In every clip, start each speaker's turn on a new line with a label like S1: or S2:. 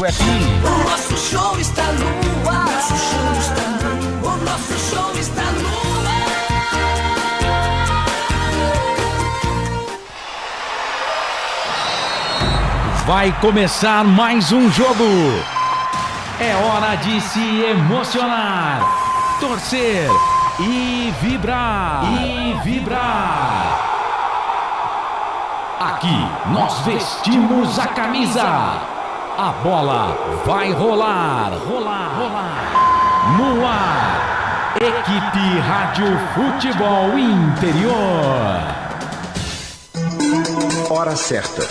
S1: FM.
S2: O nosso show está no ar. O nosso show está no
S1: ar. Vai começar mais um jogo. É hora de se emocionar, torcer e vibrar. Aqui nós vestimos a camisa. A bola vai rolar. No ar, Equipe Rádio Futebol Interior.
S3: Hora certa.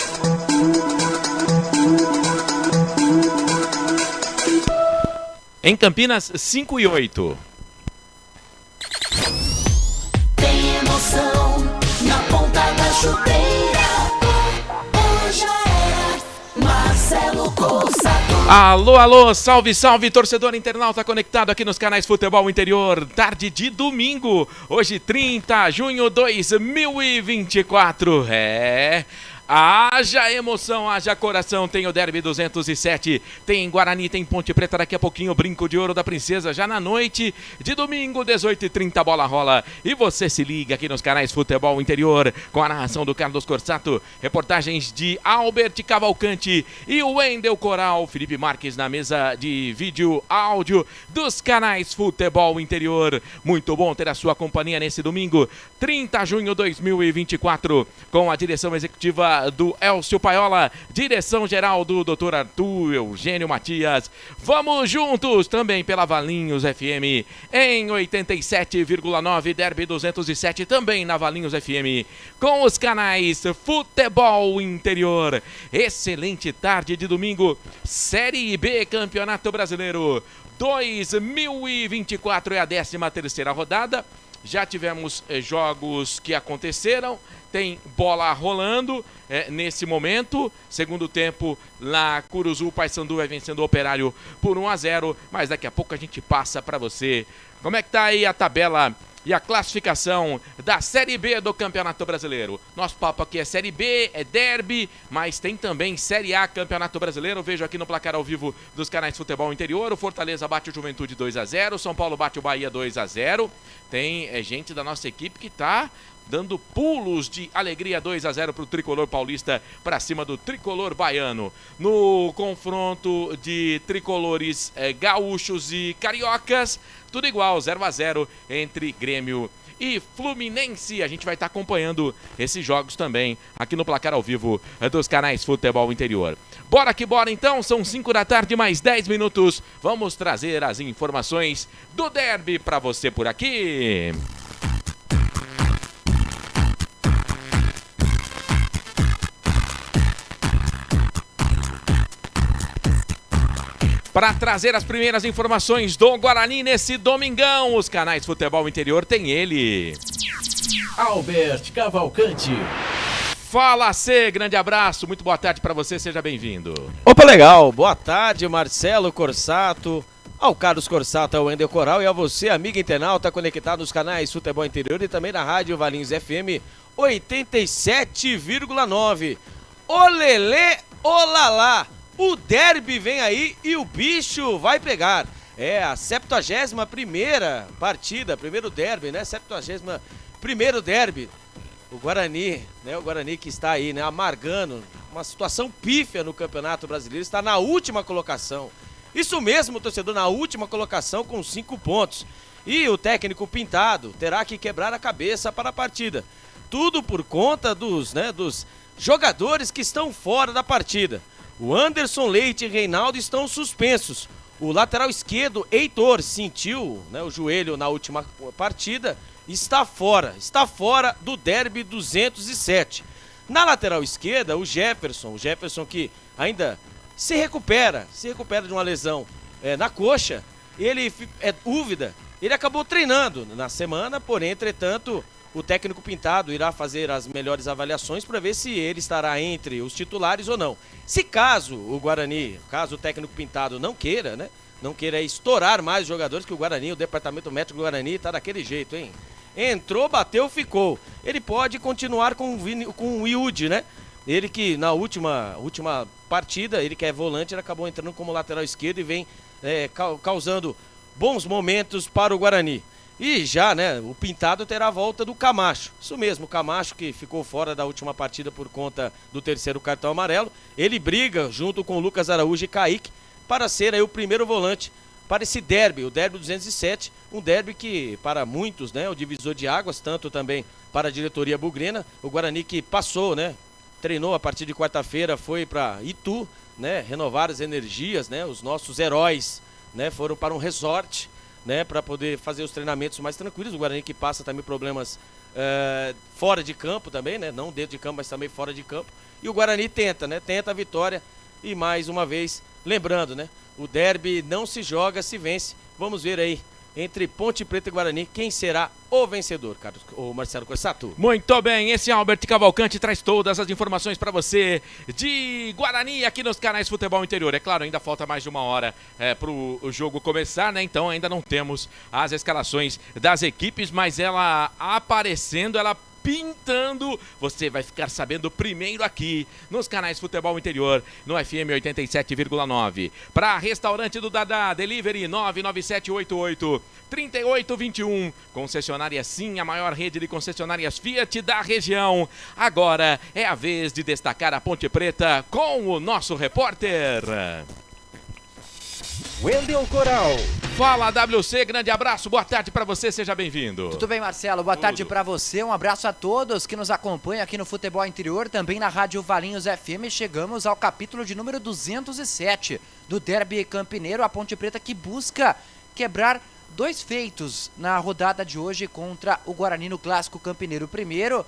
S4: Em Campinas, 5:08.
S2: Tem emoção na ponta da chuteira. Hoje é Marcelo Corsato.
S4: Alô, salve, torcedor internauta conectado aqui nos canais Futebol Interior. Tarde de domingo, hoje 30 de junho de 2024. Haja emoção, haja coração, tem o Derby 207, tem Guarani, tem Ponte Preta, daqui a pouquinho o Brinco de Ouro da Princesa, já na noite de domingo, 18h30, bola rola, e você se liga aqui nos canais Futebol Interior, com a narração do Carlos Corsato, reportagens de Albert Cavalcante e o Wendel Coral, Felipe Marques na mesa de vídeo, áudio dos canais Futebol Interior. Muito bom ter a sua companhia nesse domingo, 30 de junho de 2024, com a direção executiva do Elcio Paiola, direção geral do Dr. Arthur Eugênio Matias. Vamos juntos também pela Valinhos FM em 87,9, Derby 207 também na Valinhos FM, com os canais Futebol Interior. Excelente tarde de domingo, Série B Campeonato Brasileiro 2024 é a 13ª rodada. Já tivemos jogos que aconteceram, tem bola rolando nesse momento. Segundo tempo, lá Curuzu, o Paysandu vai vencendo o Operário por 1-0, mas daqui a pouco a gente passa para você. Como é que tá aí a tabela e a classificação da Série B do Campeonato Brasileiro? Nosso papo aqui é Série B, é Derby, mas tem também Série A Campeonato Brasileiro. Vejo aqui no placar ao vivo dos canais Futebol Interior, o Fortaleza bate o Juventude 2-0, São Paulo bate o Bahia 2-0. Tem gente da nossa equipe que tá dando pulos de alegria, 2-0 para o Tricolor Paulista para cima do Tricolor Baiano. No confronto de tricolores gaúchos e cariocas, tudo igual, 0-0 entre Grêmio e Fluminense. A gente vai estar acompanhando esses jogos também aqui no placar ao vivo dos canais Futebol Interior. Bora que bora então, são 5 da tarde, mais 10 minutos. Vamos trazer as informações do Derby para você por aqui. Para trazer as primeiras informações do Guarani nesse domingão, os canais Futebol Interior tem ele,
S5: Albert Cavalcante.
S4: Fala, C, grande abraço, muito boa tarde para você, seja bem-vindo.
S5: Opa, legal, boa tarde, Marcelo Corsato, ao Carlos Corsato, ao Wendel Coral e a você, amiga internauta, conectado nos canais Futebol Interior e também na Rádio Valinhos FM 87,9. Olelê, olalá! O derby vem aí e o bicho vai pegar. É a 71ª partida, primeiro derby, né? 71º derby. O Guarani, né? O Guarani que está aí, né? Amargando uma situação pífia no Campeonato Brasileiro, está na última colocação. Isso mesmo, torcedor, na última colocação com 5 pontos. E o técnico Pintado terá que quebrar a cabeça para a partida. Tudo por conta dos jogadores que estão fora da partida. O Anderson Leite e Reinaldo estão suspensos. O lateral esquerdo, Heitor, sentiu, né, o joelho na última partida, está fora do Derby 207. Na lateral esquerda, o Jefferson que ainda se recupera de uma lesão na coxa, ele é dúvida, ele acabou treinando na semana, porém, entretanto, o técnico Pintado irá fazer as melhores avaliações para ver se ele estará entre os titulares ou não. Se caso o técnico Pintado não queira, né? Não queira estourar mais jogadores, que o Guarani, o departamento médico do Guarani tá daquele jeito, hein? Entrou, bateu, ficou. Ele pode continuar com o Yudi, né? Ele que na última partida, ele que é volante, ele acabou entrando como lateral esquerdo e vem causando bons momentos para o Guarani. E já, né, o Pintado terá a volta do Camacho. Isso mesmo, o Camacho que ficou fora da última partida por conta do terceiro cartão amarelo. Ele briga junto com o Lucas Araújo e Kaique para ser aí o primeiro volante para esse derby, o derby 207. Um derby que para muitos, né, o divisor de águas, tanto também para a diretoria bugrina. O Guarani que passou, né, treinou a partir de quarta-feira, foi para Itu, né, renovar as energias, né, os nossos heróis, né, foram para um resort, né, para poder fazer os treinamentos mais tranquilos. O Guarani que passa também problemas fora de campo também, né, não dentro de campo, mas também fora de campo. E o Guarani tenta a vitória e mais uma vez, lembrando, né, o derby não se joga, se vence. Vamos ver aí, entre Ponte Preta e Guarani, quem será o vencedor, Carlos, o Marcelo Corsato.
S4: Muito bem, esse Albert Cavalcante traz todas as informações para você de Guarani aqui nos canais Futebol Interior. É claro, ainda falta mais de uma hora para o jogo começar, né? Então ainda não temos as escalações das equipes, mas ela aparecendo, ela pintando, você vai ficar sabendo primeiro aqui nos canais Futebol Interior, no FM 87,9. Para restaurante do Dadá, delivery 99788-3821. Concessionária Sim, a maior rede de concessionárias Fiat da região. Agora é a vez de destacar a Ponte Preta com o nosso repórter
S3: Wendel Coral.
S4: Fala, WC, grande abraço, boa tarde pra você, seja bem-vindo.
S6: Tudo bem, Marcelo? Boa tarde pra você, um abraço a todos que nos acompanham aqui no Futebol Interior, também na Rádio Valinhos FM. Chegamos ao capítulo de número 207 do Derby Campineiro, a Ponte Preta que busca quebrar dois feitos na rodada de hoje contra o Guarani no Clássico Campineiro. Primeiro,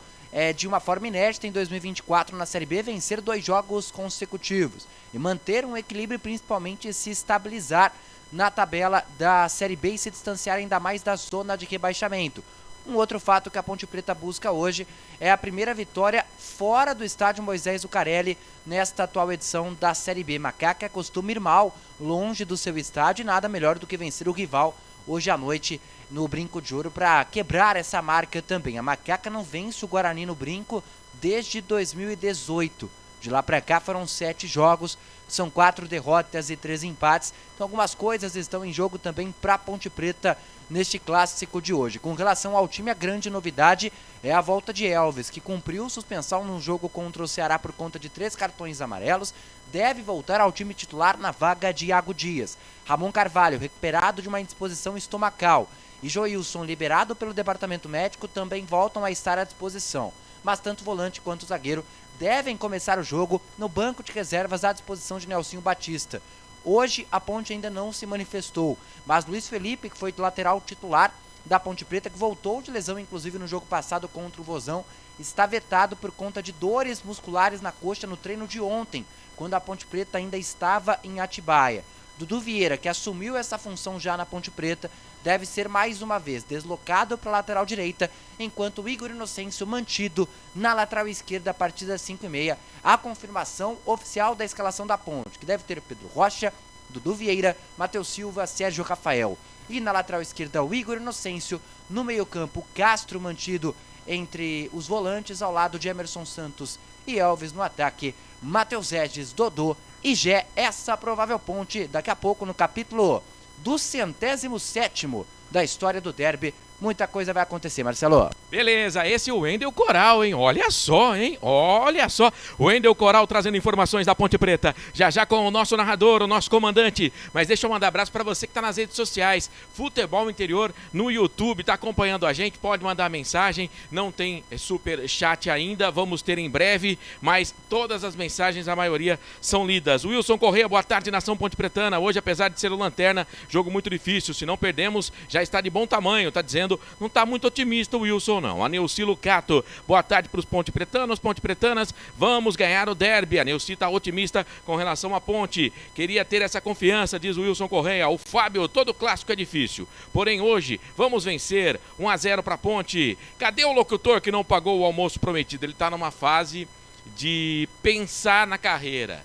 S6: de uma forma inédita em 2024 na Série B, vencer 2 jogos consecutivos e manter um equilíbrio e principalmente se estabilizar na tabela da Série B e se distanciar ainda mais da zona de rebaixamento. Um outro fato que a Ponte Preta busca hoje é a primeira vitória fora do estádio Moisés Zucarelli nesta atual edição da Série B. Macaca costuma ir mal longe do seu estádio e nada melhor do que vencer o rival hoje à noite no Brinco de Ouro para quebrar essa marca também. A Macaca não vence o Guarani no Brinco desde 2018. De lá para cá foram 7 jogos, são 4 derrotas e 3 empates. Então algumas coisas estão em jogo também para Ponte Preta neste clássico de hoje. Com relação ao time, a grande novidade é a volta de Elvis, que cumpriu suspensão no jogo contra o Ceará por conta de 3 cartões amarelos. Deve voltar ao time titular na vaga de Iago Dias. Ramon Carvalho, recuperado de uma indisposição estomacal, e Joilson, liberado pelo departamento médico, também voltam a estar à disposição. Mas tanto o volante quanto o zagueiro devem começar o jogo no banco de reservas à disposição de Nelsinho Batista. Hoje a Ponte ainda não se manifestou, mas Luiz Felipe, que foi lateral titular da Ponte Preta, que voltou de lesão inclusive no jogo passado contra o Vozão, está vetado por conta de dores musculares na coxa no treino de ontem, quando a Ponte Preta ainda estava em Atibaia. Dudu Vieira, que assumiu essa função já na Ponte Preta, deve ser mais uma vez deslocado para a lateral direita, enquanto o Igor Inocêncio mantido na lateral esquerda a partir das 5h30. A confirmação oficial da escalação da Ponte, que deve ter Pedro Rocha, Dudu Vieira, Matheus Silva, Sérgio Rafael. E na lateral esquerda o Igor Inocêncio, no meio-campo Castro mantido entre os volantes ao lado de Emerson Santos e Elvis no ataque, Matheus Regis, Dodô e Gé. Essa provável Ponte daqui a pouco no capítulo do 107º da história do derby. Muita coisa vai acontecer, Marcelo.
S4: Beleza, esse é o Wendel Coral, hein? Olha só, hein? Olha só. O Wendel Coral trazendo informações da Ponte Preta. Já já com o nosso narrador, o nosso comandante. Mas deixa eu mandar abraço pra você que tá nas redes sociais. Futebol Interior no YouTube, tá acompanhando a gente. Pode mandar mensagem. Não tem super chat ainda. Vamos ter em breve. Mas todas as mensagens, a maioria, são lidas. Wilson Correia, boa tarde, nação Ponte Pretana. Hoje, apesar de ser o Lanterna, jogo muito difícil. Se não perdemos, já está de bom tamanho. Tá dizendo, não tá muito otimista o Wilson, não. A Neuci Lucato, boa tarde para os Ponte Pretanos, Ponte Pretanas, vamos ganhar o derby. A Neuci tá otimista com relação à Ponte, queria ter essa confiança, diz o Wilson Correia. O Fábio, todo clássico é difícil, porém hoje vamos vencer, 1-0 para Ponte. Cadê o locutor que não pagou o almoço prometido? Ele tá numa fase de pensar na carreira,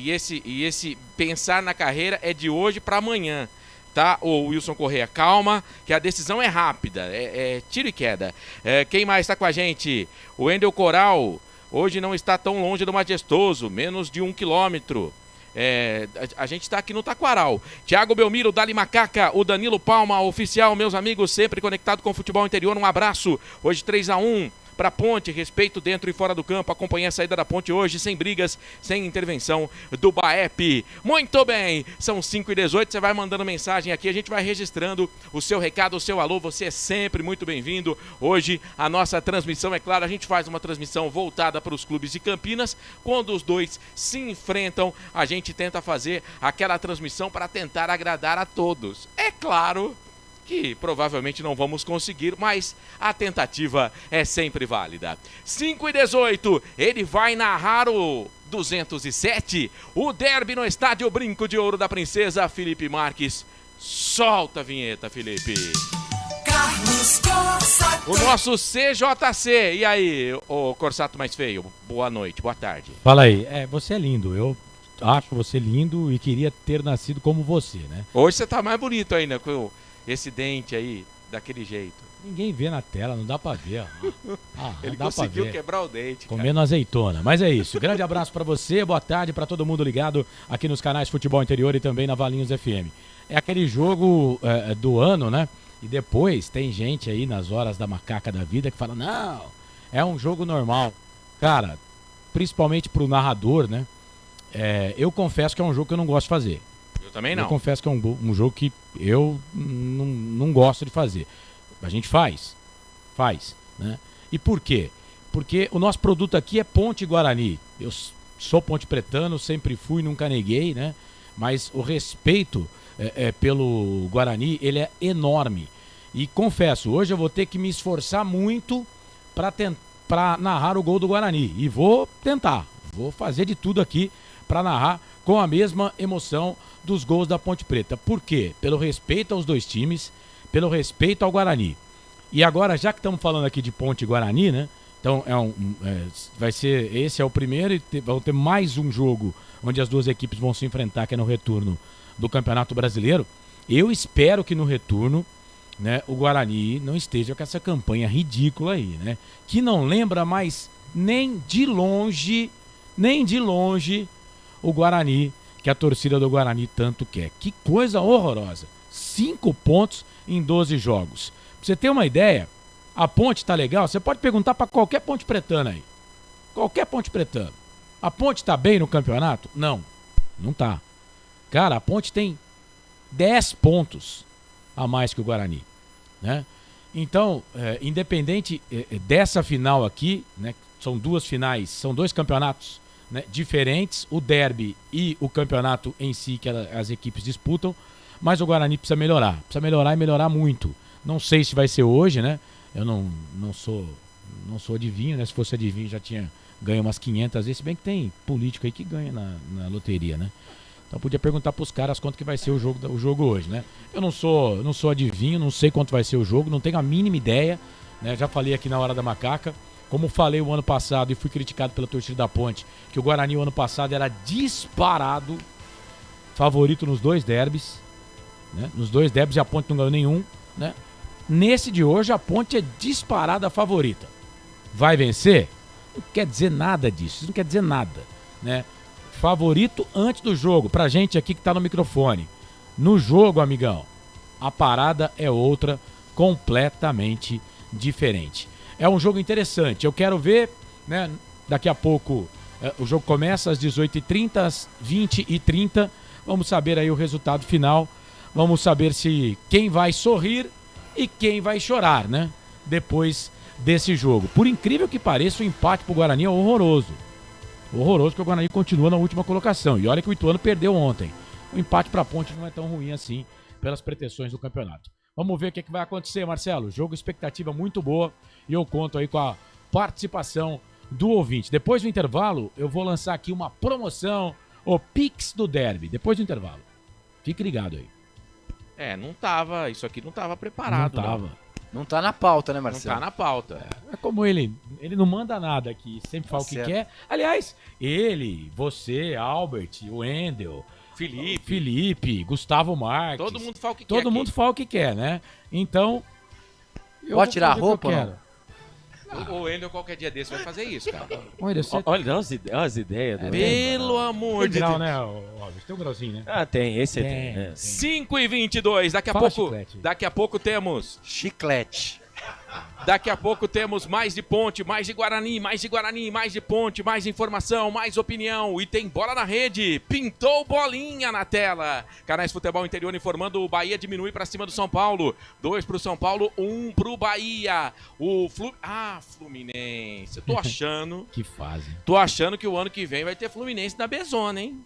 S4: esse pensar na carreira é de hoje para amanhã. Tá, o Wilson Correia, calma, que a decisão é rápida, tiro e queda. Quem mais está com a gente? O Wendel Coral, hoje não está tão longe do Majestoso, menos de 1 quilômetro. A gente está aqui no Taquaral. Thiago Belmiro, Dali Macaca, o Danilo Palma, oficial, meus amigos, sempre conectado com o futebol interior, um abraço. Hoje 3-1 para a Ponte, respeito dentro e fora do campo. Acompanhei a saída da Ponte hoje, sem brigas, sem intervenção do Baep. Muito bem, são 5h18, você vai mandando mensagem aqui, a gente vai registrando o seu recado, o seu alô, você é sempre muito bem-vindo. Hoje a nossa transmissão, é claro, a gente faz uma transmissão voltada para os clubes de Campinas. Quando os dois se enfrentam, a gente tenta fazer aquela transmissão para tentar agradar a todos. É claro que provavelmente não vamos conseguir, mas a tentativa é sempre válida. 5h18, ele vai narrar o 207, o derby no estádio Brinco de Ouro da Princesa. Felipe Marques, solta a vinheta, Felipe.
S2: Carlos Corsato.
S4: O nosso CJC, e aí, o Corsato mais feio, boa noite, boa tarde.
S1: Fala aí, você é lindo, eu acho você lindo e queria ter nascido como você, né?
S4: Hoje você tá mais bonito ainda, com esse dente aí, daquele jeito.
S1: Ninguém vê na tela, não dá pra ver.
S4: Ele
S1: dá
S4: conseguiu
S1: pra ver.
S4: quebrar o dente, cara.
S1: Comendo azeitona. Mas é isso. Grande abraço pra você, boa tarde pra todo mundo ligado aqui nos canais Futebol Interior e também na Valinhos FM. É aquele jogo do ano, né? E depois tem gente aí nas horas da macaca da vida que fala, não, é um jogo normal. Cara, principalmente pro narrador, né? Eu confesso que é um jogo que eu não gosto de fazer.
S4: Eu também não.
S1: Eu confesso que é um jogo que eu não gosto de fazer. A gente faz, né? E por quê? Porque o nosso produto aqui é Ponte Guarani. Eu sou ponte pretano, sempre fui, nunca neguei, né? Mas o respeito pelo Guarani, ele é enorme. E confesso, hoje eu vou ter que me esforçar muito para narrar o gol do Guarani. E vou tentar, vou fazer de tudo aqui para narrar com a mesma emoção dos gols da Ponte Preta. Por quê? Pelo respeito aos dois times, pelo respeito ao Guarani. E agora, já que estamos falando aqui de Ponte e Guarani, né? Então, vai ser, esse é o primeiro e vão ter mais um jogo onde as duas equipes vão se enfrentar, que é no retorno do Campeonato Brasileiro. Eu espero que no retorno, né, o Guarani não esteja com essa campanha ridícula aí, né? Que não lembra mais nem de longe o Guarani, que a torcida do Guarani tanto quer. Que coisa horrorosa. 5 pontos em 12 jogos. Pra você ter uma ideia, a Ponte tá legal, você pode perguntar pra qualquer ponte pretana aí. Qualquer ponte pretana. A Ponte tá bem no campeonato? Não, não tá. Cara, a Ponte tem 10 pontos a mais que o Guarani, né? Então, independente dessa final aqui, né, são duas finais, são dois campeonatos, né, diferentes, o derby e o campeonato em si que as equipes disputam, mas o Guarani precisa melhorar e melhorar muito. Não sei se vai ser hoje, né? Eu não sou adivinho, né? Se fosse adivinho já tinha ganho umas 500 vezes, se bem que tem político aí que ganha na loteria, né? Então podia perguntar pros caras quanto que vai ser o jogo hoje, né? Eu não sou adivinho, não sei quanto vai ser o jogo, não tenho a mínima ideia, né? Já falei aqui na Hora da Macaca, como falei o ano passado e fui criticado pela torcida da Ponte, que o Guarani o ano passado era disparado favorito nos dois derbys, né? Nos dois derbys a Ponte não ganhou nenhum, né? Nesse de hoje a Ponte é disparada favorita. Vai vencer? Não quer dizer nada disso, isso não quer dizer nada, né? Favorito antes do jogo, pra gente aqui que tá no microfone. No jogo, amigão, a parada é outra, completamente diferente. É um jogo interessante, eu quero ver, né? Daqui a pouco o jogo começa às 18h30, às 20h30. Vamos saber aí o resultado final. Vamos saber se quem vai sorrir e quem vai chorar, né? Depois desse jogo. Por incrível que pareça, o empate pro Guarani é horroroso. Horroroso, porque o Guarani continua na última colocação. E olha que o Ituano perdeu ontem. O empate pra Ponte não é tão ruim assim, pelas pretensões do campeonato. Vamos ver o que vai acontecer, Marcelo. Jogo, expectativa muito boa. E eu conto aí com a participação do ouvinte. Depois do intervalo, eu vou lançar aqui uma promoção, o Pix do Derby. Depois do intervalo. Fique ligado aí.
S4: Isso aqui não tava preparado.
S1: Não tava.
S6: Não tá na pauta, né, Marcelo?
S4: Não tá na pauta.
S1: É como ele não manda nada aqui, sempre fala o que quer. Aliás, ele, você, Albert, o Wendel, Felipe, Gustavo Marques.
S4: Todo mundo fala o que quer.
S1: Todo mundo fala o que quer, né? Então.
S6: Pode tirar a roupa ou não?
S4: O Wendel qualquer dia desse vai fazer isso, cara.
S1: Olha, você
S3: Olha, dá umas ideias.
S4: Pelo amor
S1: tem
S4: de
S1: grau,
S4: Deus.
S1: né, Alves? Tem um grauzinho, né?
S3: Ah, tem, esse aí
S1: Tem.
S3: tem.
S4: 5h22, daqui a
S1: Fala,
S4: pouco.
S1: Chiclete.
S4: Daqui a pouco temos.
S6: Chiclete.
S4: Daqui a pouco temos mais de Ponte, mais de Guarani, mais de Ponte, mais informação, mais opinião. E tem bola na rede. Pintou bolinha na tela. Canais Futebol Interior informando: o Bahia diminui pra cima do São Paulo. 2 pro São Paulo, 1 pro Bahia. Fluminense. Eu tô achando.
S1: Que fase.
S4: Tô achando que o ano que vem vai ter Fluminense na Bezona, hein?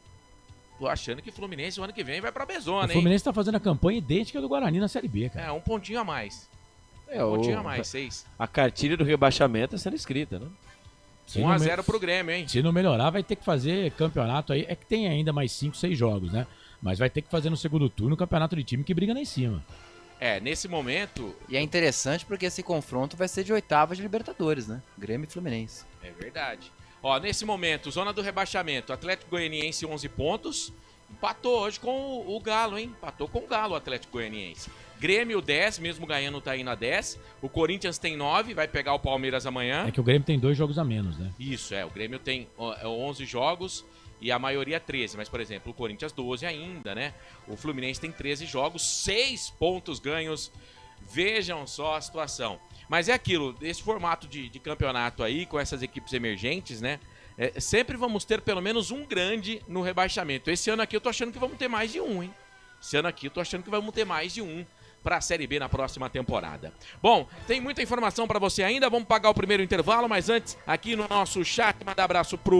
S4: Tô achando que Fluminense o ano que vem vai pra
S1: O
S4: Bezona, hein?
S1: Fluminense tá fazendo a campanha idêntica do Guarani na Série B, cara.
S4: É, um pontinho a mais.
S3: É,
S4: Um pontinho a mais, 6.
S3: A cartilha do rebaixamento tá sendo escrita, né?
S1: Se não
S4: 1x0 pro Grêmio, hein?
S1: Se não melhorar, vai ter que fazer campeonato aí. É que tem ainda mais 5, 6 jogos, né? Mas vai ter que fazer no segundo turno campeonato de time que briga lá em cima.
S4: É, nesse momento,
S6: E é interessante porque esse confronto vai ser de oitavas de Libertadores, né? Grêmio e Fluminense.
S4: é verdade. Ó, nesse momento, zona do rebaixamento, Atlético Goianiense 11 pontos. Empatou hoje com o Galo, hein? Empatou com o Galo, o Atlético Goianiense. Grêmio 10, mesmo ganhando tá indo a 10. O Corinthians tem 9, vai pegar o Palmeiras amanhã.
S1: É que o Grêmio tem 2 jogos a menos, né?
S4: Isso, o Grêmio tem 11 jogos e a maioria 13. Mas, por exemplo, o Corinthians 12 ainda, né? O Fluminense tem 13 jogos, 6 pontos ganhos. Vejam só a situação. Mas é aquilo, esse formato de campeonato aí, com essas equipes emergentes, né? Sempre vamos ter pelo menos um grande no rebaixamento. Esse ano aqui eu tô achando que vamos ter mais de um, hein? Esse ano aqui eu tô achando que vamos ter mais de um para a Série B na próxima temporada. Bom, tem muita informação para você ainda, vamos pagar o primeiro intervalo, mas antes, aqui no nosso chat, mandar abraço pro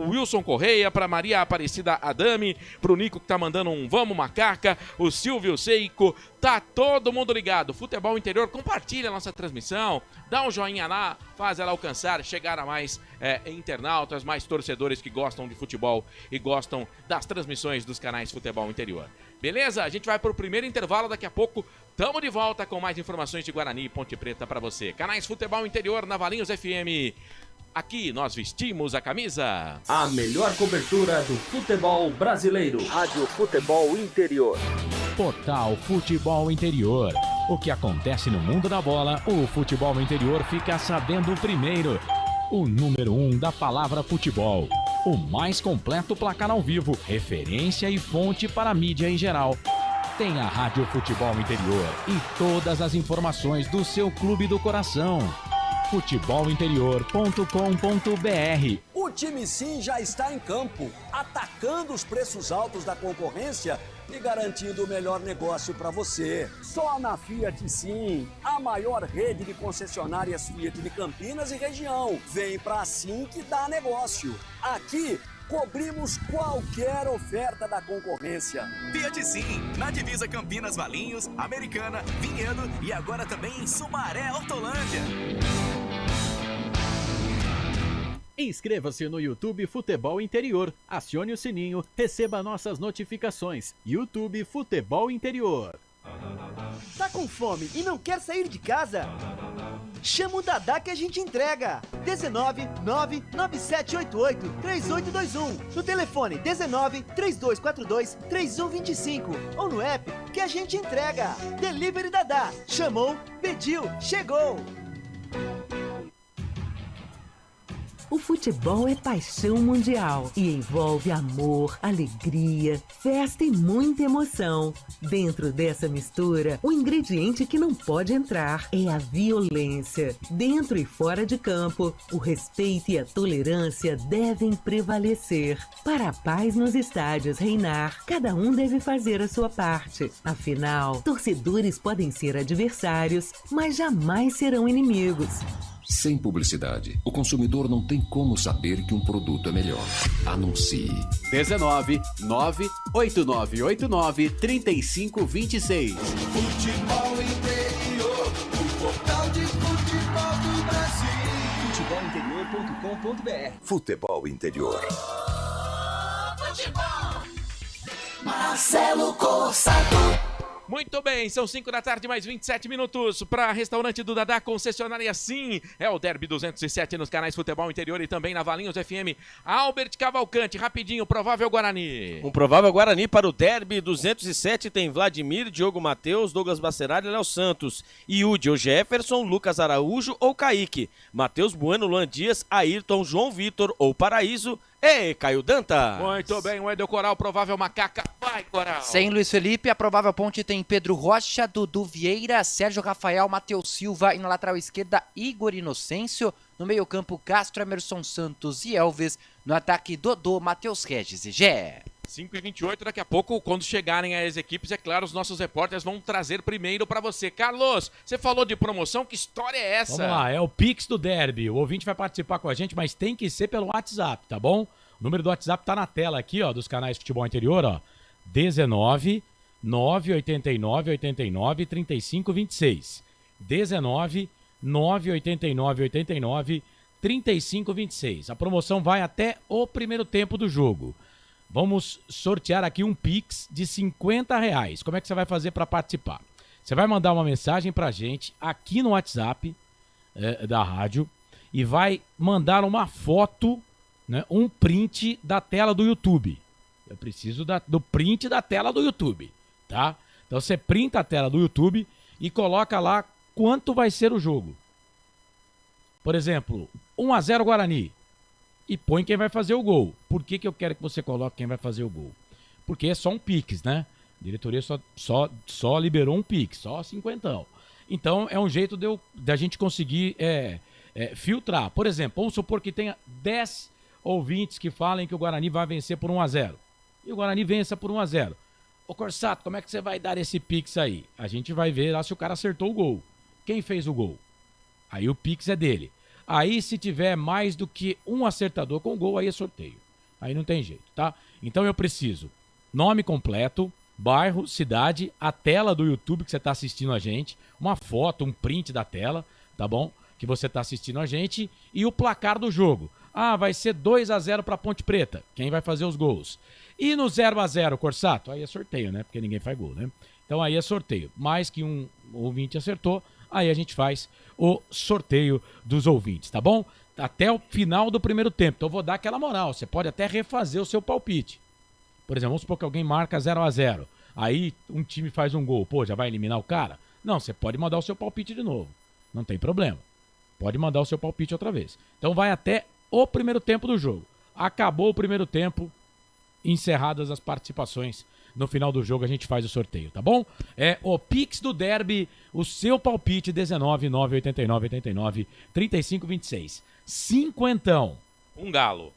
S4: Wilson Correia, pra Maria Aparecida Adame, pro Nico que tá mandando um vamos macaca, o Silvio Seico, tá todo mundo ligado. Futebol Interior, compartilha a nossa transmissão, dá um joinha lá, faz ela alcançar, chegar a mais internautas, mais torcedores que gostam de futebol e gostam das transmissões dos canais Futebol Interior. Beleza? A gente vai pro primeiro intervalo, daqui a pouco tamo de volta com mais informações de Guarani e Ponte Preta pra você. Canais Futebol Interior na Valinhos FM. Aqui nós vestimos a camisa.
S7: A melhor cobertura do futebol brasileiro. Rádio Futebol Interior.
S1: Portal Futebol Interior. O que acontece no mundo da bola, o Futebol Interior fica sabendo primeiro. O número 1 da palavra futebol. O mais completo placar ao vivo, referência e fonte para a mídia em geral. Tem a Rádio Futebol Interior e todas as informações do seu clube do coração. futebolinterior.com.br.
S8: O time Sim já está em campo, atacando os preços altos da concorrência e garantindo o melhor negócio para você. Só na Fiat Sim, a maior rede de concessionárias Fiat de Campinas e região. Vem pra Sim que dá negócio. Aqui, cobrimos qualquer oferta da concorrência.
S9: Fiat Sim, na divisa Campinas, Valinhos, Americana, Vinhedo e agora também em Sumaré, Hortolândia.
S10: Inscreva-se no YouTube Futebol Interior, acione o sininho, receba nossas notificações. YouTube Futebol Interior.
S11: Tá com fome e não quer sair de casa? Chama o Dadá que a gente entrega. 19 99788 3821. No telefone 19 3242 3125 ou no app que a gente entrega. Delivery Dadá. Chamou, pediu, chegou.
S12: O futebol é paixão mundial e envolve amor, alegria, festa e muita emoção. Dentro dessa mistura, o ingrediente que não pode entrar é a violência. Dentro e fora de campo, o respeito e a tolerância devem prevalecer. Para a paz nos estádios reinar, cada um deve fazer a sua parte. Afinal, torcedores podem ser adversários, mas jamais serão inimigos.
S13: Sem publicidade, o consumidor não tem como saber que um produto é melhor. Anuncie.
S10: 19 98989 3526.
S2: Futebol Interior, o portal de futebol do Brasil.
S8: Futebolinterior.com.br.
S7: Futebol Interior.
S2: Futebol. Marcelo Corsato.
S4: Muito bem, são 5 da tarde, mais 27 minutos para Restaurante do Dadá, concessionária sim. É o Derby 207 nos canais Futebol Interior e também na Valinhos FM. Albert Cavalcante, rapidinho, provável Guarani.
S5: Um provável Guarani para o Derby 207 tem Vladimir, Diogo Matheus, Douglas Bacerari e Léo Santos. Yudi ou Jefferson, Lucas Araújo ou Kaique. Matheus Bueno, Luan Dias, Ayrton, João Vitor ou Paraíso. E Caio Dantas.
S4: Muito bem, o Wendel Coral, provável Macaca. Vai, Coral.
S6: Sem Luiz Felipe, a provável ponte tem Pedro Rocha, Dudu Vieira, Sérgio Rafael, Matheus Silva e na lateral esquerda Igor Inocêncio. No meio campo, Castro, Emerson Santos e Elvis. No ataque, Dodô, Matheus Regis e Gé.
S4: 5h28, daqui a pouco, quando chegarem as equipes, é claro, os nossos repórteres vão trazer primeiro para você. Carlos, você falou de promoção, que história é essa?
S1: Vamos lá, é o Pix do Derby. O ouvinte vai participar com a gente, mas tem que ser pelo WhatsApp, tá bom? O número do WhatsApp tá na tela aqui, ó, dos canais Futebol Interior, ó. 19 989 89 35 26. 19 989 89 35 26. A promoção vai até o primeiro tempo do jogo. Vamos sortear aqui um Pix de R$50. Como é que você vai fazer para participar? Você vai mandar uma mensagem pra gente aqui no WhatsApp da rádio e vai mandar uma foto, né, um print da tela do YouTube. Eu preciso do print da tela do YouTube, tá? Então você printa a tela do YouTube e coloca lá quanto vai ser o jogo. Por exemplo, 1-0 Guarani. E põe quem vai fazer o gol. Por que eu quero que você coloque quem vai fazer o gol? Porque é só um Pix, né? A diretoria só liberou um Pix, só 50. Então é um jeito da gente conseguir filtrar. Por exemplo, vamos supor que tenha 10 ouvintes que falem que o Guarani vai vencer por 1-0. E o Guarani vença por 1-0. Ô Corsato, como é que você vai dar esse Pix aí? A gente vai ver lá se o cara acertou o gol. Quem fez o gol? Aí o Pix é dele. Aí, se tiver mais do que um acertador com gol, aí é sorteio. Aí não tem jeito, tá? Então eu preciso nome completo, bairro, cidade, a tela do YouTube que você está assistindo a gente, uma foto, um print da tela, tá bom? Que você está assistindo a gente e o placar do jogo. Ah, vai ser 2-0 para Ponte Preta. Quem vai fazer os gols? E no 0-0, Corsato? Aí é sorteio, né? Porque ninguém faz gol, né? Então aí é sorteio. Mais que um ouvinte acertou, aí a gente faz o sorteio dos ouvintes, tá bom? Até o final do primeiro tempo. Então eu vou dar aquela moral. Você pode até refazer o seu palpite. Por exemplo, vamos supor que alguém marca 0-0. Aí um time faz um gol. Pô, já vai eliminar o cara? Não, você pode mandar o seu palpite de novo. Não tem problema. Pode mandar o seu palpite outra vez. Então vai até o primeiro tempo do jogo. Acabou o primeiro tempo, encerradas as participações. No final do jogo a gente faz o sorteio, tá bom? É o Pix do Derby, o seu palpite 19 989 89 35 26. 50.
S4: Um galo.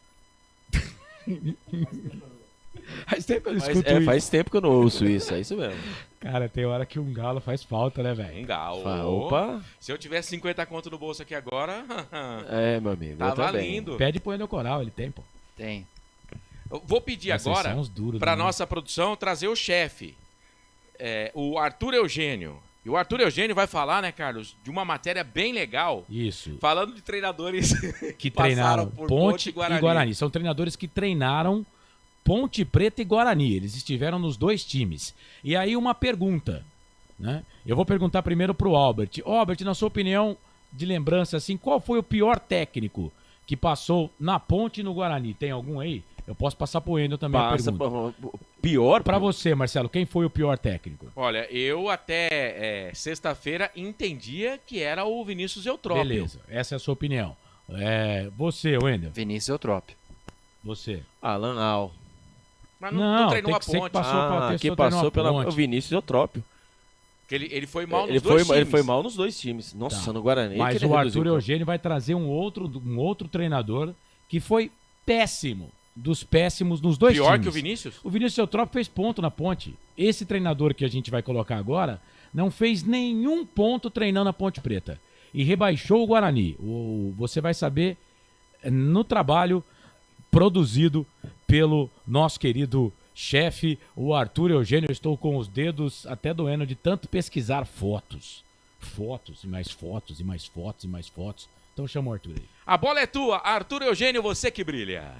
S1: Faz tempo que eu escuto isso.
S3: Faz tempo que eu não ouço isso, é isso mesmo.
S1: Cara, tem hora que um galo faz falta, né, velho?
S4: Um galo.
S3: Opa.
S4: Se eu tivesse 50 conto no bolso aqui agora...
S3: meu amigo.
S4: Tava lindo.
S1: Pede pro Wendel Coral, ele tem, pô.
S6: Tem.
S4: Eu vou pedir agora para nossa produção trazer o chefe, o Arthur Eugênio. E o Arthur Eugênio vai falar, né, Carlos, de uma matéria bem legal.
S1: Isso.
S4: Falando de treinadores
S1: que treinaram
S4: por
S1: Ponte e Guarani. São treinadores que treinaram Ponte Preta e Guarani. Eles estiveram nos dois times. E aí uma pergunta, né? Eu vou perguntar primeiro pro Albert. Albert, na sua opinião de lembrança, assim, qual foi o pior técnico que passou na Ponte e no Guarani? Tem algum aí? Eu posso passar pro Wendel também a pergunta.
S3: Pior?
S1: Pra você, Marcelo, quem foi o pior técnico?
S4: Olha, eu até sexta-feira entendia que era o Vinícius Eutrópio.
S1: Beleza, essa é a sua opinião. Você, Wendel?
S6: Vinícius Eutrópio.
S1: Você?
S3: Alan Al.
S4: Mas não treinou
S1: tem
S4: a
S1: que ser
S4: Ponte.
S3: Que passou pela Vinícius Eutrópio.
S4: Que ele foi mal nos dois times.
S3: Ele foi mal nos dois times. Nossa, no Guarani.
S1: Mas o Arthur Eugênio vai trazer um outro treinador que foi péssimo. Dos péssimos nos dois times.
S4: Pior que o Vinícius?
S1: O Vinícius Eutrópio fez ponto na Ponte. Esse treinador que a gente vai colocar agora não fez nenhum ponto treinando a Ponte Preta. E rebaixou o Guarani. Você vai saber no trabalho produzido pelo nosso querido chefe, o Arthur Eugênio. Eu estou com os dedos até doendo de tanto pesquisar fotos. Fotos e mais fotos e mais fotos e mais fotos. Então chama o Arthur aí.
S4: A bola é tua, Arthur Eugênio, você que brilha.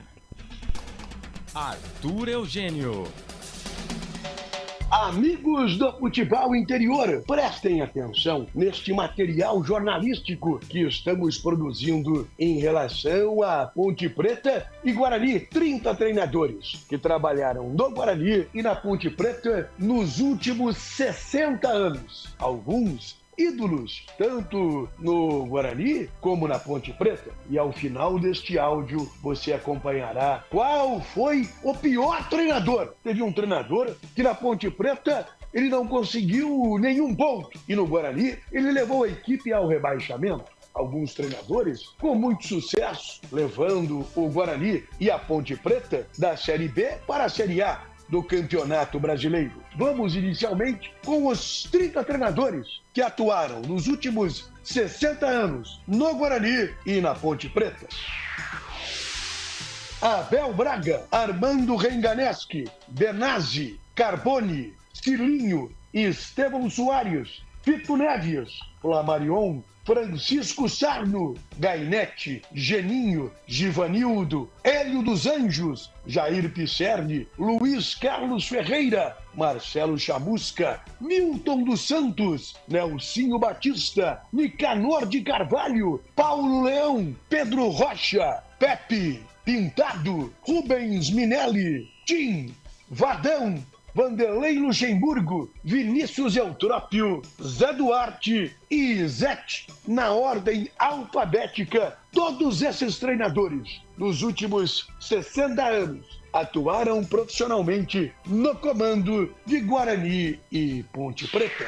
S14: Arthur Eugênio. Amigos do futebol interior, prestem atenção neste material jornalístico que estamos produzindo em relação a Ponte Preta e Guarani. 30 treinadores que trabalharam no Guarani e na Ponte Preta nos últimos 60 anos. Alguns ídolos, tanto no Guarani como na Ponte Preta. E ao final deste áudio, você acompanhará qual foi o pior treinador. Teve um treinador que na Ponte Preta ele não conseguiu nenhum ponto. E no Guarani, ele levou a equipe ao rebaixamento. Alguns treinadores com muito sucesso, levando o Guarani e a Ponte Preta da Série B para a Série A do Campeonato Brasileiro. Vamos inicialmente com os 30 treinadores que atuaram nos últimos 60 anos no Guarani e na Ponte Preta. Abel Braga, Armando Renganeschi, Benazzi, Carboni, Cilinho, Estevão Soares, Fito Neves, Flamarion, Francisco Sarno, Gainete, Geninho, Givanildo, Hélio dos Anjos, Jair Pisserni, Luiz Carlos Ferreira, Marcelo Chamusca, Milton dos Santos, Nelsinho Batista, Nicanor de Carvalho, Paulo Leão, Pedro Rocha, Pepe, Pintado, Rubens Minelli, Tim, Vadão, Vanderlei Luxemburgo, Vinícius Eutrópio, Zé Duarte e Zete, na ordem alfabética. Todos esses treinadores, nos últimos 60 anos, atuaram profissionalmente no comando de Guarani e Ponte Preta.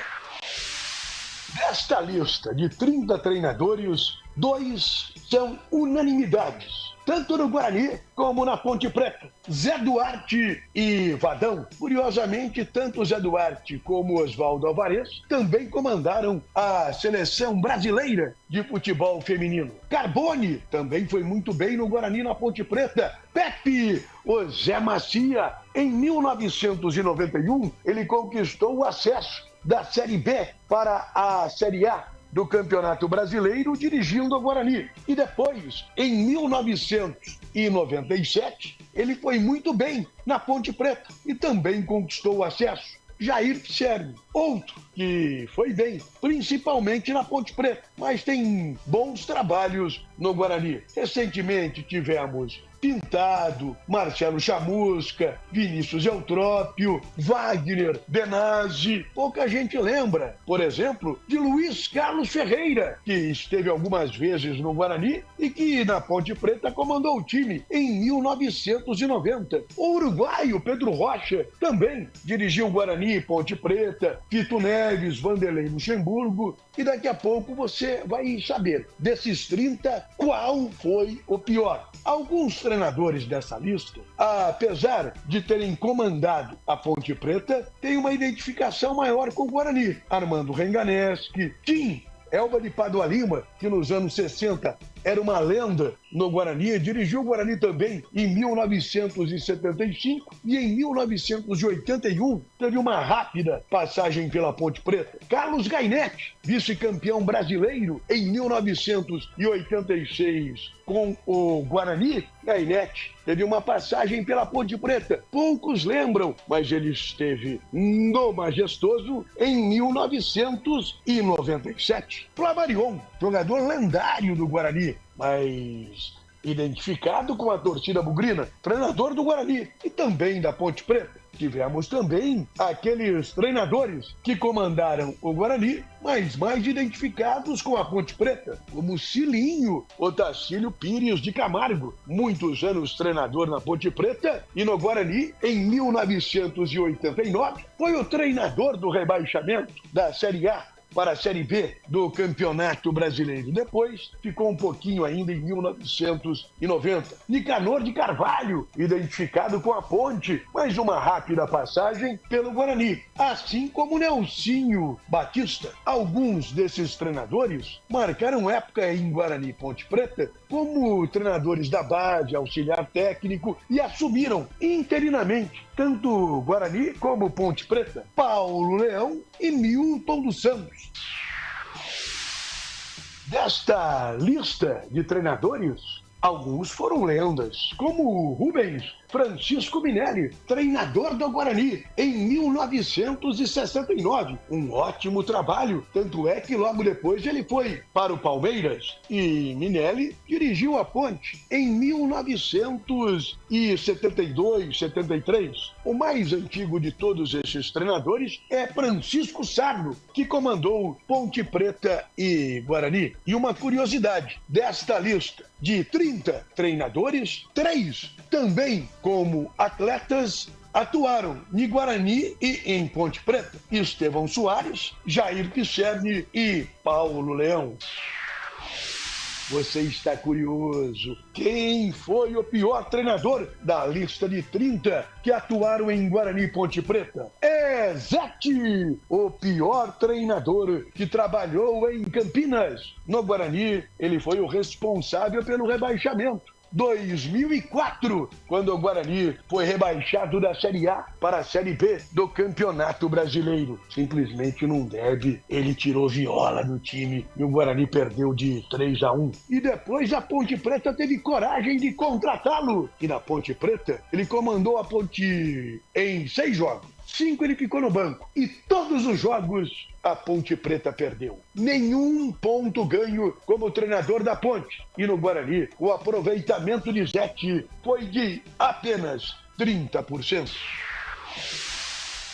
S14: Desta lista de 30 treinadores, 2 são unanimidades, tanto no Guarani como na Ponte Preta. Zé Duarte e Vadão. Curiosamente, tanto Zé Duarte como Oswaldo Alvarez também comandaram a seleção brasileira de futebol feminino. Carboni também foi muito bem no Guarani e na Ponte Preta. Pepe, o Zé Macia, em 1991, ele conquistou o acesso da Série B para a Série A do Campeonato Brasileiro, dirigindo o Guarani. E depois, em 1997, ele foi muito bem na Ponte Preta e também conquistou o acesso. Jair Pisserni, outro que foi bem, principalmente na Ponte Preta, mas tem bons trabalhos no Guarani. Recentemente tivemos Pintado, Marcelo Chamusca, Vinícius Eutrópio, Wagner, Benazzi. Pouca gente lembra, por exemplo, de Luiz Carlos Ferreira, que esteve algumas vezes no Guarani e que na Ponte Preta comandou o time em 1990. O uruguaio Pedro Rocha também dirigiu o Guarani e Ponte Preta, Fito Neves, Vanderlei Luxemburgo, e daqui a pouco você vai saber, desses 30, qual foi o pior. Alguns treinadores dessa lista, apesar de terem comandado a Ponte Preta, têm uma identificação maior com o Guarani. Armando Renganeschi, Tim, Elba de Padua Lima, que nos anos 60 era uma lenda no Guarani, dirigiu o Guarani também em 1975 e em 1981 teve uma rápida passagem pela Ponte Preta. Carlos Gainete, vice-campeão brasileiro em 1986 com o Guarani. Gainete teve uma passagem pela Ponte Preta. Poucos lembram, mas ele esteve no Majestoso em 1997. Flamarion, jogador lendário do Guarani, mas identificado com a torcida bugrina, treinador do Guarani e também da Ponte Preta. Tivemos também aqueles treinadores que comandaram o Guarani, mas mais identificados com a Ponte Preta, como Cilinho, Otacílio Pires de Camargo, muitos anos treinador na Ponte Preta e no Guarani, em 1989, foi o treinador do rebaixamento da Série A para a Série B do Campeonato Brasileiro. Depois, ficou um pouquinho ainda em 1990. Nicanor de Carvalho, identificado com a Ponte, mas uma rápida passagem pelo Guarani. Assim como Nelsinho Batista. Alguns desses treinadores marcaram época em Guarani e Ponte Preta como treinadores da base, auxiliar técnico e assumiram interinamente tanto Guarani como Ponte Preta. Paulo Leão e Milton dos Santos. Desta lista de treinadores, Alguns foram lendas, como Rubens Francisco Minelli, treinador do Guarani, em 1969. Um ótimo trabalho, tanto é que logo depois ele foi para o Palmeiras. E Minelli dirigiu a Ponte em 1972, 73. O mais antigo de todos esses treinadores é Francisco Sarno, que comandou Ponte Preta e Guarani. E uma curiosidade, desta lista de 30 treinadores, 3 também como atletas atuaram em Guarani e em Ponte Preta. Estevão Soares, Jair Pisserni e Paulo Leão. Você está curioso? Quem foi o pior treinador da lista de 30 que atuaram em Guarani e Ponte Preta? É Zete, o pior treinador que trabalhou em Campinas. No Guarani, ele foi o responsável pelo rebaixamento. 2004, quando o Guarani foi rebaixado da Série A para a Série B do Campeonato Brasileiro. Simplesmente num derby, ele tirou viola no time e o Guarani perdeu de 3-1. E depois a Ponte Preta teve coragem de contratá-lo. E na Ponte Preta, ele comandou a Ponte em 6 jogos. 5 ele ficou no banco. E todos os jogos a Ponte Preta perdeu. Nenhum ponto ganho como treinador da Ponte. E no Guarani, o aproveitamento de Zete foi de apenas 30%.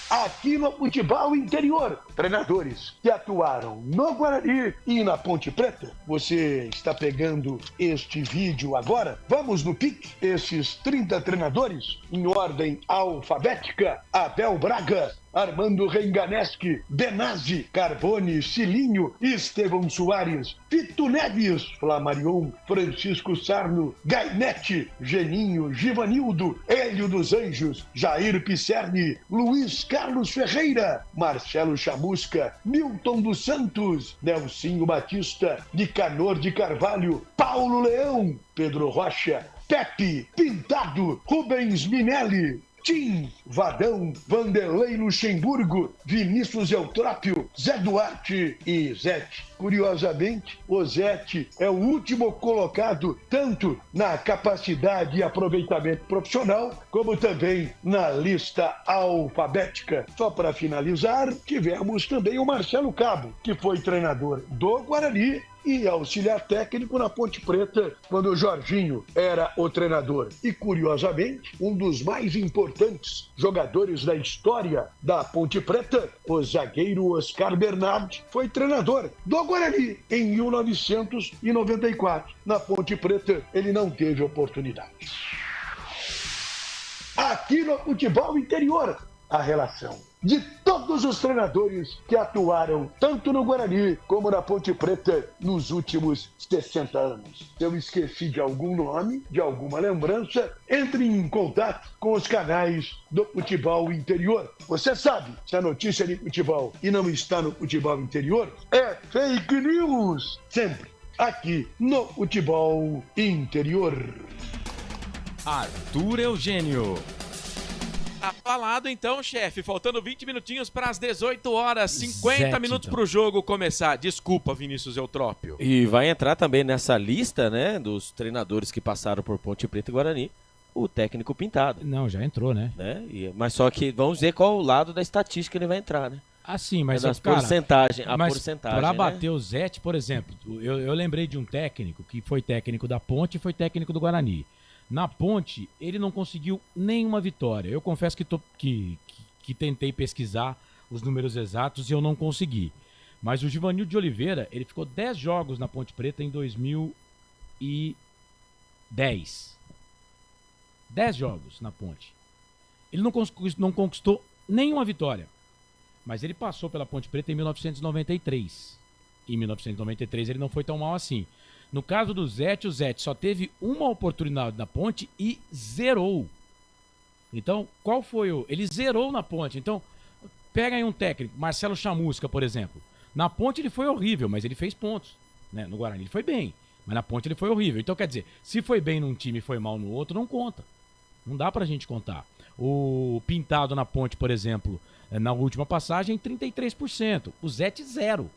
S14: Aqui no futebol interior, treinadores que atuaram no Guarani e na Ponte Preta. Você está pegando este vídeo agora? Vamos no pique. Esses 30 treinadores, em ordem alfabética: Abel Braga, Armando Renganeschi, Benazzi, Carbone, Cilinho, Estevão Soares, Fito Neves, Flamarion, Francisco Sarno, Gainete, Geninho, Givanildo, Hélio dos Anjos, Jair Pisserni, Luiz Carlos Ferreira, Marcelo Chamusca, Milton dos Santos, Nelsinho Batista, Nicanor de Carvalho, Paulo Leão, Pedro Rocha, Pepe, Pintado, Rubens Minelli, Tim, Vadão, Vanderlei Luxemburgo, Vinícius Eutrópio, Zé Duarte e Zete. Curiosamente, o Zete é o último colocado tanto na capacidade e aproveitamento profissional, como também na lista alfabética. Só para finalizar, tivemos também o Marcelo Cabo, que foi treinador do Guarani e auxiliar técnico na Ponte Preta, quando o Jorginho era o treinador. E, curiosamente, um dos mais importantes jogadores da história da Ponte Preta, o zagueiro Oscar Bernardi, foi treinador do Guarani em 1994. Na Ponte Preta, ele não teve oportunidade. Aqui no futebol interior, a relação de todos os treinadores que atuaram tanto no Guarani como na Ponte Preta nos últimos 60 anos. Se eu esqueci de algum nome, de alguma lembrança, entre em contato com os canais do futebol interior. Você sabe, se a notícia de futebol e não está no futebol interior, é fake news. Sempre aqui no futebol interior.
S1: Arthur Eugênio.
S4: Tá falado então, chefe. Faltando 20 minutinhos para as 18 horas. 50 minutos para o jogo começar. Desculpa, Vinícius Eutrópio.
S3: E vai entrar também nessa lista, né, dos treinadores que passaram por Ponte Preta e Guarani, o técnico Pintado.
S1: Não, já entrou, né?
S3: Mas só que vamos ver qual o lado da estatística ele vai entrar, né?
S1: Ah, sim, mas
S3: a porcentagem.
S1: Para bater o Zete, por exemplo, eu lembrei de um técnico que foi técnico da Ponte e foi técnico do Guarani. Na Ponte, ele não conseguiu nenhuma vitória. Eu confesso que tentei pesquisar os números exatos e eu não consegui. Mas o Givanildo de Oliveira, ele ficou 10 jogos na Ponte Preta em 2010. 10 jogos na Ponte. Ele não conquistou nenhuma vitória. Mas ele passou pela Ponte Preta em 1993. Em 1993 ele não foi tão mal assim. No caso do Zete, o Zete só teve uma oportunidade na Ponte e zerou. Então, qual foi o... Ele zerou na Ponte. Então, pega aí um técnico, Marcelo Chamusca, por exemplo. Na Ponte ele foi horrível, mas ele fez pontos. Né? No Guarani ele foi bem, mas na Ponte ele foi horrível. Então, quer dizer, se foi bem num time e foi mal no outro, não conta. Não dá pra gente contar. O Pintado na Ponte, por exemplo, na última passagem, 33%. O Zete, 0%.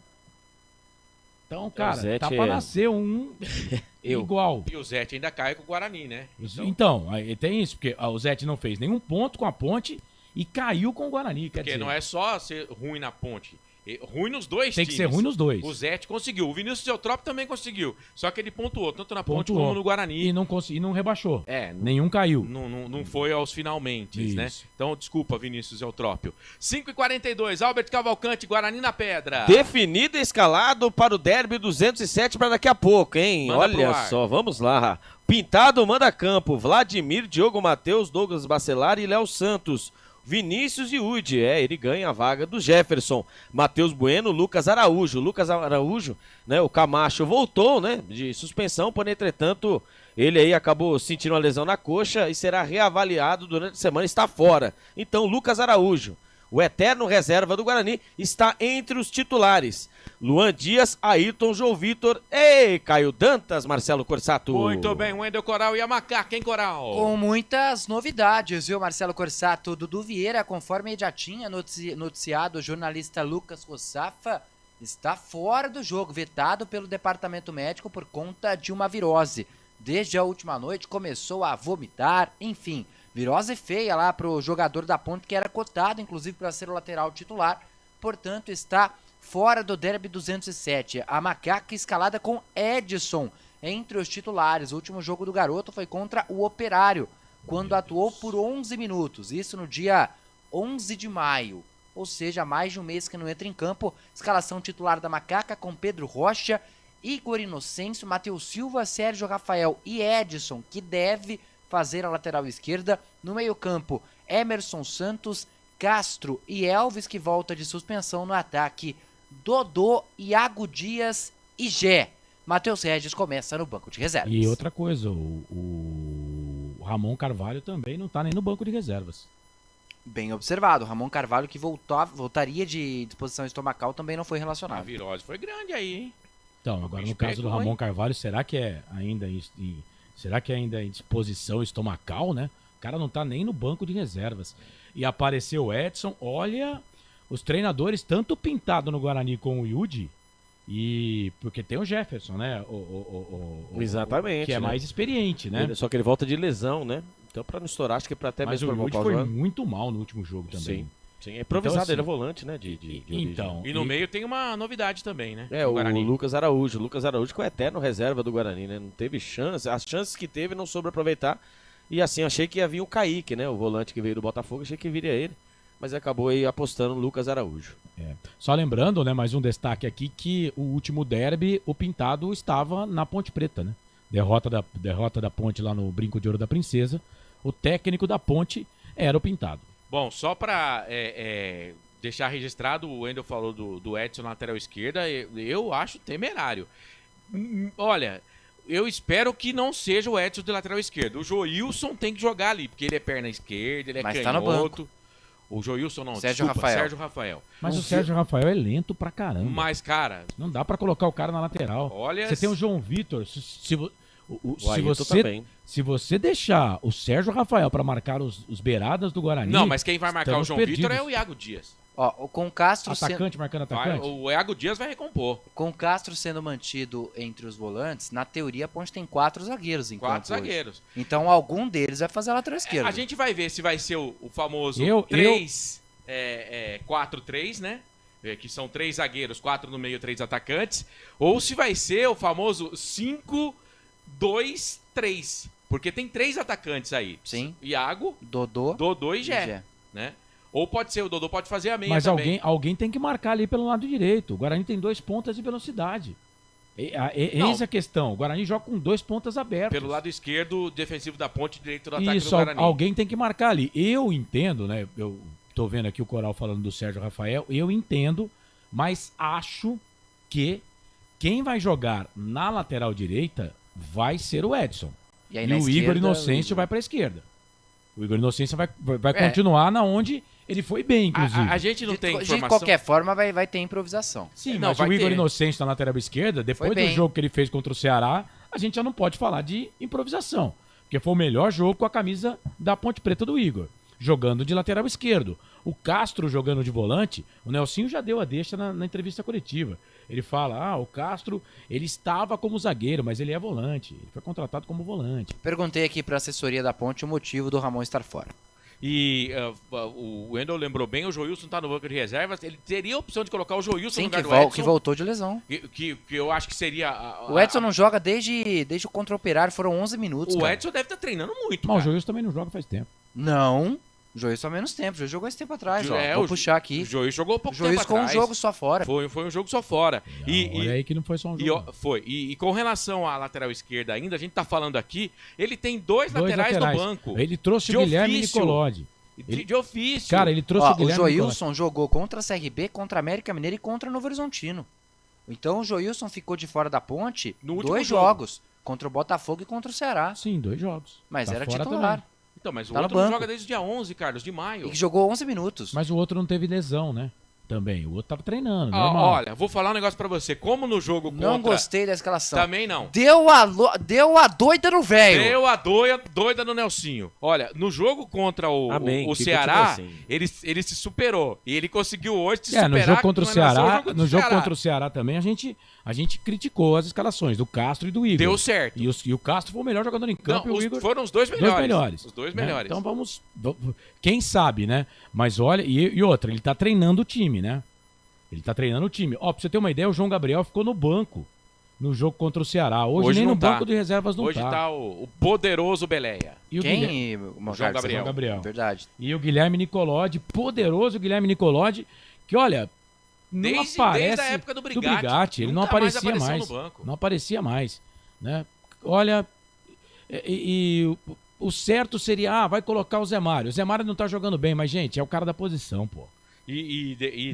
S1: Então, cara, tá pra nascer um... igual.
S4: E o Zete ainda cai com o Guarani, né?
S1: Então, aí tem isso, porque o Zete não fez nenhum ponto com a Ponte e caiu com o Guarani. Quer
S4: Porque
S1: dizer,
S4: não é só ser ruim na Ponte. Ruim nos dois
S1: Tem
S4: times.
S1: que ser ruim nos dois.
S4: O Zete conseguiu. O Vinícius Eutrópio também conseguiu. Só que ele pontuou, tanto na Ponte
S1: pontuou.
S4: como no Guarani.
S1: E não rebaixou.
S4: É.
S1: Nenhum caiu.
S4: Não foi aos finalmente,
S1: Isso.
S4: né? Então, desculpa, Vinícius Eutrópio. 5h42, Albert Cavalcante, Guarani na Pedra.
S5: Definido e escalado para o derby 207 para daqui a pouco, hein?
S4: Manda pro
S5: Olha
S4: ar.
S5: só, vamos lá. Pintado manda campo, Vladimir, Diogo Matheus, Douglas Bacelar e Léo Santos. Vinícius e Udi, ele ganha a vaga do Jefferson. Matheus Bueno, Lucas Araújo. Lucas Araújo, né, o Camacho voltou, né, de suspensão, porém, entretanto, ele aí acabou sentindo uma lesão na coxa e será reavaliado durante a semana, está fora. Então, Lucas Araújo, o eterno reserva do Guarani, está entre os titulares. Luan Dias, Ayrton, João Vitor e Caio Dantas, Marcelo Corsato.
S4: Muito bem, Wendel Coral e a Macaca, hein, Coral?
S6: Com muitas novidades, viu, Marcelo Corsato? Dudu Vieira, conforme já tinha noticiado o jornalista Lucas Rossafa, está fora do jogo, vetado pelo departamento médico por conta de uma virose. Desde a última noite começou a vomitar, enfim, virose feia lá pro jogador da Ponte, que era cotado, inclusive, para ser o lateral titular, portanto está fora do derby 207. A Macaca escalada com Edson entre os titulares. O último jogo do garoto foi contra o Operário, quando atuou por 11 minutos. Isso no dia 11 de maio. Ou seja, mais de um mês que não entra em campo. Escalação titular da Macaca com Pedro Rocha, Igor Inocêncio, Matheus Silva, Sérgio Rafael e Edson, que deve fazer a lateral esquerda. No meio-campo, Emerson Santos, Castro e Elvis, que volta de suspensão. No ataque, Dodô, Iago Dias e Gé. Matheus Regis começa no banco de reservas.
S1: E outra coisa, o Ramon Carvalho também não tá nem no banco de reservas.
S6: Bem observado. Ramon Carvalho, que voltaria de disposição estomacal, também não foi
S4: A
S6: relacionado.
S4: virose foi grande aí, hein?
S1: Então, agora no
S4: bicho
S1: caso do
S4: pegou,
S1: Ramon
S4: hein?
S1: Carvalho, será que é ainda em disposição estomacal, né? O cara não tá nem no banco de reservas. E apareceu o Edson, olha, os treinadores, tanto pintado no Guarani com o Yudi, e porque tem o Jefferson, né?
S5: Exatamente.
S1: Que é
S5: né?
S1: mais experiente, né?
S5: Só que ele volta de lesão, né? Então, pra não estourar, acho que pra até
S1: Mas
S5: mesmo
S1: o
S5: pra
S1: Yudi
S5: voltar
S1: foi
S5: ao jogo.
S1: muito mal no último jogo também.
S5: Sim. Sim, é improvisado,
S1: Então, assim,
S5: ele é volante, né?
S1: Então,
S4: E no meio tem uma novidade também, né?
S5: É,
S4: no
S5: o
S4: Guarani.
S5: Lucas Araújo. Lucas Araújo que é o eterno reserva do Guarani, né? Não teve chance. As chances que teve não soube aproveitar. E assim, eu achei que ia vir o Kaique, né? O volante que veio do Botafogo, achei que viria ele. Mas acabou aí apostando no Lucas Araújo.
S1: Só lembrando, né, mais um destaque aqui, que o último derby, o Pintado estava na Ponte Preta, né? Derrota da Ponte lá no Brinco de Ouro da Princesa. O técnico da Ponte era o Pintado.
S4: Bom, só pra deixar registrado, o Wendel falou do Edson na lateral esquerda, eu acho temerário. Olha, eu espero que não seja o Edson de lateral esquerdo. O Joilson tem que jogar ali, porque ele é perna esquerda, ele é
S6: Mas
S4: canhoto.
S6: tá no banco.
S4: O Joilson não,
S6: Sérgio
S4: desculpa,
S6: Rafael.
S4: Sérgio Rafael.
S1: Mas o Sérgio Rafael é lento pra caramba.
S4: Mas, cara...
S1: Não dá pra colocar o cara na lateral.
S4: Olha...
S1: Você tem o João Vitor, se
S5: Ayrton também.
S1: Se você deixar o Sérgio Rafael pra marcar os beiradas do Guarani...
S4: Não, mas quem vai marcar o
S1: estamos
S4: João
S1: perdidos.
S4: Vitor é o Iago Dias.
S6: Ó, com o Castro
S1: Atacante marcando atacante?
S4: O Iago Dias vai recompor.
S6: Com o Castro sendo mantido entre os volantes, na teoria a Ponte tem 4 zagueiros em
S4: 4
S6: campo hoje.
S4: zagueiros.
S6: Então algum deles vai fazer a lateral esquerda.
S4: A gente vai ver se vai ser o famoso 4-3, né? Que são 3 zagueiros, 4 no meio, 3 atacantes. Ou se vai ser o famoso 5-2-3. Porque tem 3 atacantes aí.
S6: Sim.
S4: Iago,
S6: Dodô
S4: e Gé. Né? Ou pode ser, o Dodô pode fazer a meia
S1: Mas
S4: também.
S1: alguém tem que marcar ali pelo lado direito. O Guarani tem 2 pontas de velocidade. Eis a questão. O Guarani joga com 2 pontas abertas.
S4: Pelo lado esquerdo, defensivo da Ponte, direito do ataque
S1: Isso,
S4: do Guarani.
S1: alguém tem que marcar ali. Eu entendo, né? Eu tô vendo aqui o Coral falando do Sérgio Rafael. Eu entendo, mas acho que quem vai jogar na lateral direita vai ser o Edson.
S6: E, aí,
S1: e
S6: na
S1: o
S6: esquerda,
S1: Igor Inocêncio vai pra esquerda. O Igor Inocêncio vai continuar na onde ele foi bem, inclusive.
S4: A gente não tem informação.
S6: De qualquer forma, vai ter improvisação.
S1: Sim,
S4: Não,
S1: mas
S4: vai
S1: o Igor
S4: ter.
S1: Inocêncio na lateral esquerda, depois do jogo que ele fez contra o Ceará, a gente já não pode falar de improvisação. Porque foi o melhor jogo com a camisa da Ponte Preta do Igor. jogando de lateral esquerdo. O Castro jogando de volante, o Nelsinho já deu a deixa na entrevista coletiva. Ele fala, o Castro, ele estava como zagueiro, mas ele é volante. Ele foi contratado como volante.
S6: Perguntei aqui para a assessoria da Ponte o motivo do Ramon estar fora.
S4: E o Wendel lembrou bem, o Joilson tá no banco de reservas, ele teria a opção de colocar o Joilson no lugar do Edson.
S6: Que voltou de lesão.
S4: Que eu acho que seria...
S6: O Edson não joga desde o contra o Operário, foram 11 minutos,
S4: O Edson deve estar treinando muito,
S1: Mas o Joilson também não joga faz tempo.
S6: Não, o Joilson há menos tempo, o Joilson jogou esse tempo atrás, vou puxar aqui.
S4: O Joilson jogou pouco
S6: tempo atrás. O Joilson ficou um jogo só fora.
S4: Foi um jogo só fora.
S1: Olha aí que não foi só um jogo.
S4: E com relação à lateral esquerda ainda, a gente tá falando aqui, ele tem dois laterais no banco.
S1: Ele trouxe o Guilherme Nicolodi.
S4: De ofício.
S1: Cara, ele trouxe o Guilherme
S6: O Joilson jogou contra a CRB, contra a América Mineiro e contra o Novo Horizontino. Então o Joilson ficou de fora da Ponte
S4: no
S6: dois jogos. Contra o Botafogo e contra o Ceará.
S1: Sim, 2 jogos.
S6: Mas
S1: tá
S6: era
S1: fora
S6: titular.
S1: Também.
S4: Então, mas o outro não joga desde o dia 11, Carlos, de maio.
S6: E que jogou 11 minutos.
S1: Mas o outro não teve lesão, né? Também. O outro tava treinando, normal.
S4: Olha, vou falar um negócio pra você. Como no jogo contra...
S6: Não gostei da escalação.
S4: Também não.
S6: Deu a doida no velho.
S4: Deu a doida no Nelsinho. Olha, no jogo contra o Ceará, assim. ele se superou. E ele conseguiu hoje se superar.
S1: No jogo contra o Ceará, contra o Ceará também, a gente criticou as escalações do Castro e do Igor.
S4: Deu certo.
S1: E o Castro foi o melhor jogador em campo.
S4: Não,
S1: e o Igor
S4: foram os dois melhores. Os dois melhores.
S1: Então vamos... Quem sabe, né? Mas olha... E outra, ele tá treinando o time, né? Ele tá treinando o time. Pra você ter uma ideia, o João Gabriel ficou no banco no jogo contra o Ceará. Hoje nem no banco de reservas não tá.
S4: Hoje tá o poderoso Beleia.
S1: E o
S4: João Gabriel.
S6: Verdade.
S1: E o Guilherme Nicolodi, poderoso Guilherme Nicolodi, que olha... Não aparece
S4: desde a época do Brigatti.
S1: Ele não aparecia mais. Não aparecia mais, né? Olha, o certo seria, vai colocar o Zé Mário. O Zé Mário não tá jogando bem, mas gente, é o cara da posição, pô.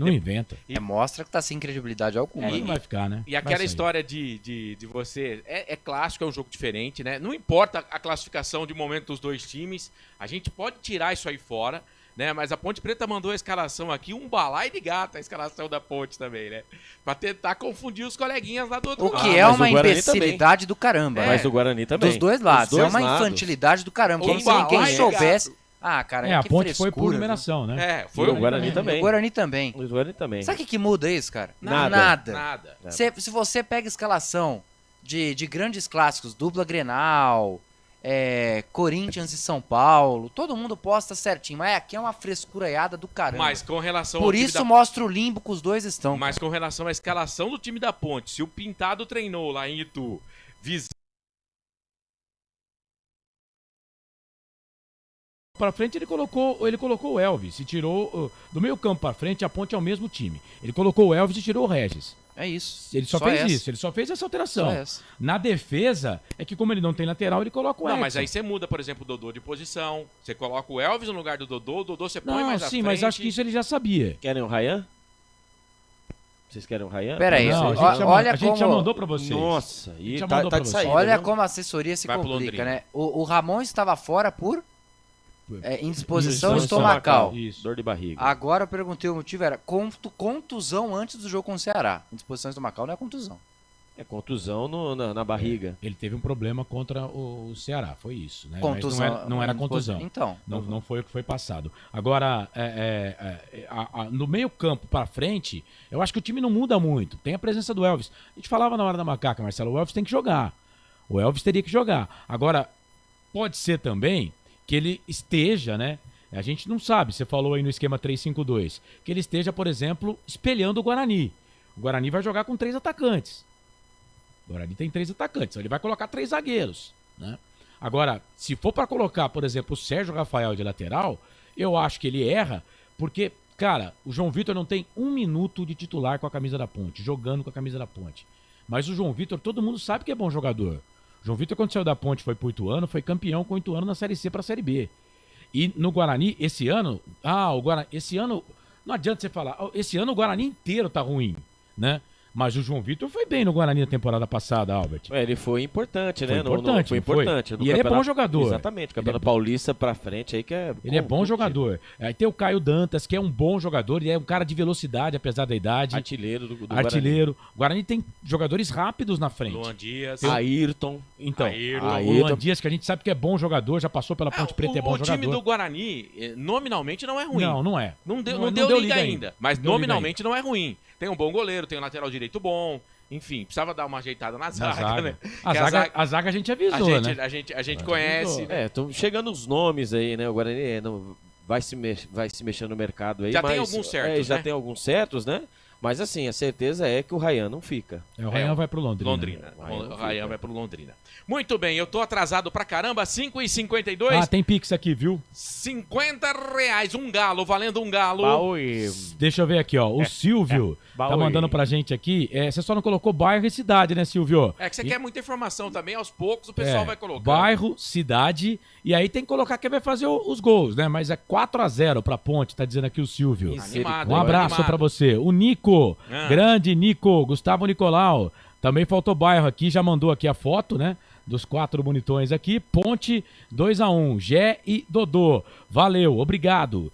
S1: Não inventa.
S6: Mostra que tá sem credibilidade alguma.
S1: Não vai ficar, né?
S4: E aquela história de você... É clássico, é um jogo diferente, né? Não importa a classificação de momento dos dois times, a gente pode tirar isso aí fora, né? Mas a Ponte Preta mandou a escalação aqui, um balaio de gato a escalação da Ponte também, né? Pra tentar confundir os coleguinhas lá do outro lado.
S6: O que é uma imbecilidade do caramba.
S3: Mas o Guarani também.
S6: Dos dois lados. É uma infantilidade do caramba. Como se ninguém soubesse... cara,
S1: a Ponte foi por numeração, né?
S3: Foi o Guarani também.
S6: O Guarani também.
S3: O Guarani também.
S6: Sabe o que muda isso, cara?
S4: Nada.
S6: Se você pega a escalação de grandes clássicos, dupla Grenal, Corinthians e São Paulo, todo mundo posta certinho, mas aqui é uma frescuraiada do caramba.
S4: Mas com relação
S6: Por isso mostra o limbo que os dois estão.
S4: Mas com relação à escalação do time da Ponte, se o Pintado treinou lá em Itu,
S1: Para frente ele colocou o Elvis e tirou do meio campo para frente. A Ponte é o mesmo time. Ele colocou o Elvis e tirou o Regis.
S6: É isso.
S1: Ele só fez isso. Ele só fez essa alteração. Na defesa é que como ele não tem lateral ele coloca o Edson.
S4: Não, mas aí você muda, por exemplo, o Dodô de posição. Você coloca o Elvis no lugar do Dodô. O Dodô você põe mais à frente.
S1: Mas acho que isso ele já sabia.
S3: Querem o Ryan? Vocês querem o Ryan?
S6: Pera aí,
S1: a gente já mandou pra vocês.
S3: Nossa, e
S1: tá
S3: de saída.
S6: Olha como a assessoria se complica, né? O Ramon estava fora por indisposição estomacal.
S3: Isso. Dor de barriga.
S6: Agora eu perguntei o motivo, era contusão antes do jogo com o Ceará. Indisposição estomacal não é contusão.
S3: É contusão na barriga.
S1: Ele teve um problema contra o Ceará, foi isso, né?
S6: Contusão,
S1: mas não era contusão.
S6: Então.
S1: Não foi o que foi passado. Agora, no meio campo para frente, eu acho que o time não muda muito. Tem a presença do Elvis. A gente falava na hora da macaca, Marcelo, o Elvis tem que jogar. O Elvis teria que jogar. Agora, pode ser também que ele esteja, né? A gente não sabe, você falou aí no esquema 3-5-2, que ele esteja, por exemplo, espelhando o Guarani. O Guarani vai jogar com 3 atacantes. O Guarani tem 3 atacantes, então ele vai colocar 3 zagueiros, né? Agora, se for para colocar, por exemplo, o Sérgio Rafael de lateral, eu acho que ele erra, porque, cara, o João Vitor não tem 1 minuto de titular com a camisa da Ponte, jogando com a camisa da Ponte. Mas o João Vitor, todo mundo sabe que é bom jogador. O João Vitor, quando saiu da Ponte, foi pro Ituano, foi campeão com o Ituano na Série C para a Série B. E no Guarani, esse ano, esse ano, não adianta você falar, esse ano o Guarani inteiro tá ruim, né? Mas o João Vitor foi bem no Guarani na temporada passada, Albert.
S3: Ele foi importante, né?
S1: Foi importante. E ele é bom jogador.
S3: Exatamente, o Campeonato Paulista pra frente aí que é...
S1: Ele é bom jogador. Aí tem o Caio Dantas, que é um bom jogador, e é um cara de velocidade, apesar da idade.
S3: Artilheiro do
S1: Artilheiro. O Guarani tem jogadores rápidos na frente.
S4: Luan Dias.
S3: Ayrton.
S1: Então, o Luan Dias, que a gente sabe que é bom jogador, já passou pela Ponte Preta, é bom jogador.
S4: O time do Guarani, nominalmente, não é ruim.
S1: Não é.
S4: Não deu liga ainda. Mas nominalmente não é ruim. Tem um bom goleiro, tem um lateral direito bom. Enfim, precisava dar uma ajeitada na zaga, né?
S1: A zaga a gente avisou, né?
S4: A gente conhece.
S3: Estão chegando os nomes aí, né? O Guarani vai se mexer no mercado aí.
S4: Já tem alguns certos,
S3: já
S4: né?
S3: tem alguns certos, né? Mas assim, a certeza é que o Ryan não fica.
S1: O Ryan vai pro Londrina.
S4: O Ryan vai pro Londrina. Muito bem, eu tô atrasado pra caramba, 5h52.
S1: Tem Pix aqui, viu?
S4: R$50, um galo, valendo um galo.
S1: Deixa eu ver aqui, ó. O Silvio tá mandando pra gente aqui. Você só não colocou bairro e cidade, né, Silvio?
S4: É que você quer muita informação também, aos poucos o pessoal vai colocando.
S1: Bairro, cidade, e aí tem que colocar quem vai fazer os gols, né? Mas é 4-0 pra Ponte, tá dizendo aqui o Silvio.
S4: Animado,
S1: um abraço pra você. O Nico, grande Nico, Gustavo Nicolau. Também faltou bairro aqui, já mandou aqui a foto, né? Dos 4 bonitões aqui. Ponte 2-1, Gé e Dodô. Valeu, obrigado.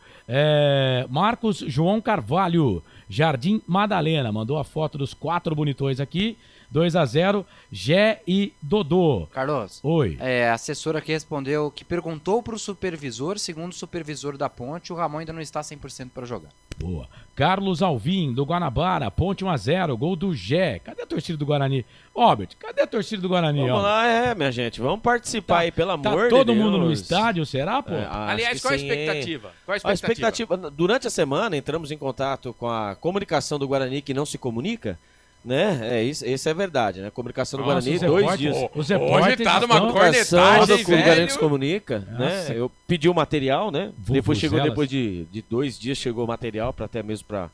S1: Marcos João Carvalho, Jardim Madalena, mandou a foto dos 4 bonitões aqui. 2-0, Gé e Dodô.
S6: Carlos.
S1: Oi.
S6: A assessora aqui respondeu que perguntou pro supervisor, segundo o supervisor da Ponte, o Ramon ainda não está 100% para jogar.
S1: Boa. Carlos Alvim, do Guanabara, Ponte 1-0, gol do Gé. Cadê a torcida do Guarani? Albert, cadê a torcida do Guarani?
S3: Vamos lá, minha gente, vamos participar aí, pelo amor de Deus.
S1: Tá todo mundo no estádio, será, pô?
S4: Aliás, qual a expectativa?
S3: A expectativa, durante a semana, entramos em contato com a comunicação do Guarani que não se comunica, né? Isso é verdade, né? A comunicação do Guarani, 2 dias.
S1: Os repórteres
S4: tá numa cornetagem,
S3: o Guarani se comunica, né? Eu pedi o material, né? Depois de 2 dias chegou o material para até mesmo para,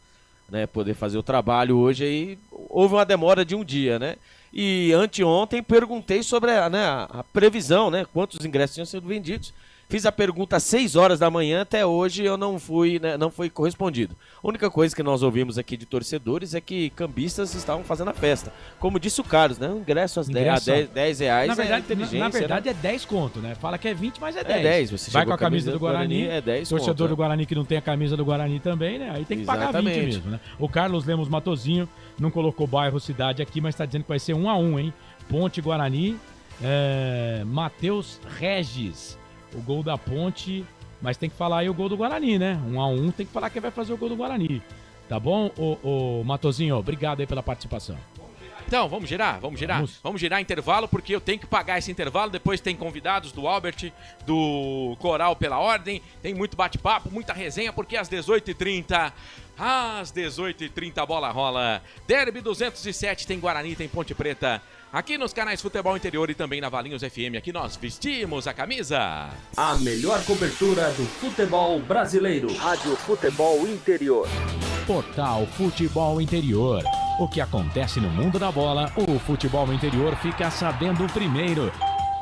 S3: né, poder fazer o trabalho hoje. Aí houve uma demora de um dia, né? E anteontem perguntei sobre a previsão, né? Quantos ingressos tinham sido vendidos. Fiz a pergunta às 6 horas da manhã, até hoje eu não fui correspondido. A única coisa que nós ouvimos aqui de torcedores é que cambistas estavam fazendo a festa. Como disse o Carlos, né? O ingresso a R$10
S1: na verdade,
S3: inteligência.
S1: Na verdade, é 10 conto, né? Fala que é 20, mas é 10.
S3: É 10. Você
S1: vai com a camisa do Guarani,
S3: é 10
S1: torcedor
S3: conto,
S1: do Guarani que não tem a camisa do Guarani também, né? Aí tem que pagar 20 mesmo, né? O Carlos Lemos Matozinho não colocou bairro, cidade aqui, mas tá dizendo que vai ser 1-1, hein? Ponte Guarani, Matheus Regis. O gol da Ponte, mas tem que falar aí o gol do Guarani, né? 1-1, tem que falar quem vai fazer o gol do Guarani. Tá bom, ô Matozinho? Obrigado aí pela participação.
S4: Então, vamos girar? Vamos girar intervalo, porque eu tenho que pagar esse intervalo. Depois tem convidados do Albert, do Coral pela Ordem. Tem muito bate-papo, muita resenha, porque às 18h30... Às 18h30 a bola rola. Derby 207 tem Guarani, tem Ponte Preta. Aqui nos canais Futebol Interior e também na Valinhos FM. Aqui nós vestimos a camisa.
S7: A melhor cobertura do futebol brasileiro. Rádio Futebol Interior.
S1: Portal Futebol Interior. O que acontece no mundo da bola, o Futebol Interior fica sabendo primeiro.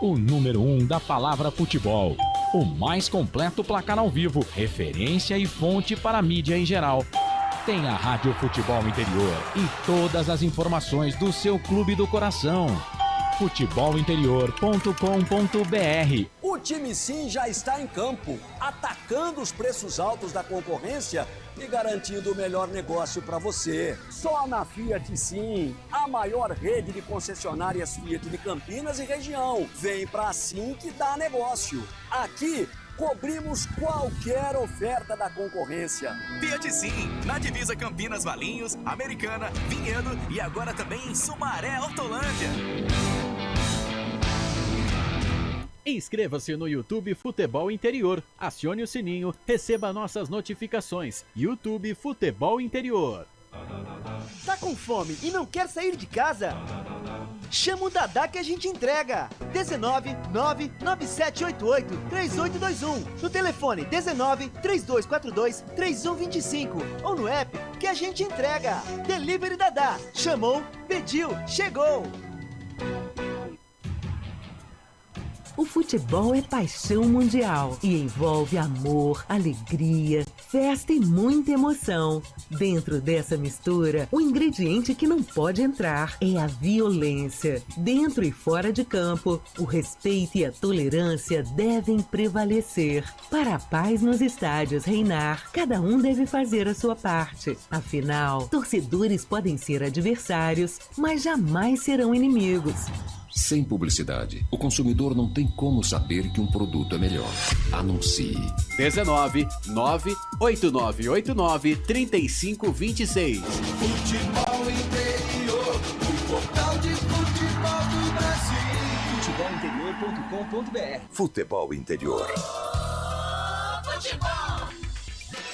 S1: O número 1 da palavra futebol. O mais completo placar ao vivo, referência e fonte para a mídia em geral. Tem a Rádio Futebol Interior e todas as informações do seu clube do coração. futebolinterior.com.br.
S8: O time Sim já está em campo, atacando os preços altos da concorrência e garantindo o melhor negócio para você. Só na Fiat Sim, a maior rede de concessionárias Fiat de Campinas e região. Vem pra Sim que dá negócio. Aqui cobrimos qualquer oferta da concorrência.
S9: Fiat Sim, na divisa Campinas, Valinhos, Americana, Vinhedo e agora também em Sumaré, Hortolândia.
S10: Inscreva-se no YouTube Futebol Interior, acione o sininho, receba nossas notificações. YouTube Futebol Interior.
S11: Tá com fome e não quer sair de casa? Chama o Dadá que a gente entrega. 19997883821. No telefone 1932423125 ou no app que a gente entrega. Delivery Dadá. Chamou, pediu, chegou.
S12: O futebol é paixão mundial e envolve amor, alegria, festa e muita emoção. Dentro dessa mistura, o ingrediente que não pode entrar é a violência. Dentro e fora de campo, o respeito e a tolerância devem prevalecer. Para a paz nos estádios reinar, cada um deve fazer a sua parte. Afinal, torcedores podem ser adversários, mas jamais serão inimigos.
S13: Sem publicidade, o consumidor não tem como saber que um produto é melhor. Anuncie.
S15: 19 98989 3526.
S2: Futebol Interior, o portal de futebol do Brasil.
S16: Futebolinterior.com.br.
S17: Futebol Interior.
S2: Futebol.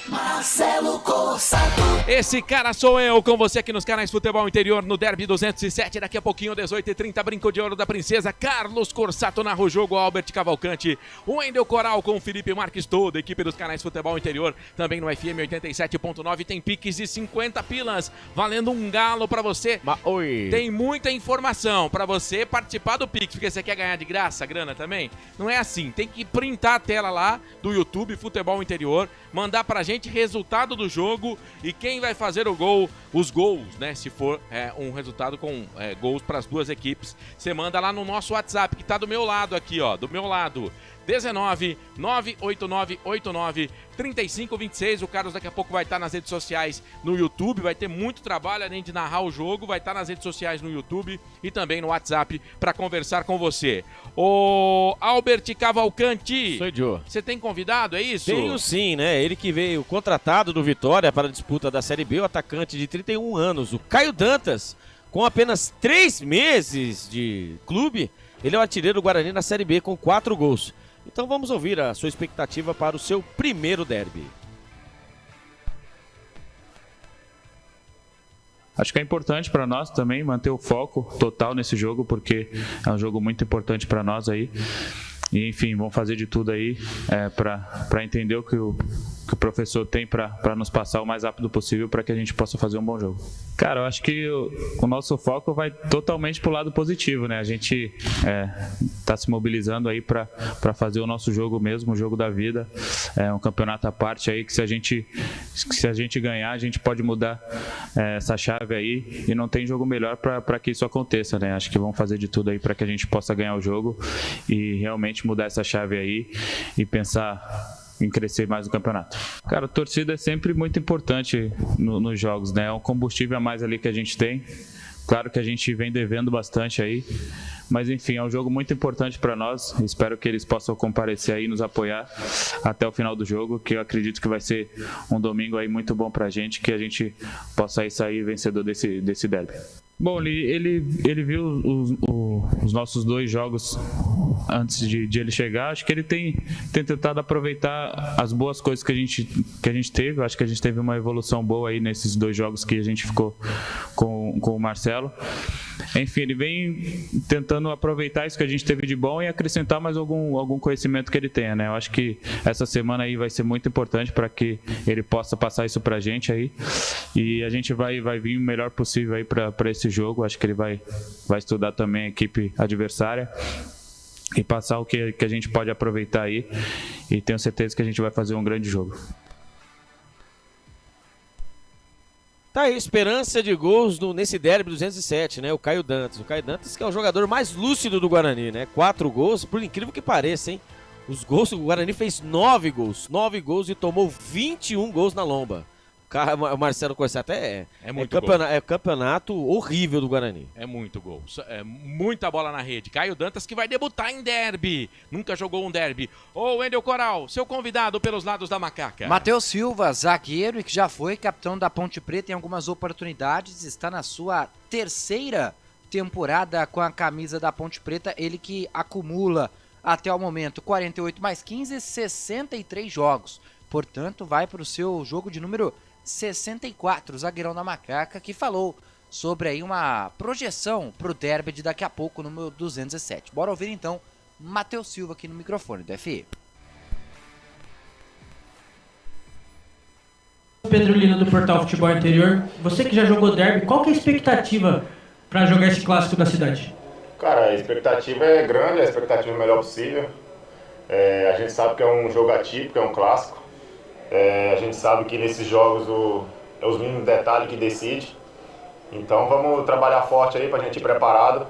S2: Marcelo Corsato.
S4: Esse cara sou eu, com você aqui nos canais Futebol Interior, no Derby 207. Daqui a pouquinho, 18h30, Brinco de Ouro da Princesa. Carlos Corsato narra o jogo, Albert Cavalcante, o Wendel Coral com o Felipe Marques, toda a equipe dos canais Futebol Interior. Também no FM 87.9 tem piques de 50 pilas, valendo um galo pra você.
S3: Oi.
S4: Tem muita informação pra você participar do Pix, porque você quer ganhar de graça, grana também? Não é assim, tem que printar a tela lá do YouTube Futebol Interior, mandar pra gente resultado do jogo e quem vai fazer o gol, os gols, né? Se for um resultado com gols para as duas equipes, você manda lá no nosso WhatsApp, que tá do meu lado aqui, ó, do meu lado. 19 98989 3526. O Carlos daqui a pouco vai estar nas redes sociais no YouTube, vai ter muito trabalho além de narrar o jogo, vai estar nas redes sociais no YouTube e também no WhatsApp para conversar com você. O Albert Cavalcante, você tem convidado, é isso?
S3: Tenho sim, né? Ele que veio contratado do Vitória para a disputa da Série B, o atacante de 31 anos, o Caio Dantas, com apenas 3 meses de clube, ele é o artilheiro do Guarani na Série B com 4 gols. Então vamos ouvir a sua expectativa para o seu primeiro derby.
S18: Acho que é importante para nós também manter o foco total nesse jogo, porque é um jogo muito importante para nós aí. E, enfim, vamos fazer de tudo aí para entender o que o professor tem para nos passar o mais rápido possível para que a gente possa fazer um bom jogo. Cara, eu acho que o nosso foco vai totalmente para o lado positivo, né? A gente está se mobilizando aí para fazer o nosso jogo mesmo, o jogo da vida. É um campeonato à parte aí que se a gente ganhar, a gente pode mudar essa chave aí e não tem jogo melhor para que isso aconteça, né? Acho que vamos fazer de tudo aí para que a gente possa ganhar o jogo e realmente mudar essa chave aí e pensar em crescer mais no campeonato. Cara, a torcida é sempre muito importante nos jogos, né? É um combustível a mais ali que a gente tem. Claro que a gente vem devendo bastante aí, mas enfim, é um jogo muito importante para nós. Espero que eles possam comparecer aí e nos apoiar até o final do jogo, que eu acredito que vai ser um domingo aí muito bom pra gente, que a gente possa aí sair vencedor desse derby. Bom, ele viu os nossos 2 jogos antes de ele chegar. Acho que ele tem tentado aproveitar as boas coisas que a gente teve. Acho que a gente teve uma evolução boa aí nesses 2 jogos que a gente ficou com o Marcelo. Enfim, ele vem tentando aproveitar isso que a gente teve de bom e acrescentar mais algum conhecimento que ele tenha, né? Eu acho que essa semana aí vai ser muito importante para que ele possa passar isso pra gente aí. E a gente vai vir o melhor possível aí para esse jogo. Acho que ele vai estudar também a equipe adversária e passar o que a gente pode aproveitar aí. E tenho certeza que a gente vai fazer um grande jogo.
S3: Tá aí, esperança de gols nesse derby 207, né? O Caio Dantas. O Caio Dantas que é o jogador mais lúcido do Guarani, né? 4 gols, por incrível que pareça, hein? Os gols, o Guarani fez 9 gols. 9 gols e tomou 21 gols na lomba. O Marcelo Corsato é campeonato horrível do Guarani.
S4: É muito gol. É muita bola na rede. Caio Dantas que vai debutar em derby. Nunca jogou um derby. Ô, Wendel Coral, seu convidado pelos lados da Macaca.
S6: Matheus Silva, zagueiro e que já foi capitão da Ponte Preta em algumas oportunidades. Está na sua 3ª temporada com a camisa da Ponte Preta. Ele que acumula até o momento 48 mais 15, 63 jogos. Portanto, vai para o seu jogo de número 64, o zagueirão da Macaca, que falou sobre aí uma projeção para o derby de daqui a pouco, número 207. Bora ouvir então Matheus Silva aqui no microfone do FE.
S19: Pedro Lino do Portal Futebol Interior. Você que já jogou derby, qual que é a expectativa para jogar esse clássico da cidade?
S20: Cara, a expectativa é grande, a expectativa é a melhor possível. A gente sabe que é um jogo atípico, é um clássico. A gente sabe que nesses jogos é os mínimos detalhes que decide. Então vamos trabalhar forte aí pra gente ir preparado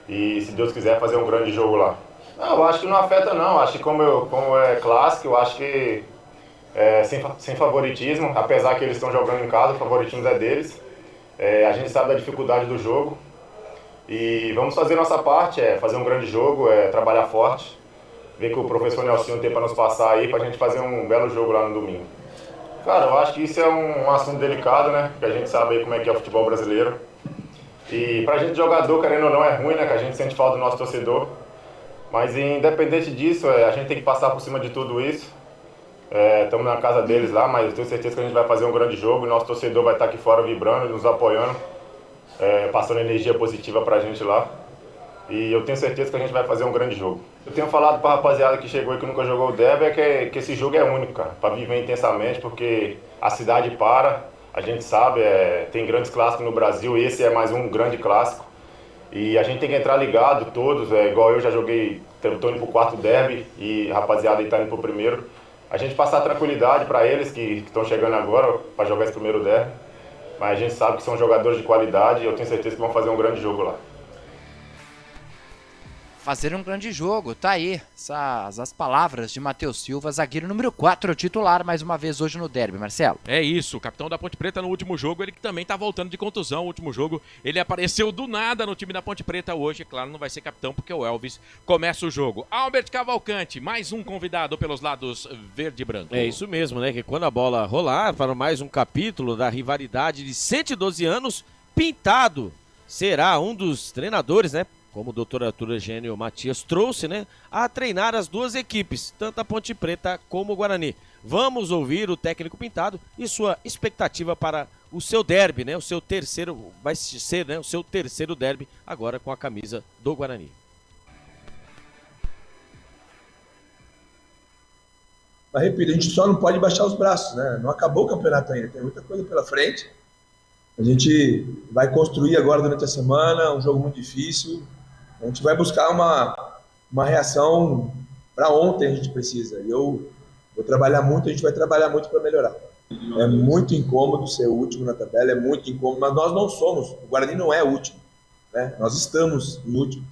S20: e, se Deus quiser, fazer um grande jogo lá. Não, eu acho que não afeta não, acho que como é clássico, eu acho que sem favoritismo, apesar que eles estão jogando em casa, o favoritismo é deles. A gente sabe da dificuldade do jogo e vamos fazer nossa parte, fazer um grande jogo, trabalhar forte, ver que o professor Nelsinho tem para nos passar aí pra gente fazer um belo jogo lá no domingo. Cara, eu acho que isso é um assunto delicado, né? Que a gente sabe aí como é que é o futebol brasileiro. E pra gente jogador, querendo ou não, é ruim, né? Que a gente sente falta do nosso torcedor. Mas independente disso, a gente tem que passar por cima de tudo isso. Estamos na casa deles lá, mas eu tenho certeza que a gente vai fazer um grande jogo. E nosso torcedor vai estar aqui fora vibrando, nos apoiando, passando energia positiva pra gente lá. E eu tenho certeza que a gente vai fazer um grande jogo. Eu tenho falado pra rapaziada que chegou e que nunca jogou o derby, que esse jogo é único, cara, pra viver intensamente, porque a cidade para, a gente sabe, tem grandes clássicos no Brasil, esse é mais um grande clássico. E a gente tem que entrar ligado todos, igual eu já joguei, tô indo pro quarto derby e a rapaziada aí tá indo pro primeiro. A gente passar tranquilidade pra eles que estão chegando agora pra jogar esse primeiro derby. Mas a gente sabe que são jogadores de qualidade e eu tenho certeza que vão fazer um grande jogo lá.
S6: Fazer um grande jogo, tá aí as palavras de Matheus Silva, zagueiro número 4, titular mais uma vez hoje no derby, Marcelo.
S4: É isso, o capitão da Ponte Preta no último jogo, ele que também tá voltando de contusão, o último jogo ele apareceu do nada no time da Ponte Preta hoje, claro, não vai ser capitão porque o Elvis começa o jogo. Albert Cavalcante, mais um convidado pelos lados verde e branco.
S3: É isso mesmo, né, que quando a bola rolar para mais um capítulo da rivalidade de 112 anos, Pintado será um dos treinadores, né, como o doutor Arthur Eugênio Matias trouxe, né, a treinar as duas equipes, tanto a Ponte Preta como o Guarani. Vamos ouvir o técnico Pintado e sua expectativa para o seu derby, né, o seu terceiro, vai ser, né, o seu terceiro derby agora com a camisa do Guarani.
S16: Mas repito, a gente só não pode baixar os braços, né, não acabou o campeonato ainda, tem muita coisa pela frente. A gente vai construir agora durante a semana um jogo muito difícil. A gente vai buscar uma reação para ontem, a gente precisa. E eu vou trabalhar muito, a gente vai trabalhar muito para melhorar. É muito incômodo ser o último na tabela, é muito incômodo, mas nós não somos. O Guarani não é o último, né? Nós estamos em último,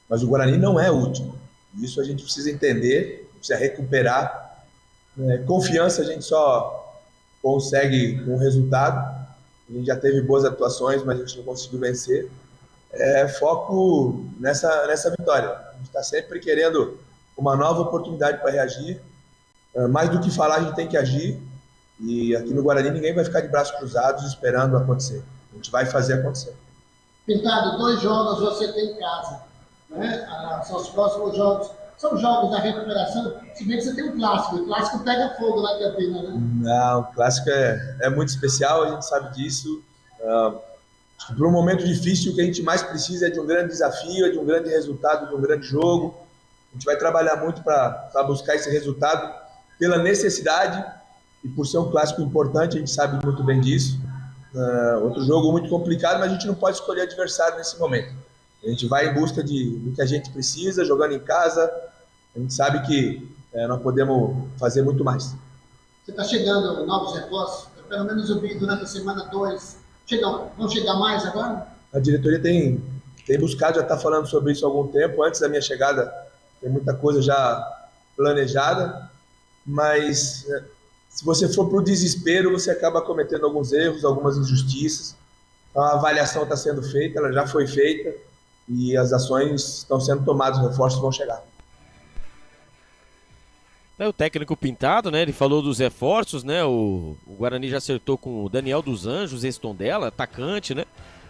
S16: mas o Guarani não é o último. Isso a gente precisa entender, precisa recuperar. Confiança a gente só consegue com o resultado. A gente já teve boas atuações, mas a gente não conseguiu vencer. Foco nessa vitória. A gente está sempre querendo uma nova oportunidade para reagir. Mais do que falar, a gente tem que agir. E aqui no Guarani ninguém vai ficar de braços cruzados esperando acontecer. A gente vai fazer acontecer.
S17: Pintado, 2 jogos você tem em casa, né? São os próximos jogos. São jogos da recuperação, se bem que você tem um clássico. O clássico pega fogo lá em Campinas, né?
S16: Não, o clássico é muito especial, a gente sabe disso. Para um momento difícil, o que a gente mais precisa é de um grande desafio, é de um grande resultado, de um grande jogo. A gente vai trabalhar muito para buscar esse resultado pela necessidade e por ser um clássico importante, a gente sabe muito bem disso. Outro jogo muito complicado, mas a gente não pode escolher adversário nesse momento. A gente vai em busca do que a gente precisa, jogando em casa. A gente sabe que nós podemos fazer muito mais.
S17: Você está chegando novos reforços? Pelo menos eu vi durante a semana 2. Vão chegar mais agora?
S16: A diretoria tem buscado, já está falando sobre isso há algum tempo. Antes da minha chegada, tem muita coisa já planejada. Mas se você for para o desespero, você acaba cometendo alguns erros, algumas injustiças. Então, a avaliação está sendo feita, ela já foi feita. E as ações estão sendo tomadas, os reforços vão chegar.
S3: O técnico Pintado, né? Ele falou dos reforços, né? O Guarani já acertou com o Daniel dos Anjos, ex-Tondela, atacante, né?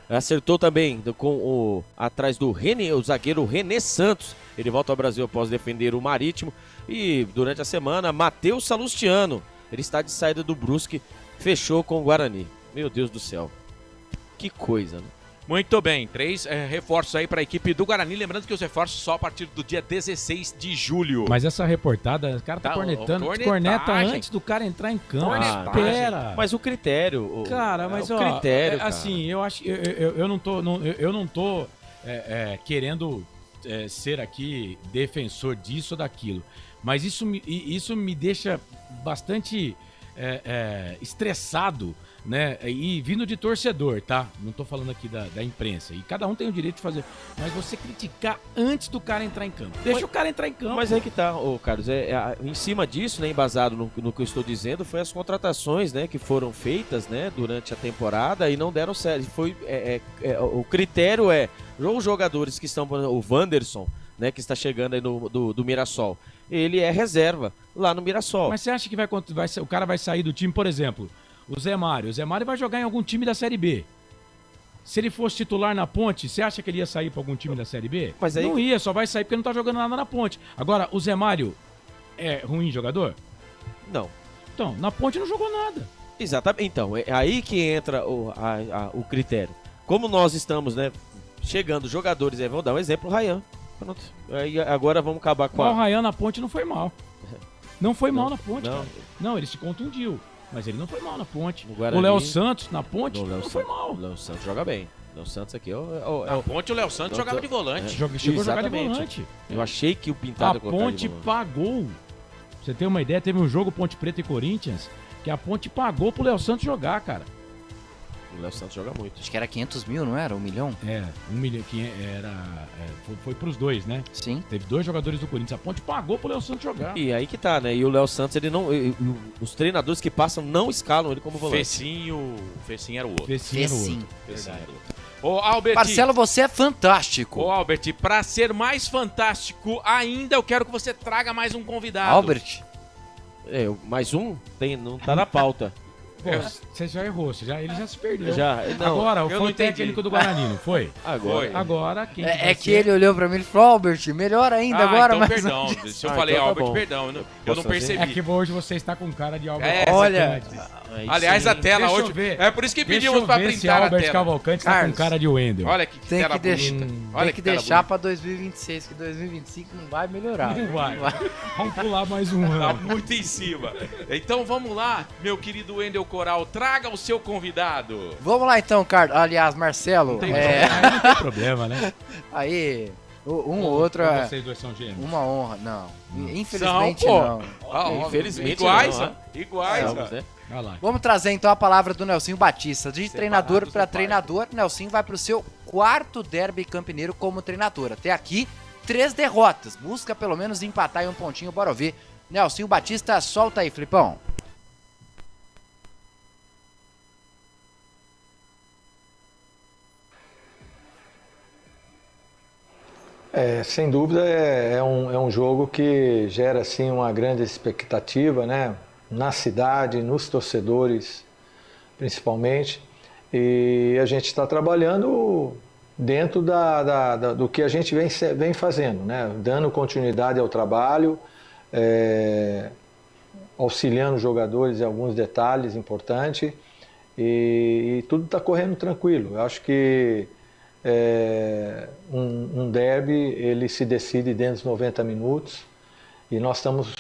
S3: Acertou também atrás do René, o zagueiro René Santos. Ele volta ao Brasil após defender o Marítimo. E durante a semana, Matheus Salustiano. Ele está de saída do Brusque, fechou com o Guarani. Meu Deus do céu. Que coisa, né?
S4: Muito bem, 3 reforços aí para a equipe do Guarani. Lembrando que os reforços só a partir do dia 16 de julho.
S1: Mas essa reportada, o cara tá cornetando, corneta antes do cara entrar em campo. Espera.
S3: Mas o critério.
S1: Cara, mas
S3: o critério,
S1: assim, eu acho, eu não tô querendo ser aqui defensor disso ou daquilo. Mas isso me deixa bastante estressado, né? E vindo de torcedor, tá? Não tô falando aqui da imprensa. E cada um tem o direito de fazer. Mas você criticar antes do cara entrar em campo. Deixa o cara entrar em campo.
S3: Mas aí que tá, Carlos. Em cima disso, né, embasado no que eu estou dizendo, foi as contratações, né, que foram feitas, né, durante a temporada e não deram certo. O critério os jogadores que estão, o Wanderson, né, que está chegando aí do Mirassol, ele é reserva lá no Mirassol.
S1: Mas você acha que o cara vai sair do time, por exemplo, o Zé Mário? O Zé Mário vai jogar em algum time da Série B. Se ele fosse titular na Ponte, você acha que ele ia sair para algum time da Série B?
S3: Mas aí...
S1: Não ia, só vai sair porque não tá jogando nada na Ponte. Agora, o Zé Mário é ruim jogador?
S3: Não.
S1: Então, na Ponte não jogou nada.
S3: Exatamente. Então, é aí que entra o critério. Como nós estamos, né, chegando jogadores, vamos dar um exemplo, o Ryan. Pronto. Aí, agora vamos acabar com
S1: o Ryan na Ponte não foi mal. Não foi mal na Ponte, cara. Não, ele se contundiu. Mas ele não foi mal na Ponte.
S3: Guarani,
S1: o Léo Santos na Ponte não foi mal.
S3: O Léo Santos joga bem. O Léo Santos aqui
S4: na Ponte o Léo Santos jogava de volante.
S1: Chegou a jogar de volante.
S3: Eu achei que o Pintado...
S1: A Ponte pagou. Pra você ter uma ideia, teve um jogo Ponte Preta e Corinthians que a Ponte pagou pro Léo Santos jogar, cara.
S3: O Léo Santos joga muito.
S6: Acho que era 500 mil, não era? 1 milhão?
S1: 1 milhão. Foi pros dois, né?
S6: Sim.
S1: Teve 2 jogadores do Corinthians. A Ponte pagou pro Léo Santos jogar.
S3: E aí que tá, né? E o Léo Santos, ele não... Os treinadores que passam não escalam ele como volante.
S4: Fecinho era o outro.
S6: Fecinho.
S4: Ô, Albert...
S6: Marcelo, você é fantástico.
S4: Ô, Albert, pra ser mais fantástico ainda, eu quero que você traga mais um convidado.
S6: Albert?
S3: Mais um? Não tá na pauta.
S1: Pô, você já errou, ele já se perdeu.
S3: Não,
S1: agora, foi o técnico do Guarani, não foi? Agora quem
S6: que ele olhou pra mim e falou, Albert, melhor ainda agora.
S4: Então, perdão. Se eu falei Albert, perdão. Eu não percebi.
S1: É que hoje você está com cara de Albert.
S6: Olha.
S4: Aliás, a tela hoje... É por isso que pedimos pra printar a tela.
S1: Albert Cavalcante está com cara de Wendel.
S4: Olha que tela bonita.
S6: Tem que deixar pra 2026, que 2025 não vai melhorar.
S1: Não vai. Vamos pular mais um ano.
S4: Tá muito em cima. Então vamos lá, meu querido Wendel Coral, traga o seu convidado.
S6: Vamos lá então, Carlos. Aliás, Marcelo.
S1: Não tem problema, né?
S6: Aí... Um ou outro
S1: vocês dois são gêmeos.
S6: Uma honra, não. Infelizmente não.
S3: Infelizmente
S4: iguais.
S3: Né?
S6: Vamos trazer então a palavra do Nelsinho Batista. De treinador para treinador, Nelsinho vai para o seu 4º derby campineiro como treinador. Até aqui, 3 derrotas. Busca pelo menos empatar em um pontinho, bora ouvir. Nelsinho Batista, solta aí, Flipão.
S21: Sem dúvida é um jogo que gera assim, uma grande expectativa, né? Na cidade, nos torcedores principalmente, e a gente está trabalhando dentro do que a gente vem fazendo, né? Dando continuidade ao trabalho, auxiliando os jogadores em alguns detalhes importantes, e tudo está correndo tranquilo. Eu acho que um derby ele se decide dentro dos 90 minutos e nós estamos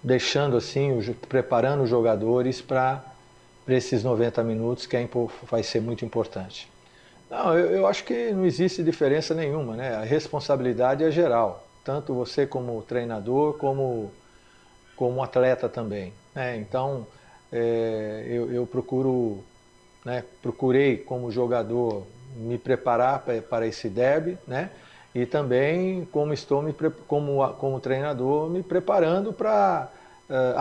S21: deixando assim, preparando os jogadores para esses 90 minutos que vai ser muito importante. Não, eu acho que não existe diferença nenhuma, né? A responsabilidade é geral, tanto você como treinador como atleta também, né? Então eu procurei como jogador me preparar para esse derby, né? E também como treinador me preparando para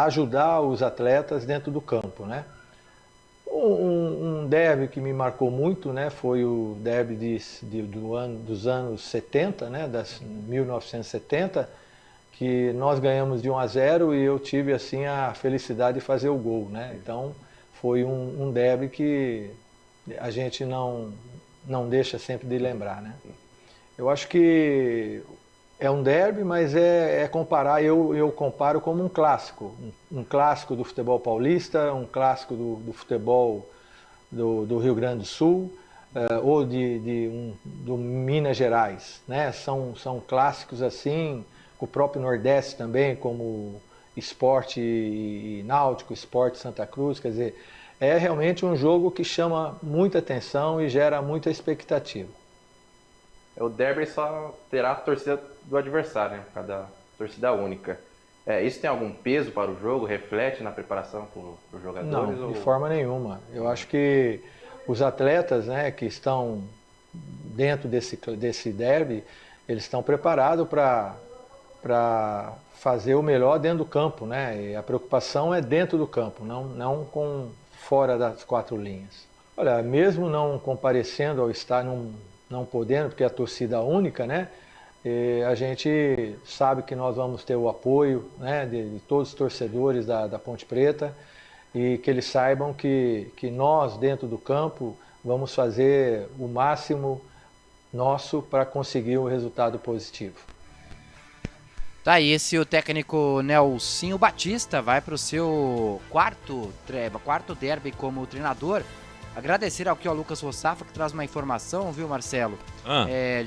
S21: ajudar os atletas dentro do campo, né? Um derby que me marcou muito, né? Foi o derby dos anos 70, né? 1970, que nós ganhamos de 1-0 e eu tive assim a felicidade de fazer o gol, né? Então foi um derby que a gente não deixa sempre de lembrar, né? Eu acho que é um derby, mas comparar, eu comparo como um clássico do futebol paulista, um clássico do futebol do Rio Grande do Sul, ou do Minas Gerais, né? São clássicos assim, com o próprio Nordeste também, como Sport e Náutico, Sport Santa Cruz, quer dizer, é realmente um jogo que chama muita atenção e gera muita expectativa.
S22: O derby só terá a torcida do adversário, né? Cada torcida única.
S14: Isso tem algum peso para o jogo? Reflete na preparação para os jogadores?
S21: Não, de forma nenhuma. Eu acho que os atletas, né, que estão dentro desse derby, eles estão preparados para fazer o melhor dentro do campo, né? E a preocupação é dentro do campo, não com fora das 4 linhas. Olha, mesmo não comparecendo ao estádio, não podendo, porque é a torcida única, né? A gente sabe que nós vamos ter o apoio, né, de todos os torcedores da Ponte Preta e que eles saibam que nós, dentro do campo, vamos fazer o máximo nosso para conseguir um resultado positivo.
S6: Tá aí, esse o técnico Nelsinho Batista vai para o seu quarto derby como treinador. Agradecer aqui ao Lucas Rossafa, que traz uma informação, viu, Marcelo?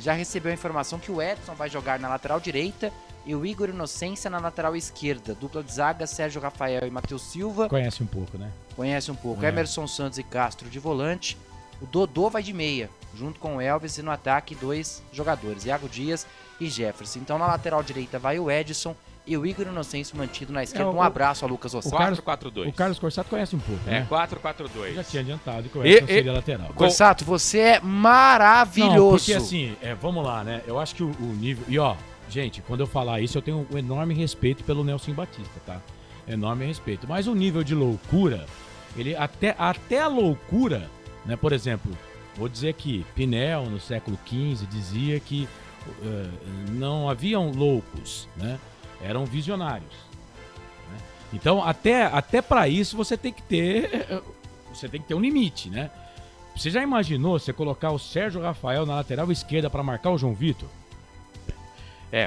S6: Já recebeu a informação que o Edson vai jogar na lateral direita e o Igor Inocência na lateral esquerda. Dupla de zaga, Sérgio Rafael e Matheus Silva.
S1: Conhece um pouco, né?
S6: Conhece um pouco. Emerson Santos e Castro de volante. O Dodô vai de meia, junto com o Elvis, e no ataque 2 jogadores, Iago Dias e Jefferson. Então na lateral direita vai o Edson e o Igor Inocêncio mantido na esquerda. Um abraço ao Lucas Rossafa.
S4: 4-4-2.
S1: O Carlos Corsato conhece um pouco, né?
S4: 4-4-2.
S1: Já tinha adiantado que o Edson seria lateral.
S6: Corsato, você é maravilhoso.
S1: Não, porque assim, vamos lá, né? Eu acho que o nível... E ó, gente, quando eu falar isso, eu tenho um enorme respeito pelo Nelson Batista, tá? Enorme respeito. Mas o nível de loucura, ele até a loucura, né? Por exemplo, vou dizer que Pinel, no século XV, dizia que não haviam loucos, né? Eram visionários, né? Então, até para isso você tem que ter um limite, né? Você já imaginou você colocar o Sérgio Rafael na lateral esquerda para marcar o João Vitor?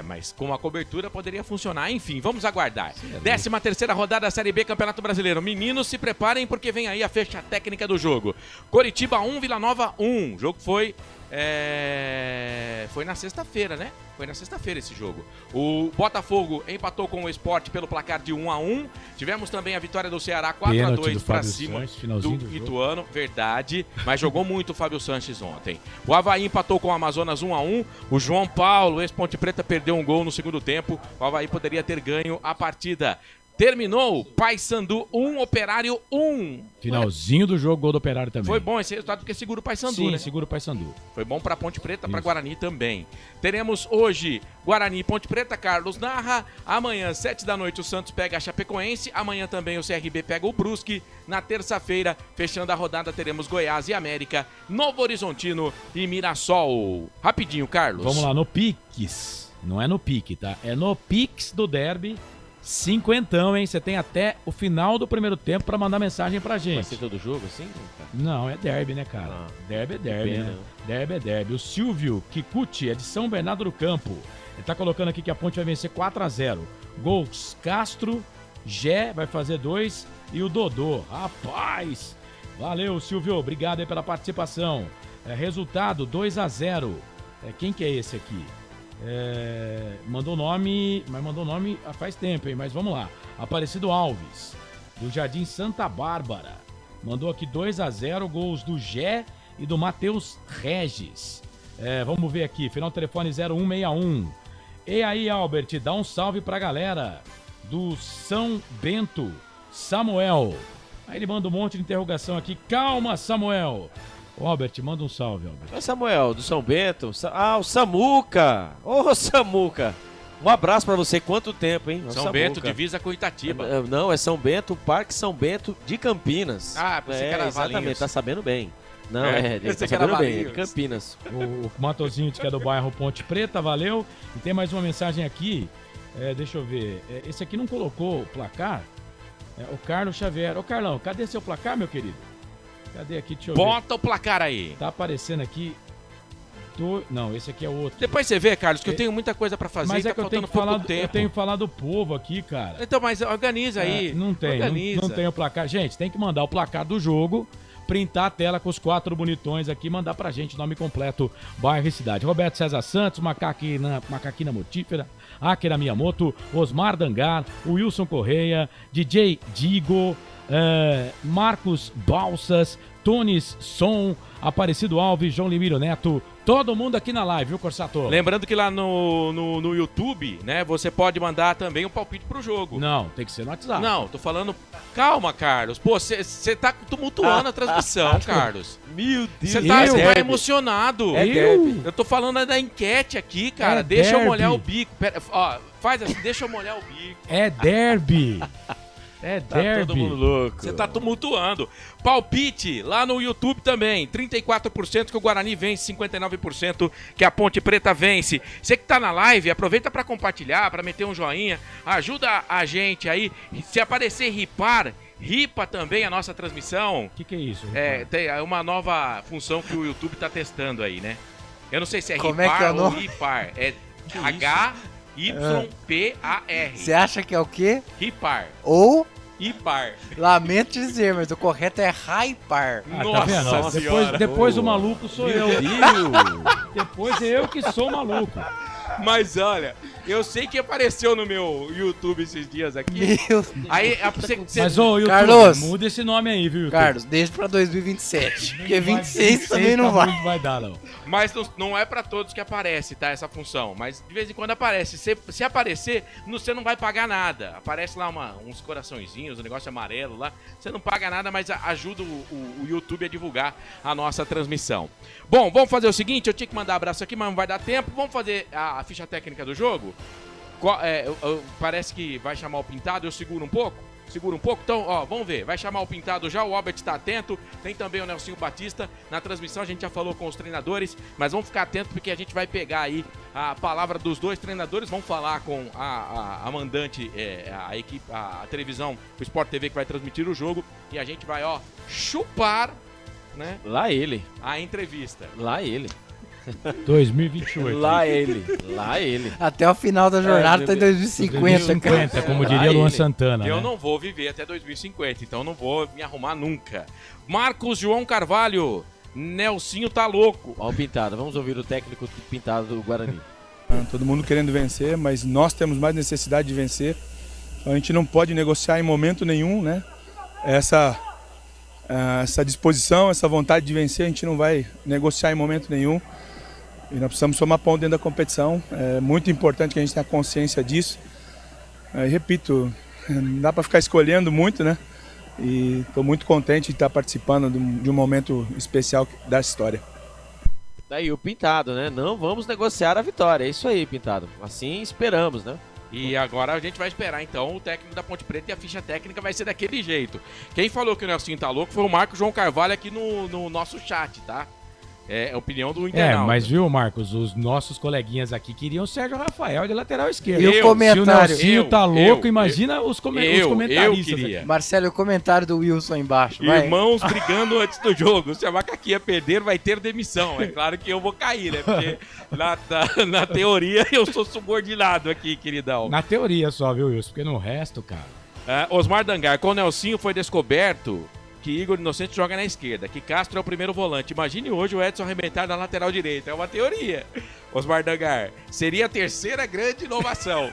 S4: Mas com a cobertura poderia funcionar. Enfim, vamos aguardar. 13ª rodada da Série B Campeonato Brasileiro. Meninos, se preparem porque vem aí a ficha técnica do jogo. Coritiba 1, Vila Nova 1. O jogo foi na sexta-feira, né? Foi na sexta-feira esse jogo. O Botafogo empatou com o Sport pelo placar de 1-1. Tivemos também a vitória do Ceará 4-2 para cima do Ituano. Verdade, mas jogou muito o Fábio Sanches ontem. O Avaí empatou com o Amazonas 1-1. O João Paulo, ex-Ponte Preta, perdeu um gol no segundo tempo. O Avaí poderia ter ganho a partida. Terminou, Paysandu 1, Operário 1.
S1: Finalzinho do jogo, gol do Operário também.
S4: Foi bom esse resultado porque segura o Paysandu, né?
S1: Sim, segura o Paysandu.
S4: Foi bom para Ponte Preta, para Guarani também. Teremos hoje Guarani e Ponte Preta, Carlos narra. Amanhã, 7 da noite, o Santos pega a Chapecoense. Amanhã também o CRB pega o Brusque. Na terça-feira, fechando a rodada, teremos Goiás e América, Novo Horizontino e Mirassol. Rapidinho, Carlos.
S1: Vamos lá, no Pix. Não é no Pique, tá? É no Pix do Derby. 50, hein? Você tem até o final do primeiro tempo pra mandar mensagem pra gente.
S3: Vai ser todo jogo assim?
S1: Não, é derby, né, cara? Derby é derby, né? Derby é derby. O Silvio Kikuchi é de São Bernardo do Campo. Ele tá colocando aqui que a Ponte vai vencer 4-0. Gols, Castro, Gé vai fazer 2 e o Dodô. Rapaz! Valeu, Silvio. Obrigado aí pela participação. Resultado, 2-0. Quem que é esse aqui? Mandou nome, mas mandou nome faz tempo, hein? Mas vamos lá. Aparecido Alves, do Jardim Santa Bárbara. Mandou aqui 2-0, gols do Gé e do Matheus Regis. Vamos ver aqui, final do telefone 0161. E aí, Albert, dá um salve pra galera do São Bento, Samuel. Aí ele manda um monte de interrogação aqui. Calma, Samuel. Ô, Albert, manda um salve, Albert.
S3: É Samuel, do São Bento. O Samuca. Ô, Samuca. Um abraço pra você. Quanto tempo, hein?
S4: São Bento, divisa com Itatiba.
S3: Não, é São Bento, Parque São Bento de Campinas.
S4: Pensei que era
S3: exatamente,
S4: Valinhos.
S3: tá sabendo bem. Não,
S4: pensei
S3: tá
S4: que era
S3: sabendo bem,
S4: Valinhos.
S3: de Campinas.
S1: O Matosinho que é do bairro Ponte Preta, valeu. E tem mais uma mensagem aqui. Deixa eu ver. Esse aqui não colocou o placar. O Carlos Xavier. Ô, Carlão, cadê seu placar, meu querido? Cadê aqui? Deixa eu ver.
S4: Bota o placar aí.
S1: Tá aparecendo aqui. Não, esse aqui é outro.
S4: Depois você vê, Carlos, que eu tenho muita coisa pra fazer.
S1: Mas
S4: e
S1: é
S4: tá
S1: que eu tenho que
S4: faltando
S1: falar,
S4: pouco tempo.
S1: eu tenho que falar do povo aqui, cara.
S4: Então, mas organiza aí.
S1: Não tem,
S4: Organiza.
S1: não tem o placar. Gente, tem que mandar o placar do jogo, printar a tela com os 4 bonitões aqui, mandar pra gente nome completo, bairro e cidade. Roberto César Santos, Macaquina Motífera, Akira Miyamoto, Osmar Dangar, Wilson Correia, DJ Digo, Marcos Balsas, Tones Som, Aparecido Alves, João Limírio Neto, Todo mundo aqui na live, viu, Corsato?
S4: Lembrando que lá no YouTube, né, você pode mandar também um palpite pro jogo.
S1: Não, tem que ser no WhatsApp.
S4: Não, tô falando... Calma, Carlos. Pô, você tá tumultuando a transmissão, Carlos.
S3: Meu Deus.
S4: Você tá emocionado. Eu tô falando da enquete aqui, cara. Deixa eu molhar o bico. Pera, ó, faz assim, deixa eu molhar o bico.
S1: É derby. É derby.
S3: Tá todo mundo louco.
S4: Você tá tumultuando. Palpite lá no YouTube também. 34% que o Guarani vence, 59% que a Ponte Preta vence. Você que tá na live, aproveita para compartilhar, para meter um joinha. Ajuda a gente aí. Se aparecer ripar, ripa também a nossa transmissão.
S1: O que é isso?
S4: Tem uma nova função que o YouTube tá testando aí, né? Eu não sei se é
S6: Como
S4: ripar
S6: é que é o
S4: ou
S6: nome?
S4: ripar. É HYPAR.
S6: Você acha que é o quê?
S4: Ripar.
S6: Ou...
S4: Ipar.
S6: Lamento dizer, mas o correto é Raipar.
S1: Tá vendo? Depois o maluco sou eu. Depois é eu que sou maluco.
S4: Mas olha, eu sei que apareceu no meu YouTube esses dias aqui. Aí,
S1: Mas ô, YouTube,
S6: Carlos,
S1: muda esse nome aí, viu, YouTube?
S6: Carlos, deixa pra 2027. Porque 26 também não vai.
S1: Não vai dar, não.
S4: Mas não é pra todos que aparece, tá? Essa função. Mas de vez em quando aparece. Se aparecer, você não vai pagar nada. Aparece lá uns coraçõezinhos, um negócio amarelo lá. Você não paga nada, mas ajuda o YouTube a divulgar a nossa transmissão. Bom, vamos fazer o seguinte. Eu tinha que mandar abraço aqui, mas não vai dar tempo. Vamos fazer a ficha técnica do jogo? Parece que vai chamar o Pintado. Eu seguro um pouco? Então, ó, vamos ver. Vai chamar o Pintado já, o Albert tá atento. Tem também o Nelsinho Batista. Na transmissão a gente já falou com os treinadores, mas vamos ficar atento porque a gente vai pegar aí a palavra dos dois treinadores. Vamos falar com a mandante, a equipe, a televisão, o Sport TV que vai transmitir o jogo. E a gente vai, ó, chupar, né?
S3: Lá ele.
S4: A entrevista.
S3: Lá ele.
S1: 2028.
S3: Lá ele.
S6: Até o final da jornada tá em 2050.
S1: Como diria Luan Santana.
S4: Eu
S1: né?
S4: não vou viver até 2050, então não vou me arrumar nunca. Marcos João Carvalho, Nelsinho tá louco.
S3: Ó o Pintado, vamos ouvir o técnico Pintado do Guarani.
S5: Todo mundo querendo vencer, mas nós temos mais necessidade de vencer. A gente não pode negociar em momento nenhum, né? Essa disposição, essa vontade de vencer, a gente não vai negociar em momento nenhum. E nós precisamos somar ponto dentro da competição. É muito importante que a gente tenha consciência disso. Repito, não dá para ficar escolhendo muito, né? E estou muito contente de estar participando de um momento especial da história.
S3: Daí o Pintado, né? Não vamos negociar a vitória. É isso aí, Pintado. Assim esperamos, né?
S4: E agora a gente vai esperar, então, o técnico da Ponte Preta e a ficha técnica vai ser daquele jeito. Quem falou que o Nelsinho tá louco foi o Marcos João Carvalho aqui no nosso chat, tá? É a opinião do internauta.
S1: Mas viu, Marcos, os nossos coleguinhas aqui queriam o Sérgio Rafael de lateral esquerdo.
S6: E o comentário?
S1: Se o Nelsinho tá louco, imagina os comentaristas.
S4: Eu queria.
S6: Marcelo, o comentário do Wilson aí embaixo. Vai.
S4: Irmãos brigando antes do jogo. Se a Macaquinha perder, vai ter demissão. É claro que eu vou cair, né? Porque na teoria eu sou subordinado aqui, queridão.
S1: Na teoria só, viu, Wilson? Porque no resto, cara...
S4: Osmar Dangar, com o Nelsinho foi descoberto que Igor Inocente joga na esquerda, que Castro é o primeiro volante. Imagine hoje o Edson arrebentar na lateral direita. É uma teoria. Osmar Dangar, seria a terceira grande inovação.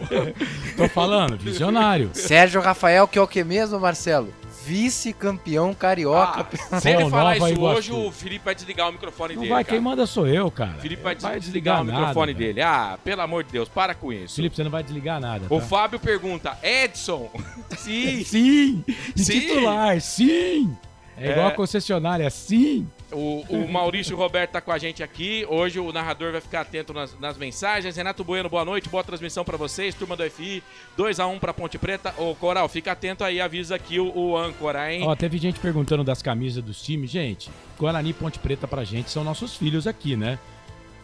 S1: Tô falando, visionário.
S6: Sérgio Rafael, que é o que mesmo, Marcelo? Vice-campeão carioca.
S4: Se ele falar isso hoje, o Felipe vai desligar o microfone dele.
S1: Não vai, quem manda sou eu, cara.
S4: O Felipe vai desligar o microfone dele. Pelo amor de Deus, para com isso.
S1: Felipe, você não vai desligar nada. Tá?
S4: O Fábio pergunta, Edson?
S1: Sim. Sim. De titular, sim. É igual a concessionária, sim.
S4: O Maurício Roberto tá com a gente aqui. Hoje o narrador vai ficar atento nas mensagens. Renato Bueno, boa noite, boa transmissão pra vocês. Turma do FI, 2-1 pra Ponte Preta. Ô, Coral, fica atento aí, avisa aqui o âncora, hein?
S1: Ó, teve gente perguntando das camisas dos times. Gente, Guarani e Ponte Preta pra gente são nossos filhos aqui, né?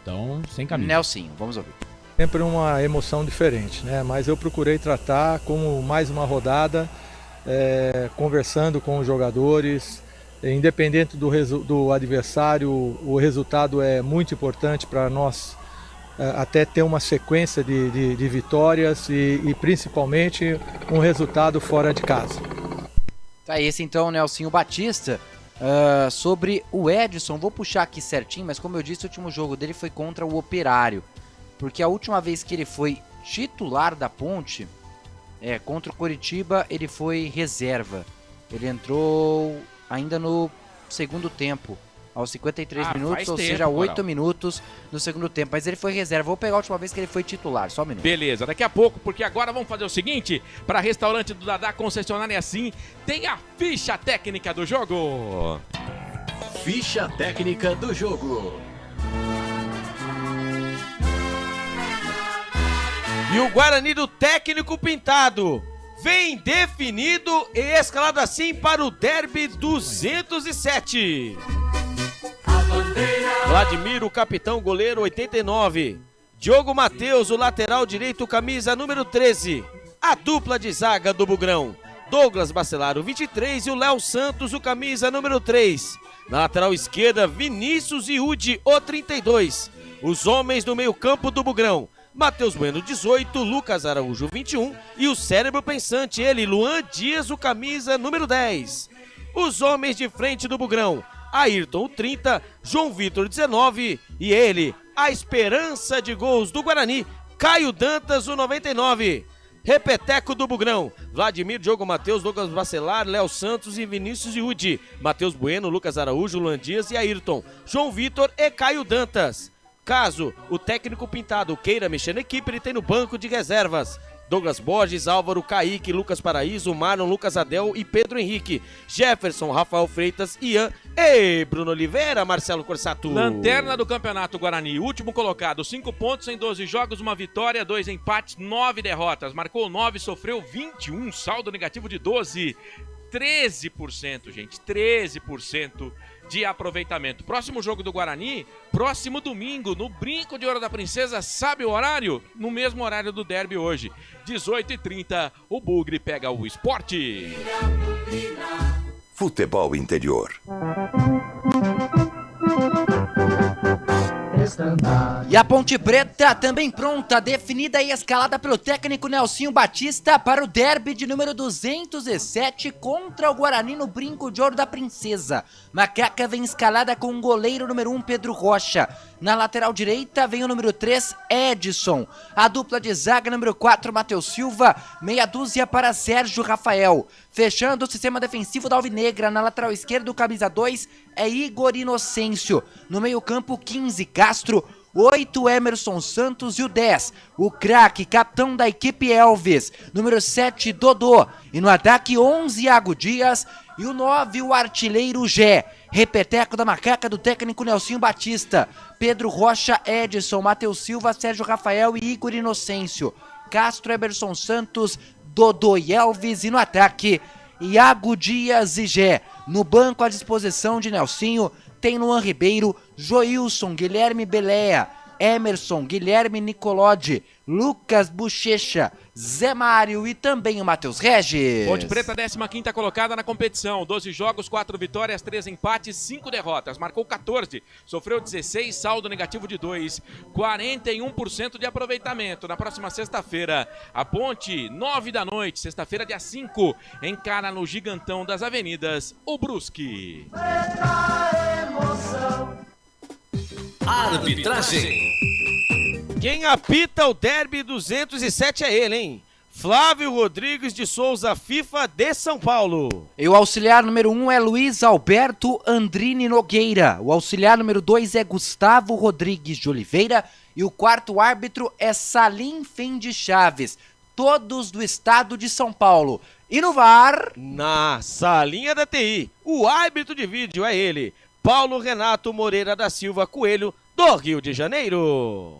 S1: Então, sem camisa.
S6: Nelsinho, vamos ouvir.
S21: Sempre uma emoção diferente, né? Mas eu procurei tratar como mais uma rodada, conversando com os jogadores. Independente do adversário, o resultado é muito importante para nós, até ter uma sequência de vitórias e principalmente um resultado fora de casa.
S6: Tá, esse então, Nelsinho Batista. Sobre o Edson, vou puxar aqui certinho, mas como eu disse, o último jogo dele foi contra o Operário. Porque a última vez que ele foi titular da Ponte, contra o Coritiba, ele foi reserva. Ele entrou ainda no segundo tempo. aos 53 minutos, ou seja, 8 minutos no segundo tempo. Mas ele foi reserva. Vou pegar a última vez que ele foi titular, só um minuto.
S4: Beleza, daqui a pouco, porque agora vamos fazer o seguinte, para restaurante do Dadá, concessionária assim, tem a ficha técnica do jogo.
S15: Ficha técnica do jogo.
S3: E o Guarani do técnico Pintado vem definido e escalado assim para o Derby 207. Vladimir, o capitão, goleiro, 89. Diogo Matheus, o lateral direito, camisa número 13. A dupla de zaga do Bugrão, Douglas Bacelar, o 23, e o Léo Santos, o camisa número 3. Na lateral esquerda, Vinícius e Udi, o 32. Os homens do meio campo do Bugrão, Matheus Bueno, 18, Lucas Araújo, 21, e o cérebro pensante, ele, Luan Dias, o camisa número 10. Os homens de frente do Bugrão, Ayrton, o 30, João Vitor, 19, e ele, a esperança de gols do Guarani, Caio Dantas, o 99. Repeteco do Bugrão, Vladimir, Diogo Matheus, Douglas Bacelar, Léo Santos e Vinícius Yudi, Matheus Bueno, Lucas Araújo, Luan Dias e Ayrton, João Vitor e Caio Dantas. Caso o técnico Pintado queira mexer na equipe, ele tem no banco de reservas Douglas Borges, Álvaro, Kaique, Lucas Paraíso, Marlon, Lucas Adel e Pedro Henrique, Jefferson, Rafael Freitas, Ian e Bruno Oliveira, Marcelo Corsato.
S4: Lanterna do Campeonato Guarani, último colocado, 5 pontos em 12 jogos, 1 vitória, 2 empates, 9 derrotas, marcou 9, sofreu 21, saldo negativo de 12, 13%, gente, 13% de aproveitamento. Próximo jogo do Guarani, próximo domingo, no Brinco de Ouro da Princesa, sabe o horário? No mesmo horário do derby hoje, 18h30, o Bugre pega o Sport.
S7: Futebol Interior.
S6: E a Ponte Preta também pronta, definida e escalada pelo técnico Nelsinho Batista para o derby de número 207 contra o Guarani no Brinco de Ouro da Princesa. Macaca vem escalada com o goleiro número 1, Pedro Rocha. Na lateral direita vem o número 3, Edson. A dupla de zaga número 4, Matheus Silva. Meia dúzia para Sérgio Rafael. Fechando o sistema defensivo da Alvinegra, na lateral esquerda, o camisa 2 é Igor Inocêncio. No meio campo, 15, Castro. 8, Emerson Santos e o 10, o craque, capitão da equipe Elvis. Número 7, Dodô. E no ataque, 11, Iago Dias. E o 9, o artilheiro Gé. Repeteco da Macaca do técnico Nelsinho Batista. Pedro Rocha, Edson, Matheus Silva, Sérgio Rafael e Igor Inocêncio. Castro, Emerson Santos, Dodô e Elvis. E no ataque, Iago Dias e Gé. No banco à disposição de Nelsinho, tem Luan Ribeiro, Joilson, Guilherme Belea, Emerson, Guilherme Nicolodi, Lucas Bochecha, Zé Mário e também o Matheus Regis.
S4: Ponte Preta, 15ª colocada na competição, 12 jogos, 4 vitórias, 3 empates, 5 derrotas, marcou 14, sofreu 16, saldo negativo de 2, 41% de aproveitamento. Na próxima sexta-feira, a Ponte, 9 da noite, sexta-feira, dia 5, encara no Gigantão das Avenidas, o Brusque.
S7: Arbitragem.
S3: Quem apita o derby 207 é ele, hein? Flávio Rodrigues de Souza, FIFA de São Paulo.
S6: E o auxiliar número 1 é Luiz Alberto Andrini Nogueira. O auxiliar número 2 é Gustavo Rodrigues de Oliveira. E o quarto árbitro é Salim Fendi Chaves. Todos do estado de São Paulo. E no VAR...
S3: Na salinha da TI, o árbitro de vídeo é ele, Paulo Renato Moreira da Silva Coelho, do Rio de Janeiro.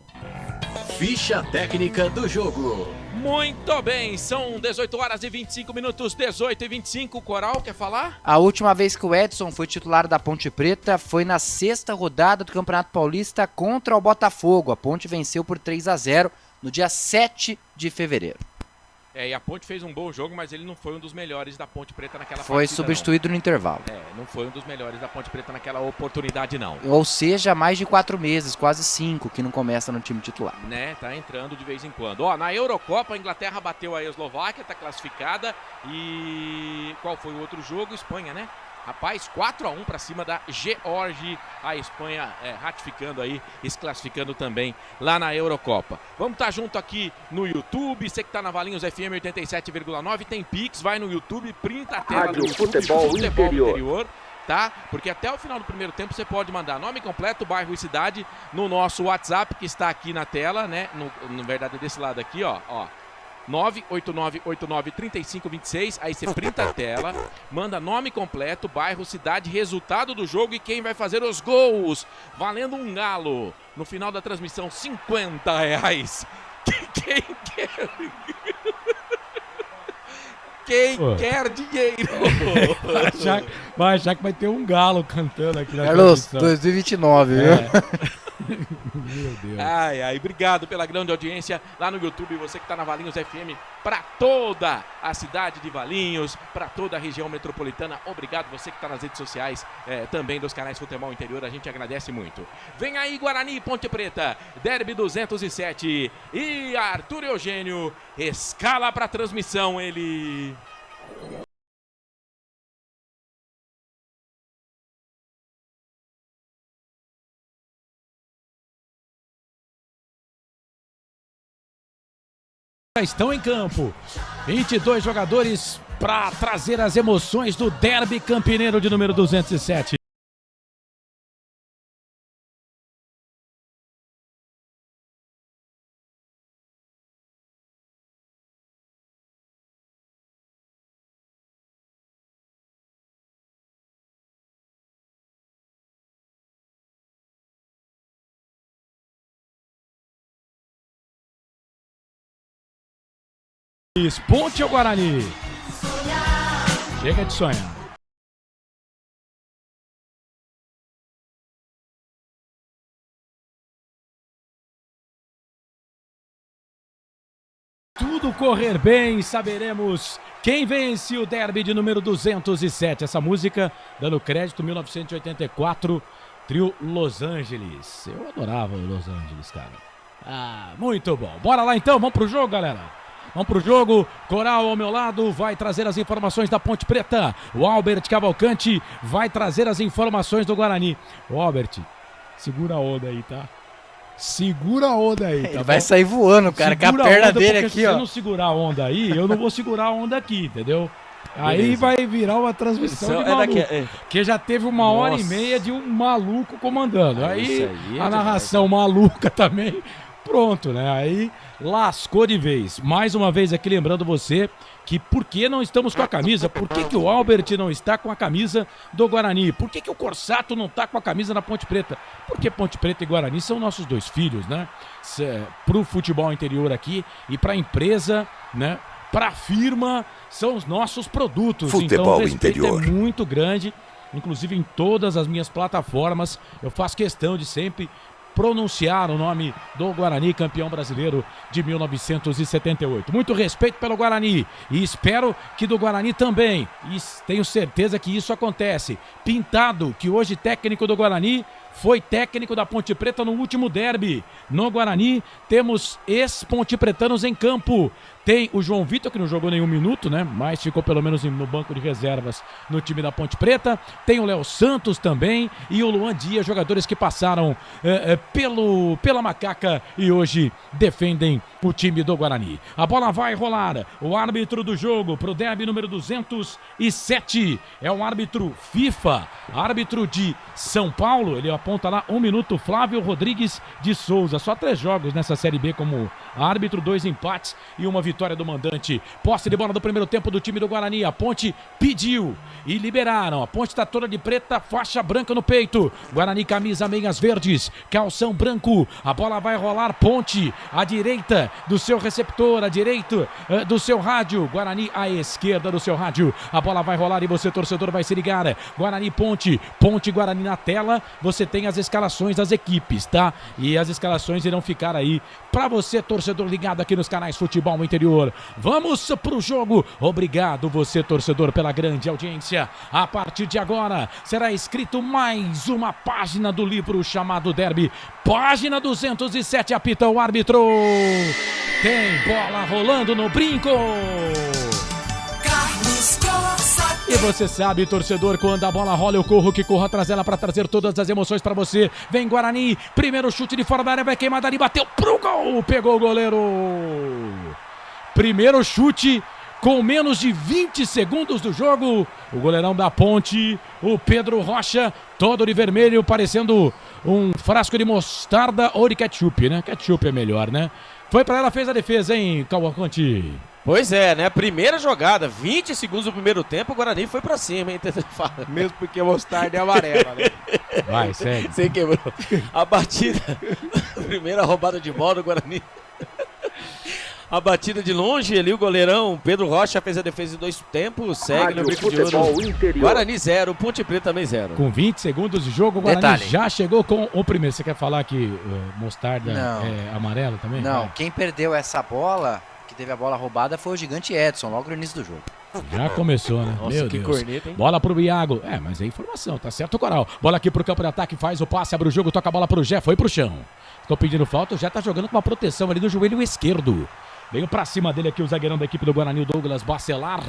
S15: Ficha técnica do jogo.
S4: Muito bem, são 18 horas e 25 minutos, 18 e 25. Coral, quer falar?
S6: A última vez que o Edson foi titular da Ponte Preta foi na 6ª rodada do Campeonato Paulista contra o Botafogo. A Ponte venceu por 3-0 no dia 7 de fevereiro.
S4: E a Ponte fez um bom jogo, mas ele não foi um dos melhores da Ponte Preta naquela partida.
S6: Foi substituído no intervalo.
S4: Não foi um dos melhores da Ponte Preta naquela oportunidade, não.
S6: Ou seja, mais de 4 meses, quase 5, que não começa no time titular.
S4: Tá entrando de vez em quando. Ó, na Eurocopa, a Inglaterra bateu a Eslováquia, tá classificada. E qual foi o outro jogo? Espanha, né? Rapaz, 4-1 para cima da Geórgia, a Espanha ratificando aí, se classificando também lá na Eurocopa. Vamos estar junto aqui no YouTube, você que tá na Valinhos FM 87,9, tem Pix, vai no YouTube, printa a tela do YouTube,
S22: Futebol Interior.
S4: tá? Porque até o final do primeiro tempo você pode mandar nome completo, bairro e cidade no nosso WhatsApp, que está aqui na tela, né? Na verdade, desse lado aqui, ó. 989893526, aí você printa a tela, manda nome completo, bairro, cidade, resultado do jogo e quem vai fazer os gols, valendo um galo. No final da transmissão, R$50. Quem quer? Quem quer dinheiro?
S1: Vai achar que vai ter um galo cantando aqui na
S8: Carlos,
S1: transmissão.
S8: 2029, viu?
S1: Meu Deus.
S4: Ai, obrigado pela grande audiência lá no YouTube, você que está na Valinhos FM, para toda a cidade de Valinhos, para toda a região metropolitana, obrigado você que está nas redes sociais, também dos canais Futebol Interior, a gente agradece muito. Vem aí Guarani e Ponte Preta, Derby 207 e Arthur Eugênio escala para transmissão, ele...
S1: Estão em campo 22 jogadores para trazer as emoções do Derby Campineiro de número 207. Ponte ou Guarani? Chega de sonhar. Tudo correr bem, saberemos quem vence o Derby de número 207. Essa música, dando crédito, 1984, trio Los Angeles. Eu adorava o Los Angeles, cara. Muito bom. Bora lá então, vamos pro jogo, galera. Vamos pro jogo, Coral ao meu lado vai trazer as informações da Ponte Preta. O Albert Cavalcante vai trazer as informações do Guarani. O Albert, segura a onda aí, tá? Segura a onda aí, tá?
S8: Ele vai sair voando, cara, com a perna dele aqui,
S1: se
S8: ó.
S1: Se não segurar a onda aí, eu não vou segurar a onda aqui, entendeu? Aí vai virar uma transmissão de maluco, porque já teve 1h30 de um maluco comandando. Aí a narração maluca também, pronto, né? Aí lascou de vez. Mais uma vez aqui lembrando você que por que não estamos com a camisa? Por que o Albert não está com a camisa do Guarani? Por que o Corsato não está com a camisa da Ponte Preta? Porque Ponte Preta e Guarani são nossos dois filhos, né? Pro futebol interior aqui e pra empresa, né? Pra firma, são os nossos produtos.
S7: Futebol
S1: então o respeito
S7: interior
S1: é muito grande, inclusive em todas as minhas plataformas. Eu faço questão de sempre pronunciar o nome do Guarani, campeão brasileiro de 1978. Muito respeito pelo Guarani e espero que do Guarani também. E tenho certeza que isso acontece. Pintado, que hoje técnico do Guarani, foi técnico da Ponte Preta no último derby. No Guarani temos ex-pontepretanos em campo. Tem o João Vitor, que não jogou nenhum minuto, né? Mas ficou pelo menos no banco de reservas no time da Ponte Preta. Tem o Léo Santos também e o Luan Dias, jogadores que passaram pela Macaca e hoje defendem o time do Guarani. A bola vai rolar. O árbitro do jogo pro derby número 207 é um árbitro FIFA, árbitro de São Paulo. Ele aponta lá 1 minuto, Flávio Rodrigues de Souza. Só 3 jogos nessa Série B como árbitro, 2 empates e uma vitória do mandante. Posse de bola do primeiro tempo do time do Guarani. A Ponte pediu e liberaram. A Ponte está toda de preta, faixa branca no peito. Guarani camisa meias verdes, calção branco. A bola vai rolar. Ponte à direita do seu receptor, à direita do seu rádio. Guarani à esquerda do seu rádio. A bola vai rolar e você, torcedor, vai se ligar. Guarani Ponte, Ponte Guarani na tela. Você tem as escalações das equipes, tá? E as escalações irão ficar aí para você, torcedor, ligado aqui nos canais Futebol Interior. Vamos pro jogo. Obrigado você, torcedor, pela grande audiência. A partir de agora será escrito mais uma página do livro chamado Derby. Página 207, apita o árbitro. Tem bola rolando no brinco. E você sabe, torcedor, quando a bola rola eu corro que corro atrás dela para trazer todas as emoções para você. Vem Guarani, primeiro chute de fora da área, vai queimada ali, bateu pro gol, pegou o goleiro. Primeiro chute com menos de 20 segundos do jogo. O goleirão da Ponte, o Pedro Rocha, todo de vermelho, parecendo um frasco de mostarda ou de ketchup, né? Ketchup é melhor, né? Foi pra ela, fez a defesa, hein, Cavalcante?
S3: Pois é, né? Primeira jogada, 20 segundos do primeiro tempo, o Guarani foi pra cima, hein?
S9: Mesmo porque mostarda é amarela, né?
S1: Vai, segue.
S3: Você quebrou. A batida, primeira roubada de bola do Guarani. A batida de longe ali, o goleirão Pedro Rocha fez a defesa em 2 tempos, segue no bico de ouro. Guarani 0, Ponte Preta também 0.
S1: Com 20 segundos de jogo, o Guarani já chegou com o primeiro. Você quer falar que mostarda é amarela também?
S6: Não, quem perdeu essa bola, que teve a bola roubada, foi o gigante Edson, logo no início do jogo.
S1: Já começou, né?
S3: Nossa,
S1: meu
S3: que
S1: Deus.
S3: corneta, hein?
S1: Bola pro Iago. Mas é informação, tá certo, Coral. Bola aqui pro campo de ataque, faz o passe, abre o jogo, toca a bola pro Jé, foi pro chão. Ficou pedindo falta, o Jé tá jogando com uma proteção ali do joelho esquerdo. Veio pra cima dele aqui o zagueirão da equipe do Guarani, o Douglas Bacelar.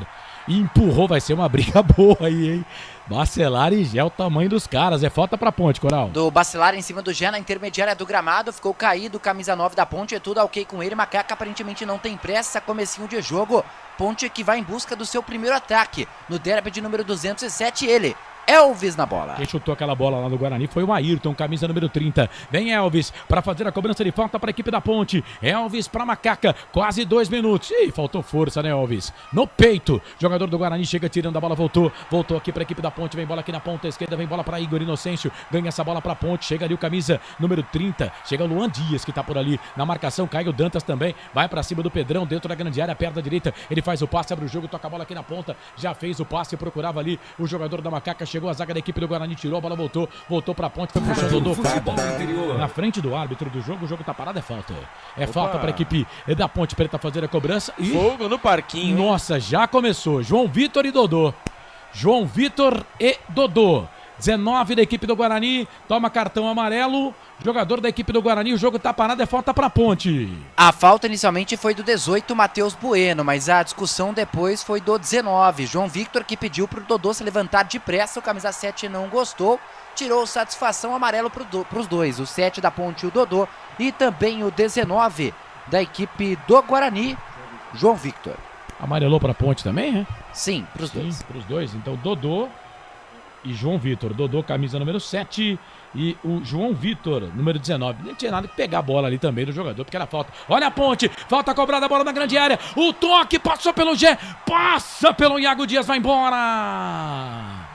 S1: E empurrou, vai ser uma briga boa aí, hein? Bacelar e Gé, o tamanho dos caras. É falta pra Ponte, Coral.
S6: Do Bacelar em cima do Gé, na intermediária do gramado. Ficou caído, camisa 9 da Ponte. É tudo ok com ele. Macaca aparentemente não tem pressa. Comecinho de jogo. Ponte que vai em busca do seu primeiro ataque. No derby de número 207, ele, Elvis na bola.
S1: Quem chutou aquela bola lá no Guarani foi o Ayrton, camisa número 30. Vem Elvis para fazer a cobrança de falta para a equipe da Ponte. Elvis para Macaca, quase 2 minutos. Ih, faltou força, né, Elvis? No peito. Jogador do Guarani chega tirando a bola, voltou aqui para a equipe da Ponte. Vem bola aqui na ponta esquerda, vem bola para Igor Inocêncio. Ganha essa bola para a Ponte. Chega ali o camisa número 30. Chega o Luan Dias que tá por ali na marcação. Cai o Dantas também. Vai para cima do Pedrão dentro da grande área, perna direita. Ele faz o passe, abre o jogo, toca a bola aqui na ponta. Já fez o passe, procurava ali o jogador da Macaca. Chegou a zaga da equipe do Guarani, tirou a bola, voltou pra Ponte, foi pro chão, Dodô. Na frente do árbitro do jogo, o jogo tá parado, é falta. É falta pra equipe da Ponte Preta fazer a cobrança. E
S3: fogo no parquinho.
S1: Nossa, já começou. João Vitor e Dodô. 19 da equipe do Guarani, toma cartão amarelo. Jogador da equipe do Guarani, o jogo tá parado, é falta pra Ponte.
S6: A falta inicialmente foi do 18, Matheus Bueno, mas a discussão depois foi do 19. João Victor que pediu pro Dodô se levantar depressa, o camisa 7 não gostou, tirou satisfação, amarelo pros dois, o 7 da Ponte e o Dodô, e também o 19 da equipe do Guarani, João Victor.
S1: Amarelou pra Ponte também, né?
S6: Sim, pros dois.
S1: Pros dois, então Dodô e João Vitor. Dodô, camisa número 7 e o João Vitor, número 19. Nem tinha nada que pegar a bola ali também do jogador, porque era falta. Olha a Ponte, falta cobrada, a bola na grande área. O toque, passou pelo Gé, passa pelo Iago Dias, vai embora.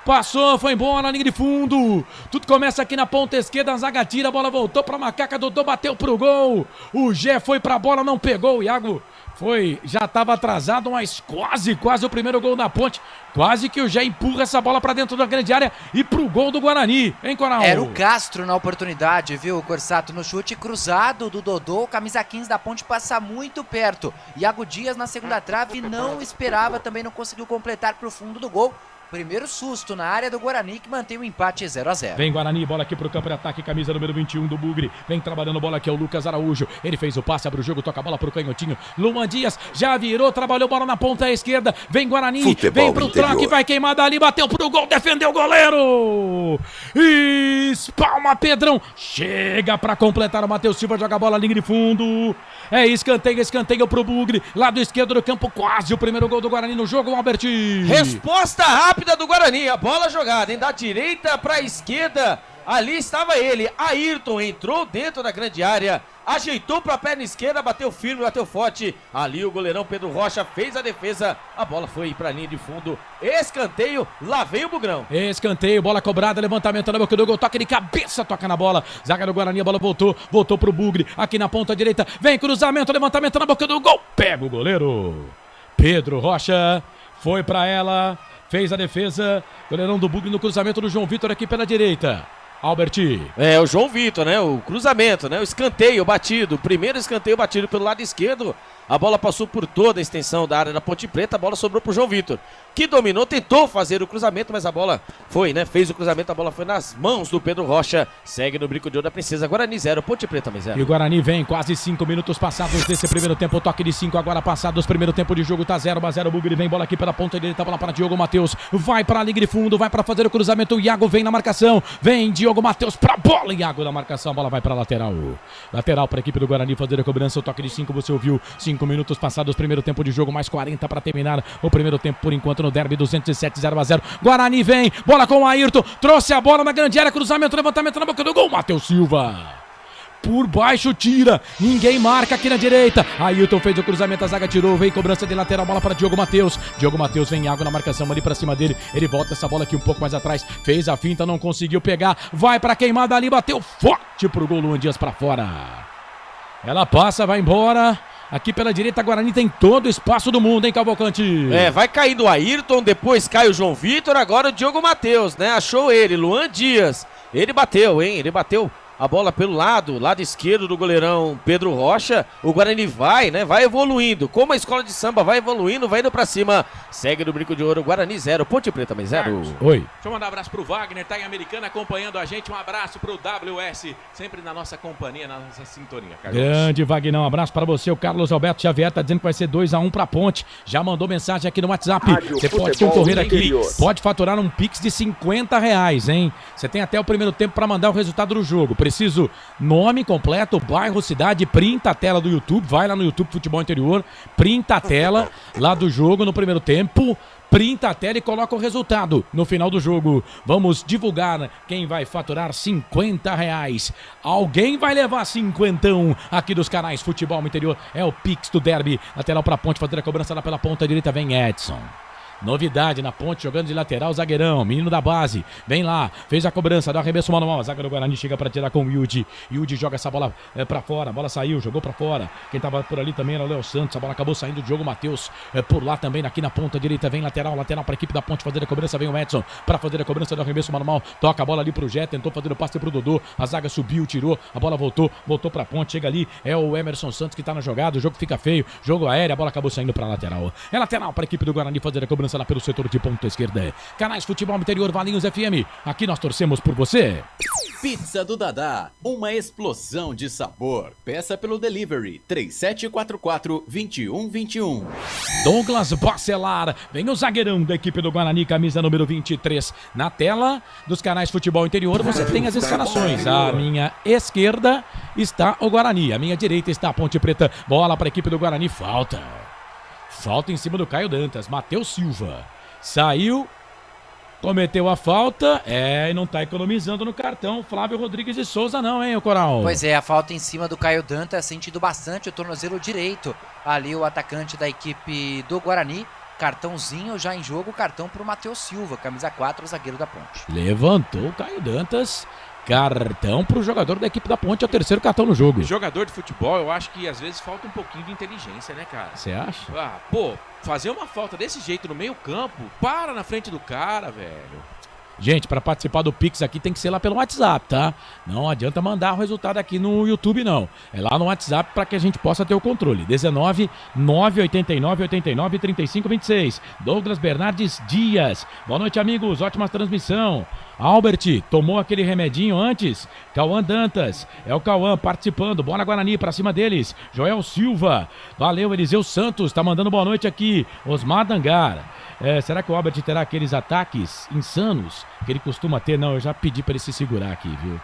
S1: Passou, foi embora na linha de fundo. Tudo começa aqui na ponta esquerda, a zaga tira, a bola voltou pra Macaca, Dodô bateu pro gol. O Gé foi pra bola, não pegou, o Iago foi, já estava atrasado, mas quase o primeiro gol da Ponte. Quase que o Gé empurra essa bola pra dentro da grande área e pro gol do Guarani, hein, Coral?
S6: Era o Castro na oportunidade, viu? O Corsato no chute cruzado do Dodô, camisa 15 da Ponte passa muito perto. Iago Dias na segunda trave não esperava, também não conseguiu completar pro fundo do gol. Primeiro susto na área do Guarani, que mantém o empate 0-0.
S1: Vem Guarani, bola aqui pro campo de ataque, camisa número 21 do Bugre. Vem trabalhando bola aqui, é o Lucas Araújo. Ele fez o passe, abre o jogo, toca a bola pro canhotinho. Luan Dias já virou, trabalhou bola na ponta esquerda. Vem Guarani,
S7: Futebol
S1: vem pro troque, vai queimada ali, bateu pro gol, defendeu o goleiro. Espalma Pedrão, chega pra completar o Matheus Silva, joga a bola, linha de fundo. É escanteio pro Bugre, lado esquerdo do campo, quase o primeiro gol do Guarani no jogo, Albertinho.
S3: Resposta rápida do Guarani, a bola jogada, hein? Da direita pra esquerda, ali estava ele, Ayrton entrou dentro da grande área, ajeitou pra perna esquerda, bateu firme, bateu forte, ali o goleirão Pedro Rocha fez a defesa, a bola foi pra linha de fundo, escanteio, lá vem o Bugrão.
S1: Escanteio, bola cobrada, levantamento na boca do gol, toque de cabeça, toca na bola, zaga do Guarani, a bola voltou pro Bugre, aqui na ponta direita, vem cruzamento, levantamento na boca do gol, pega o goleiro, Pedro Rocha, foi pra ela, fez a defesa, goleirão do Bugre no cruzamento do João Vitor aqui pela direita. Alberti.
S3: É, o João Vitor, né? O cruzamento, né? O escanteio batido. O primeiro escanteio batido pelo lado esquerdo. A bola passou por toda a extensão da área da Ponte Preta. A bola sobrou pro João Vitor, que dominou, tentou fazer o cruzamento, mas a bola foi, né? Fez o cruzamento, a bola foi nas mãos do Pedro Rocha. Segue no brinco de ouro da Princesa. Guarani 0, Ponte Preta também 0.
S1: E o Guarani vem quase 5 minutos passados desse primeiro tempo. Toque de 5 agora passados. Primeiro tempo de jogo tá 0-0. O Bugre vem, bola aqui pela ponta direita, bola para Diogo Matheus. Vai para a linha de fundo, vai para fazer o cruzamento. O Iago vem na marcação. Vem Diogo Diogo Matheus pra bola em água na marcação, a bola vai pra lateral. Lateral pra equipe do Guarani fazer a cobrança, o toque de 5, você ouviu, 5 minutos passados, primeiro tempo de jogo, mais 40 pra terminar o primeiro tempo por enquanto no derby, 207, 0-0. Guarani vem, bola com o Ayrton, trouxe a bola na grande área, cruzamento, levantamento na boca do gol, Matheus Silva. Por baixo tira, ninguém marca aqui na direita. Ailton fez o cruzamento, a zaga tirou, vem cobrança de lateral, bola para Diogo Matheus. Diogo Matheus vem em água na marcação ali para cima dele. Ele volta essa bola aqui um pouco mais atrás, fez a finta, não conseguiu pegar. Vai para queimada ali, bateu forte pro gol, Luan Dias para fora. Ela passa, vai embora. Aqui pela direita, Guarani tem todo o espaço do mundo, hein, Cavalcante?
S3: Vai caindo o Ayrton, depois cai o João Vitor, agora o Diogo Matheus, né? Achou ele, Luan Dias. Ele bateu, hein? Ele bateu a bola pelo lado esquerdo do goleirão Pedro Rocha. O Guarani vai, né? Vai evoluindo. Como a escola de samba vai evoluindo, vai indo pra cima. Segue no Brinco de Ouro, Guarani 0, Ponte Preta também 0.
S1: Oi.
S4: Deixa eu mandar um abraço pro Wagner, tá em Americana acompanhando a gente. Um abraço pro WS, sempre na nossa companhia, na nossa sintonia, Carlos.
S1: Grande Wagner, um abraço para você. O Carlos Alberto Xavier tá dizendo que vai ser 2-1 pra Ponte. Já mandou mensagem aqui no WhatsApp. Você pode concorrer aqui, pode faturar um Pix de R$50, hein? Você tem até o primeiro tempo para mandar o resultado do jogo. Preciso nome completo, bairro, cidade, printa a tela do YouTube, vai lá no YouTube Futebol Interior, printa a tela lá do jogo no primeiro tempo, printa a tela e coloca o resultado no final do jogo. Vamos divulgar quem vai faturar R$50. Alguém vai levar 50 aqui dos canais Futebol Interior. É o Pix do Derby. Lateral pra Ponte, fazer a cobrança lá pela ponta direita, vem Edson. Novidade na Ponte, jogando de lateral, zagueirão, menino da base, vem lá, fez a cobrança, dá arremesso manual, a zaga do Guarani chega para tirar com o Yudi. Yudi joga essa bola para fora, a bola saiu, jogou para fora. Quem tava por ali também era o Léo Santos, a bola acabou saindo do Diogo Matheus, por lá também, aqui na ponta direita, vem lateral para a equipe da Ponte fazer a cobrança, vem o Edson para fazer a cobrança do arremesso manual, toca a bola ali pro Jé, tentou fazer o passe pro Dodô, a zaga subiu, tirou, a bola voltou pra Ponte, chega ali, é o Emerson Santos que tá na jogada, o jogo fica feio, jogo aéreo, a bola acabou saindo pra lateral. É lateral para a equipe do Guarani fazer a cobrança lá pelo setor de ponta esquerda. Canais Futebol Interior, Valinhos FM. Aqui nós torcemos por você.
S15: Pizza do Dadá, uma explosão de sabor. Peça pelo delivery 3744-2121.
S1: Douglas Bacelar, vem o zagueirão da equipe do Guarani, camisa número 23. Na tela dos canais Futebol Interior você tem as escalações. À minha esquerda está o Guarani, à minha direita está a Ponte Preta. Bola para a equipe do Guarani, falta em cima do Caio Dantas, Matheus Silva. Saiu, cometeu a falta, e não tá economizando no cartão Flávio Rodrigues de Souza não, hein, o Coral?
S6: Pois é, a falta em cima do Caio Dantas, sentido bastante o tornozelo direito. Ali o atacante da equipe do Guarani, cartãozinho já em jogo, cartão pro Matheus Silva, camisa 4, zagueiro da Ponte.
S1: Levantou o Caio Dantas, cartão pro jogador da equipe da Ponte, é o terceiro cartão no jogo.
S4: Jogador de futebol, eu acho que às vezes falta um pouquinho de inteligência, né, cara?
S1: Você acha?
S4: Fazer uma falta desse jeito no meio campo, para na frente do cara, velho.
S1: Gente, para participar do Pix aqui tem que ser lá pelo WhatsApp, tá? Não adianta mandar o resultado aqui no YouTube, não. É lá no WhatsApp para que a gente possa ter o controle. 19 989 89 35 26. Douglas Bernardes Dias. Boa noite, amigos. Ótima transmissão. Albert, tomou aquele remedinho antes. Cauã Dantas, é o Cauã participando. Bola Guarani pra cima deles. Joel Silva, valeu. Eliseu Santos, tá mandando boa noite aqui. Osmar Dangar, será que o Albert terá aqueles ataques insanos que ele costuma ter? Não, eu já pedi pra ele se segurar aqui, viu?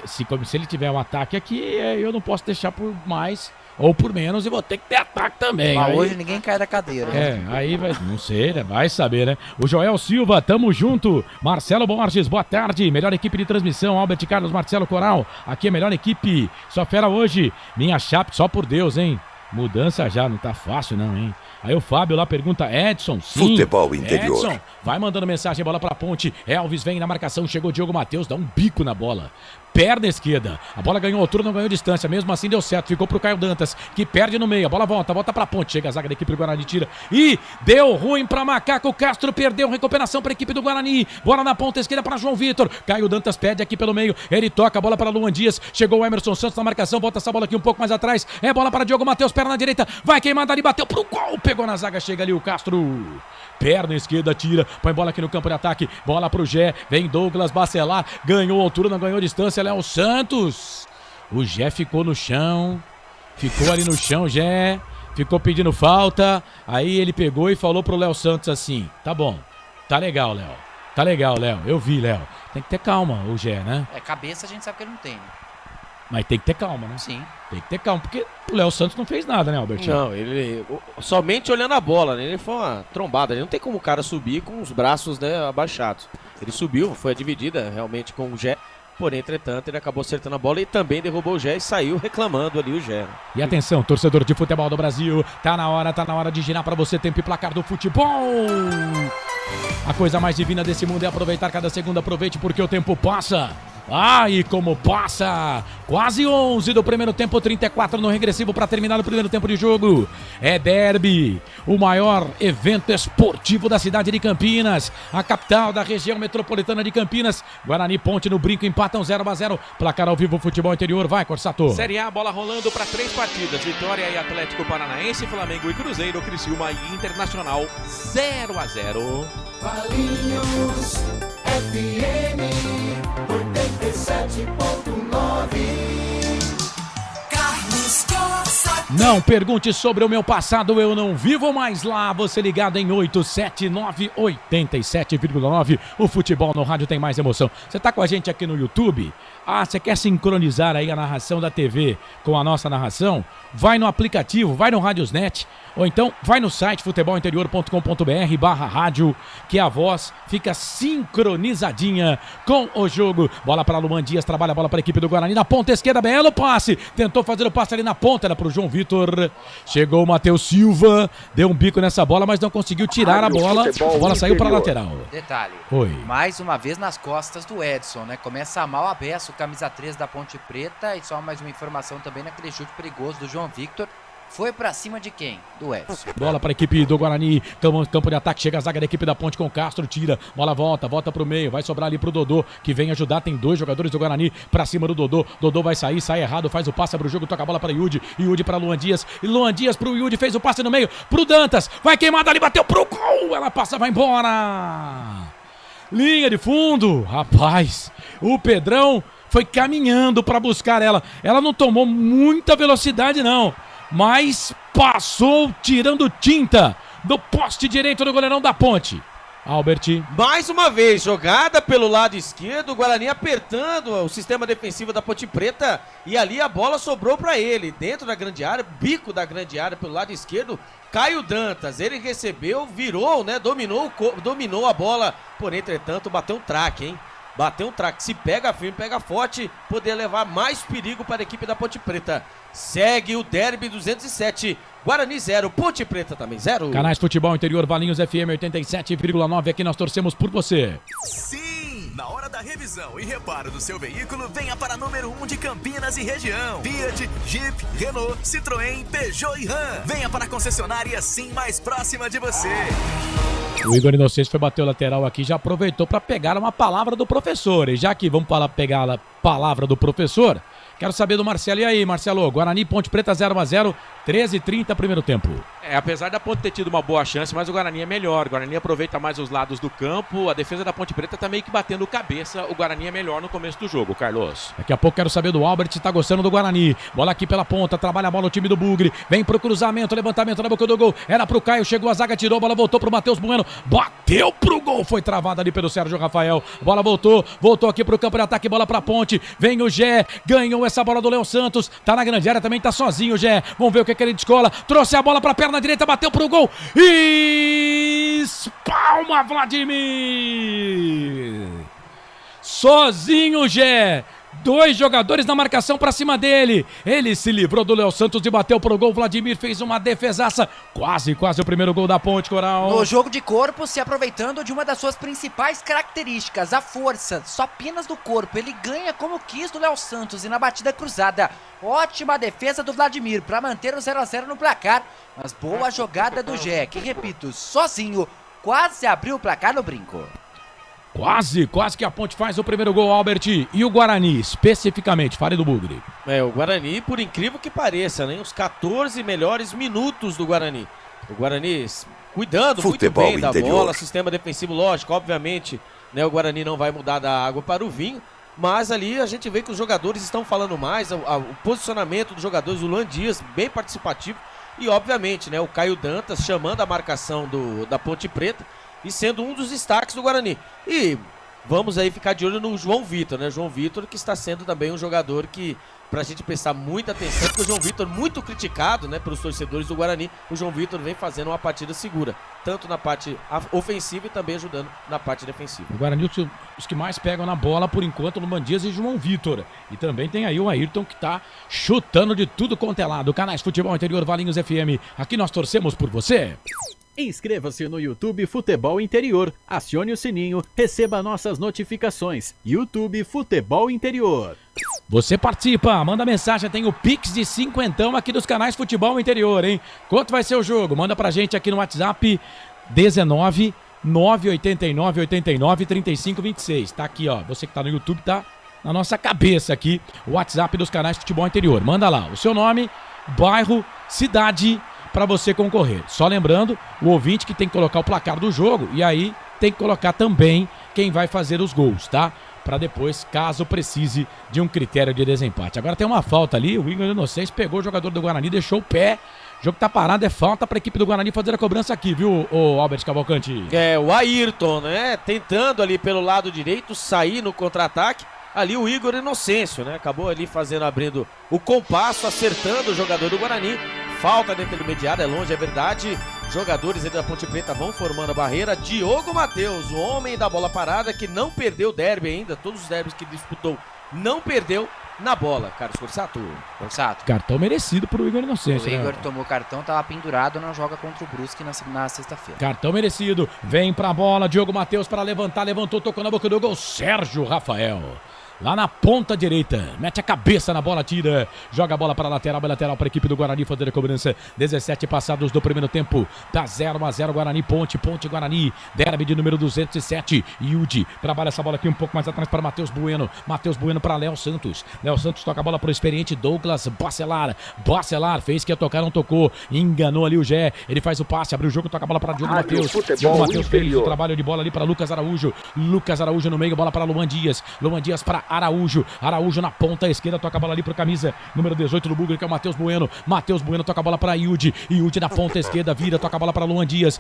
S1: Se ele tiver um ataque aqui, eu não posso deixar por mais ou por menos e vou ter que ter ataque também.
S6: Mas
S1: aí,
S6: hoje ninguém cai da cadeira.
S1: Aí vai, não sei, né? Vai saber, né? O Joel Silva, tamo junto. Marcelo Borges, boa tarde. Melhor equipe de transmissão, Albert Carlos, Marcelo Coral. Aqui é a melhor equipe. Só fera hoje. Minha Chape, só por Deus, hein? Mudança já, não tá fácil não, hein? Aí o Fábio lá pergunta, Edson, sim.
S7: Futebol Interior.
S1: Edson, vai mandando mensagem, bola pra Ponte. Elvis vem na marcação, chegou Diogo Matheus, dá um bico na bola. Perna esquerda, a bola ganhou altura, não ganhou distância, mesmo assim deu certo, ficou pro Caio Dantas, que perde no meio, a bola volta pra Ponte, chega a zaga da equipe do Guarani, tira, e deu ruim pra Macaco Castro, perdeu, recuperação pra equipe do Guarani, bola na ponta esquerda pra João Vitor, Caio Dantas pede aqui pelo meio, ele toca a bola para Luan Dias, chegou o Emerson Santos na marcação, volta essa bola aqui um pouco mais atrás, é bola para Diogo Matheus, perna na direita, vai queimada ali, bateu pro gol, pegou na zaga, chega ali o Castro, perna esquerda, tira, põe bola aqui no campo de ataque, bola pro Gé, vem Douglas Bacelar, ganhou altura, não ganhou distância, Léo Santos, o Gé ficou no chão, ficou ali no chão, Gé, ficou pedindo falta, aí ele pegou e falou pro Léo Santos assim, tá bom, tá legal, Léo, Tá legal, Léo. Eu vi, Léo. Tem que ter calma, o Gé, né?
S6: Cabeça a gente sabe que ele não tem, né?
S1: Mas tem que ter calma, né?
S6: Sim.
S1: Tem que ter calma, porque o Léo Santos não fez nada, né, Albertinho?
S3: Não, ele somente olhando a bola, né? Ele foi uma trombada. Não tem como o cara subir com os braços, né, abaixados. Ele subiu, foi a dividida realmente com o Gé. Porém, entretanto, ele acabou acertando a bola e também derrubou o Gé e saiu reclamando ali o Gé.
S1: E atenção, torcedor de futebol do Brasil, tá na hora de girar pra você tempo e placar do futebol. A coisa mais divina desse mundo é aproveitar cada segundo, aproveite porque o tempo passa. Ai, como passa! Quase 11 do primeiro tempo, 34 no regressivo para terminar o primeiro tempo de jogo. É derby, o maior evento esportivo da cidade de Campinas, a capital da região metropolitana de Campinas. Guarani Ponte no Brinco empatam 0-0. Placar ao vivo, futebol interior, vai, Corsato.
S4: Série A, bola rolando para 3 partidas. Vitória e Atlético Paranaense, Flamengo e Cruzeiro, Criciúma e Internacional 0-0.
S2: Valinhos FM 87.9. Carlos Costa.
S1: Não pergunte sobre o meu passado, eu não vivo mais lá. Você ligado em 879 87,9. O futebol no rádio tem mais emoção. Você tá com a gente aqui no YouTube? Ah, você quer sincronizar aí a narração da TV com a nossa narração? Vai no aplicativo, vai no Radiosnet, ou então vai no site futebolinterior.com.br/rádio, que a voz fica sincronizadinha com o jogo. Bola para Luan Dias, trabalha a bola para a equipe do Guarani na ponta esquerda, belo passe, tentou fazer o passe ali na ponta, era para o João Vitor. Chegou o Matheus Silva, deu um bico nessa bola, mas não conseguiu tirar a bola. A bola saiu para a lateral.
S6: Detalhe,
S1: Oi.
S6: Mais uma vez nas costas do Edson, né? Começa mal a beça, o camisa 3 da Ponte Preta, e só mais uma informação também naquele chute perigoso do João Victor. Foi pra cima de quem? Do Edson.
S1: Bola para a equipe do Guarani, campo de ataque, chega a zaga da equipe da Ponte com o Castro, tira, bola volta pro meio, vai sobrar ali pro Dodô, que vem ajudar, tem 2 jogadores do Guarani pra cima do Dodô, Dodô vai sair, sai errado, faz o passe, abre o jogo, toca a bola para Yudi, Yudi para Luan Dias, e Luan Dias pro Yudi, fez o passe no meio, pro Dantas, vai queimada ali, bateu pro gol, ela passa, vai embora. Linha de fundo, rapaz, o Pedrão foi caminhando para buscar ela não tomou muita velocidade não, mas passou tirando tinta do poste direito do goleirão da Ponte. Albert.
S3: Mais uma vez, jogada pelo lado esquerdo, o Guarani apertando o sistema defensivo da Ponte Preta e ali a bola sobrou para ele, dentro da grande área, bico da grande área pelo lado esquerdo, Caio Dantas, ele recebeu, virou, né, dominou a bola, porém, entretanto, bateu um traque, hein? Bateu um traque, se pega firme, pega forte, poder levar mais perigo para a equipe da Ponte Preta. Segue o derby 207, Guarani 0, Ponte Preta também 0.
S1: Canais Futebol Interior, Valinhos FM 87,9, aqui nós torcemos por você.
S10: Sim, na hora da revisão e reparo do seu veículo, venha para a número 1 de Campinas e região. Fiat, Jeep, Renault, Citroën, Peugeot e Ram. Venha para a concessionária assim mais próxima de você.
S1: O Igor Inocêncio foi bater o lateral aqui, já aproveitou para pegar uma palavra do professor. E já que vamos pegar a palavra do professor, quero saber do Marcelo. E aí, Marcelo? Guarani, Ponte Preta 0-0, 13h30, primeiro tempo.
S4: Apesar da Ponte ter tido uma boa chance, mas o Guarani é melhor. O Guarani aproveita mais os lados do campo. A defesa da Ponte Preta tá meio que batendo cabeça. O Guarani é melhor no começo do jogo, Carlos.
S1: Daqui a pouco quero saber do Albert, tá gostando do Guarani. Bola aqui pela ponta, trabalha a bola o time do Bugre. Vem pro cruzamento, levantamento na boca do gol. Era pro Caio, chegou a zaga, tirou, bola voltou pro Matheus Bueno. Bateu pro gol, foi travada ali pelo Sérgio Rafael. Bola voltou aqui pro campo de ataque, bola pra Ponte. Vem o Gé, ganhou essa bola do Léo Santos. Tá na grande área, também tá sozinho o Gé. Vamos ver o que ele descola. Trouxe a bola pra perna direita, bateu pro gol. E espalma Vladimir. Sozinho, Gé. 2 jogadores na marcação pra cima dele. Ele se livrou do Léo Santos e bateu pro gol. Vladimir fez uma defesaça. Quase o primeiro gol da Ponte, Coral.
S6: No jogo de corpo, se aproveitando de uma das suas principais características, a força, só pinas do corpo. Ele ganha como quis do Léo Santos e na batida cruzada. Ótima defesa do Vladimir para manter o 0-0 no placar. Mas boa jogada do Gé, que, repito, sozinho, quase abriu o placar no Brinco.
S1: Quase que a Ponte faz o primeiro gol, Albert. E o Guarani, especificamente, fale do Bugre.
S3: O Guarani, por incrível que pareça, né? Os 14 melhores minutos do Guarani. O Guarani cuidando
S7: Futebol
S3: muito bem
S7: interior.
S3: da bola, sistema defensivo, lógico, obviamente, né? O Guarani não vai mudar da água para o vinho, mas ali a gente vê que os jogadores estão falando mais, o posicionamento dos jogadores, o Luan Dias, bem participativo, e obviamente, né? O Caio Dantas chamando a marcação da Ponte Preta, e sendo um dos destaques do Guarani. E vamos aí ficar de olho no João Vitor, né? João Vitor, que está sendo também um jogador que, pra gente prestar muita atenção, porque o João Vitor, muito criticado, né, pelos torcedores do Guarani, o João Vitor vem fazendo uma partida segura, tanto na parte ofensiva e também ajudando na parte defensiva.
S1: O Guarani, os que mais pegam na bola, por enquanto, Luman Dias e João Vitor. E também tem aí o Ayrton, que tá chutando de tudo quanto é lado. Canais Futebol Interior, Valinhos FM. Aqui nós torcemos por você.
S11: Inscreva-se no YouTube Futebol Interior, acione o sininho, receba nossas notificações. YouTube Futebol Interior.
S1: Você participa, manda mensagem, tem o Pix de 50 aqui dos canais Futebol Interior, hein? Quanto vai ser o jogo? Manda pra gente aqui no WhatsApp 19 989 89 35 26. Tá aqui, ó. Você que tá no YouTube, tá na nossa cabeça aqui, o WhatsApp dos canais Futebol Interior. Manda lá o seu nome, bairro, cidade, para você concorrer. Só lembrando, o ouvinte que tem que colocar o placar do jogo e aí tem que colocar também quem vai fazer os gols, tá? Para depois, caso precise de um critério de desempate. Agora tem uma falta ali, o Igor Inocêncio pegou o jogador do Guarani, deixou o pé. O jogo tá parado, é falta para a equipe do Guarani fazer a cobrança aqui, viu, o Albert Cavalcante?
S3: É, o Ayrton, né? Tentando ali pelo lado direito sair no contra-ataque. Ali o Igor Inocêncio, né? Acabou ali abrindo o compasso, acertando o jogador do Guarani. Falta dentro do intermediário, é longe, é verdade. Jogadores aí da Ponte Preta vão formando a barreira. Diogo Matheus, o homem da bola parada, que não perdeu o derby ainda. Todos os derbys que disputou, não perdeu na bola. Carlos Corsato.
S1: Cartão merecido pro Igor Inocêncio.
S6: O Igor tomou cartão, tava pendurado, não joga contra o Brusque na sexta-feira.
S1: Cartão merecido. Vem pra bola, Diogo Matheus para levantar, levantou, tocou na boca do gol. Sérgio Rafael. Lá na ponta direita, mete a cabeça na bola, tira, joga a bola para a lateral para a equipe do Guarani fazer a cobrança. 17 passados do primeiro tempo, tá 0-0 Guarani, Ponte Guarani, derby de número 207. Yudi trabalha essa bola aqui um pouco mais atrás para Matheus Bueno para Léo Santos toca a bola para o experiente Douglas Bacelar fez que ia tocar, não tocou, enganou ali o Gé, ele faz o passe, abre o jogo, toca a bola para Diogo Matheus. Diogo Matheus fez o trabalho de bola ali para Lucas Araújo no meio, bola para Luan Dias para Araújo na ponta esquerda, toca a bola ali pro camisa número 18 do Bugre, que é o Matheus Bueno toca a bola para Yudi na ponta esquerda, vira, toca a bola para Luan Dias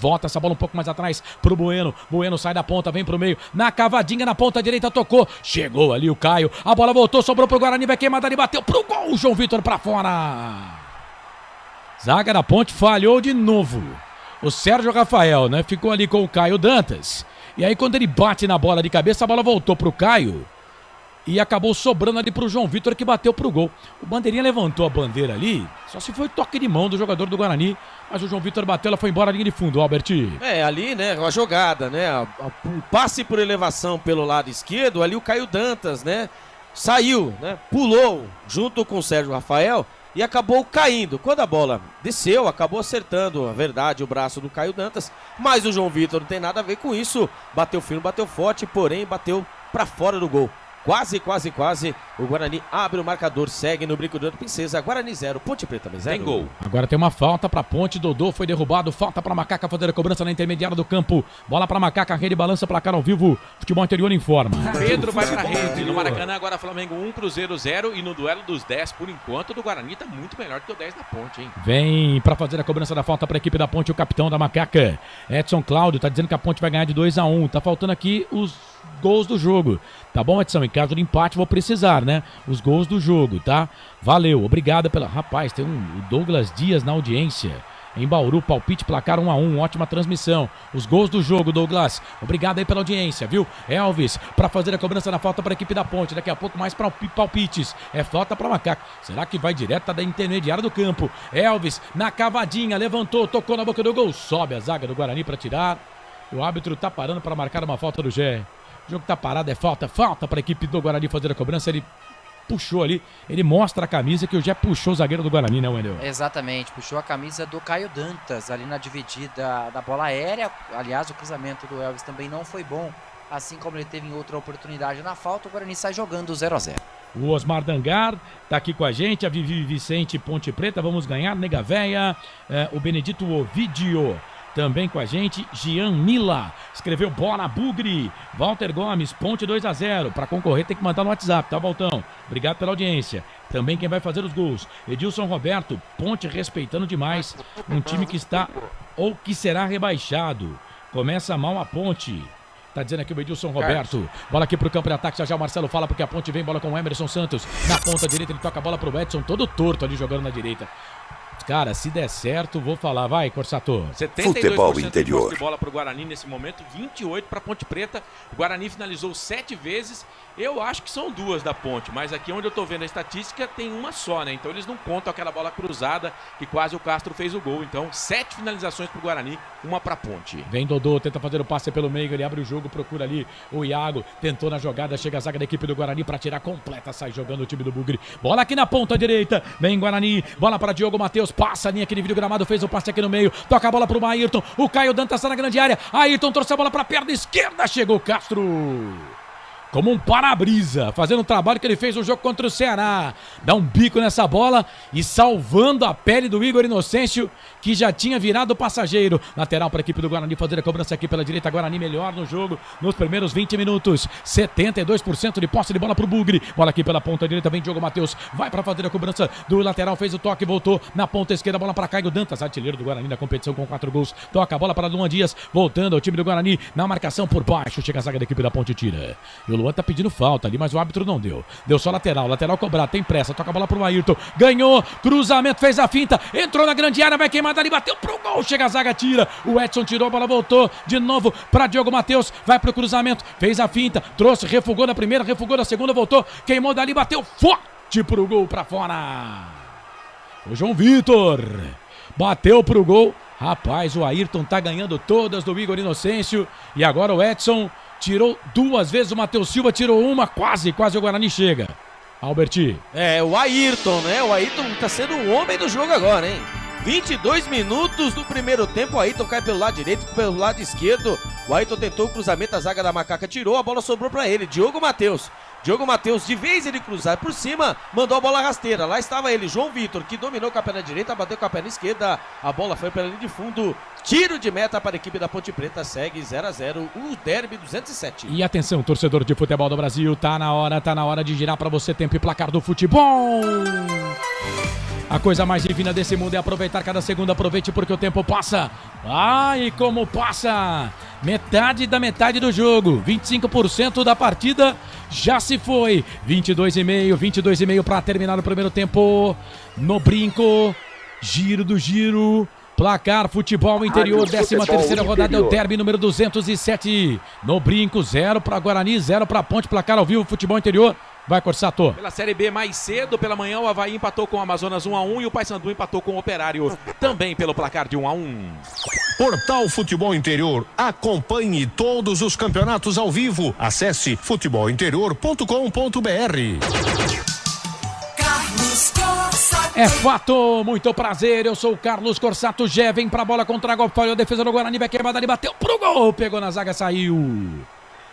S1: volta essa bola um pouco mais atrás pro Bueno sai da ponta, vem pro meio, na cavadinha na ponta direita, tocou, chegou ali o Caio, a bola voltou, sobrou pro Guarani, vai queimada ali, bateu pro gol, o João Vitor pra fora. Zaga da Ponte falhou de novo. O Sérgio Rafael, né, ficou ali com o Caio Dantas. E aí quando ele bate na bola de cabeça, a bola voltou pro Caio e acabou sobrando ali pro João Vitor, que bateu pro gol. O Bandeirinha levantou a bandeira ali, só se foi toque de mão do jogador do Guarani, mas o João Vitor bateu, ela foi embora a linha de fundo, Albert.
S3: É, ali, né, a jogada, né, um passe por elevação pelo lado esquerdo, ali o Caio Dantas, né, saiu, né, pulou junto com o Sérgio Rafael e acabou caindo. Quando a bola desceu, acabou acertando, a verdade, o braço do Caio Dantas, mas o João Vitor não tem nada a ver com isso. Bateu firme, bateu forte, porém bateu pra fora do gol. Quase. O Guarani abre o marcador, segue no brinco do Princesa. Guarani 0, Ponte Preta 0.
S4: Tem gol.
S1: Agora tem uma falta pra Ponte, Dodô foi derrubado, falta pra Macaca fazer a cobrança na intermediária do campo. Bola pra Macaca, rede balança, placar ao vivo, Futebol Interior informa.
S4: Pedro vai pra rede, no Maracanã agora Flamengo 1, Cruzeiro 0 e no duelo dos 10, por enquanto, do Guarani tá muito melhor do que o 10 da Ponte, hein?
S1: Vem pra fazer a cobrança da falta pra equipe da Ponte, o capitão da Macaca, Edson Cláudio, tá dizendo que a Ponte vai ganhar de 2-1, tá faltando aqui os gols do jogo, tá bom, Edson? Em caso de empate vou precisar, né? Os gols do jogo, tá? Valeu, obrigado pela... Rapaz, tem o Douglas Dias na audiência. Em Bauru, palpite, placar 1-1, ótima transmissão. Os gols do jogo, Douglas. Obrigado aí pela audiência, viu? Elvis, pra fazer a cobrança na falta pra equipe da Ponte. Daqui a pouco mais pra palpites. É falta pra Macaca. Será que vai direto da intermediária do campo? Elvis, na cavadinha, levantou, tocou na boca do gol. Sobe a zaga do Guarani pra tirar. O árbitro tá parando pra marcar uma falta do Gé. O jogo tá parado, é falta para a equipe do Guarani fazer a cobrança. Ele puxou ali, ele mostra a camisa que o Jé puxou o zagueiro do Guarani, né, Wendel?
S6: Exatamente, puxou a camisa do Caio Dantas ali na dividida da bola aérea. Aliás, o cruzamento do Elvis também não foi bom, assim como ele teve em outra oportunidade na falta. O Guarani sai jogando 0-0.
S1: O Osmar Dangar tá aqui com a gente, a Vivi Vicente Ponte Preta, vamos ganhar, Nega Véia, o Benedito Ovidio também com a gente, Gian Mila, escreveu bola Bugre, Walter Gomes, Ponte 2-0, para concorrer tem que mandar no WhatsApp, tá, Valtão? Obrigado pela audiência. Também quem vai fazer os gols, Edilson Roberto, Ponte respeitando demais, um time que está ou que será rebaixado. Começa mal a Ponte. Tá dizendo aqui o Edilson Roberto. Bola aqui pro campo de ataque. Já o Marcelo fala porque a Ponte vem. Bola com o Emerson Santos. Na ponta direita ele toca a bola pro Edson. Todo torto ali jogando na direita. Cara, se der certo, vou falar. Vai, Corsato.
S4: 72%
S7: Futebol interior.
S4: de bola pro Guarani nesse momento. 28 pra Ponte Preta. O Guarani finalizou 7 vezes. Eu acho que são 2 da Ponte, mas aqui onde eu tô vendo a estatística tem uma só, né? Então eles não contam aquela bola cruzada que quase o Castro fez o gol. Então 7 finalizações pro Guarani, 1 pra Ponte.
S1: Vem Dodô, tenta fazer o passe pelo meio, ele abre o jogo, procura ali o Iago, tentou na jogada, chega a zaga da equipe do Guarani pra tirar completa, sai jogando o time do Bugre. Bola aqui na ponta direita, vem Guarani, bola para Diogo Matheus, passa a linha aqui, dividiu o gramado, fez o passe aqui no meio, toca a bola pro Ayrton, o Caio Dantas tá na grande área, Ayrton trouxe a bola pra perna esquerda, chegou o Castro. Como um para-brisa, fazendo o trabalho que ele fez no jogo contra o Ceará. Dá um bico nessa bola e salvando a pele do Igor Inocêncio, que já tinha virado o passageiro. Lateral para a equipe do Guarani fazer a cobrança aqui pela direita. Guarani melhor no jogo nos primeiros 20 minutos. 72% de posse de bola pro Bugre. Bola aqui pela ponta direita, vem Diogo Matheus. Vai para fazer a cobrança do lateral, fez o toque, voltou na ponta esquerda. Bola para Caio Dantas, artilheiro do Guarani na competição com 4 gols. Toca a bola para Luan Dias, voltando ao time do Guarani na marcação por baixo. Chega a zaga da equipe da Ponte, tira. E o Luan tá pedindo falta ali, mas o árbitro não deu. Deu só lateral cobrado, tem pressa, toca a bola pro Ayrton, ganhou, cruzamento, fez a finta, entrou na grande área, vai queimar dali, bateu pro gol, chega a zaga, tira. O Edson tirou, a bola voltou de novo pra Diogo Matheus, vai pro cruzamento, fez a finta, trouxe, refugou na primeira, refugou na segunda, voltou, queimou dali, bateu forte pro gol, pra fora. O João Vitor bateu pro gol. Rapaz, o Ayrton tá ganhando todas do Igor Inocêncio e agora o Edson tirou 2 vezes, o Matheus Silva tirou uma, quase o Guarani chega. Alberti.
S3: O Ayrton, né? O Ayrton tá sendo o homem do jogo agora, hein? 22 minutos do primeiro tempo, o Ayrton cai pelo lado direito, pelo lado esquerdo. O Ayrton tentou o cruzamento, a zaga da Macaca tirou, a bola sobrou pra ele, Diogo Matheus, de vez ele cruzar por cima, mandou a bola rasteira. Lá estava ele, João Vitor, que dominou com a perna direita, bateu com a perna esquerda. A bola foi pela linha de fundo. Tiro de meta para a equipe da Ponte Preta. Segue 0-0 o Derby 207.
S1: E atenção, torcedor de futebol do Brasil, tá na hora de girar para você tempo e placar do futebol. A coisa mais divina desse mundo é aproveitar cada segundo. Aproveite porque o tempo passa. Ai, como passa! Metade da metade do jogo. 25% da partida já se foi. 22,5 para terminar o primeiro tempo. No brinco. Giro do giro. Placar Futebol Interior, 13ª rodada, é o Derby número 207. No brinco, 0 para Guarani, 0 para Ponte. Placar ao vivo, Futebol Interior. Vai, Corsato.
S4: Pela Série B, mais cedo, pela manhã, o Avaí empatou com o Amazonas 1-1 e o Paysandu empatou com o Operário, também pelo placar de 1-1.
S12: Portal Futebol Interior. Acompanhe todos os campeonatos ao vivo. Acesse futebolinterior.com.br.
S1: É fato, muito prazer, eu sou o Carlos Corsato. Gé vem pra bola contra a golpe, falhou a defesa do Guarani, vai queimar dali, bateu pro gol, pegou na zaga, saiu.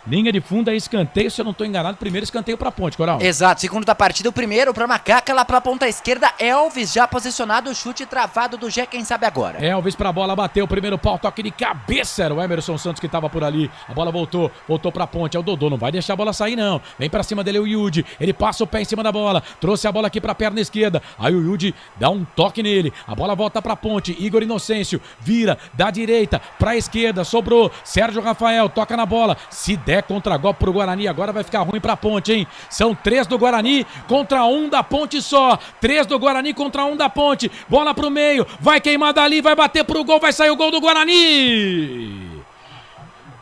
S1: Linha de fundo é escanteio, se eu não tô enganado, primeiro escanteio pra Ponte, Coral.
S6: Exato, segundo da partida, o primeiro pra Macaca, lá pra ponta esquerda, Elvis já posicionado, o chute travado do Gé, quem sabe agora.
S1: Elvis pra bola, bateu o primeiro pau, toque de cabeça, era o Emerson Santos que tava por ali, a bola voltou pra Ponte, é o Dodô, não vai deixar a bola sair não, vem pra cima dele o Yudi, ele passa o pé em cima da bola, trouxe a bola aqui pra perna esquerda, aí o Yudi dá um toque nele, a bola volta pra Ponte, Igor Inocêncio, vira da direita pra esquerda, sobrou, Sérgio Rafael, toca na bola, se der contra-golpe pro Guarani, agora vai ficar ruim pra Ponte, hein? São 3 do Guarani contra 1 da Ponte só. 3 do Guarani contra 1 da Ponte. Bola pro meio, vai queimar dali, vai bater pro gol, vai sair o gol do Guarani.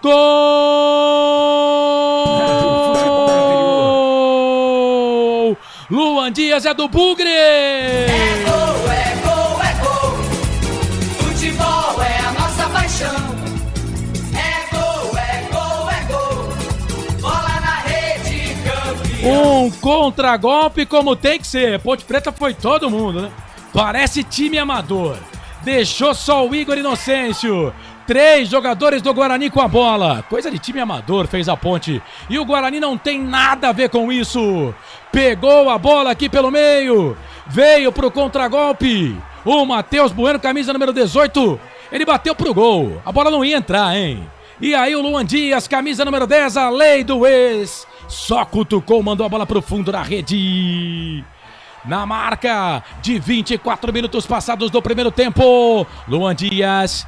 S1: Gol! Luan Dias é do Bugre!
S2: É gol, é gol, é gol. Futebol é a nossa paixão.
S1: Um contra-golpe como tem que ser. Ponte Preta foi todo mundo, né? Parece time amador. Deixou só o Igor Inocêncio. 3 jogadores do Guarani com a bola. Coisa de time amador fez a Ponte. E o Guarani não tem nada a ver com isso. Pegou a bola aqui pelo meio. Veio pro contra-golpe. O Matheus Bueno, camisa número 18. Ele bateu pro gol. A bola não ia entrar, hein? E aí o Luan Dias, camisa número 10, a lei do ex. Só cutucou, mandou a bola pro fundo da rede. na marca de 24 minutos passados do primeiro tempo. Luan Dias,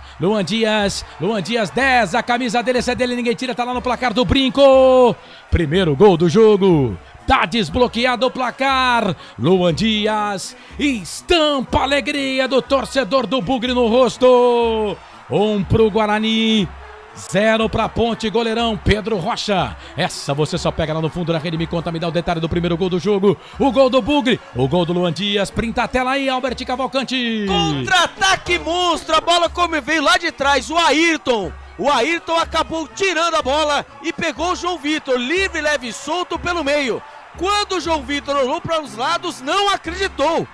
S1: 10, a camisa dele, essa é dele, ninguém tira, tá lá no placar do Brinco. Primeiro gol do jogo. Tá desbloqueado o placar. Luan Dias estampa a alegria do torcedor do Bugre no rosto. 1 pro Guarani, 0 pra Ponte, goleirão Pedro Rocha. Essa você só pega lá no fundo da rede. Me conta, me dá o detalhe do primeiro gol do jogo. O gol do Bugre, o gol do Luan Dias. Printa a tela aí, Albert Cavalcante.
S9: Contra-ataque monstro, a bola como veio lá de trás, o Ayrton acabou tirando a bola e pegou o João Vitor, livre, leve e solto pelo meio. Quando o João Vitor olhou para os lados, não acreditou.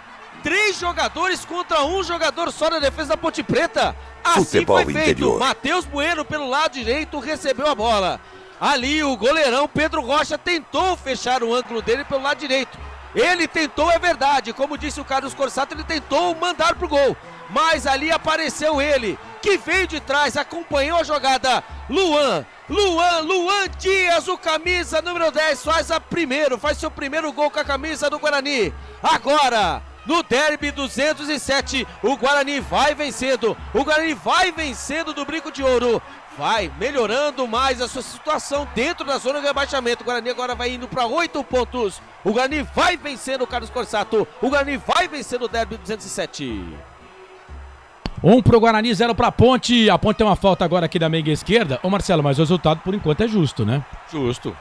S9: 3 jogadores contra 1 jogador só na defesa da Ponte Preta. Assim
S7: Futebol
S9: foi feito.
S7: interior.
S9: Matheus Bueno pelo lado direito recebeu a bola. Ali o goleirão Pedro Rocha tentou fechar o ângulo dele pelo lado direito. Ele tentou, é verdade, como disse o Carlos Corsato, ele tentou mandar pro gol. Mas ali apareceu ele, que veio de trás, acompanhou a jogada. Luan Dias, o camisa número 10, faz seu primeiro gol com a camisa do Guarani. Agora, no derby 207, o Guarani vai vencendo do Brinco de Ouro. Vai melhorando mais a sua situação dentro da zona de rebaixamento. O Guarani agora vai indo para 8 pontos. O Guarani vai vencendo o Carlos Corsato. O Guarani vai vencendo o derby 207.
S1: 1 pro Guarani, 0 pra Ponte. A Ponte tem uma falta agora aqui da meia esquerda. Ô Marcelo, mas o resultado por enquanto é justo, né?
S4: Justo.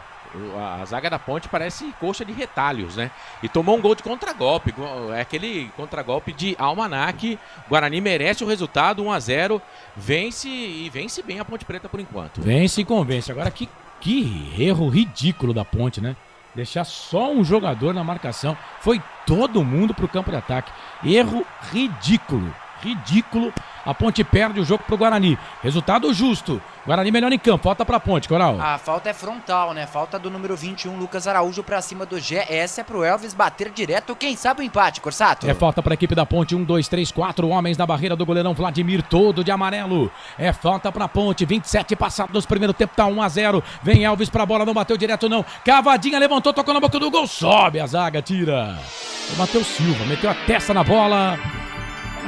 S4: A zaga da Ponte parece coxa de retalhos, né? E tomou um gol de contragolpe. É aquele contragolpe de almanaque. O Guarani merece o resultado, 1-0. Vence e vence bem a Ponte Preta por enquanto.
S1: Vence e convence. Agora que erro ridículo da Ponte, né? Deixar só um jogador na marcação. Foi todo mundo pro campo de ataque. Erro ridículo. A Ponte perde o jogo pro Guarani. Resultado justo. Guarani melhor em campo. Falta pra Ponte, Coral.
S6: A falta é frontal, né? Falta do número 21, Lucas Araújo, pra cima do Gé. Essa é pro Elvis bater direto. Quem sabe o empate, Corsato?
S1: É falta pra equipe da Ponte. 1, 2, 3, 4 homens na barreira do goleirão Vladimir, todo de amarelo. É falta pra Ponte. 27 passados do primeiro tempo. Tá 1-0. Vem Elvis pra bola. Não bateu direto, não. Cavadinha levantou, tocou na boca do gol. Sobe a zaga, tira. O Matheus Silva meteu a testa na bola.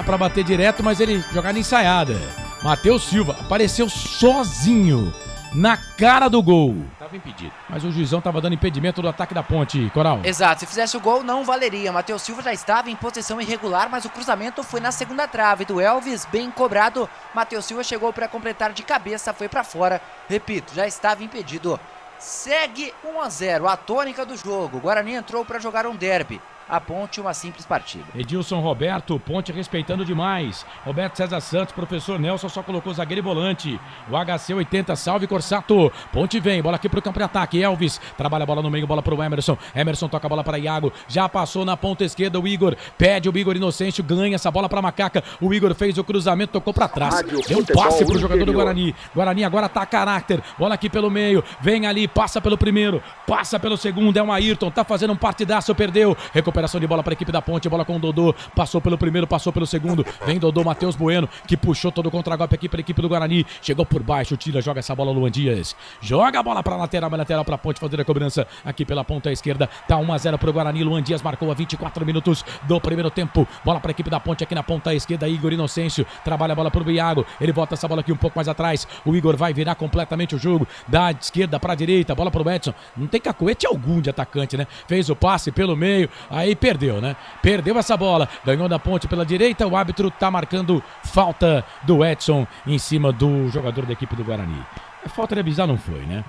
S1: Pra bater direto, mas ele jogada ensaiada. Matheus Silva apareceu sozinho na cara do gol.
S4: Tava impedido.
S1: Mas o juizão tava dando impedimento do ataque da Ponte, Coral.
S6: Exato, se fizesse o gol não valeria. Matheus Silva já estava em posição irregular, mas o cruzamento foi na segunda trave do Elvis, bem cobrado. Matheus Silva chegou para completar de cabeça, foi para fora. Repito, já estava impedido. Segue 1-0, a tônica do jogo. O Guarani entrou para jogar um derby. A Ponte, uma simples partida.
S1: Edilson Roberto, Ponte respeitando demais. Roberto César Santos, professor Nelson só colocou zagueiro e volante. O HC 80, salve Corsato. Ponte vem, bola aqui pro campo de ataque. Elvis trabalha a bola no meio, bola pro Emerson. Emerson toca a bola para Iago. Já passou na ponta esquerda o Igor. Pede o Igor Inocêncio, ganha essa bola pra Macaca. O Igor fez o cruzamento, tocou pra trás. Deu um passe pro jogador do Guarani. Guarani agora tá a caráter. Bola aqui pelo meio, vem ali, passa pelo primeiro, passa pelo segundo. É um Ayrton, tá fazendo um partidaço, perdeu. Recuperação de bola para a equipe da Ponte, bola com o Dodô, passou pelo primeiro, passou pelo segundo, vem Dodô, Matheus Bueno, que puxou todo o contra-golpe aqui para a equipe do Guarani, chegou por baixo, tira, joga essa bola, Luan Dias, joga a bola para a lateral para a Ponte fazer a cobrança aqui pela ponta esquerda, tá 1-0 para o Guarani, Luan Dias marcou a 24 minutos do primeiro tempo, bola para a equipe da Ponte aqui na ponta esquerda, Igor Inocêncio, trabalha a bola para o Iago, ele bota essa bola aqui um pouco mais atrás, o Igor vai virar completamente o jogo, da esquerda para a direita, bola para o Edson, não tem cacuete algum de atacante, né, fez o passe pelo meio, aí perdeu, né? Perdeu essa bola, ganhou da Ponte pela direita, o árbitro tá marcando falta do Edson em cima do jogador da equipe do Guarani. A falta de avisar não foi, né?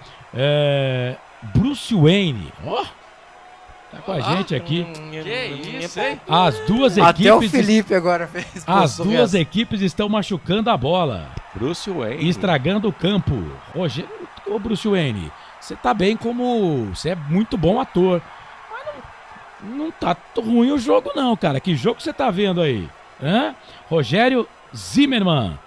S1: Bruce Wayne, ó, tá com a gente aqui.
S4: Que isso, hein?
S1: As duas equipes...
S6: Até o Felipe agora fez.
S1: As duas equipes estão machucando a bola.
S4: Bruce Wayne.
S1: Estragando o campo. Ô Bruce Wayne, você tá bem como... Você é muito bom ator. Não tá ruim o jogo não, cara. Que jogo você tá vendo aí? Rogério Zimmermann.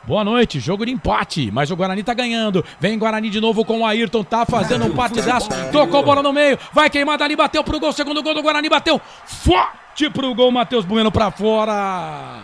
S1: Boa noite, jogo de empate, mas o Guarani tá ganhando. Vem Guarani de novo com o Ayrton, tá fazendo um partidaço. Tocou a bola no meio, vai queimar dali, bateu pro gol. Segundo gol do Guarani, bateu forte pro gol. Matheus Bueno pra fora.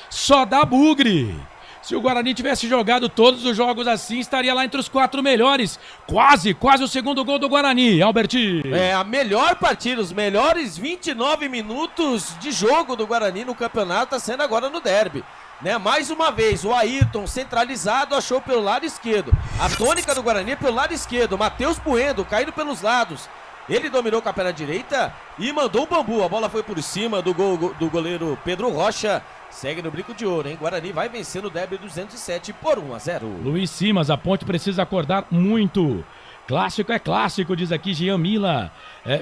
S1: Só dá bugre. Se o Guarani tivesse jogado todos os jogos assim, estaria lá entre os 4 melhores. Quase o segundo gol do Guarani, Alberti.
S9: É a melhor partida, os melhores 29 minutos de jogo do Guarani no campeonato, está sendo agora no derby. Né? Mais uma vez, o Ayrton centralizado achou pelo lado esquerdo. A tônica do Guarani é pelo lado esquerdo. Matheus Bueno caindo pelos lados. Ele dominou com a perna direita e mandou o bambu. A bola foi por cima do goleiro Pedro Rocha. Segue no brinco de ouro, hein? Guarani vai vencendo o derby 207 por 1-0.
S1: Luiz Simas, a Ponte precisa acordar muito. Clássico é clássico, diz aqui Jean Mila,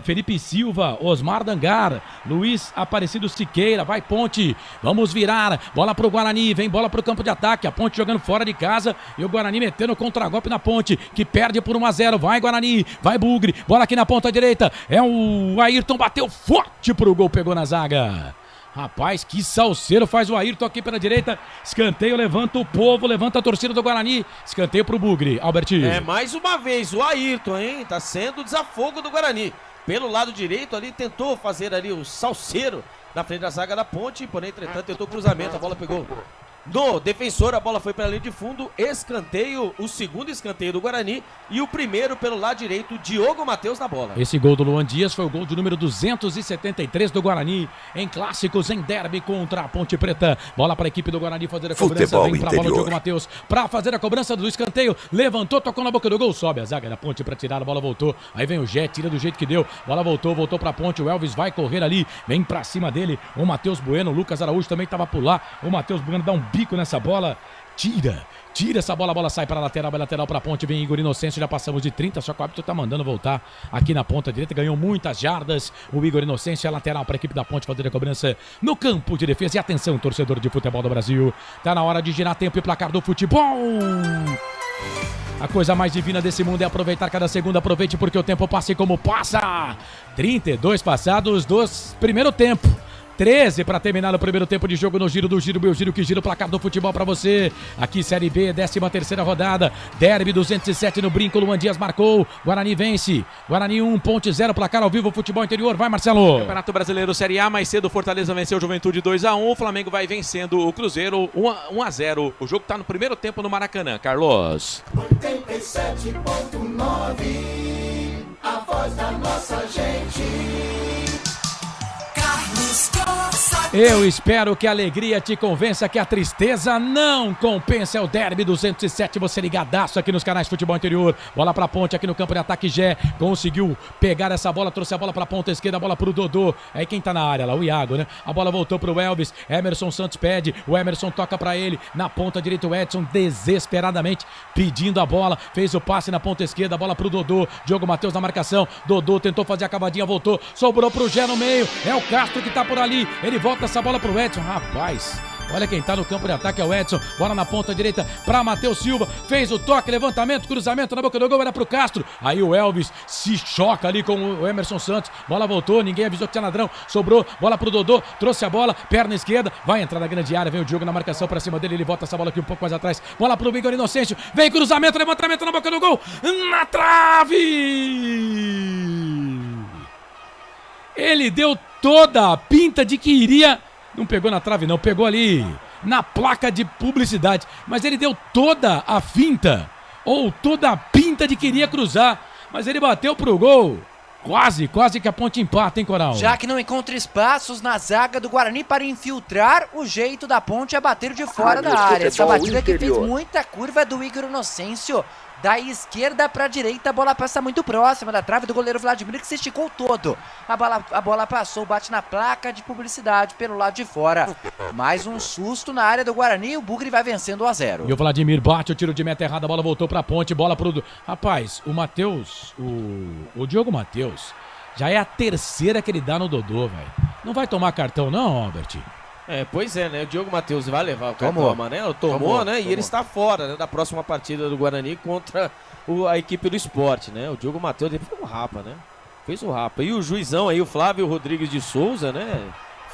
S1: Felipe Silva, Osmar Dangar, Luiz Aparecido Siqueira, vai Ponte, vamos virar, bola pro Guarani, vem bola pro campo de ataque, a Ponte jogando fora de casa e o Guarani metendo contragolpe na Ponte, que perde por 1-0, vai Guarani, vai Bugre, bola aqui na ponta direita, é o Ayrton, bateu forte pro gol, pegou na zaga. Rapaz, que salseiro faz o Ayrton aqui pela direita. Escanteio, levanta o povo, levanta a torcida do Guarani. Escanteio pro Bugre, Albertinho.
S9: Mais uma vez o Ayrton, hein? Tá sendo o desafogo do Guarani. Pelo lado direito ali, tentou fazer ali o salseiro na frente da zaga da Ponte, porém, entretanto, tentou cruzamento, a bola pegou no defensor, a bola foi para a linha de fundo, escanteio, o segundo escanteio do Guarani e o primeiro pelo lado direito, Diogo Matheus na bola.
S1: Esse gol do Luan Dias foi o gol de número 273 do Guarani em clássicos, em derby contra a Ponte Preta. Bola para a equipe do Guarani fazer a cobrança,
S7: Futebol
S1: vem para a bola o
S7: interior.
S1: Diogo Matheus para fazer a cobrança do escanteio, levantou, tocou na boca do gol, sobe a zaga da Ponte para tirar, a bola voltou, aí vem o Jet, tira do jeito que deu, bola voltou para a Ponte, o Elvis vai correr ali, vem para cima dele, o Matheus Bueno, o Lucas Araújo também estava por lá, o Matheus Bueno dá um bico nessa bola, tira essa bola, a bola sai para a lateral, para a Ponte, vem Igor Inocêncio, já passamos de 30, só que o árbitro tá mandando voltar aqui na ponta direita, ganhou muitas jardas, o Igor Inocêncio é lateral para a equipe da Ponte fazer a cobrança no campo de defesa, e atenção, torcedor de futebol do Brasil, tá na hora de girar tempo e placar do futebol. A coisa mais divina desse mundo é aproveitar cada segundo, aproveite porque o tempo passa e como passa, 32 passados do primeiro tempo. 13 para terminar o primeiro tempo de jogo no Giro do Giro, meu giro que gira o placar do futebol para você. Aqui Série B, 13ª rodada, derby 207 no Brinco, Luan Dias marcou, Guarani vence, Guarani 1, Ponte 0, placar ao vivo, futebol interior, vai Marcelo.
S4: Campeonato Brasileiro Série A, mais cedo Fortaleza venceu o Juventude 2-1, o Flamengo vai vencendo o Cruzeiro 1-0, o jogo tá no primeiro tempo no Maracanã, Carlos.
S2: 87.9, a voz da nossa gente.
S1: Eu espero que a alegria te convença que a tristeza não compensa. É o derby 207, você ligadaço aqui nos canais Futebol Interior. Bola pra Ponte aqui no campo de ataque, Gé conseguiu pegar essa bola, trouxe a bola pra ponta esquerda, a bola pro Dodô. Aí quem tá na área lá, o Iago, né? A bola voltou pro Elvis, Emerson Santos pede, o Emerson toca pra ele, na ponta direita o Edson desesperadamente pedindo a bola, fez o passe na ponta esquerda, a bola pro Dodô, Diogo Matheus na marcação, Dodô tentou fazer a cavadinha, voltou, sobrou pro Gé no meio, é o Castro que tá por ali, ele volta essa bola pro Edson, rapaz, olha quem tá no campo de ataque, é o Edson, bola na ponta direita pra Matheus Silva, fez o toque, levantamento, cruzamento na boca do gol, era pro Castro, aí o Elvis se choca ali com o Emerson Santos, bola voltou, ninguém avisou que tinha ladrão, sobrou, bola pro Dodô, trouxe a bola, perna esquerda, vai entrar na grande área, vem o Diogo na marcação pra cima dele, ele volta essa bola aqui um pouco mais atrás, bola pro Igor Inocêncio, vem cruzamento, levantamento na boca do gol, na trave! Ele deu toda a pinta de que iria, não pegou na trave não, pegou ali na placa de publicidade, mas ele deu toda a finta, ou toda a pinta de que iria cruzar, mas ele bateu pro gol, quase que a Ponte empata, hein, Coral?
S6: Já que não encontra espaços na zaga do Guarani para infiltrar, o jeito da Ponte é bater de fora da área. Essa batida que fez muita curva do Igor Inocêncio, da esquerda para a direita, a bola passa muito próxima da trave do goleiro Vladimir, que se esticou todo. A bola passou, bate na placa de publicidade pelo lado de fora. Mais um susto na área do Guarani e o Bugre vai vencendo 1-0.
S1: E o Vladimir bate o tiro de meta errado, a bola voltou pra Ponte, bola pro... Rapaz, o Matheus, o Diogo Matheus, já é a terceira que ele dá no Dodô, velho. Não vai tomar cartão não, Albert?
S9: Pois é, né? O Diogo Matheus vai levar o cartão amarelo, tomou, né? E ele está fora, né, da próxima partida do Guarani contra a equipe do Sport, né? O Diogo Matheus, ele fez um rapa, né? Fez um rapa. E o juizão aí, o Flávio Rodrigues de Souza, né?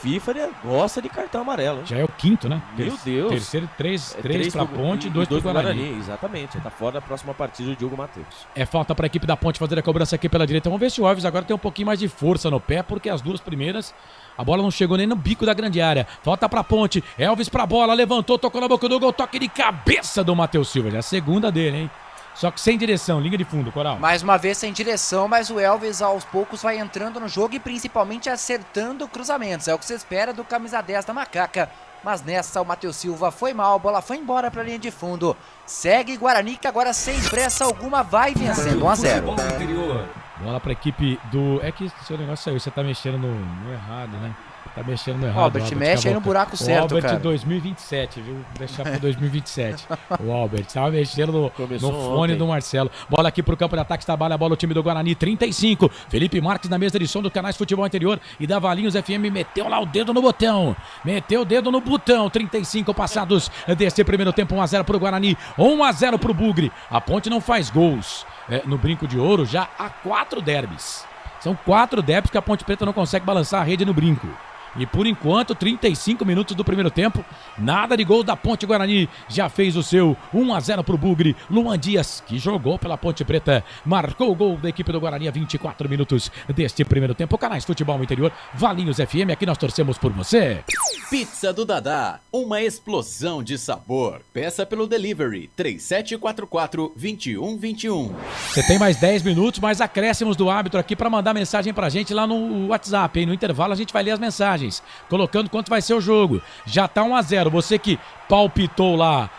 S3: FIFA gosta de cartão amarelo. Hein?
S1: Já é o quinto, né?
S3: Meu Deus.
S1: Terceiro, três pra Ponte e 2 pro Guarani.
S3: Exatamente, tá fora da próxima partida o Diogo Matheus.
S1: É falta pra equipe da Ponte fazer a cobrança aqui pela direita. Vamos ver se o Alves agora tem um pouquinho mais de força no pé, porque as duas primeiras, a bola não chegou nem no bico da grande área. Falta pra Ponte, Elvis pra bola, levantou, tocou na boca do gol, toque de cabeça do Matheus Silva. Já é a segunda dele, hein? Só que sem direção, linha de fundo, Coral.
S6: Mais uma vez sem direção, mas o Elvis aos poucos vai entrando no jogo e principalmente acertando cruzamentos. É o que se espera do camisa 10 da Macaca. Mas nessa o Matheus Silva foi mal, a bola foi embora pra linha de fundo. Segue Guarani que agora sem pressa alguma vai vencendo 1-0.
S1: Bola pra equipe do... É que seu negócio saiu, você tá mexendo no errado, né? Tá mexendo no errado.
S6: Albert, mexe aí no buraco certo,
S1: Albert,
S6: cara.
S1: 2027, viu? Vou deixar pro 2027. O Albert tava mexendo no fone do Marcelo. Bola aqui pro campo de ataque, trabalha a bola o time do Guarani, 35. Felipe Marques na mesa de som do Canais Futebol Interior e da Valinhos FM meteu lá o dedo no botão. Meteu o dedo no botão. 35 passados desse primeiro tempo, 1-0 pro Guarani, 1-0 pro Bugre. A Ponte não faz gols no Brinco de Ouro já há 4 derbys. São 4 derbys que a Ponte Preta não consegue balançar a rede no Brinco. E por enquanto, 35 minutos do primeiro tempo, nada de gol da Ponte Guarani. Já fez o seu 1-0 pro Bugre. Luan Dias, que jogou pela Ponte Preta, marcou o gol da equipe do Guarani a 24 minutos deste primeiro tempo. Canais Futebol Interior, Valinhos FM, aqui nós torcemos por você.
S15: Pizza do Dadá, uma explosão de sabor. Peça pelo delivery 3744-2121.
S1: Você tem mais 10 minutos, mais acréscimos do árbitro aqui para mandar mensagem pra gente lá no WhatsApp, hein? No intervalo a gente vai ler as mensagens, colocando quanto vai ser o jogo. Já tá 1-0, você que palpitou lá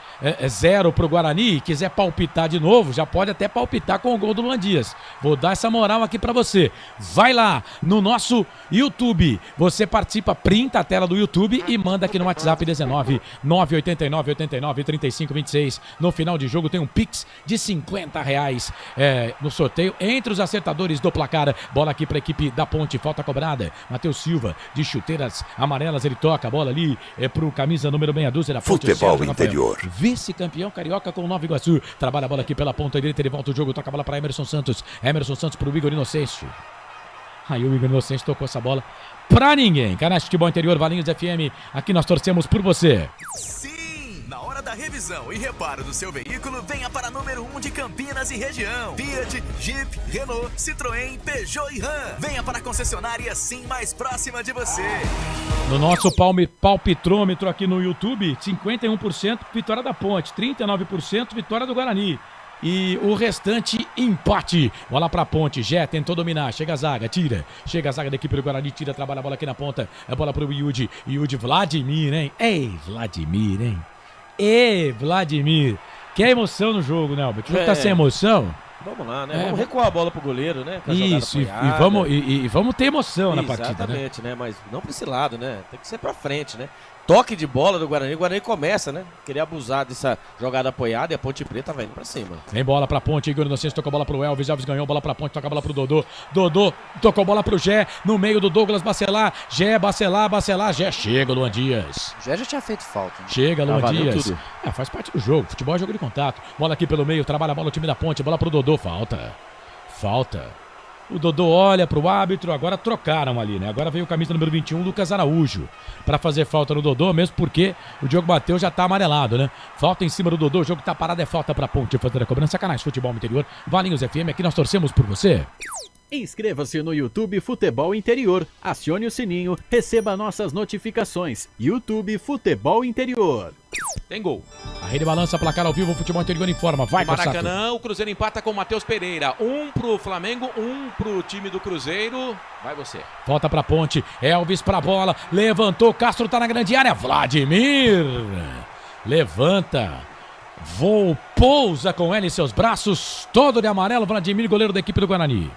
S1: 0 pro Guarani e quiser palpitar de novo, já pode até palpitar com o gol do Luan Dias. Vou dar essa moral aqui pra você. Vai lá no nosso YouTube, você participa, printa a tela do YouTube e manda aqui no WhatsApp 19 989 89 35 26. No final de jogo tem um Pix de R$50 no sorteio entre os acertadores do placar. Bola aqui pra equipe da Ponte, falta cobrada. Matheus Silva de chuteiras amarelas, ele toca a bola ali pro camisa número meia dúzia da Ponte.
S7: Futebol Interior.
S1: Vice-campeão carioca com Nova Iguaçu. Trabalha a bola aqui pela ponta direita, ele volta o jogo, toca a bola para Emerson Santos. Emerson Santos pro Igor Inocêncio. Aí o Igor Inocêncio tocou essa bola pra ninguém. Canais Futebol Interior, Valinhos FM, aqui nós torcemos por você.
S10: Sim, na hora da revisão e reparo do seu veículo, venha para número 1 de Campinas e região. Fiat, Jeep, Renault, Citroën, Peugeot e Ram. Venha para a concessionária Sim mais próxima de você.
S1: No nosso palpitrômetro aqui no YouTube, 51% vitória da Ponte, 39% vitória do Guarani. E o restante, empate. Bola pra Ponte, Jé tentou dominar, chega a zaga, tira. Chega a zaga da equipe do Guarani, tira, trabalha a bola aqui na ponta. A bola pro Yudi, Vladimir, hein? Ei, Vladimir, hein? Ei, Vladimir. Que emoção no jogo, né, Albert? O jogo tá sem emoção.
S3: Vamos lá, né? Vamos recuar a bola pro goleiro, né?
S1: Isso, e vamos ter emoção na partida, né?
S3: Exatamente, né? Mas não pra esse lado, né? Tem que ser pra frente, né? Toque de bola do Guarani, o Guarani começa, né? Queria abusar dessa jogada apoiada e a Ponte Preta vai indo pra cima.
S1: Vem bola pra Ponte, Igor Inocêncio tocou a bola pro Elvis, Elvis ganhou, bola pra Ponte, toca a bola pro Dodô. Dodô tocou a bola pro Jé, no meio do Douglas Bacelar. Jé, Bacelar, Jé, chega Luan Dias.
S6: Jé já tinha feito falta. Né?
S1: Chega Luan Dias. Faz parte do jogo, futebol é jogo de contato. Bola aqui pelo meio, trabalha a bola o time da Ponte, bola pro Dodô, falta. O Dodô olha pro árbitro, agora trocaram ali, né? Agora veio o camisa número 21, Lucas Araújo, pra fazer falta no Dodô, mesmo porque o Diogo bateu, já tá amarelado, né? Falta em cima do Dodô, o jogo tá parado, é falta pra Ponte fazer a cobrança. Canais Futebol Interior, Valinhos FM, aqui nós torcemos por você.
S11: Inscreva-se no YouTube Futebol Interior, acione o sininho, receba nossas notificações. YouTube Futebol Interior.
S4: Tem gol.
S1: A rede balança, placar ao vivo, o Futebol Interior informa. Vai,
S4: Maracanã, o Cruzeiro empata com o Matheus Pereira. 1 pro Flamengo, 1 pro time do Cruzeiro. Vai você.
S1: Volta pra Ponte, Elvis pra bola, levantou, Castro tá na grande área, Vladimir. Levanta. Pousa com ele em seus braços, todo de amarelo, Vladimir, goleiro da equipe do Guarani.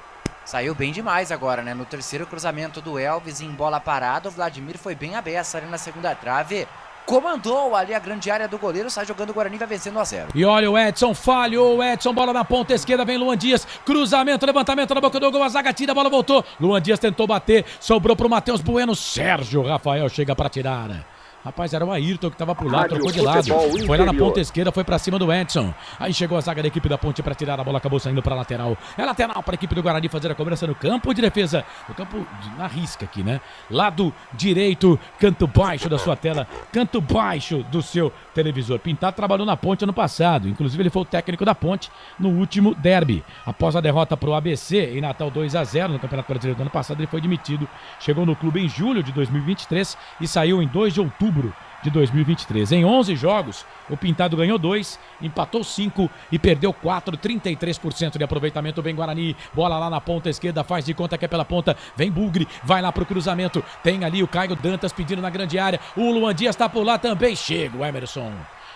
S6: Saiu bem demais agora, né? No terceiro cruzamento do Elvis em bola parada, o Vladimir foi bem aberto ali na segunda trave. Comandou ali a grande área do goleiro, sai jogando o Guarani, vai vencendo 1-0.
S1: E olha o Edson, falhou o Edson, bola na ponta esquerda, vem Luan Dias, cruzamento, levantamento na boca do gol, a zaga tira, a bola voltou. Luan Dias tentou bater, sobrou pro Matheus Bueno, Sérgio Rafael chega pra tirar. Rapaz, era o Ayrton que tava por lá, trocou de lado. Foi lá na ponta esquerda, foi pra cima do Edson. Aí chegou a zaga da equipe da Ponte pra tirar a bola, acabou saindo pra lateral. É lateral pra equipe do Guarani fazer a cobrança no campo de defesa. No campo na risca aqui, né? Lado direito, canto baixo da sua tela, canto baixo do seu televisor. Pintado trabalhou na Ponte ano passado. Inclusive ele foi o técnico da Ponte no último derby. Após a derrota pro ABC em Natal 2-0 no Campeonato Brasileiro do ano passado, ele foi demitido. Chegou no clube em julho de 2023 e saiu em 2 de outubro de 2023. Em 11 jogos, o Pintado ganhou 2, empatou 5 e perdeu 4, 33% de aproveitamento. Vem Guarani, bola lá na ponta esquerda, faz de conta que é pela ponta, vem Bugre, vai lá pro cruzamento, tem ali o Caio Dantas pedindo na grande área, o Luan Dias tá por lá também, chega o Emerson.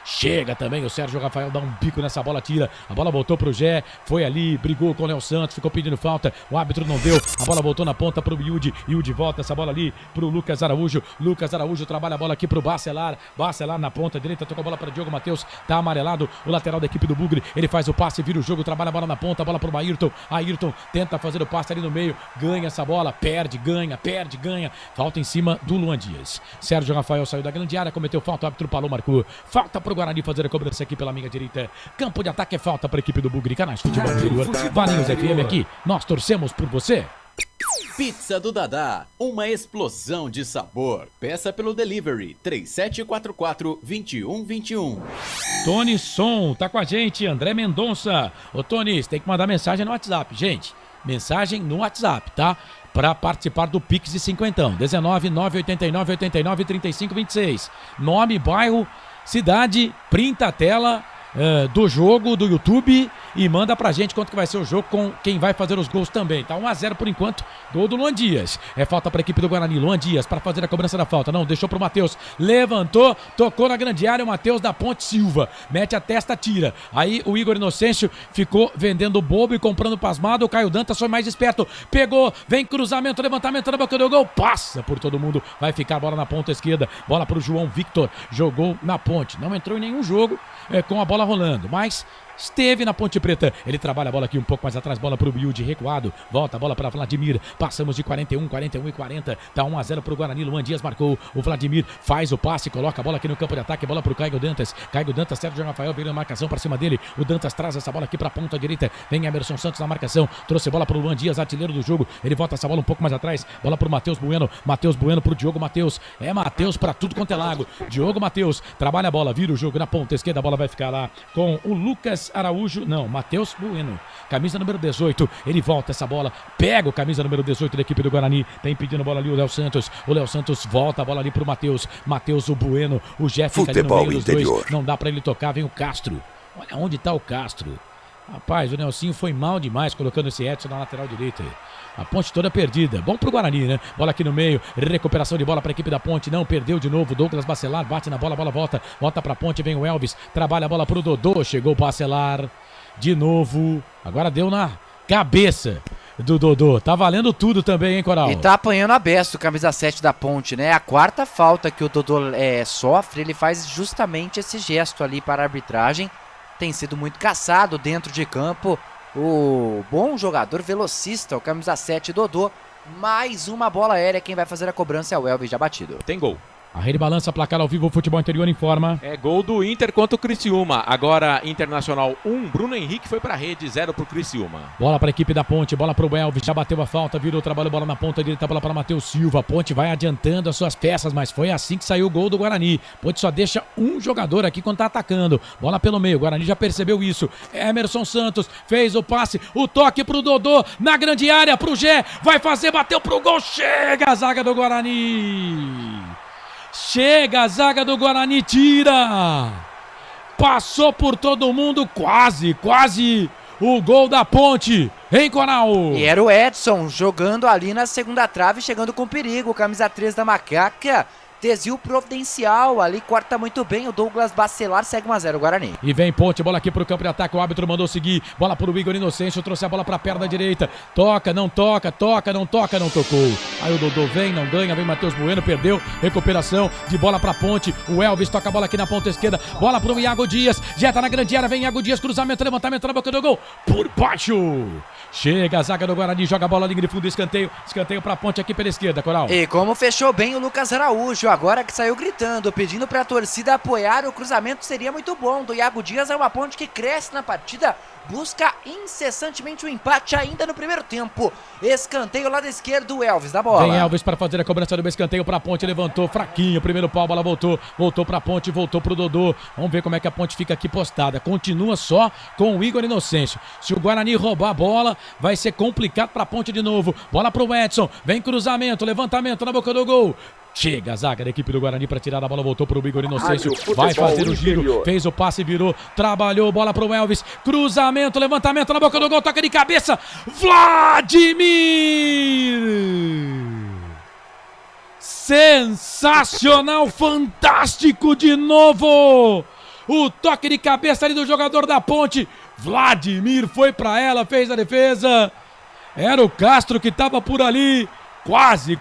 S1: Chega também, o Sérgio Rafael dá um bico nessa bola, tira. A bola voltou pro Gé, foi ali, brigou com o Léo Santos, ficou pedindo falta. O árbitro não deu, a bola voltou na ponta pro Yudi. Yudi volta essa bola ali pro Lucas Araújo. Lucas Araújo trabalha a bola aqui pro Bacelar. Bacelar na ponta direita, tocou a bola para Diogo Matheus. Tá amarelado o lateral da equipe do Bugre. Ele faz o passe, vira o jogo, trabalha a bola na ponta, a bola pro Ayrton. Ayrton tenta fazer o passe ali no meio, ganha essa bola, perde, ganha. Falta em cima do Luan Dias. Sérgio Rafael saiu da grande área, cometeu falta, o árbitro parou, marcou. Falta pro Guarani fazer a cobrança aqui pela minha direita. Campo de ataque é falta para a equipe do Bugre. Canais Futebol Interior. Valinhos FM aqui. Nós torcemos por você.
S15: Pizza do Dadá, uma explosão de sabor. Peça pelo delivery 3744-2121.
S1: Tony Som tá com a gente, André Mendonça. Ô Tony, você tem que mandar mensagem no WhatsApp, gente. Mensagem no WhatsApp, tá? Para participar do Pix de 50. 19 989 89 35 26. Nome, bairro, cidade, printa a tela do jogo do YouTube e manda pra gente quanto que vai ser o jogo com quem vai fazer os gols também. Tá 1-0 por enquanto, gol do Luan Dias. É falta pra equipe do Guarani. Luan Dias para fazer a cobrança da falta. Não, deixou pro Matheus. Levantou, tocou na grande área. O Matheus da Ponte Silva. Mete a testa, tira. Aí o Igor Inocêncio ficou vendendo bobo e comprando pasmado. O Caio Dantas foi mais esperto. Pegou, vem cruzamento, levantamento na boca do gol. Passa por todo mundo. Vai ficar a bola na ponta esquerda. Bola pro João Victor. Jogou na ponte. Não entrou em nenhum jogo com a bola rolando, mas esteve na Ponte Preta. Ele trabalha a bola aqui um pouco mais atrás, bola pro Biude, recuado, volta a bola para Vladimir, passamos de 41 e 40, tá 1-0 pro Guarani. Luan Dias marcou, o Vladimir faz o passe, coloca a bola aqui no campo de ataque, bola pro Caio Dantas, Sérgio Rafael virando marcação para cima dele, o Dantas traz essa bola aqui pra ponta direita, vem Emerson Santos na marcação, trouxe a bola pro Luan Dias, artilheiro do jogo, ele volta essa bola um pouco mais atrás, bola pro Matheus Bueno pro Diogo Matheus, é Matheus pra tudo quanto é lago, Diogo Matheus, trabalha a bola, vira o jogo na ponta esquerda, a bola vai ficar lá com o Lucas Araújo, não, Matheus Bueno, camisa número 18, ele volta essa bola, pega o camisa número 18 da equipe do Guarani, tem pedindo a bola ali o Léo Santos volta a bola ali pro Matheus, o Bueno, o Jeff fica ali no meio dos dois, não dá pra ele tocar, vem o Castro, olha onde tá o Castro, rapaz, o Nelsinho foi mal demais colocando esse Edson na lateral direita. A Ponte toda perdida. Bom pro Guarani, né? Bola aqui no meio. Recuperação de bola para a equipe da Ponte. Não, perdeu de novo. Douglas Bacelar bate na bola. A bola volta. Volta pra Ponte. Vem o Elvis. Trabalha a bola pro Dodô. Chegou o Bacelar. De novo. Agora deu na cabeça do Dodô. Tá valendo tudo também, hein, Coral?
S6: E tá apanhando a beça o camisa 7 da Ponte, né? A quarta falta que o Dodô sofre, ele faz justamente esse gesto ali para a arbitragem. Tem sido muito caçado dentro de campo. O bom jogador velocista, o camisa 7 Dodô. Mais uma bola aérea, quem vai fazer a cobrança é o Elvis já batido.
S4: Tem gol.
S1: A Rede Balança, placar ao vivo, o Futebol Interior informa.
S4: É gol do Inter contra o Criciúma. Agora Internacional 1, Bruno Henrique foi pra rede, 0 pro Criciúma.
S1: Bola pra equipe da Ponte, bola pro Elvis, já bateu a falta, virou o trabalho, bola na ponta direita, bola para Matheus Silva. Ponte vai adiantando as suas peças, mas foi assim que saiu o gol do Guarani. Ponte só deixa um jogador aqui quando tá atacando. Bola pelo meio, o Guarani já percebeu isso. Emerson Santos fez o passe, o toque pro Dodô, na grande área, pro Gé, vai fazer, bateu pro gol, chega a zaga do Guarani. Chega a zaga do Guarani, tira! Passou por todo mundo, quase o gol da Ponte, hein, Coral?
S6: E era o Edson jogando ali na segunda trave, chegando com perigo, camisa 3 da Macaca. Desvio providencial, ali corta muito bem o Douglas Bacelar, segue 1-0 Guarani.
S1: E vem Ponte, bola aqui pro campo de ataque, o árbitro mandou seguir, bola pro Igor Inocêncio, trouxe a bola pra perna direita, toca, não tocou. Aí o Dodô vem, não ganha, vem Matheus Bueno, perdeu, recuperação de bola pra Ponte, o Elvis toca a bola aqui na ponta esquerda, bola pro Iago Dias, já tá na grande área, vem Iago Dias, cruzamento, levantamento na boca do gol, por baixo. Chega a zaga do Guarani, joga a bola ali de fundo, escanteio pra Ponte aqui pela esquerda, Coral.
S6: E como fechou bem o Lucas Araújo, Maurício agora que saiu gritando, pedindo pra torcida apoiar. O cruzamento seria muito bom do Iago Dias. É uma ponte que cresce na partida, busca incessantemente o empate ainda no primeiro tempo. Escanteio lado esquerdo, Elvis da bola.
S1: Vem Elvis para fazer a cobrança do escanteio pra ponte, levantou fraquinho, primeiro pau, a bola voltou pra ponte, voltou pro Dodô. Vamos ver como é que a ponte fica aqui postada. Continua só com o Igor Inocêncio. Se o Guarani roubar a bola, vai ser complicado pra ponte de novo. Bola pro Edson, vem cruzamento, levantamento na boca do gol. Chega a zaga da equipe do Guarani para tirar a bola, voltou pro Igor Inocêncio, vai fazer o giro, fez o passe, virou, trabalhou, bola pro Elvis, cruzamento, levantamento na boca do gol, toca de cabeça, Vladimir! Sensacional, fantástico de novo! O toque de cabeça ali do jogador da ponte, Vladimir foi para ela, fez a defesa, era o Castro que estava por ali.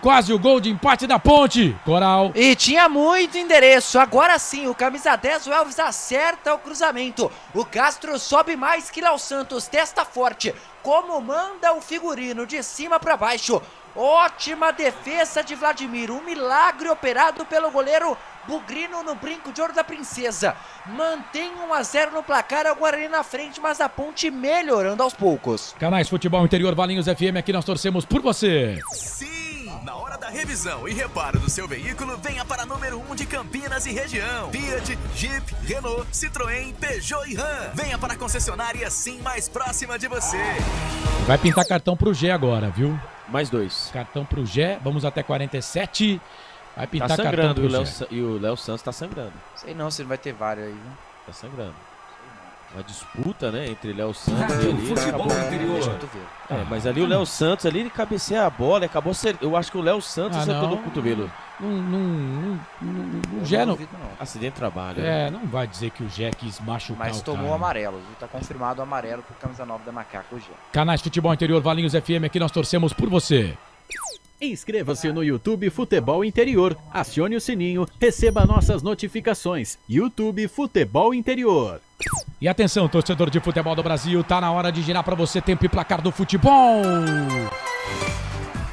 S1: Quase o gol de empate da ponte, Coral.
S6: E tinha muito endereço, agora sim, o camisa 10, o Elvis acerta o cruzamento. O Castro sobe mais que Léo Santos, testa forte, como manda o figurino, de cima para baixo. Ótima defesa de Vladimir, um milagre operado pelo goleiro Bugrino no brinco de ouro da princesa. Mantém 1-0 no placar, o Guarani na frente, mas a ponte melhorando aos poucos.
S1: Canais Futebol Interior, Valinhos FM, aqui nós torcemos por você.
S10: Sim! Na hora da revisão e reparo do seu veículo, venha para a número 1 de Campinas e região. Fiat, Jeep, Renault, Citroën, Peugeot e Ram. Venha para a concessionária Sim mais próxima de você.
S1: Vai pintar cartão pro Gé agora, viu?
S3: Mais 2.
S1: Cartão pro Gé, vamos até 47. Vai pintar
S3: tá sangrando,
S1: cartão pro Gé.
S3: E o Léo Santos tá sangrando.
S6: Sei não se ele vai ter vários aí, viu?
S3: Tá sangrando. Uma disputa, né, entre Léo Santos e ali.
S2: Futebol interior.
S3: Mas ali o Léo Santos ali, ele cabeceia a bola e acabou ser. Eu acho que o Léo Santos acertou no cotovelo.
S1: O Gé não.
S3: Acidente de trabalho.
S1: Não vai dizer que o Gé quis machucar.
S6: Mas tomou amarelo, viu? Tá confirmado o amarelo pro camisa 9 da Macaco, o Gé.
S1: Canais Futebol Interior, Valinhos FM, aqui nós torcemos por você.
S11: Inscreva-se no YouTube Futebol Interior, acione o sininho, receba nossas notificações. YouTube Futebol Interior.
S1: E atenção, torcedor de futebol do Brasil, tá na hora de girar para você tempo e placar do futebol.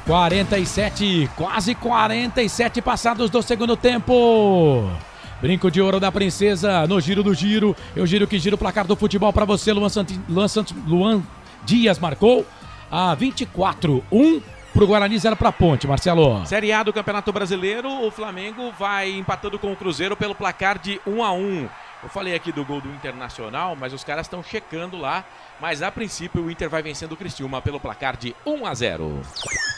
S1: 47, quase 47 passados do segundo tempo. Brinco de ouro da princesa no giro do giro. Eu giro que giro o placar do futebol para você. Luan Dias marcou a 24-1. Pro Guarani, 0 pra Ponte, Marcelo.
S4: Série A do Campeonato Brasileiro, o Flamengo vai empatando com o Cruzeiro pelo placar de 1-1. Eu falei aqui do gol do Internacional, mas os caras estão checando lá. Mas a princípio o Inter vai vencendo o Criciúma pelo placar de 1-0.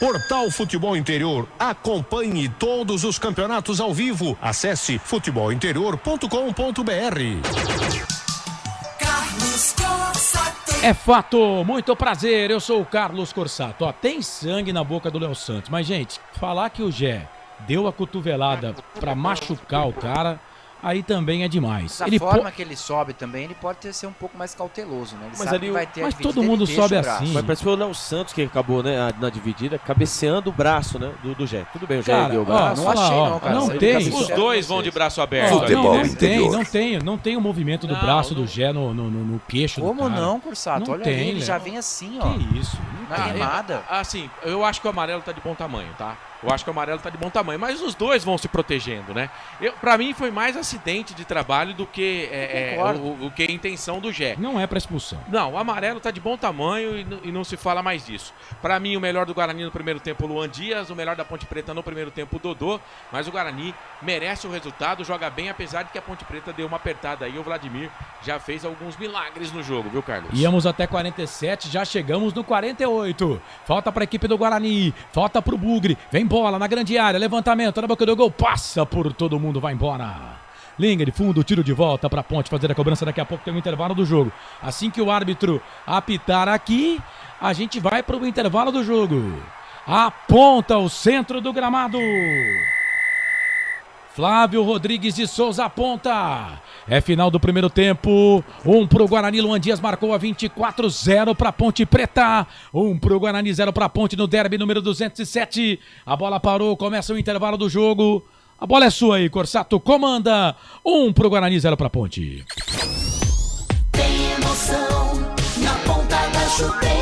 S12: Portal Futebol Interior. Acompanhe todos os campeonatos ao vivo. Acesse futebolinterior.com.br.
S2: Carlos Corsato.
S1: É fato, muito prazer, eu sou o Carlos Corsato. Ó, tem sangue na boca do Léo Santos, mas gente, falar que o Gé deu a cotovelada pra machucar o cara, aí também é demais.
S6: Da forma que ele sobe também, ele pode ser um pouco mais cauteloso, né? Ele
S3: mas
S6: sabe
S3: ali,
S6: que vai ter
S1: mas todo mundo sobe assim.
S3: Mas parece que foi o Léo Santos que acabou, né, na dividida, cabeceando o braço, né, do Gé. Tudo bem, o Gé deu o braço.
S6: Não achei não, cara.
S1: Não tem.
S4: Os dois vão de braço aberto.
S1: Não tem o movimento do braço do Gé no queixo do cara.
S6: Como não, Corsato? Olha aí, ele já vem assim, ó.
S1: Que isso?
S6: Na remada.
S4: Assim, eu acho que o amarelo tá de bom tamanho, tá? Eu acho que o amarelo tá de bom tamanho, mas os dois vão se protegendo, né? Pra mim foi mais acidente de trabalho do que o que a intenção do Gé.
S1: Não é pra expulsão.
S4: Não, o amarelo tá de bom tamanho e não se fala mais disso. Pra mim, o melhor do Guarani no primeiro tempo, o Luan Dias, o melhor da Ponte Preta no primeiro tempo, o Dodô, mas o Guarani merece o resultado, joga bem, apesar de que a Ponte Preta deu uma apertada aí, o Vladimir já fez alguns milagres no jogo, viu, Carlos?
S1: Íamos até 47, já chegamos no 48. Falta pra equipe do Guarani, falta pro Bugre, vem bola na grande área, levantamento na boca do gol, passa por todo mundo, vai embora. Linha de fundo, tiro de volta pra Ponte fazer a cobrança, daqui a pouco tem um intervalo do jogo. Assim que o árbitro apitar aqui, a gente vai pro intervalo do jogo. Aponta o centro do gramado. Flávio Rodrigues de Souza aponta. É final do primeiro tempo. 1 pro Guarani, Luan Dias marcou a 24, 0 pra Ponte Preta. 1 pro Guarani, 0 pra Ponte no derby número 207. A bola parou, começa o intervalo do jogo. A bola é sua aí, Corsato, comanda. 1 pro Guarani, 0 pra Ponte.
S2: Tem emoção na ponta da chuteira.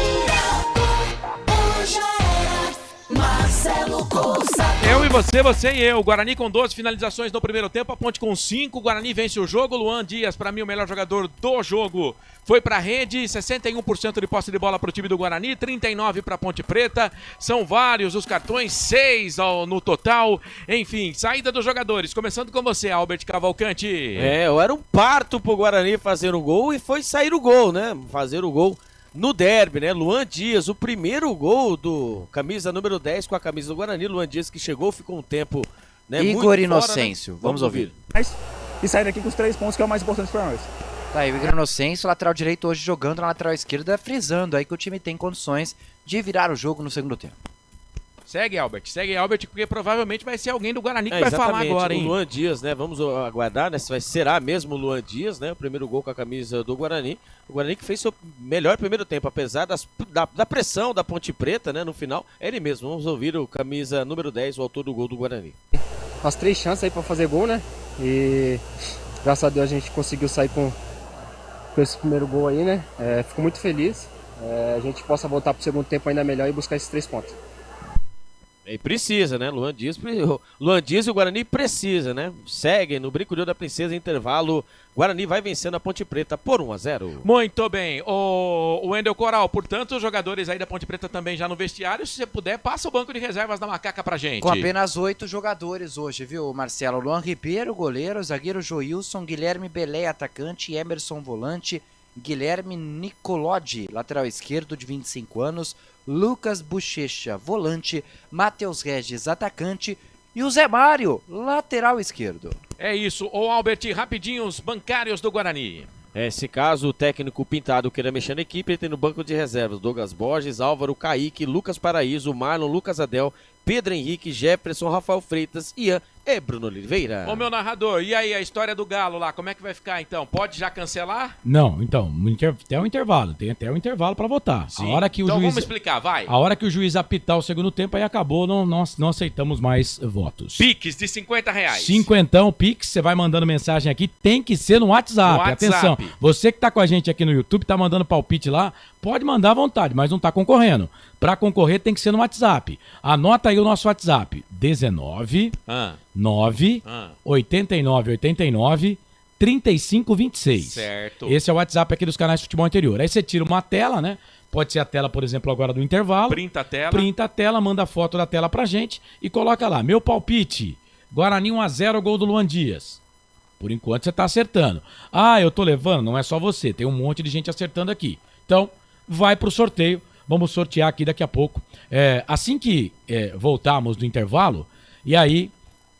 S2: Hoje era Marcelo Corsato.
S4: Eu e você e eu. Guarani com 12 finalizações no primeiro tempo, a Ponte com 5. Guarani vence o jogo. Luan Dias, para mim, o melhor jogador do jogo. Foi pra rede, 61% de posse de bola pro time do Guarani, 39% pra Ponte Preta. São vários os cartões, 6 no total. Enfim, saída dos jogadores. Começando com você, Albert Cavalcante.
S3: Era um parto pro Guarani fazer o gol e foi sair o gol, né? Fazer o gol no derby, né? Luan Dias, o primeiro gol do camisa número 10 com a camisa do Guarani. Luan Dias que chegou, ficou um tempo, né,
S6: Igor Inocêncio, né? Vamos ouvir.
S13: E sair daqui com os 3 pontos, que é o mais importante para nós.
S6: Tá aí o Igor Inocêncio, lateral direito hoje jogando na lateral esquerda, frisando aí que o time tem condições de virar o jogo no segundo tempo.
S4: Segue, Albert, porque provavelmente vai ser alguém do Guarani que vai falar agora, hein?
S3: O Luan Dias, né? Vamos aguardar, né? Será mesmo o Luan Dias, né? O primeiro gol com a camisa do Guarani. O Guarani que fez seu melhor primeiro tempo, apesar da pressão da Ponte Preta, né? No final, é ele mesmo. Vamos ouvir o camisa número 10, o autor do gol do Guarani.
S13: As 3 chances aí pra fazer gol, né? E graças a Deus a gente conseguiu sair com esse primeiro gol aí, né? Fico muito feliz. A gente possa voltar pro segundo tempo ainda melhor e buscar esses 3 pontos.
S3: E precisa, né? Luan Dias e o Guarani precisa, né? Seguem no Brinco de Ouro da Princesa, intervalo. Guarani vai vencendo a Ponte Preta por 1-0.
S4: Muito bem. O Wendel Coral, portanto, os jogadores aí da Ponte Preta também já no vestiário. Se você puder, passa o banco de reservas da Macaca pra gente.
S6: Com apenas 8 jogadores hoje, viu, Marcelo? Luan Ribeiro, goleiro, zagueiro Joilson, Guilherme Belé, atacante, Emerson, volante, Guilherme Nicolodi, lateral esquerdo de 25 anos, Lucas Bochecha, volante, Matheus Regis, atacante, e o Zé Mário, lateral esquerdo.
S4: É isso. Ô Albert, rapidinho, os bancários do Guarani.
S3: Se caso o técnico Pintado queira mexer na equipe, ele tem no banco de reservas Douglas Borges, Álvaro, Kaique, Lucas Paraíso, Marlon, Lucas Adel, Pedro Henrique, Jefferson, Rafael Freitas, Ian e Bruno Oliveira.
S4: Ô meu narrador, e aí a história do Galo lá, como é que vai ficar então? Pode já cancelar?
S1: Não, então, até o intervalo, tem até o intervalo pra votar.
S4: Sim.
S1: A hora que o
S4: então
S1: juiz,
S4: vamos explicar, vai.
S1: A hora que o juiz apitar o segundo tempo, aí acabou, não aceitamos mais votos.
S4: Pix de R$50.
S1: Cinquentão, Pix, você vai mandando mensagem aqui, tem que ser no WhatsApp. Atenção, você que tá com a gente aqui no YouTube, tá mandando palpite lá, pode mandar à vontade, mas não tá concorrendo. Pra concorrer tem que ser no WhatsApp. Anota aí o nosso WhatsApp, 19 9 89 89 35 26.
S4: Certo.
S1: Esse é o WhatsApp aqui dos canais de futebol interior. Aí você tira uma tela, né? Pode ser a tela, por exemplo, agora do intervalo.
S4: Printa a tela,
S1: manda a foto da tela pra gente e coloca lá, meu palpite, Guarani 1-0, gol do Luan Dias. Por enquanto você tá acertando. Eu tô levando, não é só você, tem um monte de gente acertando aqui. Então, vai pro sorteio. Vamos sortear aqui daqui a pouco. Assim que voltarmos do intervalo, e aí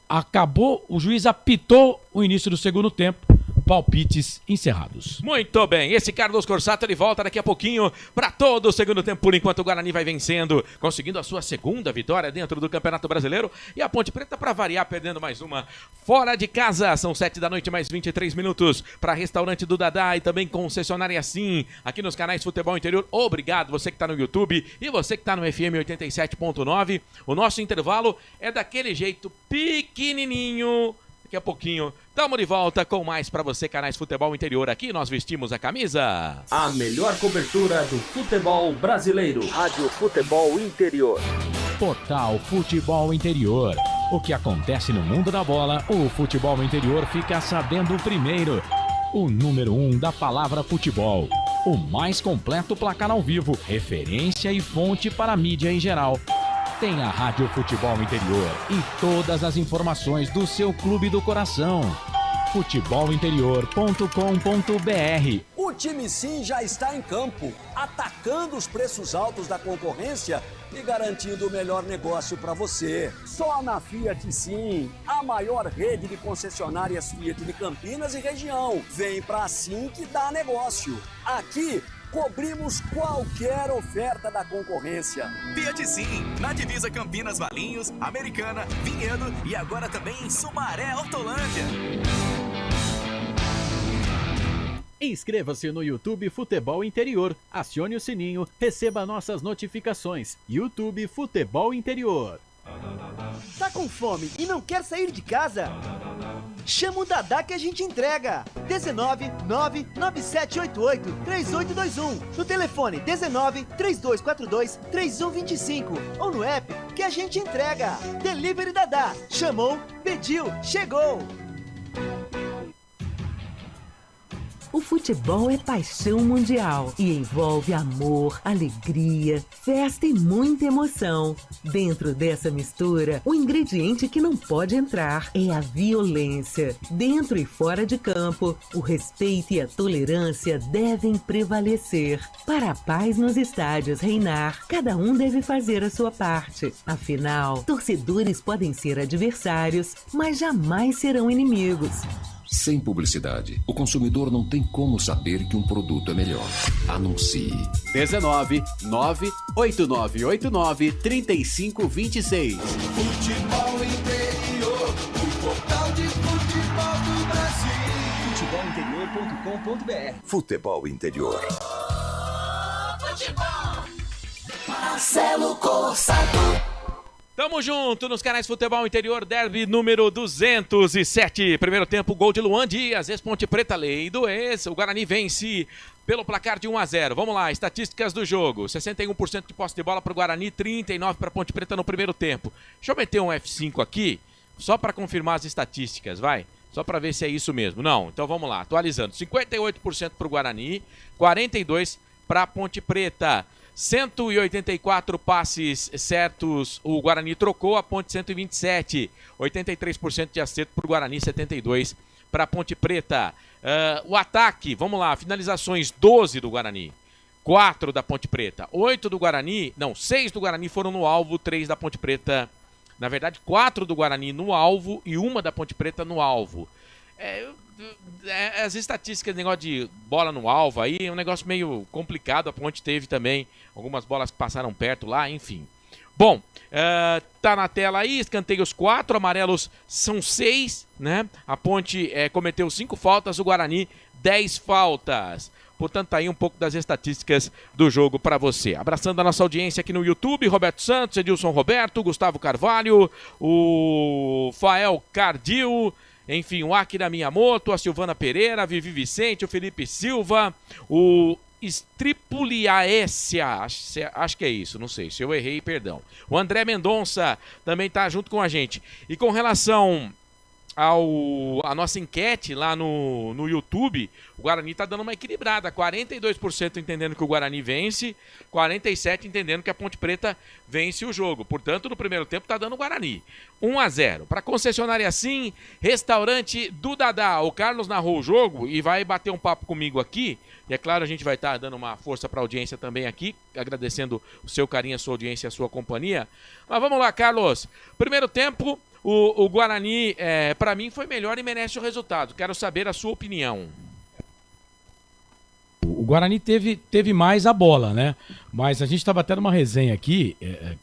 S1: acabou, o juiz apitou o início do segundo tempo. Palpites encerrados.
S4: Muito bem, esse Carlos Corsato ele volta daqui a pouquinho para todo o segundo tempo, por enquanto o Guarani vai vencendo, conseguindo a sua segunda vitória dentro do Campeonato Brasileiro, e a Ponte Preta, para variar, perdendo mais uma fora de casa. São 7 da noite, mais 23 minutos para restaurante do Dadá e também concessionária Sim, aqui nos canais Futebol Interior. Obrigado você que está no YouTube e você que está no FM 87.9. O nosso intervalo é daquele jeito pequenininho. Daqui a pouquinho, estamos de volta com mais para você, canais Futebol Interior. Aqui nós vestimos a camisa.
S22: A melhor cobertura do futebol brasileiro.
S9: Rádio Futebol Interior.
S1: Portal Futebol Interior. O que acontece no mundo da bola, o Futebol Interior fica sabendo primeiro. O número 1 da palavra futebol. O mais completo placar ao vivo, referência e fonte para a mídia em geral. Tem a Rádio Futebol Interior e todas as informações do seu clube do coração. futebolinterior.com.br.
S23: O time Sim já está em campo, atacando os preços altos da concorrência e garantindo o melhor negócio para você. Só na Fiat Sim, a maior rede de concessionárias Fiat de Campinas e região. Vem pra Sim que dá negócio. Aqui cobrimos qualquer oferta da concorrência.
S10: Fiat Sim, na divisa Campinas, Valinhos, Americana, Vinhedo e agora também em Sumaré, Hortolândia.
S11: Inscreva-se no YouTube Futebol Interior, acione o sininho, receba nossas notificações. YouTube Futebol Interior.
S24: Tá com fome e não quer sair de casa? Chama o Dadá que a gente entrega. 19 99788 3821. No telefone 19 3242 3125 ou no app que a gente entrega. Delivery Dadá. Chamou, pediu, chegou.
S17: O futebol é paixão mundial e envolve amor, alegria, festa e muita emoção. Dentro dessa mistura, o ingrediente que não pode entrar é a violência. Dentro e fora de campo, o respeito e a tolerância devem prevalecer. Para a paz nos estádios reinar, cada um deve fazer a sua parte. Afinal, torcedores podem ser adversários, mas jamais serão inimigos.
S18: Sem publicidade, o consumidor não tem como saber que um produto é melhor. Anuncie.
S15: 19 98989 3526.
S2: Futebol Interior, o portal de futebol do Brasil.
S24: Futebolinterior.com.br.
S7: Futebol Interior.
S2: Futebol. Marcelo Corsato.
S4: Tamo junto nos canais Futebol Interior, derby número 207. Primeiro tempo, gol de Luan Dias, ex-Ponte Preta, lei do ex. O Guarani vence pelo placar de 1-0. Vamos lá, estatísticas do jogo. 61% de posse de bola para o Guarani, 39% para a Ponte Preta no primeiro tempo. Deixa eu meter um F5 aqui, só para confirmar as estatísticas, vai? Só para ver se é isso mesmo. Não, então vamos lá, atualizando. 58% para o Guarani, 42% para a Ponte Preta. 184 passes certos, o Guarani trocou, a Ponte 127. 83% de acerto para o Guarani, 72% para a Ponte Preta. O ataque, vamos lá, finalizações 12 do Guarani, 4 da Ponte Preta, 8 do Guarani, não, 6 do Guarani foram no alvo, 3 da Ponte Preta, na verdade 4 do Guarani no alvo e 1 da Ponte Preta no alvo. As estatísticas, negócio de bola no alvo aí, é um negócio meio complicado. A Ponte teve também algumas bolas que passaram perto lá, enfim. Bom, tá na tela aí, escanteios 4, amarelos são 6, né? A Ponte cometeu 5 faltas, o Guarani 10 faltas. Portanto, tá aí um pouco das estatísticas do jogo para você. Abraçando a nossa audiência aqui no YouTube, Roberto Santos, Edilson Roberto, Gustavo Carvalho, o Fael Cardil, enfim, o Akira Miyamoto, a Silvana Pereira, a Vivi Vicente, o Felipe Silva, o Estripuliaécia, acho que é isso, não sei, se eu errei, perdão. O André Mendonça também tá junto com a gente. E com relação a nossa enquete lá no YouTube, o Guarani tá dando uma equilibrada, 42% entendendo que o Guarani vence, 47% entendendo que a Ponte Preta vence o jogo. Portanto, no primeiro tempo tá dando o Guarani 1-0. Para concessionária Sim, restaurante do Dadá. O Carlos narrou o jogo e vai bater um papo comigo aqui. E é claro, a gente vai estar dando uma força para a audiência também aqui, agradecendo o seu carinho, a sua audiência, a sua companhia. Mas vamos lá, Carlos. Primeiro tempo, o Guarani, para mim, foi melhor e merece o resultado. Quero saber a sua opinião.
S1: O Guarani teve mais a bola, né? Mas a gente estava até numa resenha aqui,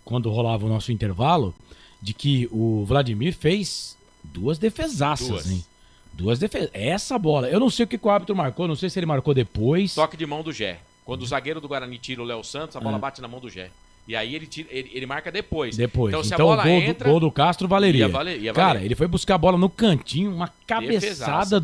S1: quando rolava o nosso intervalo, de que o Vladimir fez 2 defesaças, hein? 2 defesas. Essa bola, eu não sei o que o árbitro marcou, não sei se ele marcou depois.
S4: Toque de mão do Gé. Quando o zagueiro do Guarani tira o Léo Santos, a bola bate na mão do Gé. E aí ele marca depois.
S1: Então, se a bola entra, o gol do Castro valeria.
S4: Ia valer.
S1: Cara, ele foi buscar a bola no cantinho, uma cabeçada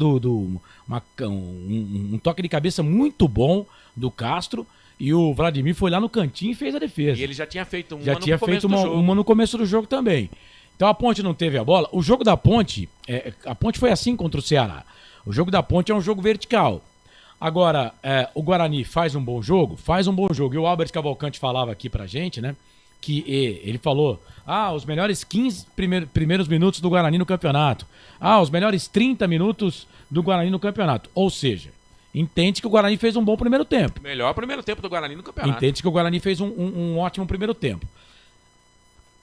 S1: um toque de cabeça muito bom do Castro. E o Vladimir foi lá no cantinho e fez a defesa.
S4: E ele já tinha feito
S1: uma no começo do jogo também. Então a Ponte não teve a bola. O jogo da Ponte, a Ponte foi assim contra o Ceará. O jogo da Ponte é um jogo vertical. Agora, o Guarani faz um bom jogo? Faz um bom jogo. E o Albert Cavalcante falava aqui pra gente, né? Que ele falou, os melhores 15 primeiros minutos do Guarani no campeonato. Os melhores 30 minutos do Guarani no campeonato. Ou seja, entende que o Guarani fez um bom primeiro tempo.
S4: Melhor primeiro tempo do Guarani no campeonato.
S1: Entende que o Guarani fez um ótimo primeiro tempo.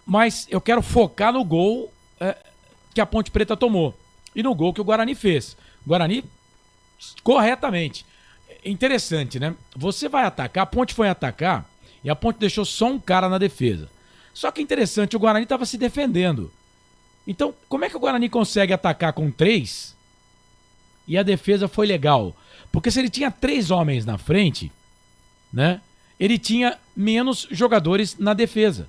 S1: Mas eu quero focar no gol que a Ponte Preta tomou. E no gol que o Guarani fez. O Guarani, corretamente. Interessante, né? Você vai atacar, a Ponte foi atacar e a Ponte deixou só um cara na defesa. Só que interessante, o Guarani estava se defendendo. Então, como é que o Guarani consegue atacar com 3 e a defesa foi legal? Porque se ele tinha 3 homens na frente, né? Ele tinha menos jogadores na defesa.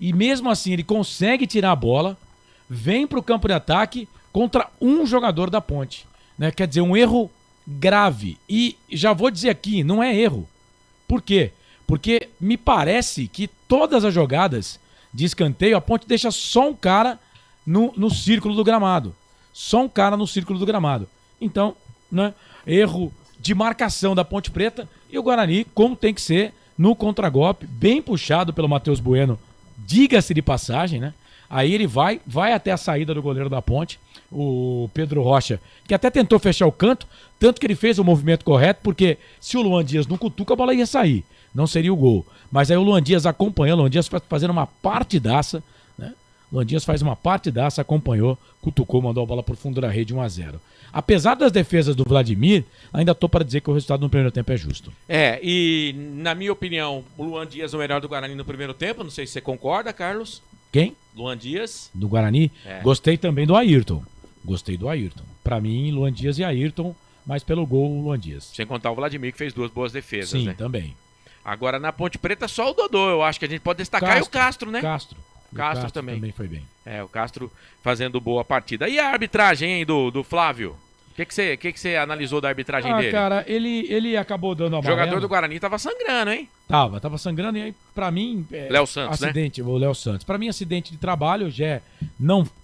S1: E mesmo assim ele consegue tirar a bola, vem para o campo de ataque contra um jogador da Ponte. Né? Quer dizer, um erro grave. E já vou dizer aqui, não é erro. Por quê? Porque me parece que todas as jogadas de escanteio, a Ponte deixa só um cara no círculo do gramado. Só um cara no círculo do gramado. Então, né, erro de marcação da Ponte Preta e o Guarani, como tem que ser, no contragolpe, bem puxado pelo Matheus Bueno, diga-se de passagem, né? Aí ele vai até a saída do goleiro da Ponte, o Pedro Rocha, que até tentou fechar o canto, tanto que ele fez o movimento correto, porque se o Luan Dias não cutuca, a bola ia sair, não seria o gol. Mas aí o Luan Dias acompanhou, o Luan Dias fazendo uma partidaça, né? O Luan Dias faz uma partidaça, acompanhou, cutucou, mandou a bola pro fundo da rede, 1-0. Apesar das defesas do Vladimir, ainda tô para dizer que o resultado no primeiro tempo é justo.
S4: E na minha opinião, o Luan Dias é o melhor do Guarani no primeiro tempo, não sei se você concorda, Carlos.
S1: Quem?
S4: Luan Dias.
S1: Do Guarani?
S4: É.
S1: Gostei também do Ayrton. Pra mim, Luan Dias e Ayrton, mas pelo gol, o Luan Dias.
S4: Sem contar o Vladimir, que fez 2 boas defesas,
S1: Sim,
S4: né?
S1: também.
S4: Agora, na Ponte Preta, só o Dodô, eu acho que a gente pode destacar, e o Castro, né?
S1: Castro
S4: também.
S1: também foi bem.
S4: O Castro fazendo boa partida. E a arbitragem, hein, do Flávio? O que você analisou da arbitragem dele?
S1: Cara, ele acabou dando
S4: O
S1: amarelo.
S4: jogador do Guarani tava sangrando, hein?
S1: Tava sangrando, e aí, pra mim...
S4: Léo Santos,
S1: acidente, né? O Léo Santos. Pra mim, acidente de trabalho,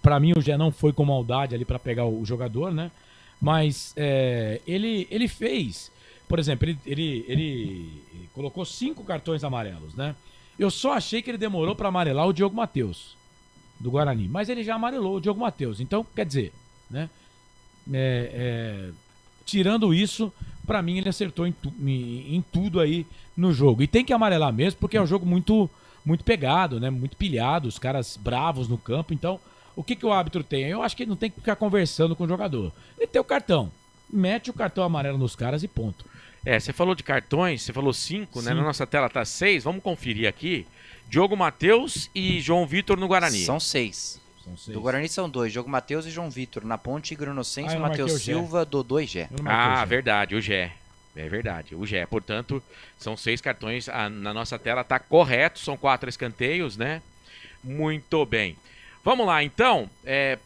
S1: pra mim o Gé não foi com maldade ali pra pegar o jogador, né? Mas ele fez... Por exemplo, ele colocou 5 cartões amarelos, né? Eu só achei que ele demorou pra amarelar o Diogo Matheus, do Guarani. Mas ele já amarelou o Diogo Matheus. Então, quer dizer, né? Tirando isso, pra mim ele acertou em tudo aí no jogo. E tem que amarelar mesmo, porque é um jogo muito, muito pegado, né? Muito pilhado, os caras bravos no campo. Então, o que o árbitro tem? Eu acho que ele não tem que ficar conversando com o jogador. Ele tem o cartão. Mete o cartão amarelo nos caras e ponto.
S4: Você falou de cartões, você falou 5, né? Na nossa tela tá 6. Vamos conferir aqui. Diogo Matheus e João Vitor no Guarani.
S6: São 6. Do Guarani são 2, Diogo Matheus e João Vitor. Na Ponte, Igor Inocêncio, Matheus Silva, Dodô e Gé.
S4: Verdade, o Gé. É verdade, o Gé. Portanto, são 6 cartões. Na nossa tela tá correto, são 4 escanteios, né? Muito bem. Vamos lá, então,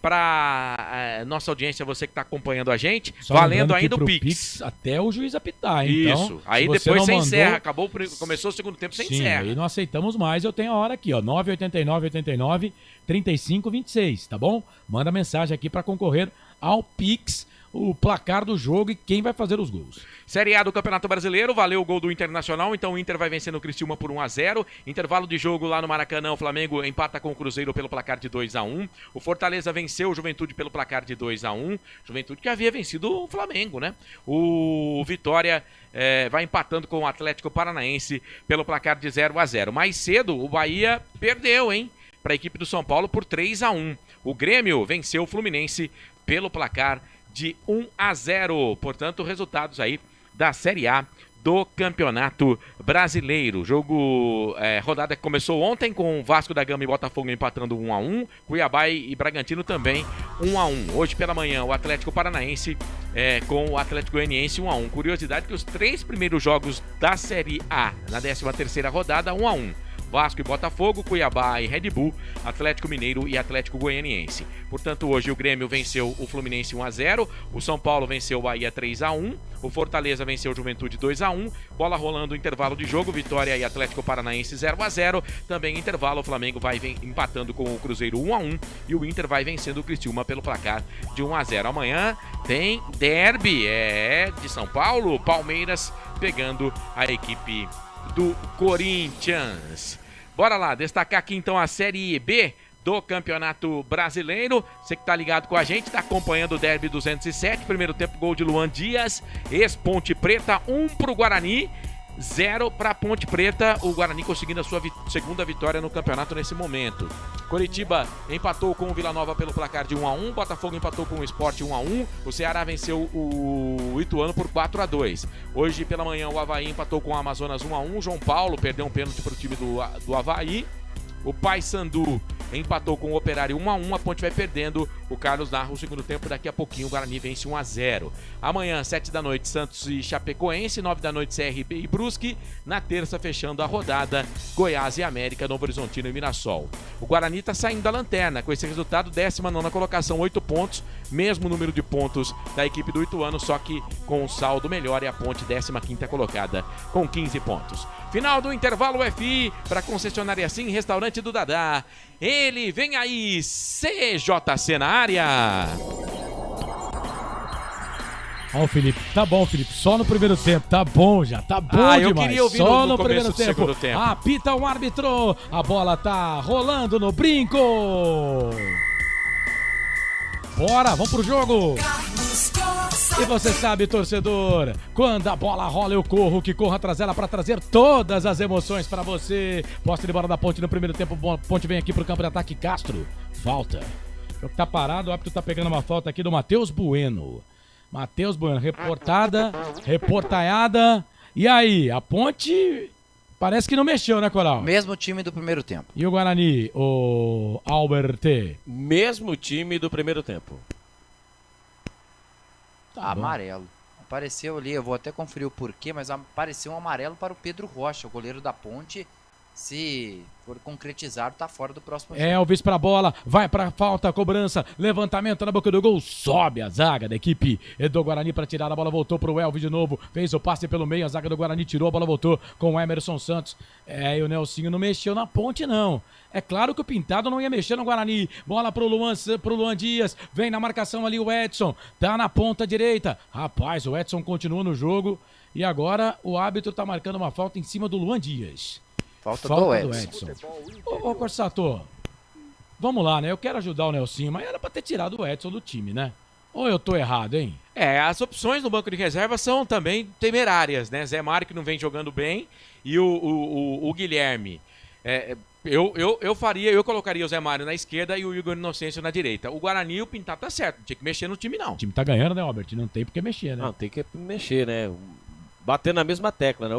S4: para nossa audiência, você que está acompanhando a gente,
S1: só
S4: valendo ainda o Pix.
S1: Até o juiz apitar, hein?
S4: Isso,
S1: então,
S4: aí depois você encerra, começou o segundo tempo, você encerra.
S1: Aí não aceitamos mais, eu tenho a hora aqui, ó, 989-89-3526, tá bom? Manda mensagem aqui para concorrer ao Pix, o placar do jogo e quem vai fazer os gols.
S4: Série A do Campeonato Brasileiro, valeu o gol do Internacional, então o Inter vai vencendo o Criciúma por 1-0. Intervalo de jogo lá no Maracanã, o Flamengo empata com o Cruzeiro pelo placar de 2-1. O Fortaleza venceu o Juventude pelo placar de 2-1. Juventude que havia vencido o Flamengo, né? O Vitória vai empatando com o Atlético Paranaense pelo placar de 0-0. Mais cedo, o Bahia perdeu, hein? Para a equipe do São Paulo por 3-1. O Grêmio venceu o Fluminense pelo placar de 1-0. Portanto, resultados aí da Série A do Campeonato Brasileiro. Jogo, rodada que começou ontem com o Vasco da Gama e Botafogo empatando 1-1. Cuiabá e Bragantino também 1-1. Hoje pela manhã, o Atlético Paranaense com o Atlético Goianiense 1-1. Curiosidade que os 3 primeiros jogos da Série A na 13ª rodada, 1-1. Vasco e Botafogo, Cuiabá e Red Bull, Atlético Mineiro e Atlético Goianiense. Portanto, hoje o Grêmio venceu o Fluminense 1-0, o São Paulo venceu o Bahia 3-1, o Fortaleza venceu o Juventude 2-1, bola rolando, intervalo de jogo, Vitória e Atlético Paranaense 0-0, também intervalo, o Flamengo vai empatando com o Cruzeiro 1-1 e o Inter vai vencendo o Criciúma pelo placar de 1-0. Amanhã tem derby, de São Paulo, Palmeiras pegando a equipe do Corinthians. Bora lá, destacar aqui então a Série B do Campeonato Brasileiro. Você que tá ligado com a gente, tá acompanhando o Derby 207. Primeiro tempo, gol de Luan Dias, ex-Ponte Preta, 1 pro Guarani, 0 para Ponte Preta. O Guarani conseguindo a sua segunda vitória no campeonato nesse momento. Coritiba empatou com o Vila Nova pelo placar de 1-1. Botafogo empatou com o Sport 1-1. O Ceará venceu o Ituano por 4-2. Hoje pela manhã o Avaí empatou com o Amazonas 1-1. João Paulo perdeu um pênalti para o time do Avaí. O Paysandu empatou com o Operário 1-1, a Ponte vai perdendo. O Carlos narra o segundo tempo, daqui a pouquinho o Guarani vence 1-0. Amanhã, 7 da noite, Santos e Chapecoense, 9 da noite, CRB e Brusque. Na terça, fechando a rodada, Goiás e América, Novo Horizontino e Mirassol. O Guarani está saindo da lanterna, com esse resultado, 19ª colocação, 8 pontos, mesmo número de pontos da equipe do Ituano, só que com um saldo melhor, e a Ponte 15ª colocada com 15 pontos. Final do intervalo FI para concessionária Sim, restaurante do Dadá. Ele vem aí, CJC na área.
S1: Ó, Felipe, tá bom, Felipe, só no primeiro tempo, tá bom já, tá bom demais.
S4: Eu queria ouvir
S1: só
S4: no
S1: primeiro
S4: começo do segundo tempo.
S1: Apita o árbitro, a bola tá rolando no brinco. Bora, vamos pro jogo. E você sabe, torcedor, quando a bola rola eu corro, que corro atrás dela pra trazer todas as emoções pra você. Posta de bola da Ponte no primeiro tempo, Ponte vem aqui pro campo de ataque, Castro, falta. O jogo tá parado, o árbitro tá pegando uma falta aqui do Matheus Bueno. Matheus Bueno, reportaiada. E aí, a Ponte parece que não mexeu, né, Coral?
S6: Mesmo time do primeiro tempo.
S1: E o Guarani, o Albert?
S3: Mesmo time do primeiro tempo.
S6: Tá amarelo. Apareceu ali, eu vou até conferir o porquê, mas apareceu um amarelo para o Pedro Rocha, o goleiro da Ponte. Se for concretizado, tá fora do próximo jogo.
S1: Elvis pra bola, vai pra falta, cobrança, levantamento na boca do gol, sobe a zaga da equipe do Guarani pra tirar, a bola voltou pro Elvis de novo, fez o passe pelo meio, a zaga do Guarani tirou, a bola voltou com o Emerson Santos. E o Nelsinho não mexeu na Ponte não. É claro que o Pintado não ia mexer no Guarani. Bola pro Luan Dias, vem na marcação ali o Edson, tá na ponta direita. Rapaz, o Edson continua no jogo e agora o árbitro tá marcando uma falta em cima do Luan Dias.
S6: Falta do Edson.
S1: Ô, Corsato, vamos lá, né? Eu quero ajudar o Nelsinho, mas era pra ter tirado o Edson do time, né? Ou eu tô errado, hein?
S4: As opções no banco de reserva são também temerárias, né? Zé Mário que não vem jogando bem e o Guilherme. Eu colocaria o Zé Mário na esquerda e o Igor Inocêncio na direita. O Guarani e o Pintado tá certo, não tinha que mexer no time não.
S1: O time tá ganhando, né, Albert? Não tem porque mexer, né?
S3: Não, tem que mexer, né? Bater na mesma tecla, né?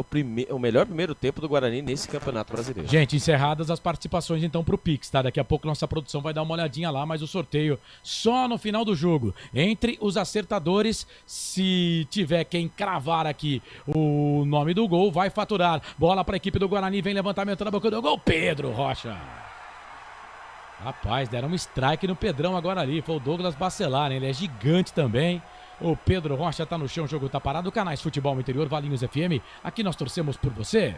S3: O melhor primeiro tempo do Guarani nesse Campeonato Brasileiro.
S1: Gente, encerradas as participações então pro Pix, tá? Daqui a pouco nossa produção vai dar uma olhadinha lá, mas o sorteio só no final do jogo. Entre os acertadores, se tiver quem cravar aqui o nome do gol, vai faturar. Bola pra equipe do Guarani, vem levantamento na boca do gol, Pedro Rocha. Rapaz, deram um strike no Pedrão agora ali, foi o Douglas Bacelar, hein? Ele é gigante também. O Pedro Rocha tá no chão, o jogo tá parado. Canais Futebol Interior, Valinhos FM. Aqui nós torcemos por você.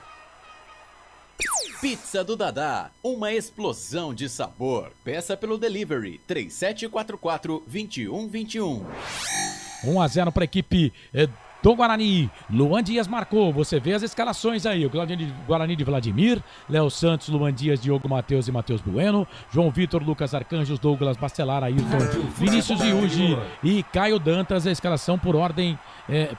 S15: Pizza do Dadá, uma explosão de sabor. Peça pelo delivery 3744-2121.
S1: 1-0 para a equipe do Guarani. Luan Dias marcou. Você vê as escalações aí. O Guarani de Vladimir, Léo Santos, Luan Dias, Diogo Matheus e Matheus Bueno, João Vitor, Lucas Arcanjos, Douglas Bacelar, Ayrton, Vinícius Iugi e Caio Dantas. A escalação por ordem,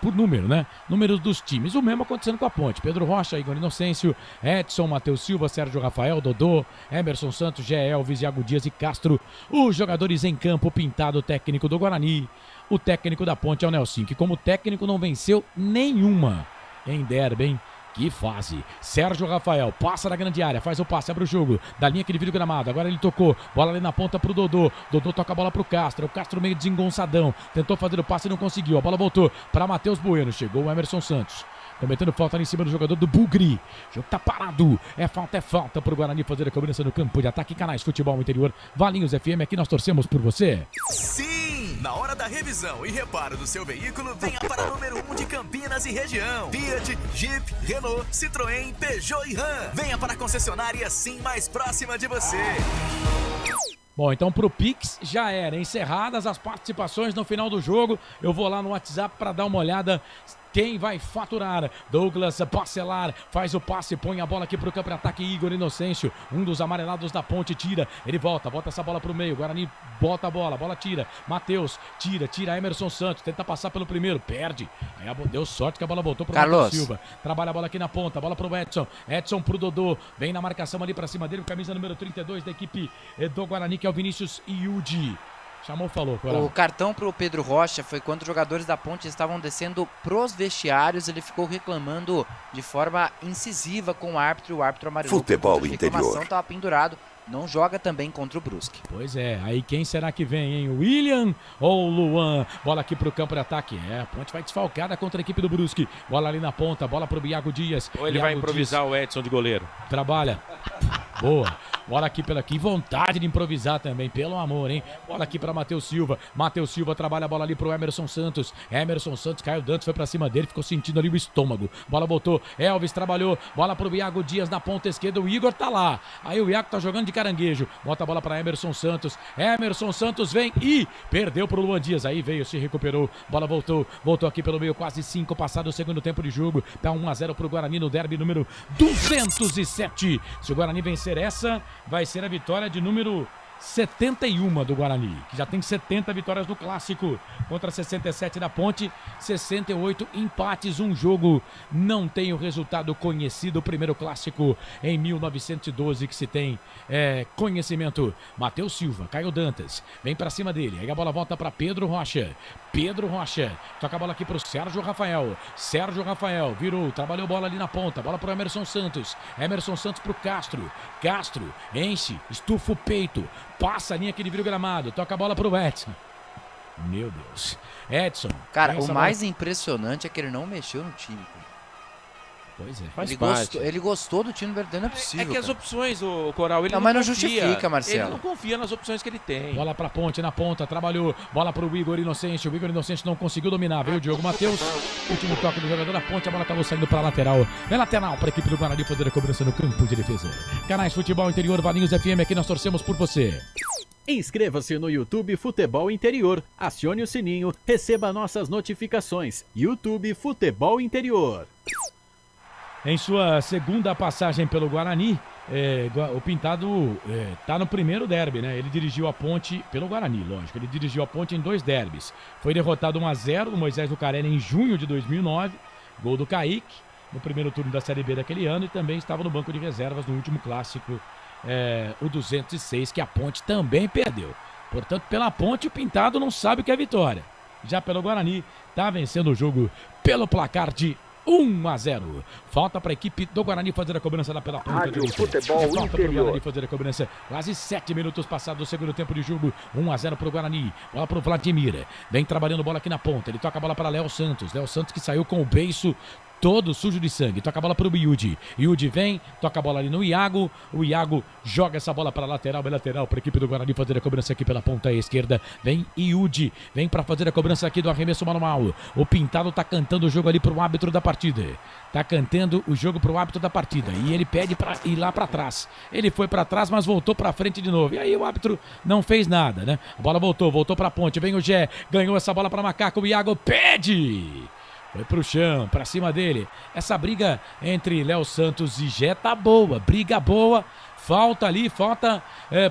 S1: por número, né? Números dos times. O mesmo acontecendo com a Ponte. Pedro Rocha, Igor Inocêncio, Edson, Matheus Silva, Sérgio Rafael, Dodô, Emerson Santos, Gé Elvis, Iago Dias e Castro. Os jogadores em campo, Pintado, técnico do Guarani. O técnico da Ponte é o Nelsinho, que como técnico não venceu nenhuma em derby, hein? Que fase. Sérgio Rafael passa na grande área, faz o passe, abre o jogo, da linha que divide o gramado. Agora ele tocou, bola ali na ponta pro Dodô. Dodô toca a bola pro Castro. O Castro meio desengonçadão. Tentou fazer o passe e não conseguiu. A bola voltou para Matheus Bueno. Chegou o Emerson Santos. Cometendo falta ali em cima do jogador do Bugri. O jogo tá parado. É falta pro Guarani fazer a cobrança no campo de ataque. Canais Futebol Interior, Valinhos FM. Aqui nós torcemos por você.
S10: Sim! Na hora da revisão e reparo do seu veículo, venha para o número 1 de Campinas e região. Fiat, Jeep, Renault, Citroën, Peugeot e Ram. Venha para a concessionária Sim mais próxima de você.
S1: Bom, então pro Pix já era. Encerradas as participações no final do jogo. Eu vou lá no WhatsApp para dar uma olhada quem vai faturar. Douglas Bacelar faz o passe, põe a bola aqui pro campo de ataque. Igor Inocêncio, um dos amarelados da Ponte, tira. Ele bota essa bola pro meio. Guarani bota a bola tira. Matheus tira Emerson Santos, tenta passar pelo primeiro, perde. Aí deu sorte que a bola voltou pro Matheus Silva. Trabalha a bola aqui na ponta, bola pro Edson. Edson pro Dodô, vem na marcação ali pra cima dele, camisa número 32 da equipe do Guarani, que é o Vinícius Iugi. Chamou, falou. Coral.
S6: O cartão pro Pedro Rocha foi quando os jogadores da Ponte estavam descendo pros vestiários. Ele ficou reclamando de forma incisiva com o árbitro amarelou.
S7: Futebol Interior.
S6: A reclamação estava pendurado. Não joga também contra o Brusque.
S1: Pois é, aí quem será que vem, hein? William ou Luan? Bola aqui pro campo de ataque. A Ponte vai desfalcada contra a equipe do Brusque. Bola ali na ponta, bola pro Iago Dias.
S4: Ou ele vai improvisar o Edson de goleiro.
S1: Trabalha. Boa. Bola aqui pela aqui. Vontade de improvisar também, pelo amor, hein? Bola aqui pra Matheus Silva. Matheus Silva trabalha a bola ali pro Emerson Santos. Emerson Santos, Caio Dantas foi pra cima dele, ficou sentindo ali o estômago. Bola voltou. Elvis trabalhou. Bola pro Iago Dias na ponta esquerda. O Igor tá lá. Aí o Iago tá jogando de caranguejo. Bota a bola pra Emerson Santos. Emerson Santos vem e perdeu pro Luan Dias. Aí veio, se recuperou. Bola voltou. Voltou aqui pelo meio, quase 5 passado o segundo tempo de jogo. Tá 1-0 pro Guarani no derby número 207. Se o Guarani vencer essa, vai ser a vitória de número 71 do Guarani, que já tem 70 vitórias no Clássico, contra 67 da Ponte, 68 empates, um jogo não tem o resultado conhecido, o primeiro Clássico em 1912 que se tem conhecimento. Matheus Silva, Caio Dantas, vem pra cima dele, aí a bola volta pra Pedro Rocha, toca a bola aqui pro Sérgio Rafael virou, trabalhou bola ali na ponta, bola pro Emerson Santos pro Castro, enche, estufa o peito, passa a linha que divide o gramado, toca a bola pro Edson. Meu Deus. Edson.
S6: Cara, o mais impressionante é que ele não mexeu no time.
S1: Pois é.
S6: Ele gostou do time, não é possível.
S4: É que as opções, o Coral, ele não
S6: mas não
S4: confia.
S6: Justifica, Marcelo.
S4: Ele não confia nas opções que ele tem.
S1: Bola pra Ponte, na ponta, trabalhou. Bola pro Igor Inocêncio. O Igor Inocêncio não conseguiu dominar. Veio o Diogo Matheus. Último toque do jogador da Ponte. A bola acabou saindo pra lateral. É lateral pra equipe do Guarani fazer a cobrança no campo de defesa. Canais Futebol Interior, Valinhos FM. Aqui nós torcemos por você.
S11: Inscreva-se no YouTube Futebol Interior. Acione o sininho. Receba nossas notificações. YouTube Futebol Interior.
S1: Em sua segunda passagem pelo Guarani, o Pintado tá no primeiro derby, né? Ele dirigiu a Ponte, pelo Guarani, lógico, ele dirigiu a Ponte em 2 derbys. Foi derrotado 1-0 no Moisés Lucarelli em junho de 2009, gol do Kaique, no primeiro turno da Série B daquele ano, e também estava no banco de reservas no último clássico, o 206, que a Ponte também perdeu. Portanto, pela Ponte, o Pintado não sabe o que é vitória. Já pelo Guarani, tá vencendo o jogo pelo placar de 1-0. Falta para a equipe do Guarani fazer a cobrança lá pela ponta.
S23: Rádio Futebol Interior.
S1: Guarani fazer a cobrança. Quase 7 minutos passados do segundo tempo de jogo. 1-0 para o Guarani. Bola para o Vladimir. Vem trabalhando bola aqui na ponta. Ele toca a bola para Léo Santos. Léo Santos que saiu com o beiço todo sujo de sangue. Toca a bola para o Yudi. Yudi vem, toca a bola ali no Iago. O Iago joga essa bola para lateral, para a equipe do Guarani fazer a cobrança aqui pela ponta esquerda. Vem Yudi, vem para fazer a cobrança aqui do arremesso manual. O Pintado tá cantando o jogo ali pro árbitro da partida. Tá cantando o jogo pro árbitro da partida. E ele pede para ir lá para trás. Ele foi para trás, mas voltou para frente de novo. E aí o árbitro não fez nada, né? A bola voltou para a ponte. Vem o Gé, ganhou essa bola para Macaco. O Iago pede. Foi pro chão, pra cima dele. Essa briga entre Léo Santos e Gé tá boa. Briga boa. Falta ali,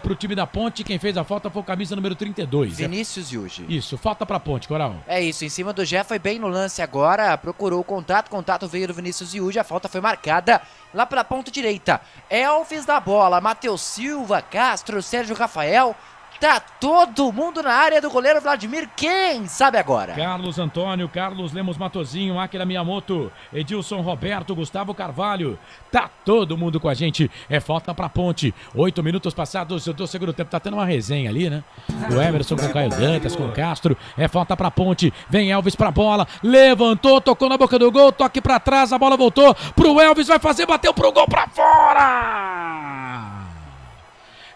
S1: pro time da Ponte. Quem fez a falta foi o camisa número 32.
S6: Vinícius Yuji.
S1: Isso, falta pra Ponte, Coral.
S6: É isso, em cima do Gé, foi bem no lance agora. Procurou o contato veio do Vinícius Yuji. A falta foi marcada lá pela ponta direita. Elvis da bola, Matheus Silva, Castro, Sérgio Rafael. Tá todo mundo na área do goleiro Vladimir, quem sabe agora?
S1: Carlos Antônio, Carlos Lemos Matozinho, Akira Miyamoto, Edilson Roberto, Gustavo Carvalho. Tá todo mundo com a gente. É falta pra Ponte. 8 minutos passados do segundo tempo. Tá tendo uma resenha ali, né? O Emerson com o Caio Dantas, com o Castro. É falta pra Ponte. Vem Elvis pra bola. Levantou, tocou na boca do gol. Toque pra trás, a bola voltou pro Elvis. Vai fazer, bateu pro gol pra fora!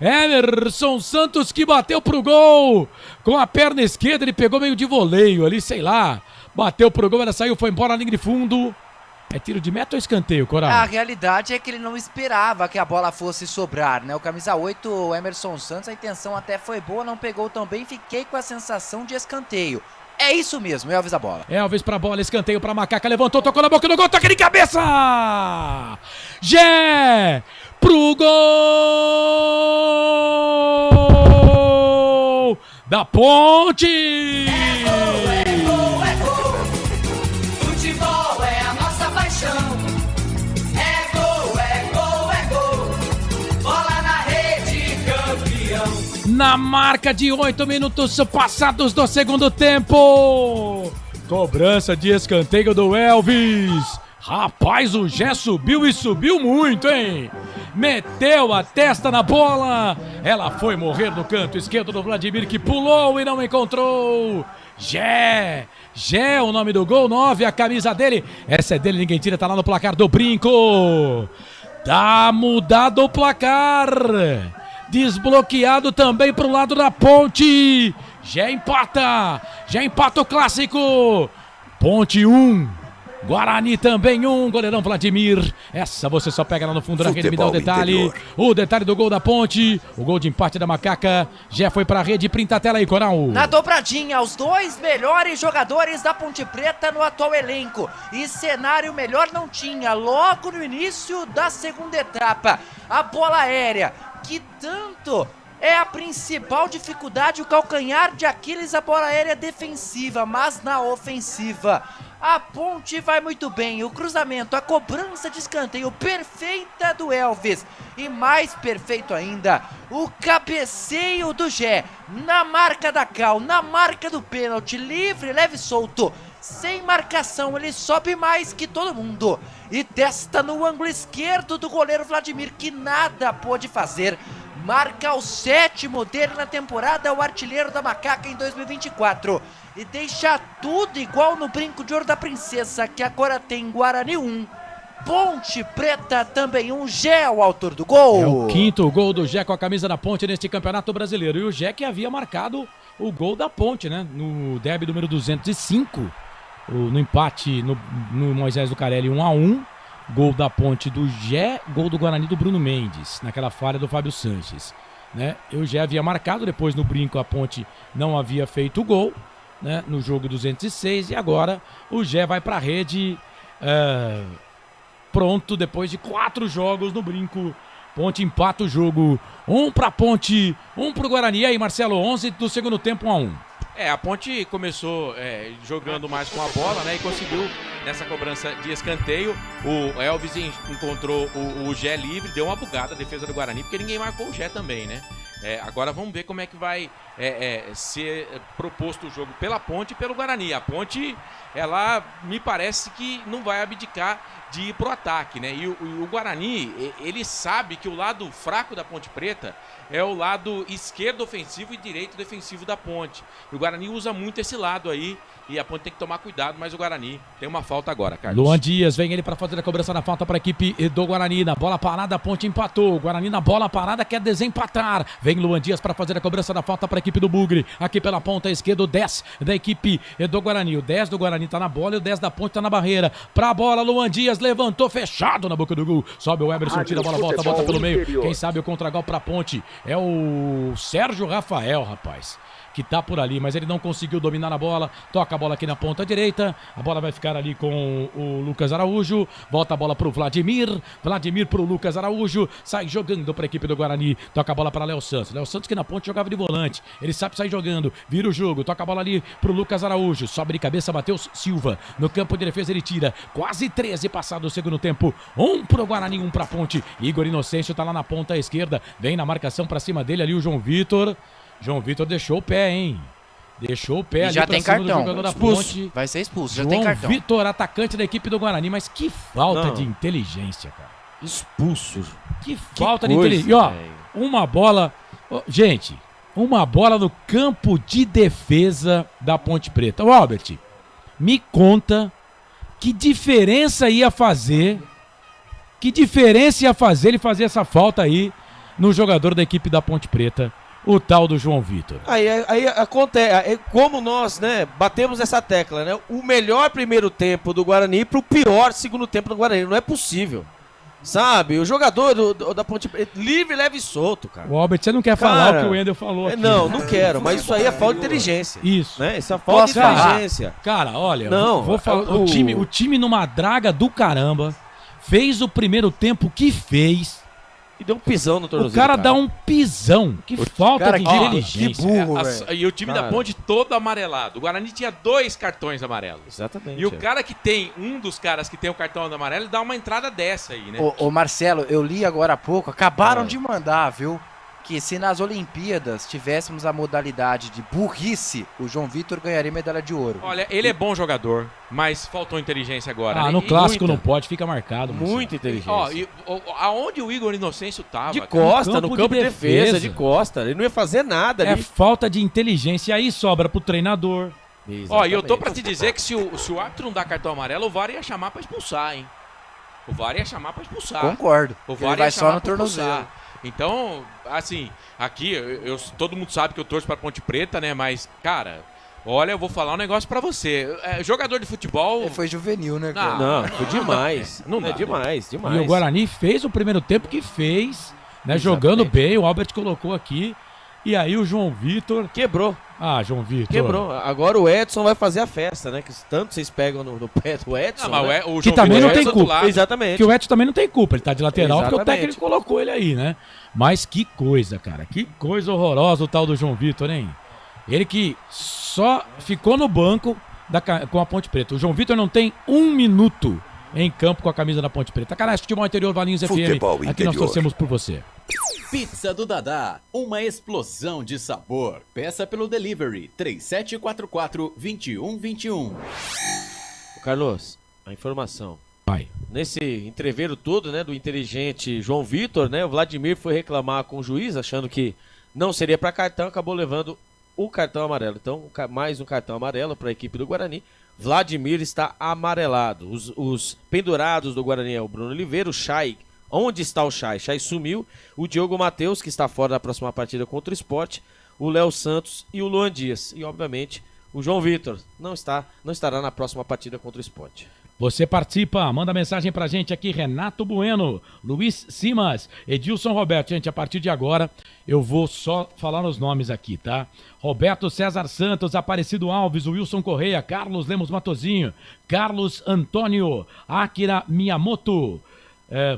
S1: Emerson Santos que bateu pro gol com a perna esquerda, ele pegou meio de voleio ali, sei lá, bateu pro gol, ela saiu, foi embora na linha de fundo. É tiro de meta ou escanteio, Coral?
S6: A realidade é que ele não esperava que a bola fosse sobrar, né? O camisa 8, o Emerson Santos, a intenção até foi boa, não pegou tão bem, fiquei com a sensação de escanteio. É isso mesmo, Elvis a bola.
S1: Elvis pra bola, escanteio pra Macaca, levantou, tocou na boca do gol, toque de cabeça! Gé! Pro gol da Ponte!
S2: É gol, é gol, é gol. Futebol é a nossa paixão. É gol, é gol, é gol. Bola na rede, campeão.
S1: Na marca de 8 minutos passados do segundo tempo. Cobrança de escanteio do Elvis. Rapaz, o Gé subiu e subiu muito, hein? Meteu a testa na bola. Ela foi morrer no canto esquerdo do Vladimir, que pulou e não encontrou. Gé, o nome do gol, 9, a camisa dele. Essa é dele, ninguém tira, tá lá no placar do Brinco. Tá mudado o placar. Desbloqueado também pro lado da Ponte. Já empata o clássico. Ponte 1. Guarani também 1, goleirão Vladimir. Essa você só pega lá no fundo da rede, me dá o detalhe. Interior. O detalhe do gol da Ponte. O gol de empate da Macaca. Já foi pra rede, printa a tela aí, Coral.
S6: Na dobradinha, os 2 melhores jogadores da Ponte Preta no atual elenco. E cenário melhor não tinha, logo no início da segunda etapa. A bola aérea, que tanto é a principal dificuldade, o calcanhar de Aquiles, a bola aérea defensiva, mas na ofensiva a Ponte vai muito bem, o cruzamento, a cobrança de escanteio perfeita do Elvis e mais perfeito ainda, o cabeceio do Gé, na marca da Cal, na marca do pênalti, livre, leve e solto, sem marcação, ele sobe mais que todo mundo e testa no ângulo esquerdo do goleiro Vladimir, que nada pôde fazer. Marca o 7º dele na temporada, o artilheiro da Macaca em 2024. E deixa tudo igual no brinco de ouro da princesa, que agora tem Guarani 1, Ponte Preta também 1, Gé, o autor do gol.
S1: É o 5º gol do Gé com a camisa da Ponte neste Campeonato Brasileiro. E o Gé que havia marcado o gol da Ponte, né? No derby número 205, no empate no Moisés do Carelli 1-1. Gol da Ponte do Gé, gol do Guarani do Bruno Mendes, naquela falha do Fábio Sanches, né? O Gé havia marcado, depois no brinco a Ponte não havia feito o gol, né? No jogo 206, e agora o Gé vai pra rede pronto, depois de 4 jogos no brinco. Ponte empata o jogo, 1 pra Ponte, 1 pro Guarani. E aí, Marcelo, 11 do segundo tempo, 1-1.
S4: A Ponte começou jogando mais com a bola, né? E conseguiu nessa cobrança de escanteio. O Elvis encontrou o Gé livre, deu uma bugada a defesa do Guarani, porque ninguém marcou o Gé também, né? Agora vamos ver como é que vai ser proposto o jogo pela Ponte e pelo Guarani. A Ponte, ela me parece que não vai abdicar de ir pro ataque, né? E o Guarani, ele sabe que o lado fraco da Ponte Preta é o lado esquerdo ofensivo e direito defensivo da Ponte. E o Guarani usa muito esse lado aí e a Ponte tem que tomar cuidado, mas o Guarani tem uma falta agora, Carlos.
S1: Luan Dias, vem ele para fazer a cobrança na falta para a equipe do Guarani. Na bola parada, a Ponte empatou. O Guarani na bola parada quer desempatar. Vem Luan Dias para fazer a cobrança na falta para a equipe do Bugre. Aqui pela ponta esquerda, o 10 da equipe do Guarani. O 10 do Guarani tá na bola e o 10 da Ponte tá na barreira. Pra bola, Luan Dias levantou, fechado na boca do gol. Sobe o Eberson, tira a bola, volta pelo meio. Quem sabe o contragol pra Ponte é o Sérgio Rafael, rapaz, que tá por ali, mas ele não conseguiu dominar a bola. Toca a bola aqui na ponta direita. A bola vai ficar ali com o Lucas Araújo. Volta a bola pro Vladimir. Vladimir pro Lucas Araújo. Sai jogando pra equipe do Guarani. Toca a bola para Léo Santos. Léo Santos que na ponte jogava de volante. Ele sabe sair jogando. Vira o jogo. Toca a bola ali pro Lucas Araújo. Sobe de cabeça, Matheus Silva. No campo de defesa ele tira. Quase 13 passado o segundo tempo. 1 pro Guarani, 1 pra Ponte. Igor Inocêncio tá lá na ponta esquerda. Vem na marcação pra cima dele ali o João Vitor. João Vitor deixou o pé, hein? Deixou o pé ali
S6: já tem cartão.
S1: Do jogador da Ponte.
S6: Vai ser expulso, já
S1: João
S6: tem cartão.
S1: Vitor, atacante da equipe do Guarani, mas que falta de inteligência, cara.
S3: Expulso.
S1: Que falta de inteligência. E ó, uma bola... Gente, uma bola no campo de defesa da Ponte Preta. Ô, Albert, me conta que diferença ia fazer ele fazer essa falta aí no jogador da equipe da Ponte Preta, o tal do João Vitor.
S3: Aí acontece, como nós, né, batemos essa tecla, né? O melhor primeiro tempo do Guarani pro pior segundo tempo do Guarani. Não é possível. Sabe? O jogador da Ponte Preta, livre, leve e solto, cara.
S1: O Albert, você não quer falar o que o Wendel falou aqui.
S3: Não quero, mas isso aí é falta de inteligência.
S1: Isso.
S3: Né? Isso é falta de inteligência.
S1: Cara, olha, vou falar, o time numa draga do caramba, fez o primeiro tempo que fez.
S3: E deu um pisão no tornozelo.
S1: O cara dá um pisão. Que falta de inteligência.
S4: Que burro, e o time da Ponte todo amarelado. O Guarani tinha 2 cartões amarelos.
S3: Exatamente.
S4: E o cara que tem, um dos caras que tem o cartão amarelo, dá uma entrada dessa aí, né?
S6: Ô Marcelo, eu li agora há pouco, acabaram de mandar, viu? Que se nas Olimpíadas tivéssemos a modalidade de burrice, o João Vitor ganharia medalha de ouro.
S4: Olha, ele é bom jogador, mas faltou inteligência agora.
S1: No clássico não pode, fica marcado.
S3: Muita inteligência.
S4: Aonde o Igor Inocêncio tava?
S3: De costa, no campo de defesa, de costa. Ele não ia fazer nada ali.
S1: É falta de inteligência, e aí sobra pro treinador.
S4: E eu tô pra te dizer que se o árbitro não dá cartão amarelo, o VAR ia chamar pra expulsar, hein? O VAR ia chamar pra expulsar.
S6: Concordo.
S4: O VAR
S6: vai
S4: ia
S6: só
S4: chamar
S6: no
S4: pra
S6: tornozelo.
S4: expulsar. Então, assim, aqui, todo mundo sabe que eu torço pra Ponte Preta, né? Mas, cara, olha, eu vou falar um negócio pra você. Jogador de futebol...
S6: Foi juvenil, né, cara?
S3: Não, foi demais.
S4: Não dá.
S3: Demais.
S1: E o Guarani fez o primeiro tempo que fez, né? Jogando bem, o Albert colocou aqui. E aí o João Vitor...
S3: Quebrou.
S1: Ah, João Vitor.
S3: Quebrou. Agora o Edson vai fazer a festa, né? Que tanto vocês pegam no pé do Edson.
S4: Não, mas
S3: né?
S4: o
S1: que
S4: João
S1: também
S4: Vitor
S1: não tem
S4: do
S1: culpa.
S4: lado.
S3: Exatamente.
S1: Que o Edson também não tem culpa. Ele tá de lateral porque o
S3: Exatamente.
S1: técnico colocou ele aí, né? Mas que coisa, cara. Que coisa horrorosa o tal do João Vitor, hein? Ele que só ficou no banco com a Ponte Preta. O João Vitor não tem 1 minuto em campo com a camisa da Ponte Preta. Canais Futebol Interior, Valinhos
S7: Futebol
S1: FM. Aqui nós
S7: Interior.
S1: torcemos por você.
S15: Pizza do Dadá, uma explosão de sabor. Peça pelo delivery 3744-2121.
S3: Carlos, a informação.
S1: Vai.
S3: Nesse entreveiro todo, né, do inteligente João Vitor, né, o Vladimir foi reclamar com o juiz, achando que não seria para cartão, acabou levando o cartão amarelo. Então, mais um cartão amarelo para a equipe do Guarani. Vladimir está amarelado. Os pendurados do Guarani é o Bruno Oliveira, o Chay. Onde está o Chay? Chay sumiu. O Diogo Matheus, que está fora da próxima partida contra o Sport. O Léo Santos e o Luan Dias. E, obviamente, o João Vitor não estará na próxima partida contra o Sport.
S1: Você participa, manda mensagem pra gente aqui, Renato Bueno, Luiz Simas, Edilson Roberto. Gente, a partir de agora eu vou só falar os nomes aqui, tá? Roberto César Santos, Aparecido Alves, Wilson Correia, Carlos Lemos Matozinho, Carlos Antônio, Akira Miyamoto.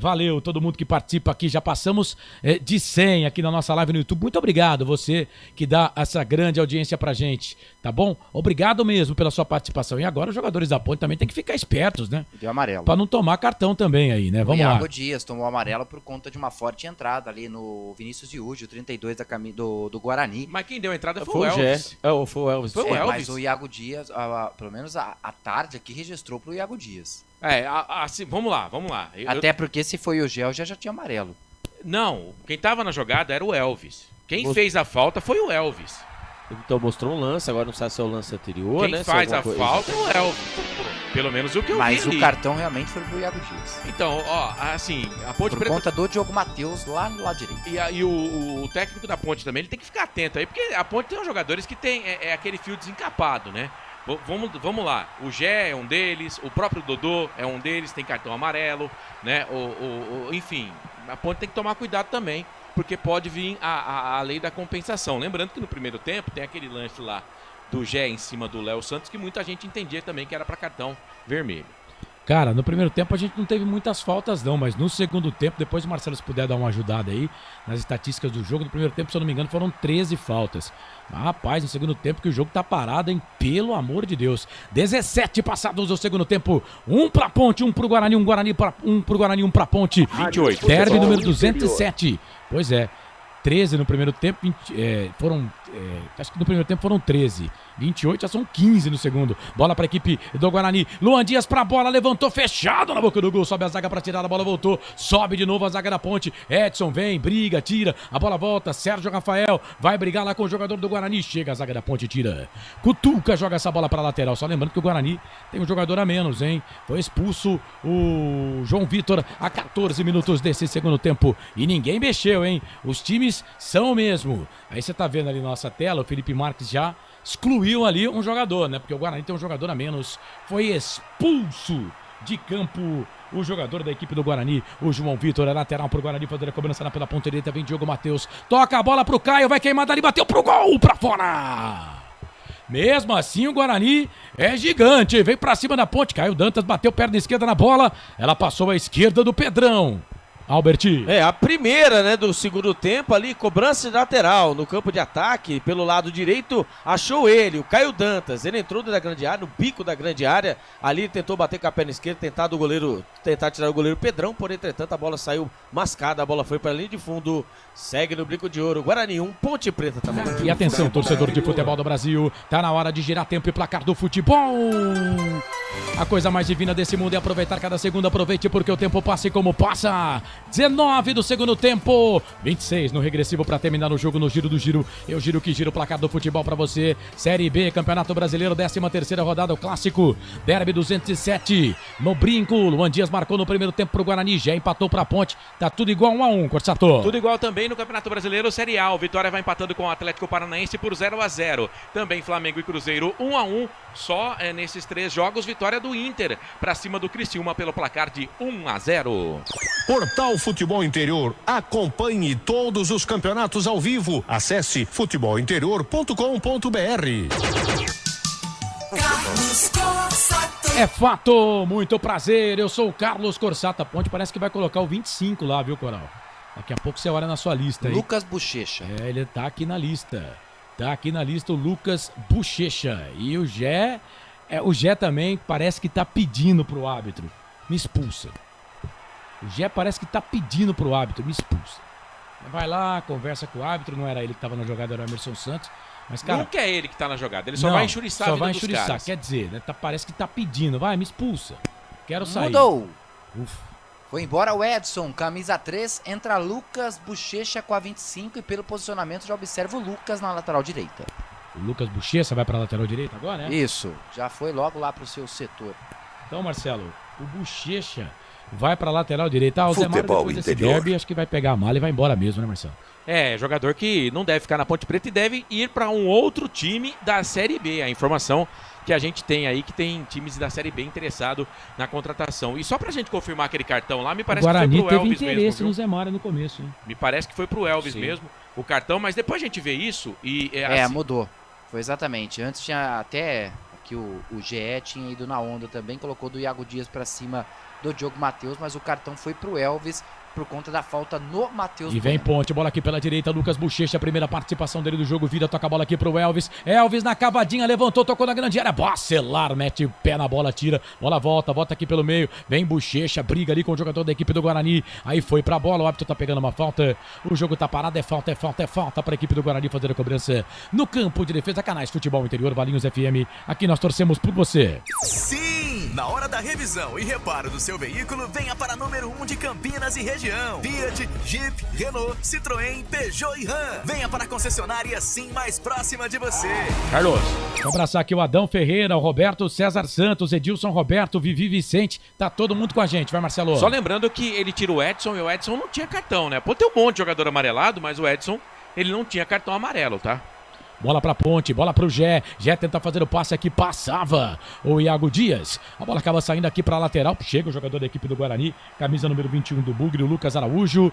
S1: Valeu todo mundo que participa aqui, já passamos de 100 aqui na nossa live no YouTube. Muito obrigado você que dá essa grande audiência pra gente, tá bom? Obrigado mesmo pela sua participação. E agora os jogadores da Ponte também tem que ficar espertos, né?
S6: Deu amarelo.
S1: Pra não tomar cartão também aí, né? Vamos lá.
S6: O Iago Dias tomou amarelo por conta de uma forte entrada ali no Vinícius Giugi, o 32 do Guarani.
S4: Mas quem deu a entrada
S3: Foi o
S4: Elvis.
S3: Foi o Elvis.
S4: Foi o Elvis.
S6: Mas o Iago Dias, pelo menos a tarde aqui, registrou pro Iago Dias.
S4: Assim, vamos lá.
S6: Até porque se foi o Gel, já tinha amarelo.
S4: Não, quem tava na jogada era o Elvis. Quem fez a falta foi o Elvis.
S3: Então mostrou um lance, agora não sabe se é o lance anterior,
S4: Quem
S3: né?
S4: faz a falta é o Elvis. Pelo menos o que eu vi.
S6: Mas
S4: ali.
S6: o cartão realmente foi pro Iago Dias.
S4: Então, assim, a Ponte
S6: Por
S4: Preta...
S6: conta do Diogo Matheus lá no lado direito.
S4: E o técnico da Ponte também, ele tem que ficar atento aí, porque a Ponte tem uns jogadores que tem aquele fio desencapado, né? Vamos lá, o Gé é um deles, o próprio Dodô é um deles, tem cartão amarelo, né? Enfim, a Ponte tem que tomar cuidado também, porque pode vir a lei da compensação. Lembrando que no primeiro tempo tem aquele lance lá do Gé em cima do Léo Santos, que muita gente entendia também que era para cartão vermelho.
S1: Cara, no primeiro tempo a gente não teve muitas faltas não, mas no segundo tempo, depois o Marcelo se puder dar uma ajudada aí nas estatísticas do jogo, no primeiro tempo, se eu não me engano, foram 13 faltas. Mas, rapaz, no segundo tempo que o jogo tá parado, hein? Pelo amor de Deus. 17 passados do segundo tempo, 1 pra Ponte, 1 pro Guarani, 1 pro Guarani, 1 pra Ponte.
S4: 28.
S1: Derby número 207. Pois é. 13 no primeiro tempo, acho que no primeiro tempo foram 13, 28, já são 15 no segundo. Bola para a equipe do Guarani, Luan Dias pra bola, levantou, fechado na boca do gol, sobe a zaga para tirar, a bola voltou, sobe de novo a zaga da Ponte, Edson vem, briga, tira, a bola volta, Sérgio Rafael vai brigar lá com o jogador do Guarani, chega a zaga da Ponte, tira, Cutuca joga essa bola para lateral, só lembrando que o Guarani tem um jogador a menos, hein, foi expulso o João Vitor a 14 minutos desse segundo tempo e ninguém mexeu, hein, os times são o mesmo. Aí você tá vendo ali na nossa tela, o Felipe Marques já excluiu ali um jogador, né? Porque o Guarani tem um jogador a menos. Foi expulso de campo o jogador da equipe do Guarani, o João Vitor, é lateral pro Guarani, fazer a cobrança pela ponta direita, vem Diogo Matheus, toca a bola pro Caio, vai queimar dali, bateu pro gol, pra fora! Mesmo assim o Guarani é gigante, vem pra cima da Ponte, Caio Dantas bateu perna esquerda na bola, ela passou à esquerda do Pedrão. Alberti.
S3: A primeira, né, do segundo tempo ali, cobrança de lateral no campo de ataque, pelo lado direito, achou ele, o Caio Dantas, ele entrou da grande área, no bico da grande área, ali tentou bater com a perna esquerda, tentar tirar o goleiro Pedrão, porém, entretanto, a bola saiu mascada, a bola foi para a linha de fundo, segue no brinco de ouro, Guarani 1, Ponte Preta também.
S1: E atenção, torcedor de futebol do Brasil, tá na hora de girar tempo e placar do futebol. A coisa mais divina desse mundo é aproveitar cada segundo. Aproveite porque o tempo passa e como passa. 19 do segundo tempo. 26 no regressivo para terminar o jogo no Giro do Giro. Eu giro que giro o placar do futebol para você. Série B, Campeonato Brasileiro, 13ª rodada, o clássico. Derby 207. No brinco, Luan Dias marcou no primeiro tempo pro Guarani. Já empatou pra Ponte. Tá tudo igual 1-1, Corsato.
S4: Tudo igual também no Campeonato Brasileiro, Série A. O Vitória vai empatando com o Atlético Paranaense por 0-0. Também Flamengo e Cruzeiro 1-1. Só nesses 3 jogos, vitória do Inter pra cima do Criciúma pelo placar de 1-0.
S12: Portal Futebol Interior. Acompanhe todos os campeonatos ao vivo. Acesse futebolinterior.com.br.
S2: Carlos Corsato.
S1: É fato, muito prazer. Eu sou o Carlos Corsato. A Ponte parece que vai colocar o 25 lá, viu, Coral? Daqui a pouco você olha na sua lista aí.
S6: Lucas Bochecha.
S1: Ele tá aqui na lista. Tá aqui na lista o Lucas Bochecha. E o Gé também parece que tá pedindo pro árbitro. Me expulsa. O Gé parece que tá pedindo pro árbitro. Me expulsa. Vai lá, conversa com o árbitro. Não era ele que tava na jogada, era o Emerson Santos. Mas, cara,
S4: nunca é ele que tá na jogada. Ele só vai enxuriçar a vida dos caras.
S1: Quer dizer, né, parece que tá pedindo. Vai, me expulsa. Quero sair.
S6: Mudou. Foi embora o Edson, camisa 3, entra Lucas Bochecha com a 25 e pelo posicionamento já observa o Lucas na lateral direita.
S1: O Lucas Bochecha vai pra lateral direita agora, né?
S6: Isso, já foi logo lá pro seu setor.
S1: Então, Marcelo, o Bochecha vai pra lateral direita. O Zé Mário, depois desse derby, acho que vai pegar a mala e vai embora mesmo, né, Marcelo?
S4: É, jogador que não deve ficar na Ponte Preta e deve ir para um outro time da Série B. A informação que a gente tem aí, que tem times da Série B interessado na contratação. E só pra gente confirmar aquele cartão lá, me parece que foi pro Elvis mesmo. O Guarani teve interesse
S1: no Zé Mário no começo, hein?
S4: Me parece que foi pro Elvis mesmo, o cartão, mas depois a gente vê isso e...
S6: assim... mudou. Foi exatamente. Antes tinha até que o GE tinha ido na onda também, colocou do Iago Dias pra cima do Diogo Matheus, mas o cartão foi pro Elvis por conta da falta no Matheus.
S1: E vem Ponte, bola aqui pela direita, Lucas Bochecha, a primeira participação dele do jogo, vira, toca a bola aqui pro Elvis. Elvis na cavadinha, levantou, tocou na grande área, Bacelar, mete o pé na bola, tira, bola volta aqui pelo meio, vem Bochecha, briga ali com o jogador da equipe do Guarani, aí foi pra bola, o árbitro tá pegando uma falta, o jogo tá parado, é falta pra equipe do Guarani fazer a cobrança no campo de defesa. Canais Futebol Interior, Valinhos FM, aqui nós torcemos por você.
S10: Sim! Na hora da revisão e reparo do seu veículo, venha para número 1 de Campinas e região. Fiat, Jeep, Renault, Citroën, Peugeot e Ram. Venha para a concessionária Sim mais próxima de você.
S1: Carlos, vou abraçar aqui o Adão Ferreira, o Roberto César Santos, Edilson Roberto, Vivi Vicente, tá todo mundo com a gente, vai Marcelo.
S4: Só lembrando que ele tira o Edson e o Edson não tinha cartão, né? Pô, tem um monte de jogador amarelado, mas o Edson, ele não tinha cartão amarelo, tá?
S1: Bola pra Ponte, bola pro Gé. Gé tenta fazer o passe aqui, passava o Iago Dias. A bola acaba saindo aqui pra lateral. Chega o jogador da equipe do Guarani, camisa número 21 do Bugre, o Lucas Araújo.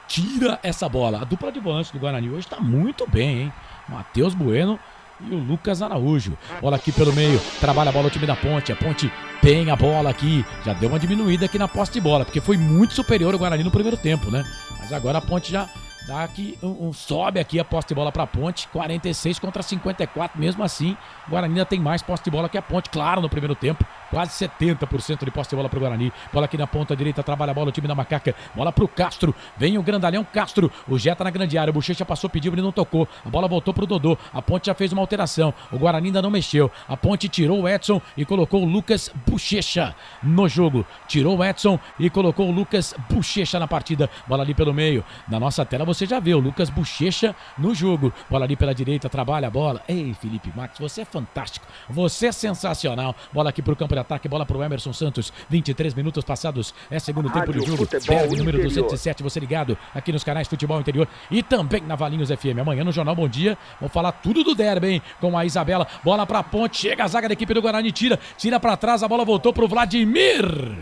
S1: Tira essa bola. A dupla de volantes do Guarani hoje tá muito bem, hein? Matheus Bueno e o Lucas Araújo. Bola aqui pelo meio, trabalha a bola o time da Ponte. A Ponte tem a bola aqui. Já deu uma diminuída aqui na posse de bola, porque foi muito superior o Guarani no primeiro tempo, né? Mas agora a Ponte já... dá aqui, sobe aqui a posse de bola para a Ponte, 46 contra 54, mesmo assim, o Guarani ainda tem mais posse de bola que a Ponte, claro, no primeiro tempo, quase 70% de posse de bola para o Guarani, bola aqui na ponta direita, trabalha a bola o time da Macaca, bola para o Castro, vem o grandalhão Castro, o Jé tá na grande área, o Bochecha passou, pediu, ele não tocou, a bola voltou pro Dodô, a Ponte já fez uma alteração, o Guarani ainda não mexeu, a Ponte tirou o Edson e colocou o Lucas Bochecha no jogo, tirou o Edson e colocou o Lucas Bochecha na partida, bola ali pelo meio, na nossa tela você já vê o Lucas Bochecha no jogo. Bola ali pela direita, trabalha a bola. Ei, Felipe Marques, você é fantástico. Você é sensacional. Bola aqui pro campo de ataque, bola pro Emerson Santos. 23 minutos passados. É segundo tempo de jogo. Derby número 207, você ligado aqui nos canais Futebol Interior e também na Valinhos FM. Amanhã no Jornal Bom Dia, vamos falar tudo do derby, hein? Com a Isabela. Bola pra Ponte, chega a zaga da equipe do Guarani, tira pra trás, a bola voltou pro Vladimir.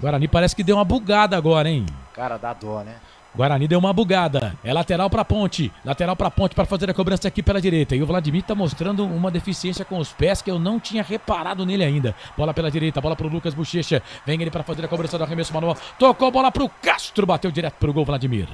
S1: Guarani parece que deu uma bugada agora, hein?
S6: Cara, dá dó, né?
S1: Guarani deu uma bugada, é lateral pra Ponte para fazer a cobrança aqui pela direita, e o Vladimir tá mostrando uma deficiência com os pés que eu não tinha reparado nele ainda. Bola pela direita, bola pro Lucas Bochecha, vem ele para fazer a cobrança do arremesso manual, tocou bola pro Castro, bateu direto pro gol Vladimir.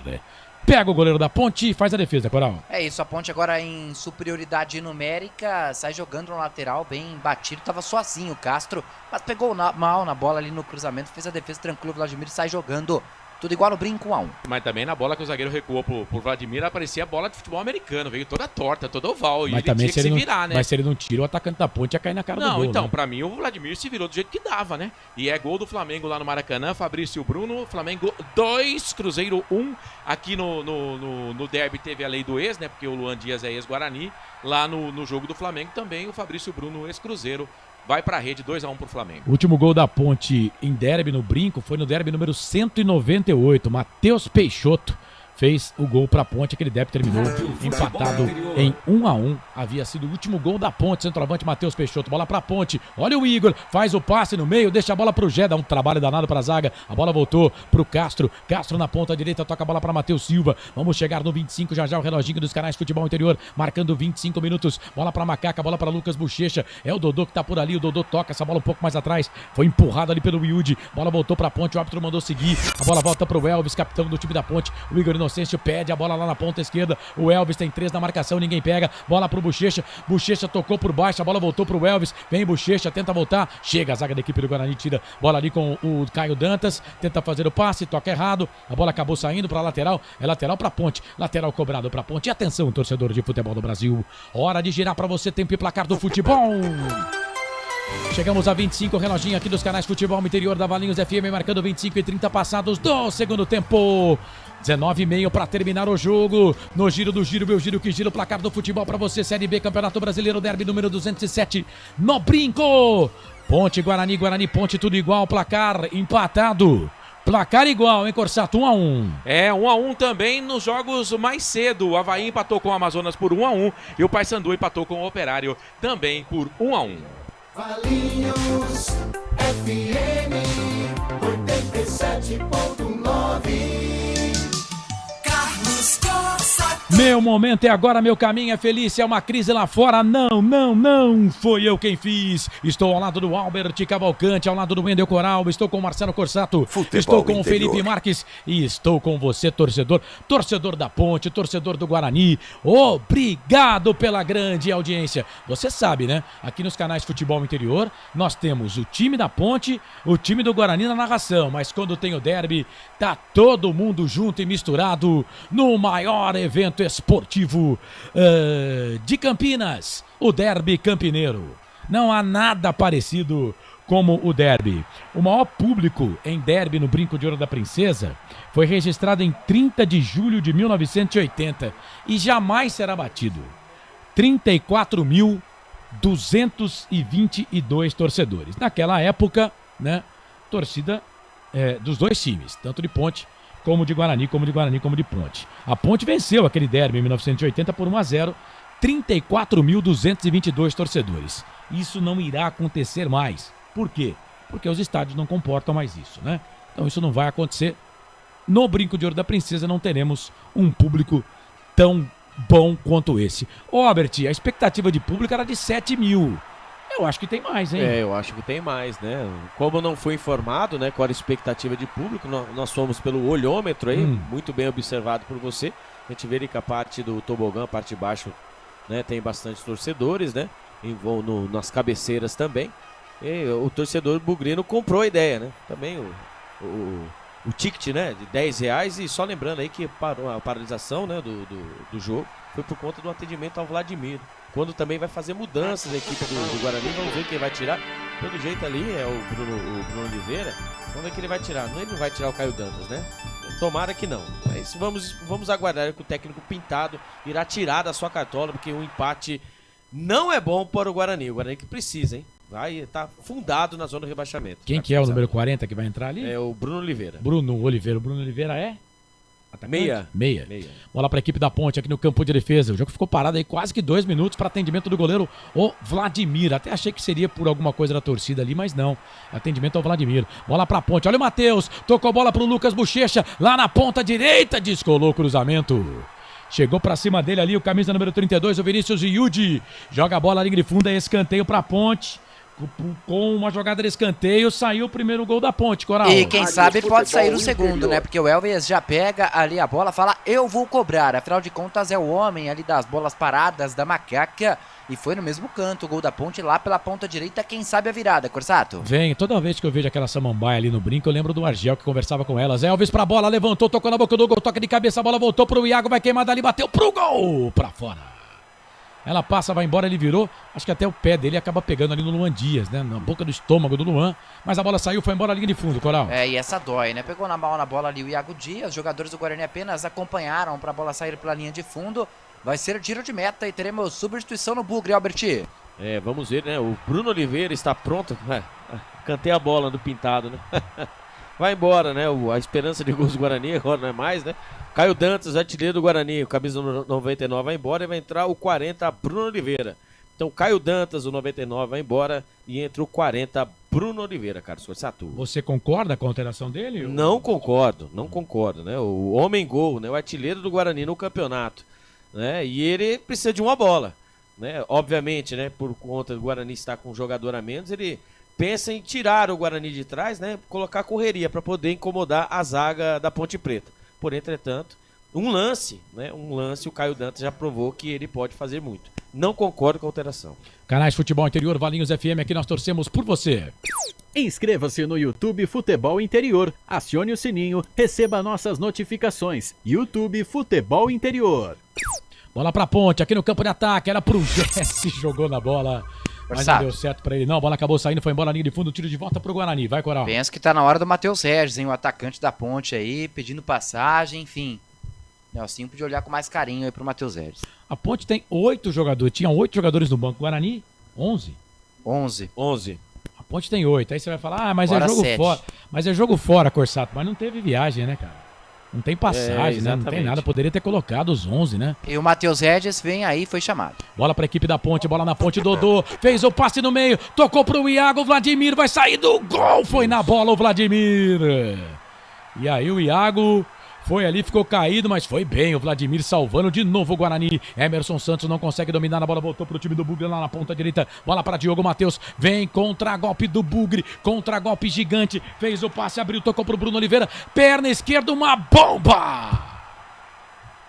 S1: Pega o goleiro da Ponte e faz a defesa, Coral.
S6: É isso, a Ponte agora em superioridade numérica, sai jogando no lateral, bem batido, tava sozinho o Castro, mas pegou mal na bola ali no cruzamento, fez a defesa tranquilo, o Vladimir sai jogando Tudo igual no brinco, 1 a 1.
S4: Mas também na bola que o zagueiro recuou pro Vladimir, aparecia a bola de futebol americano. Veio toda torta, toda oval. E
S1: mas
S4: ele
S1: também
S4: tinha que se virar, né?
S1: Mas se ele não tira, o atacante da Ponte ia cair na cara do gol.
S4: Não, então,
S1: né?
S4: pra mim o Vladimir se virou do jeito que dava, né? E é gol do Flamengo lá no Maracanã, Fabrício Bruno, Flamengo 2, Cruzeiro 1. Aqui no derby teve a lei do ex, né? Porque o Luan Dias é ex-Guarani. Lá no jogo do Flamengo também o Fabrício Bruno, ex-Cruzeiro, vai pra rede, 2 a 1 pro Flamengo.
S1: O último gol da Ponte em derby no Brinco foi no derby número 198. Matheus Peixoto fez o gol pra Ponte, aquele derby terminou empatado em 1 a 1. Havia sido o último gol da Ponte, centroavante Matheus Peixoto, bola pra Ponte, olha o Igor, faz o passe no meio, deixa a bola pro Gé, dá um trabalho danado pra zaga, a bola voltou pro Castro na ponta direita, toca a bola pra Matheus Silva, vamos chegar no 25, já o reloginho dos canais Futebol Interior, marcando 25 minutos, bola pra Macaca, bola pra Lucas Bochecha, é o Dodô que tá por ali, o Dodô toca essa bola um pouco mais atrás, foi empurrado ali pelo Wilde, bola voltou pra Ponte, o árbitro mandou seguir, a bola volta pro Elvis, capitão do time da Ponte, o Igor Inocêncio pede a bola lá na ponta esquerda, o Elvis tem 3 na marcação, ninguém pega, bola pro Bochecha, Bochecha tocou por baixo, a bola voltou pro Elvis, vem Bochecha, tenta voltar, chega a zaga da equipe do Guarani, tira bola ali com o Caio Dantas, tenta fazer o passe, toca errado, a bola acabou saindo pra lateral, é lateral pra Ponte, lateral cobrado pra Ponte, e atenção, torcedor de futebol do Brasil, hora de girar pra você, tempo e placar do futebol. Chegamos a 25, reloginho aqui dos canais Futebol Interior da Valinhos FM, marcando 25 e 30 passados do segundo tempo. 19,5 para terminar o jogo. No giro do giro, meu giro que gira o placar do futebol para você. Série B, Campeonato Brasileiro, derby número 207, no Brinco. Ponte, Guarani, Ponte, tudo igual, placar empatado. Placar igual, hein, Corsato? 1 a 1.
S4: É, 1 a 1 também nos jogos mais cedo. O Avaí empatou com o Amazonas por 1 a 1 e o Paysandu empatou com o Operário também por 1 a 1.
S2: Valinhos FM 87.9. Carlos Costa.
S1: Meu momento é agora, meu caminho é feliz. É uma crise lá fora. Não foi eu quem fiz. Estou ao lado do Albert Cavalcante, ao lado do Wendel Coral. Estou com o Marcelo Corsato. Estou com o Felipe Marques. E estou com você, torcedor. Torcedor da Ponte, torcedor do Guarani. Obrigado pela grande audiência. Você sabe, né? Aqui nos canais Futebol Interior, nós temos o time da Ponte, o time do Guarani na narração. Mas quando tem o derby, tá todo mundo junto e misturado no maior evento esportivo de Campinas, o derby campineiro. Não há nada parecido como o derby. O maior público em derby no Brinco de Ouro da Princesa foi registrado em 30 de julho de 1980 e jamais será batido. 34.222 torcedores. Naquela época, né, torcida dos dois times, tanto de Ponte como de Guarani, como de Ponte. A Ponte venceu aquele derby em 1980 por 1 a 0, 34.222 torcedores. Isso não irá acontecer mais. Por quê? Porque os estádios não comportam mais isso, né? Então isso não vai acontecer. No Brinco de Ouro da Princesa não teremos um público tão bom quanto esse. Ô, Albert, a expectativa de público era de 7 mil. Eu acho que tem mais, hein?
S3: Eu acho que tem mais, né? Como não foi informado, né, qual era a expectativa de público, nós fomos pelo olhômetro aí, muito bem observado por você. A gente vê que a parte do tobogã, a parte de baixo, né, tem bastante torcedores, né? Nas cabeceiras também. E o torcedor bugrino comprou a ideia, né? Também o ticket, né, de R$10. E só lembrando aí que a paralisação, né, do jogo foi por conta do atendimento ao Vladimir. Quando também vai fazer mudanças a equipe do Guarani, vamos ver quem vai tirar. Pelo jeito ali é o Bruno Oliveira. Vamos ver quem ele vai tirar. Ele não vai tirar o Caio Dantas, né? Tomara que não. Mas vamos aguardar que o técnico Pintado irá tirar da sua cartola, porque o empate não é bom para o Guarani. O Guarani que precisa, hein? Vai estar fundado na zona do rebaixamento.
S1: Quem que é o número 40 que vai entrar ali?
S3: É o Bruno Oliveira.
S1: Bruno Oliveira é?
S3: Meia.
S1: Bola para a equipe da Ponte aqui no campo de defesa. O jogo ficou parado aí quase que 2 minutos para atendimento do goleiro, o Vladimir. Até achei que seria por alguma coisa da torcida ali, mas não. Atendimento ao Vladimir. Bola para a Ponte. Olha o Matheus. Tocou bola para o Lucas Bochecha. Lá na ponta direita. Descolou o cruzamento. Chegou para cima dele ali o camisa número 32, o Vinícius Yudi. Joga a bola ali de fundo. É escanteio para a Ponte. Com uma jogada de escanteio, saiu o primeiro gol da Ponte, Coral.
S6: E quem sabe pode sair o segundo, né? Porque o Elvis já pega ali a bola, fala, eu vou cobrar. Afinal de contas, é o homem ali das bolas paradas da Macaca. E foi no mesmo canto, o gol da Ponte lá pela ponta direita, quem sabe a virada, Corsato?
S1: Vem, toda vez que eu vejo aquela samambaia ali no brinco, eu lembro do Argel que conversava com elas. Elvis pra bola, levantou, tocou na boca do gol, toca de cabeça, a bola voltou pro Iago, vai queimar dali, bateu pro gol, pra fora. Ela passa, vai embora, ele virou, acho que até o pé dele acaba pegando ali no Luan Dias, né? Na boca do estômago do Luan, mas a bola saiu, foi embora a linha de fundo, Coral.
S6: E essa dói, né? Pegou na bola ali o Iago Dias, os jogadores do Guarani apenas acompanharam pra bola sair pela linha de fundo. Vai ser tiro de meta e teremos substituição no Bugre, Alberti.
S3: Vamos ver, né? O Bruno Oliveira está pronto. Cantei a bola no pintado, né? Vai embora, né? A esperança de gols do Guarani agora não é mais, né? Caio Dantas, artilheiro do Guarani, o camisa 99 vai embora e vai entrar o 40, Bruno Oliveira. Então, Caio Dantas, o 99, vai embora e entra o 40, Bruno Oliveira, Carlos Corsato.
S1: Você concorda com a alteração dele?
S3: Não concordo, né? O homem gol, né? O artilheiro do Guarani no campeonato, né? E ele precisa de uma bola, né? Obviamente, né? Por conta do Guarani estar com um jogador a menos, ele pensa em tirar o Guarani de trás, né? Colocar correria para poder incomodar a zaga da Ponte Preta. Por entretanto, um lance, o Caio Dantas já provou que ele pode fazer muito. Não concordo com a alteração.
S1: Canais Futebol Interior, Valinhos FM, aqui nós torcemos por você.
S11: Inscreva-se no YouTube Futebol Interior, acione o sininho, receba nossas notificações. YouTube Futebol Interior.
S1: Bola pra Ponte, aqui no campo de ataque, era pro Jesse, jogou na bola. Mas não deu certo pra ele, não. A bola acabou saindo, foi embora a linha de fundo, tiro de volta pro Guarani. Vai, Coral.
S6: Penso que tá na hora do Matheus Regis, hein? O atacante da Ponte aí, pedindo passagem, enfim. Nelsinho podia olhar com mais carinho aí pro Matheus Regis.
S1: A Ponte tem 8 jogadores. Tinha 8 jogadores no banco. Guarani, 11.
S6: 11.
S1: A Ponte tem 8. Aí você vai falar, mas
S6: Fora
S1: é jogo
S6: 7.
S1: fora. Mas é jogo fora, Corsato. Mas não teve viagem, né, cara? Não tem passagem, né? Não tem nada. Poderia ter colocado os 11, né?
S6: E o Matheus Regis vem aí, foi chamado.
S1: Bola pra equipe da Ponte, bola na Ponte, Dodô. Fez o passe no meio, tocou pro Iago, o Vladimir vai sair do gol. Foi na bola o Vladimir. E aí o Iago foi ali, ficou caído, mas foi bem. O Vladimir salvando de novo o Guarani. Emerson Santos não consegue dominar, a bola voltou pro time do Bugre lá na ponta direita. Bola para Diogo Matheus, vem contra-golpe do Bugre, contra-golpe gigante. Fez o passe, abriu, tocou pro Bruno Oliveira. Perna esquerda, uma bomba!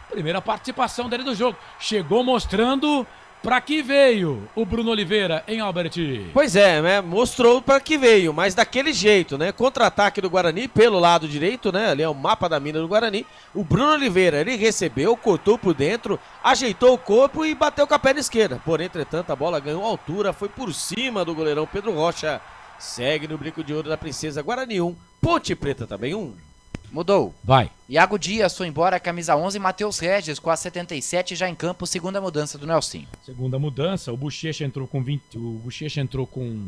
S1: Primeira participação dele do jogo. Chegou mostrando pra que veio o Bruno Oliveira, hein, Albert?
S3: Pois é, né? Mostrou pra que veio, mas daquele jeito, né? Contra-ataque do Guarani pelo lado direito, né? Ali é o mapa da mina do Guarani. O Bruno Oliveira, ele recebeu, cortou por dentro, ajeitou o corpo e bateu com a perna esquerda. Porém, entretanto, a bola ganhou altura, foi por cima do goleirão Pedro Rocha. Segue no brinco de ouro da Princesa. Guarani 1, Ponte Preta também 1.
S6: Mudou.
S1: Vai.
S6: Iago Dias foi embora, camisa 11, Matheus Regis com a 77 já em campo, segunda mudança do Nelsinho.
S1: Segunda mudança, o Bochecha entrou com 20, o Bochecha entrou com,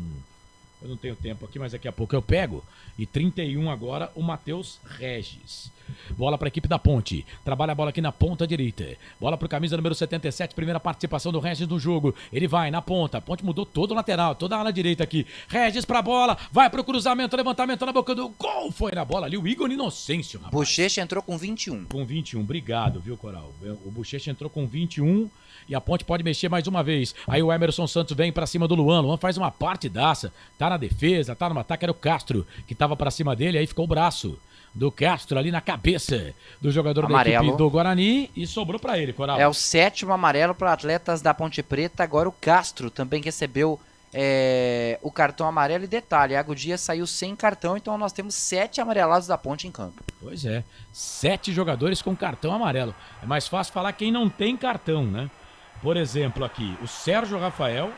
S1: eu não tenho tempo aqui, mas daqui a pouco eu pego, e 31 agora o Matheus Regis. Bola para a equipe da Ponte, trabalha a bola aqui na ponta direita, bola para o camisa número 77, primeira participação do Regis no jogo, ele vai na ponta, a Ponte mudou todo o lateral, toda a ala direita aqui, Regis para a bola, vai para o cruzamento, levantamento na boca do gol, foi na bola ali o Igor Inocêncio, rapaz.
S6: Bochecha entrou com 21.
S1: Com 21, obrigado, viu, Coral? O Bochecha entrou com 21 e a Ponte pode mexer mais uma vez. Aí o Emerson Santos vem pra cima do Luan. Luan faz uma partidaça, tá na defesa, tá no ataque. Era o Castro que tava pra cima dele, aí ficou o braço do Castro ali na cabeça do jogador
S6: amarelo
S1: da equipe do Guarani e sobrou pra ele, Coral.
S6: É o 7º amarelo para atletas da Ponte Preta. Agora o Castro também recebeu o cartão amarelo. E detalhe, Iago Dias saiu sem cartão, então nós temos 7 amarelados da Ponte em campo.
S1: Pois é, 7 jogadores com cartão amarelo. É mais fácil falar quem não tem cartão, né? Por exemplo, aqui, o Sérgio Rafael.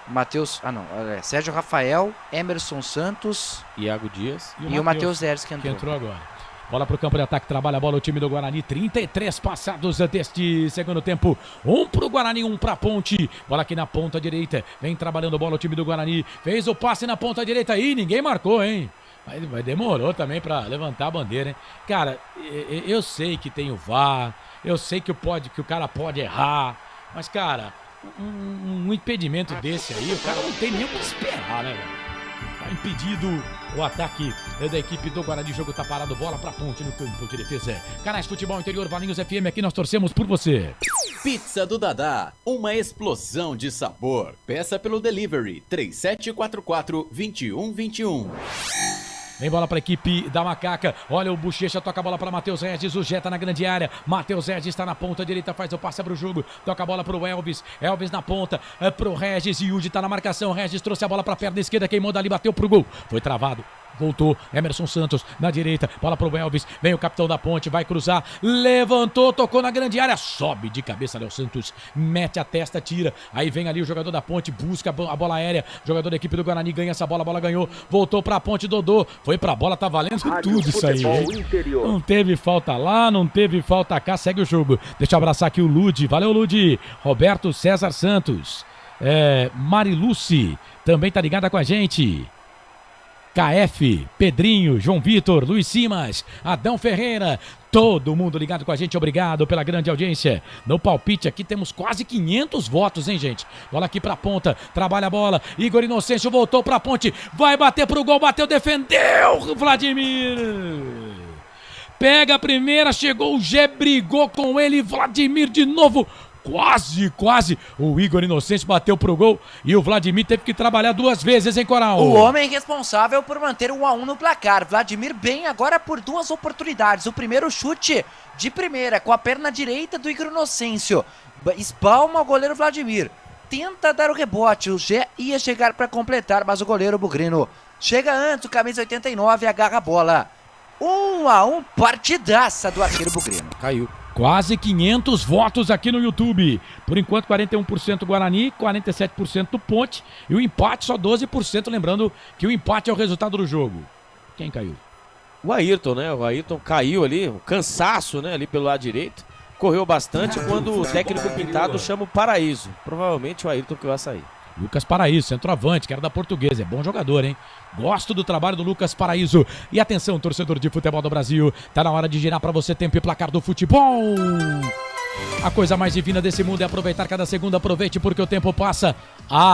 S6: Sérgio Rafael, Emerson Santos,
S3: Iago Dias
S6: e o Matheus Regis que entrou
S1: agora. Bola pro campo de ataque, trabalha a bola o time do Guarani, 33 passados deste segundo tempo, 1 pro Guarani, 1 pra Ponte, bola aqui na ponta direita, vem trabalhando bola o time do Guarani, fez o passe na ponta direita, e ninguém marcou, hein? Mas demorou também pra levantar a bandeira, hein? Cara, eu sei que tem o VAR, eu sei que o cara pode errar, mas, cara, um impedimento desse aí, o cara não tem nem o que esperar, né, velho? Tá impedido o ataque da equipe do Guarani. O jogo tá parado, bola pra Ponte no campo de defesa. Canais Futebol Interior, Valinhos FM, aqui nós torcemos por você.
S15: Pizza do Dadá, uma explosão de sabor. Peça pelo delivery 3744-2121.
S1: Vem bola para a equipe da Macaca. Olha o Bochecha, toca a bola para Matheus Regis. O Jeta na grande área. Matheus Regis está na ponta direita, faz o passe para o jogo. Toca a bola para o Elvis. Elvis na ponta, para o Regis. Yudi está na marcação. Regis trouxe a bola para a perna esquerda, queimou dali, bateu pro gol. Foi travado. Voltou, Emerson Santos na direita, bola pro Elvis, vem o capitão da Ponte, vai cruzar, levantou, tocou na grande área, sobe de cabeça Léo Santos, mete a testa, tira, aí vem ali o jogador da Ponte, busca a bola aérea, jogador da equipe do Guarani ganha essa bola, a bola ganhou, voltou pra Ponte, Dodô, foi pra bola, tá valendo tudo isso aí, não teve falta lá, não teve falta cá, segue o jogo, deixa eu abraçar aqui o Ludi, valeu Ludi, Roberto César Santos, Mariluce, também tá ligada com a gente, KF, Pedrinho, João Vitor, Luiz Simas, Adão Ferreira, todo mundo ligado com a gente, obrigado pela grande audiência. No palpite aqui temos quase 500 votos, hein, gente? Bola aqui pra ponta, trabalha a bola, Igor Inocêncio voltou pra ponte, vai bater pro gol, bateu, defendeu, Vladimir! Pega a primeira, chegou o Gé, brigou com ele, Vladimir de novo, quase, o Igor Inocêncio bateu pro gol e o Vladimir teve que trabalhar duas vezes, hein, Coral?
S6: O homem responsável por manter o 1-1 no placar. Vladimir bem agora por duas oportunidades. O primeiro chute de primeira com a perna direita do Igor Inocêncio. Espalma o goleiro Vladimir. Tenta dar o rebote. O Gé ia chegar para completar, mas o goleiro Bugrino chega antes. O camisa 89 agarra a bola. 1-1, partidaça do arqueiro Bugrino.
S1: Caiu. Quase 500 votos aqui no YouTube. Por enquanto, 41% Guarani, 47% do Ponte. E o empate só 12%. Lembrando que o empate é o resultado do jogo. Quem caiu?
S3: O Ayrton, né? O Ayrton caiu ali, um cansaço, né? Ali pelo lado direito. Correu bastante quando o técnico Pintado chama o Paraíso. Provavelmente o Ayrton que vai sair.
S1: Lucas Paraíso, centroavante, que era da Portuguesa. É bom jogador, hein? Gosto do trabalho do Lucas Paraíso. E atenção, torcedor de futebol do Brasil. Tá na hora de girar pra você tempo e placar do futebol. A coisa mais divina desse mundo é aproveitar cada segundo. Aproveite porque o tempo passa.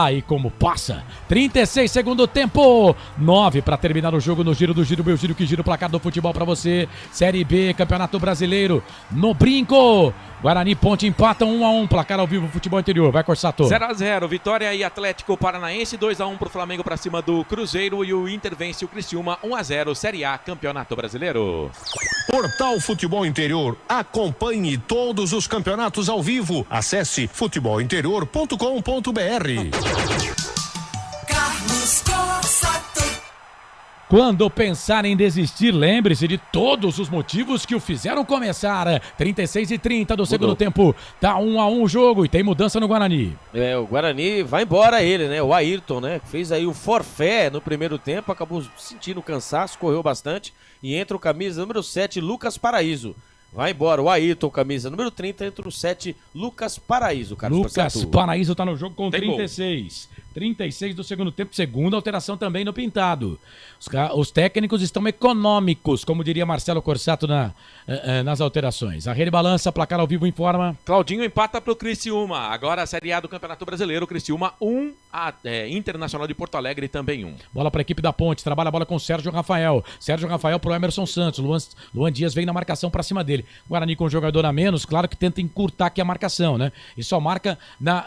S1: E como passa. 36 segundo tempo. 9 para terminar o jogo no Giro do Giro. Meu giro que gira o placar do futebol pra você. Série B, Campeonato Brasileiro. No brinco. Guarani Ponte empatam 1-1. Placar ao vivo, futebol interior. Vai, Corsato.
S4: 0-0. Vitória e Atlético Paranaense. 2-1 pro Flamengo pra cima do Cruzeiro. E o Inter vence o Criciúma 1-0. Série A, Campeonato Brasileiro.
S12: Portal Futebol Interior. Acompanhe todos os campeonatos ao vivo. Acesse futebolinterior.com.br.
S2: Carlos Corsato.
S1: Quando pensar em desistir, lembre-se de todos os motivos que o fizeram começar. 36:30 do segundo tempo. Tá 1-1 o jogo e tem mudança no Guarani.
S3: O Guarani vai embora ele, né? O Ayrton, né? Fez aí o forfé no primeiro tempo, acabou sentindo cansaço, correu bastante. E entra o camisa número 7, Lucas Paraíso. Vai embora o Ayrton, camisa número 30, entra o 7, Lucas Paraíso.
S1: Lucas Paraíso tá no jogo com 36. 36 do segundo tempo, segunda alteração também no pintado. Os técnicos estão econômicos, como diria Marcelo Corsato nas alterações. A Rede Balança, placar ao vivo informa.
S4: Claudinho empata pro Criciúma. Agora a Série A do Campeonato Brasileiro, Criciúma 1, Internacional de Porto Alegre também 1.
S1: Bola para a equipe da Ponte, trabalha a bola com Sérgio Rafael. Sérgio Rafael pro Emerson Santos. Luan Dias vem na marcação para cima dele. Guarani com um jogador a menos, claro que tenta encurtar aqui a marcação, né? E só marca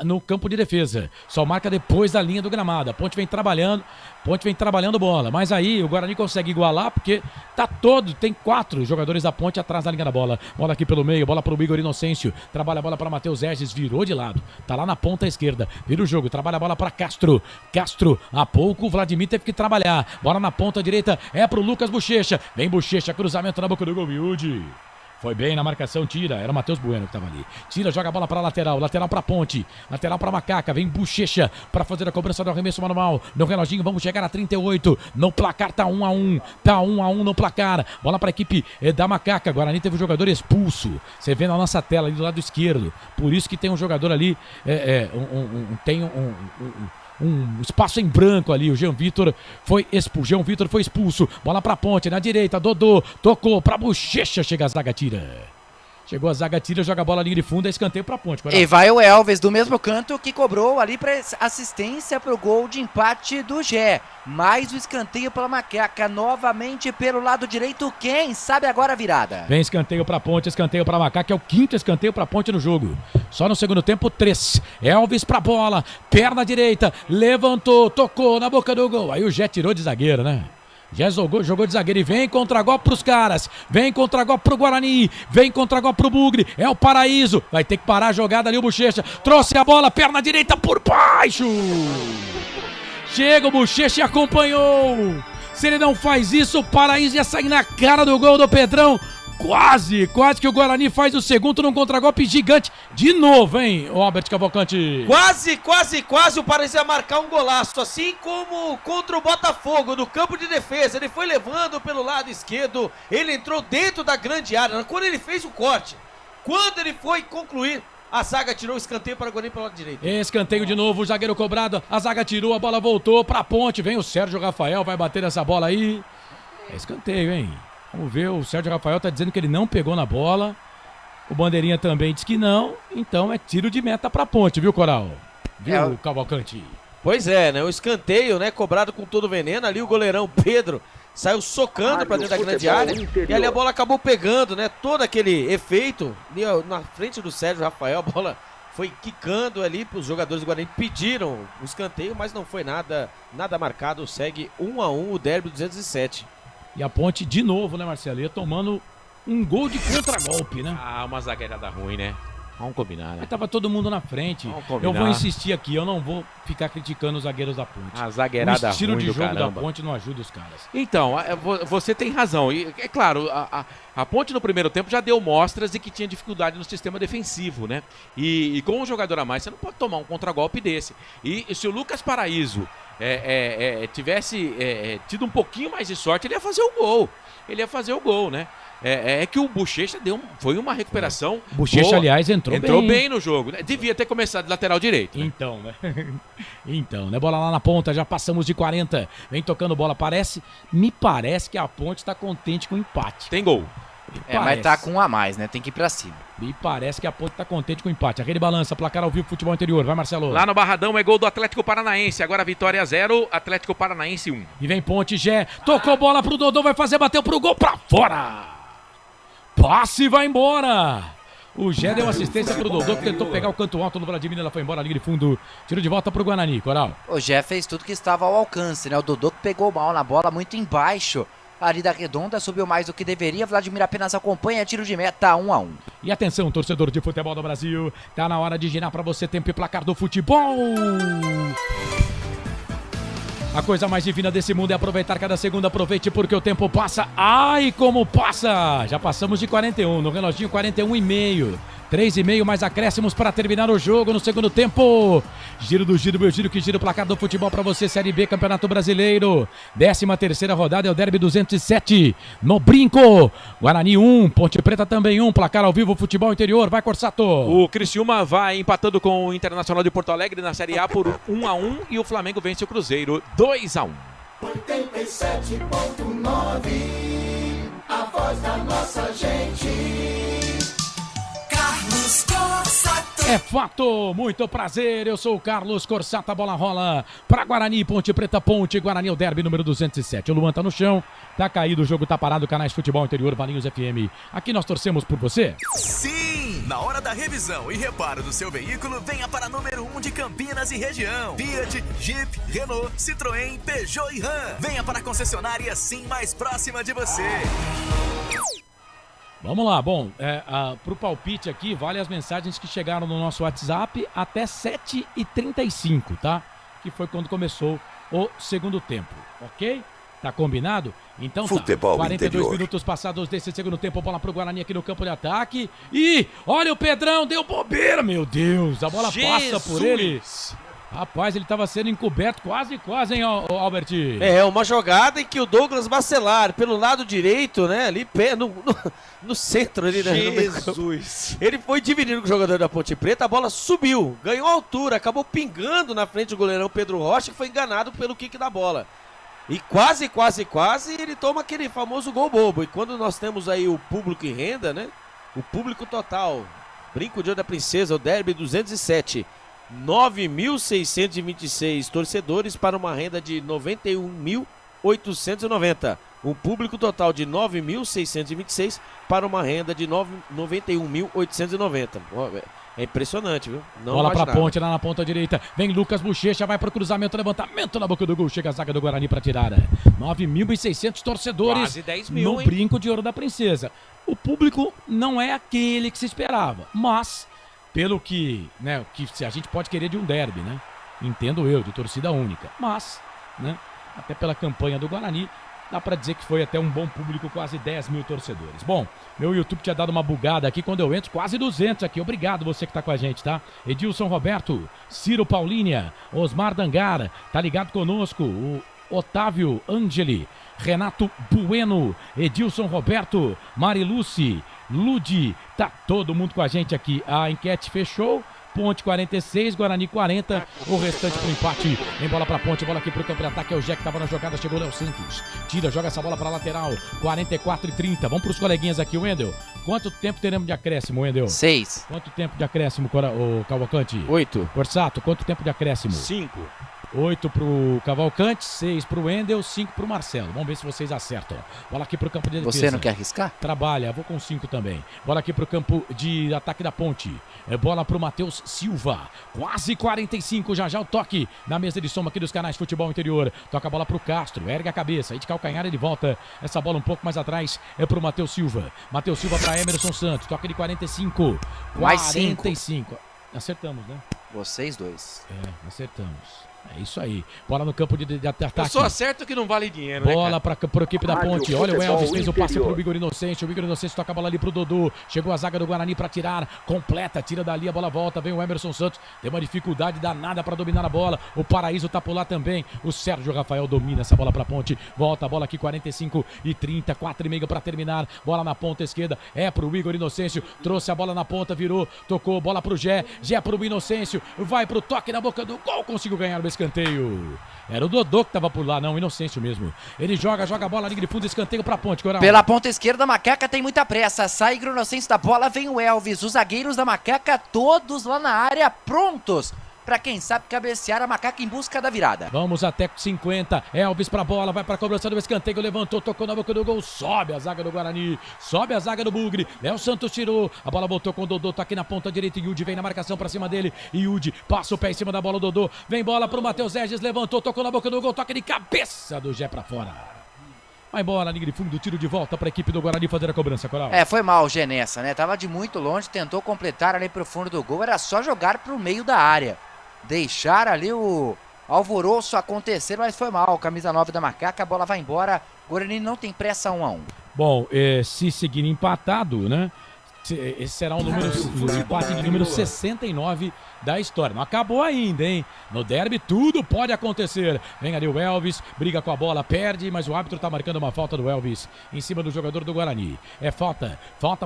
S1: no campo de defesa. Só marca depois da linha do gramado. A Ponte vem trabalhando bola. Mas aí o Guarani consegue igualar porque tem 4 jogadores da Ponte atrás da linha da bola. Bola aqui pelo meio, bola pro Igor Inocêncio. Trabalha a bola para Matheus Regis, virou de lado. Tá lá na ponta esquerda. Vira o jogo, trabalha a bola para Castro. Há pouco o Vladimir teve que trabalhar. Bola na ponta direita, é pro Lucas Bochecha. Vem Bochecha, cruzamento na boca do gol, Yudi. Foi bem na marcação, tira. Era o Matheus Bueno que tava ali. Tira, joga a bola pra lateral pra Ponte. Lateral pra Macaca. Vem Bochecha pra fazer a cobrança do arremesso manual. No reloginho, vamos chegar a 38. No placar tá 1-1. Tá 1-1 no placar. Bola pra equipe da Macaca. Guarani teve um jogador expulso. Você vê na nossa tela ali do lado esquerdo. Por isso que tem um jogador ali. Um espaço em branco ali, o Jean Vitor foi expulso, bola pra Ponte, na direita, Dodô, tocou pra Bochecha, chega a zaga, tira. Chegou a zaga, tira, joga a bola linha de fundo, é escanteio pra Ponte.
S6: E vai o Elvis do mesmo canto que cobrou ali para assistência pro gol de empate do Gé. Mais o escanteio pela Macaca, novamente pelo lado direito, quem sabe agora a virada.
S1: Vem escanteio pra Ponte, escanteio pra Macaca, é o 5º escanteio pra Ponte no jogo. Só no segundo tempo, 3. Elvis pra bola, perna direita, levantou, tocou na boca do gol. Aí o Gé tirou de zagueiro, né? Já jogou de zagueiro e vem contra-golpe pros caras. Vem contra-golpe pro Guarani. Vem contra-golpe pro Bugre. É o Paraíso. Vai ter que parar a jogada ali o Bochecha. Trouxe a bola, perna direita por baixo. Chega o Bochecha e acompanhou. Se ele não faz isso, o Paraíso ia sair na cara do gol do Pedrão. Quase que o Guarani faz o segundo num contra-golpe gigante. De novo, hein, Robert Cavalcante?
S9: Quase o Paraíso ia marcar um golaço, assim como contra o Botafogo, no campo de defesa. Ele foi levando pelo lado esquerdo, ele entrou dentro da grande área, quando ele fez o corte, quando ele foi concluir, a zaga tirou o escanteio para o Guarani pelo lado direito.
S1: Escanteio de novo, o zagueiro cobrado, a zaga tirou, a bola voltou pra Ponte, vem o Sérgio Rafael, vai bater essa bola aí. É escanteio, hein? Vamos ver, o Sérgio Rafael tá dizendo que ele não pegou na bola. O Bandeirinha também diz que não. Então é tiro de meta pra Ponte, viu, Coral? Viu, Cavalcante?
S3: Pois é, né? O escanteio, né? Cobrado com todo o veneno. Ali o goleirão Pedro saiu socando pra dentro da grande área. E ali a bola acabou pegando, né? Todo aquele efeito. Ali, ó, na frente do Sérgio Rafael, a bola foi quicando ali. Os jogadores do Guarani pediram o escanteio, mas não foi nada marcado. Segue 1-1 o derby 207.
S1: E a Ponte de novo, né, Marcelo? Ia tomando um gol de contragolpe, né?
S4: Ah, uma zagueirada ruim, né? Vamos combinar, né?
S1: Mas tava todo mundo na frente. Eu vou insistir aqui, eu não vou ficar criticando os zagueiros da Ponte.
S4: A zagueirada ruim.
S1: O estilo de jogo da Ponte não ajuda os caras.
S4: Então, você tem razão. E é claro, a Ponte no primeiro tempo já deu mostras de que tinha dificuldade no sistema defensivo, né? E com um jogador a mais, você não pode tomar um contragolpe desse. E se o Lucas Paraíso tivesse tido um pouquinho mais de sorte, ele ia fazer o gol. Né? É que o Bochecha foi uma recuperação.
S1: O Bochecha, aliás, entrou
S4: bem no jogo. Né? Devia ter começado de lateral direito. Né?
S1: Então, né? Bola lá na ponta, já passamos de 40. Vem tocando bola. Me parece que a Ponte tá contente com o empate.
S4: Tem gol.
S6: Mas tá com um a mais, né? Tem que ir pra cima.
S1: Me parece que a Ponte tá contente com o empate. A rede balança, placar ao vivo, futebol interior. Vai, Marcelo.
S4: Lá no Barradão é gol do Atlético Paranaense. Agora Vitória 0, Atlético Paranaense 1.
S1: E vem Ponte, Gé. Tocou bola pro Dodô, vai fazer, bateu pro gol, pra fora. Passe e vai embora. O Gé deu assistência pro Dodô, que tentou pegar o canto alto no Vladimir. Ela foi embora, linha de fundo. Tiro de volta pro Guarani, Coral.
S6: O Gé fez tudo que estava ao alcance, né? O Dodô que pegou mal na bola, muito embaixo. Ali da redonda, subiu mais do que deveria. Vladimir apenas acompanha, tiro de meta 1-1.
S1: E atenção, torcedor de futebol do Brasil. Tá na hora de girar pra você, tempo e placar do futebol. A coisa mais divina desse mundo é aproveitar cada segundo. Aproveite porque o tempo passa. Ai, como passa! Já passamos de 41, no reloginho 41,5. 3,5 mais acréscimos para terminar o jogo no segundo tempo. Giro do giro, meu giro que gira o placar do futebol para você. Série B, Campeonato Brasileiro. 13ª rodada é o derby 207. No Brinco. Guarani 1, Ponte Preta também 1. Placar ao vivo, futebol interior. Vai, Corsato.
S4: O Criciúma vai empatando com o Internacional de Porto Alegre na Série A por 1-1. E o Flamengo vence o Cruzeiro 2-1.
S2: 87.9, a voz da nossa gente. Carlos Corsato.
S1: É fato, muito prazer, eu sou o Carlos Corsato, a bola rola pra Guarani, Ponte Preta, Ponte, Guarani, o derby número 207. O Luan tá no chão, tá caído, o jogo tá parado, canais Futebol Interior, Valinhos FM. Aqui nós torcemos por você.
S10: Sim! Na hora da revisão e reparo do seu veículo, venha para número 1 de Campinas e região. Fiat, Jeep, Renault, Citroën, Peugeot e Ram. Venha para a concessionária Sim mais próxima de você.
S1: Vamos lá, bom, pro palpite aqui, vale as mensagens que chegaram no nosso WhatsApp até 7h35, tá? Que foi quando começou o segundo tempo, ok? Tá combinado? Então
S7: Futebol
S1: tá, 42
S7: interior.
S1: minutos passados desse segundo tempo, bola pro Guarani aqui no campo de ataque. E olha o Pedrão, deu bobeira, meu Deus, a bola passa por ele. Rapaz, ele estava sendo encoberto quase, hein, Albert?
S3: É, uma jogada em que o Douglas Bacelar, pelo lado direito, né, ali no centro ali, né?
S4: Jesus!
S3: Ele foi dividindo com o jogador da Ponte Preta, a bola subiu, ganhou altura, acabou pingando na frente do goleirão Pedro Rocha, que foi enganado pelo kick da bola. E quase, ele toma aquele famoso gol bobo. E quando nós temos aí o público em renda, né?
S9: O público total, Brinco de Ouro da Princesa, o Derby 207, 9.626 torcedores para uma renda de 91.890. Um público total de 9.626 para uma renda de 91.890. É impressionante, viu? Não
S1: bola pra
S9: imaginava.
S1: Ponte, lá na ponta direita. Vem Lucas Bochecha, vai pro cruzamento, levantamento na boca do gol. Chega a zaga do Guarani pra tirar. 9.600 torcedores
S4: Quase 10 mil,
S1: no
S4: hein?
S1: Brinco de Ouro da Princesa. O público não é aquele que se esperava, mas pelo que, né, que a gente pode querer de um derby, né? Entendo eu, de torcida única. Mas, né, até pela campanha do Guarani, dá pra dizer que foi até um bom público, quase 10 mil torcedores. Bom, meu YouTube tinha dado uma bugada aqui quando eu entro, quase 200 aqui. Obrigado você que tá com a gente, tá? Edilson Roberto, Ciro Paulinha, Osmar Dangara, tá ligado conosco, o Otávio Angeli, Renato Bueno, Edilson Roberto, Mariluce, Ludi, tá todo mundo com a gente aqui. A enquete fechou. Ponte 46, Guarani 40, o restante pro empate. Vem bola pra Ponte, bola aqui pro campo de ataque, é o Jack que tava na jogada, chegou o Léo Santos. Tira, joga essa bola pra lateral, 44 e 30. Vamos pros coleguinhas aqui, Wendel. Quanto tempo teremos de acréscimo, Wendel?
S6: 6.
S1: Quanto tempo de acréscimo, o Cavalcante?
S3: 8.
S1: Corsato, quanto tempo de acréscimo?
S4: 5.
S1: 8 pro Cavalcante, 6 pro Wendel, 5 pro Marcelo. Vamos ver se vocês acertam. Bola aqui pro campo de defesa.
S6: Você não quer arriscar?
S1: Trabalha, vou com 5 também. Bola aqui pro campo de ataque da Ponte. Bola pro Matheus Silva. Quase 45, já o toque na mesa de som aqui dos canais Futebol Interior. Toca a bola pro Castro, ergue a cabeça. Aí de calcanhar ele volta. Essa bola um pouco mais atrás é pro Matheus Silva. Matheus Silva pra Emerson Santos. Toca de 45.
S6: Mais
S1: 45. Acertamos, né?
S6: Vocês dois.
S1: Acertamos. É isso aí. Bola no campo de ataque.
S4: Eu só acerto que não vale dinheiro,
S1: bola
S4: né,
S1: pra equipe da Ponte. Olha o Elvis, fez o passe pro Igor Inocêncio. O Igor Inocêncio toca a bola ali pro Dodô. Chegou a zaga do Guarani pra tirar. Completa, tira dali, a bola volta. Vem o Emerson Santos. Tem uma dificuldade danada pra dominar a bola. O Paraíso tá por lá também. O Sérgio Rafael domina essa bola pra Ponte. Volta a bola aqui, 45 e 30. 4,5 pra terminar. Bola na ponta esquerda. É pro Igor Inocêncio. Trouxe a bola na ponta, virou. Tocou, bola pro Gé. Gé pro Inocêncio. Vai pro toque na boca do gol. Conseguiu ganhar o escanteio. Era o Dodô que tava por lá, não, o Inocêncio mesmo. Ele joga a bola, liga de fundo, escanteio pra Ponte, Coral.
S6: Pela ponta esquerda, a Macaca tem muita pressa. Sai Igor Inocêncio da bola, vem o Elvis. Os zagueiros da Macaca, todos lá na área, prontos pra quem sabe cabecear, a Macaca em busca da virada.
S1: Vamos até 50, Elvis pra bola, vai pra cobrança do escanteio, levantou, tocou na boca do gol, sobe a zaga do Guarani, sobe a zaga do Bugre, Léo Santos tirou, a bola voltou com o Dodô, tá aqui na ponta direita, Yudi vem na marcação pra cima dele, Yudi passa o pé em cima da bola, o Dodô, vem bola pro Matheus Regis, levantou, tocou na boca do gol, toca de cabeça do Gé pra fora. Vai embora, liga de fundo, tiro de volta pra equipe do Guarani fazer a cobrança, Coral.
S6: Foi mal o Gé nessa, né? Tava de muito longe, tentou completar ali pro fundo do gol, era só jogar pro meio da área. Deixar ali o alvoroço acontecer, mas foi mal. Camisa 9 da Macaca, a bola vai embora. Guarani não tem pressa, 1-1.
S1: Bom, se seguir empatado, né? Esse será o empate de número 69 da história. Não acabou ainda, hein? No derby tudo pode acontecer. Vem ali o Elvis, briga com a bola, perde, mas o árbitro tá marcando uma falta do Elvis em cima do jogador do Guarani. É falta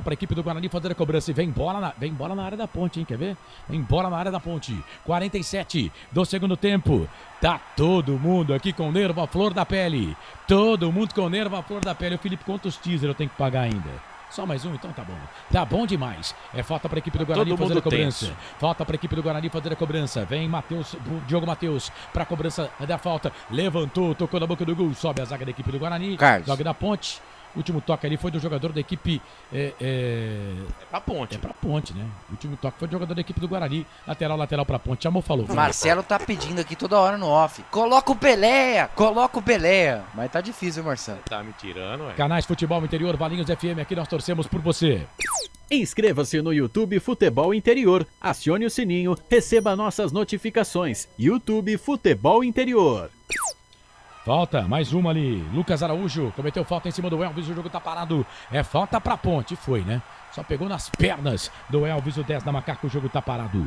S1: pra equipe do Guarani fazer a cobrança e vem bola na área da Ponte, hein? Quer ver? Vem bola na área da Ponte. 47 do segundo tempo. Tá todo mundo aqui com nervo à flor da pele. Todo mundo com nervo à flor da pele. O Felipe, quantos teaser eu tenho que pagar ainda? Só mais um, então tá bom. Tá bom demais. É falta pra equipe do Guarani fazer a cobrança.
S4: Tenso.
S1: Falta pra equipe do Guarani fazer a cobrança. Vem Diogo Matheus pra cobrança da falta. Levantou, tocou na boca do gol. Sobe a zaga da equipe do Guarani.
S6: Carlos.
S1: Joga da Ponte. O último toque ali foi do jogador da equipe... É
S4: pra Ponte.
S1: É pra Ponte, né? O último toque foi do jogador da equipe do Guarani. Lateral pra Ponte. Chamou, falou.
S6: Marcelo tá pedindo aqui toda hora no off. Coloca o Pelé. Mas tá difícil, Marcelo.
S4: Tá me tirando, ué.
S1: Canais Futebol Interior, Valinhos FM. Aqui nós torcemos por você.
S11: Inscreva-se no YouTube Futebol Interior. Acione o sininho. Receba nossas notificações. YouTube Futebol Interior.
S1: Falta, mais uma ali. Lucas Araújo cometeu falta em cima do Elvis. O jogo tá parado. É falta pra Ponte. Foi, né? Só pegou nas pernas do Elvis, o 10 da Macaca. O jogo tá parado.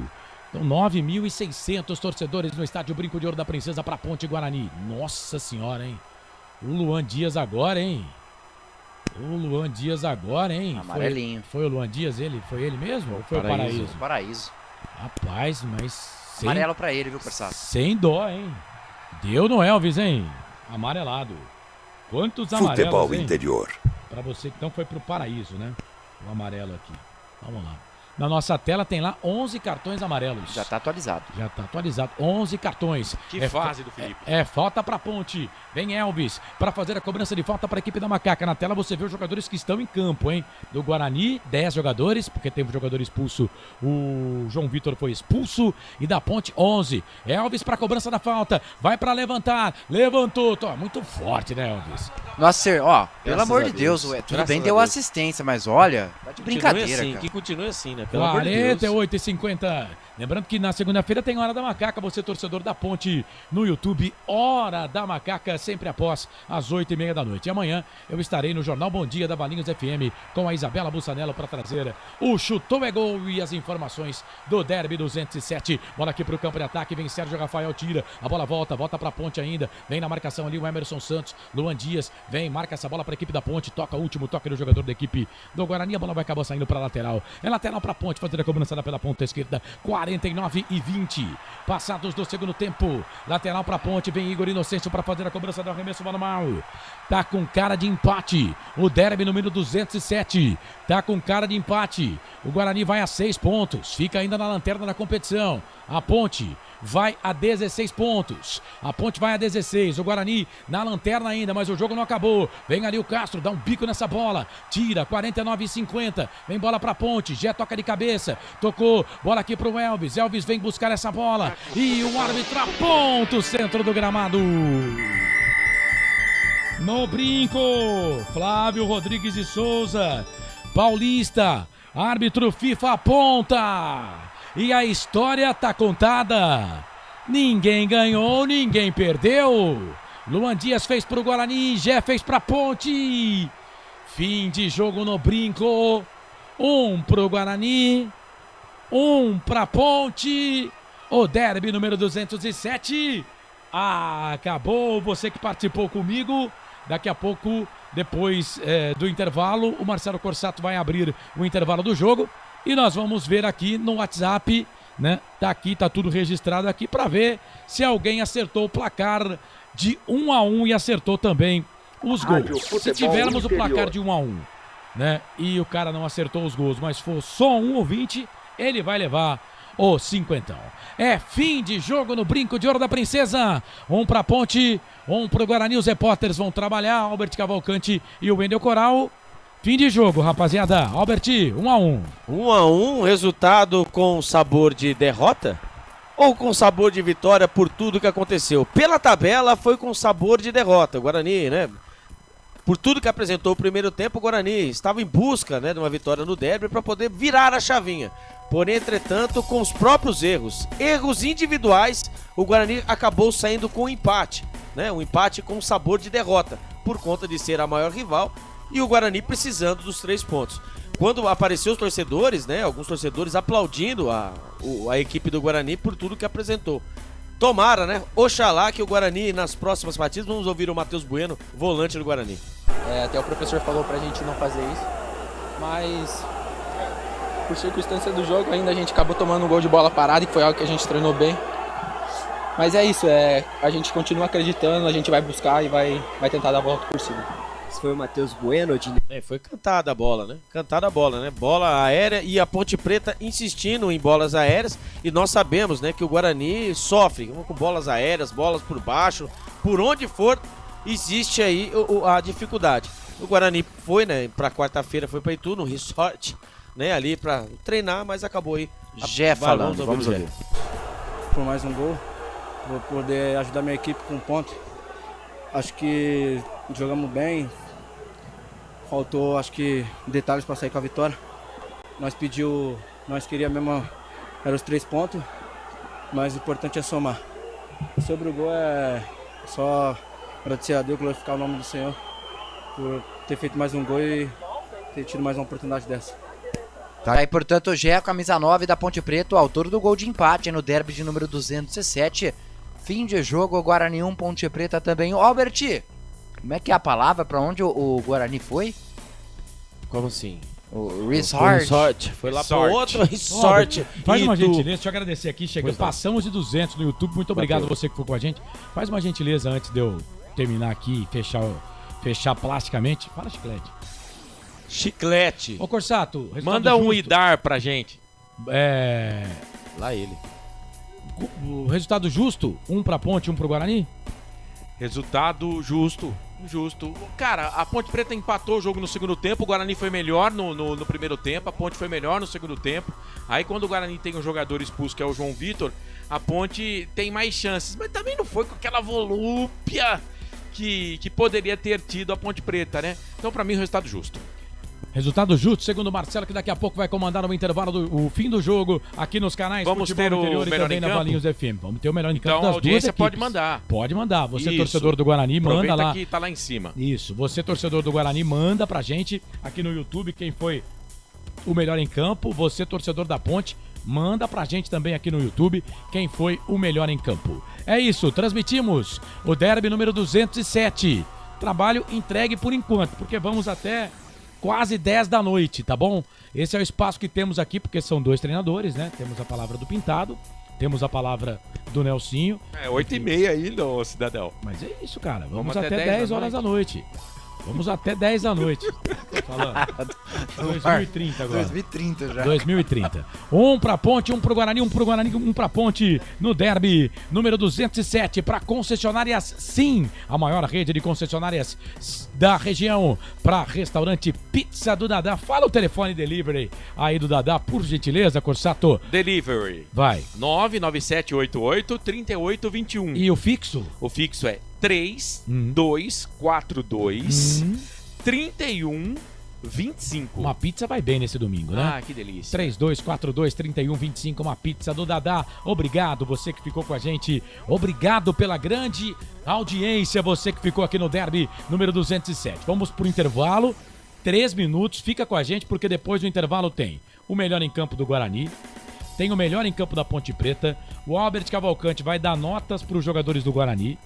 S1: Então, 9.600 torcedores no estádio Brinco de Ouro da Princesa pra Ponte Guarani. Nossa senhora, hein? O Luan Dias agora, hein?
S6: Amarelinho.
S1: Foi o Luan Dias, foi ele mesmo? Ou foi o Paraíso?
S6: Paraíso.
S1: Rapaz, mas...
S6: Amarelo pra ele, viu, Corsato?
S1: Sem dó, hein? Deu no Elvis, hein? Amarelado. Quantos amarelos,
S7: Futebol
S1: hein?
S7: Interior.
S1: Pra você, então, foi pro Paraíso, né? O amarelo aqui. Vamos lá. Na nossa tela tem lá 11 cartões amarelos.
S6: Já está atualizado.
S1: 11 cartões.
S4: Que fase do Felipe.
S1: Falta para Ponte. Vem Elvis para fazer a cobrança de falta para a equipe da Macaca. Na tela você vê os jogadores que estão em campo, hein? Do Guarani, 10 jogadores, porque teve um jogador expulso. O João Vitor foi expulso. E da Ponte, 11. Elvis para a cobrança da falta. Vai para levantar. Levantou. Muito forte, né, Elvis?
S6: Nossa, pelo amor de Deus, tudo bem, deu assistência, mas olha, tá de brincadeira,
S3: assim,
S6: cara.
S3: Que continue assim, né?
S1: 48h50. Lembrando que na segunda-feira tem Hora da Macaca. Você, torcedor da Ponte, no YouTube. Hora da Macaca, sempre após as 8h30 da noite. E amanhã eu estarei no Jornal Bom Dia da Valinhos FM com a Isabela Bussanello para trazer o Chutou é Gol e as informações do Derby 207. Bola aqui pro campo de ataque. Vem Sérgio Rafael, tira. A bola volta pra Ponte ainda. Vem na marcação ali o Emerson Santos. Luan Dias vem, marca essa bola pra equipe da Ponte. Toca o último toque do jogador da equipe do Guarani. A bola vai acabar saindo pra lateral. É lateral pra Ponte, fazer a cobrança pela ponta esquerda. 49h20. Passados do segundo tempo. Lateral pra Ponte. Vem Igor Inocêncio pra fazer a cobrança do arremesso manual. Tá com cara de empate. O Derby número 207. Tá com cara de empate. O Guarani vai a 6 pontos. Fica ainda na lanterna da competição. A Ponte vai a 16 pontos. A Ponte vai a 16. O Guarani na lanterna ainda, mas o jogo não acabou. Vem ali o Castro, dá um bico nessa bola. Tira, 49h50. Vem bola pra Ponte. Jé toca de cabeça. Tocou, bola aqui pro Elvis. Elvis vem buscar essa bola. E o árbitro aponta o centro do gramado. No brinco, Flávio Rodrigues de Souza. Paulista. Árbitro FIFA aponta. E a história tá contada. Ninguém ganhou, ninguém perdeu. Luan Dias fez pro Guarani, Jé fez pra Ponte. Fim de jogo no brinco. 1 pro Guarani, 1 pra Ponte. O Derby número 207 acabou. Você que participou comigo. Daqui a pouco, depois do intervalo, o Marcelo Corsato vai abrir o intervalo do jogo. E nós vamos ver aqui no WhatsApp, né? Tá aqui, tá tudo registrado aqui para ver se alguém acertou o placar de 1-1 e acertou também os gols. Se tivermos o placar de 1-1, né? E o cara não acertou os gols, mas for só um ouvinte, ele vai levar o cinquentão. É fim de jogo no Brinco de Ouro da Princesa. 1 pra Ponte, 1 pro Guarani. Os repórteres vão trabalhar, Albert Cavalcante e o Wendel Coral. Fim de jogo, rapaziada. Albert, 1-1.
S3: 1-1, resultado com sabor de derrota? Ou com sabor de vitória por tudo que aconteceu? Pela tabela foi com sabor de derrota. O Guarani, né? Por tudo que apresentou o primeiro tempo, o Guarani estava em busca, né, de uma vitória no derby para poder virar a chavinha. Porém, entretanto, com os próprios erros individuais, o Guarani acabou saindo com um empate, né? Um empate com sabor de derrota, por conta de ser a maior rival. E o Guarani precisando dos 3 pontos. Quando apareceu os torcedores, né? Alguns torcedores aplaudindo a equipe do Guarani por tudo que apresentou. Tomara, né? Oxalá que o Guarani, nas próximas partidas, vamos ouvir o Matheus Bueno, volante do Guarani.
S14: Até o professor falou pra gente não fazer isso. Mas, por circunstância do jogo, ainda a gente acabou tomando um gol de bola parada, que foi algo que a gente treinou bem. Mas é isso, a gente continua acreditando, a gente vai buscar e vai tentar dar a volta por cima.
S16: Foi o Matheus Bueno.
S3: Foi cantada a bola, né? Cantada a bola, né? Bola aérea e a Ponte Preta insistindo em bolas aéreas. E nós sabemos, né, que o Guarani sofre com bolas aéreas, bolas por baixo. Por onde for, existe aí a dificuldade. O Guarani foi, né, pra quarta-feira, foi pra Itu, no resort, né, ali pra treinar, mas acabou aí.
S6: Jé falando, vamos ver.
S19: Por mais um gol, vou poder ajudar minha equipe com um ponto. Acho que jogamos bem. Faltou, acho que, detalhes para sair com a vitória. Nós queríamos mesmo, eram os 3 pontos, mas o importante é somar. Sobre o gol, é só agradecer a Deus, glorificar o nome do Senhor por ter feito mais um gol e ter tido mais uma oportunidade dessa.
S6: Tá aí, portanto, o Gé, camisa 9 da Ponte Preta, o autor do gol de empate no derby de número 207. Fim de jogo, Guarani 1, Ponte Preta também. Albert, como é que é a palavra? Pra onde o Guarani foi?
S3: Como assim?
S6: O resort.
S3: Foi lá para outro resort.
S1: Faz uma gentileza, deixa eu agradecer aqui. Passamos de 200 no YouTube. Muito obrigado a você que foi com a gente. Faz uma gentileza antes de eu terminar aqui e fechar plasticamente. Fala, Chiclete.
S3: Chiclete.
S1: Ô, Corsato,
S4: manda um idar pra gente.
S3: Lá ele.
S1: O resultado justo? Um pra Ponte, um pro Guarani?
S4: Resultado justo. Cara, a Ponte Preta empatou o jogo no segundo tempo, o Guarani foi melhor no primeiro tempo, a Ponte foi melhor no segundo tempo. Aí quando o Guarani tem um jogador expulso, que é o João Vitor, a Ponte tem mais chances. Mas também não foi com aquela volúpia que poderia ter tido a Ponte Preta, né? Então pra mim, resultado justo.
S1: Resultado justo, segundo o Marcelo, que daqui a pouco vai comandar no intervalo o fim do jogo aqui nos canais
S4: Vamos
S1: Futebol
S4: ter o
S1: Interior e
S4: melhor
S1: também
S4: em
S1: na
S4: campo?
S1: Valinhos FM. Vamos ter o melhor em campo
S4: Então
S1: das
S4: a audiência
S1: duas
S4: pode
S1: equipes.
S4: mandar.
S1: Pode mandar. Você,
S4: Isso.
S1: torcedor do Guarani, manda
S4: Aproveita
S1: lá.
S4: que tá lá em cima.
S1: Isso. Você, torcedor do Guarani, manda pra gente aqui no YouTube quem foi o melhor em campo. Você, torcedor da Ponte, manda pra gente também aqui no YouTube quem foi o melhor em campo. É isso, transmitimos o derby número 207. Trabalho entregue por enquanto, porque vamos até quase 10 da noite, tá bom? Esse é o espaço que temos aqui, porque são dois treinadores, né? Temos a palavra do Pintado, temos a palavra do Nelsinho.
S4: 8h30 ainda, ô cidadão.
S1: Mas é isso, cara. Vamos até 10 horas da noite. Vamos até 10 da noite. Tô falando. 2030 agora.
S6: 2030 já.
S1: 2030. Um pra Ponte, um pro Guarani, um pra Ponte no derby número 207 pra concessionárias Sim, a maior rede de concessionárias da região, pra restaurante Pizza do Dadá. Fala o telefone delivery aí do Dadá, por gentileza, Corsato.
S4: Delivery.
S1: Vai.
S4: 99788-3821.
S1: E o fixo?
S4: O fixo é 3242-3125.
S1: Uma pizza vai bem nesse domingo, né?
S4: Ah, que delícia.
S1: 3242-3125, uma pizza do Dadá. Obrigado, você que ficou com a gente. Obrigado pela grande audiência, você que ficou aqui no derby número 207. Vamos pro intervalo, 3 minutos. Fica com a gente, porque depois do intervalo tem o melhor em campo do Guarani, tem o melhor em campo da Ponte Preta. O Albert Cavalcante vai dar notas para os jogadores do Guarani.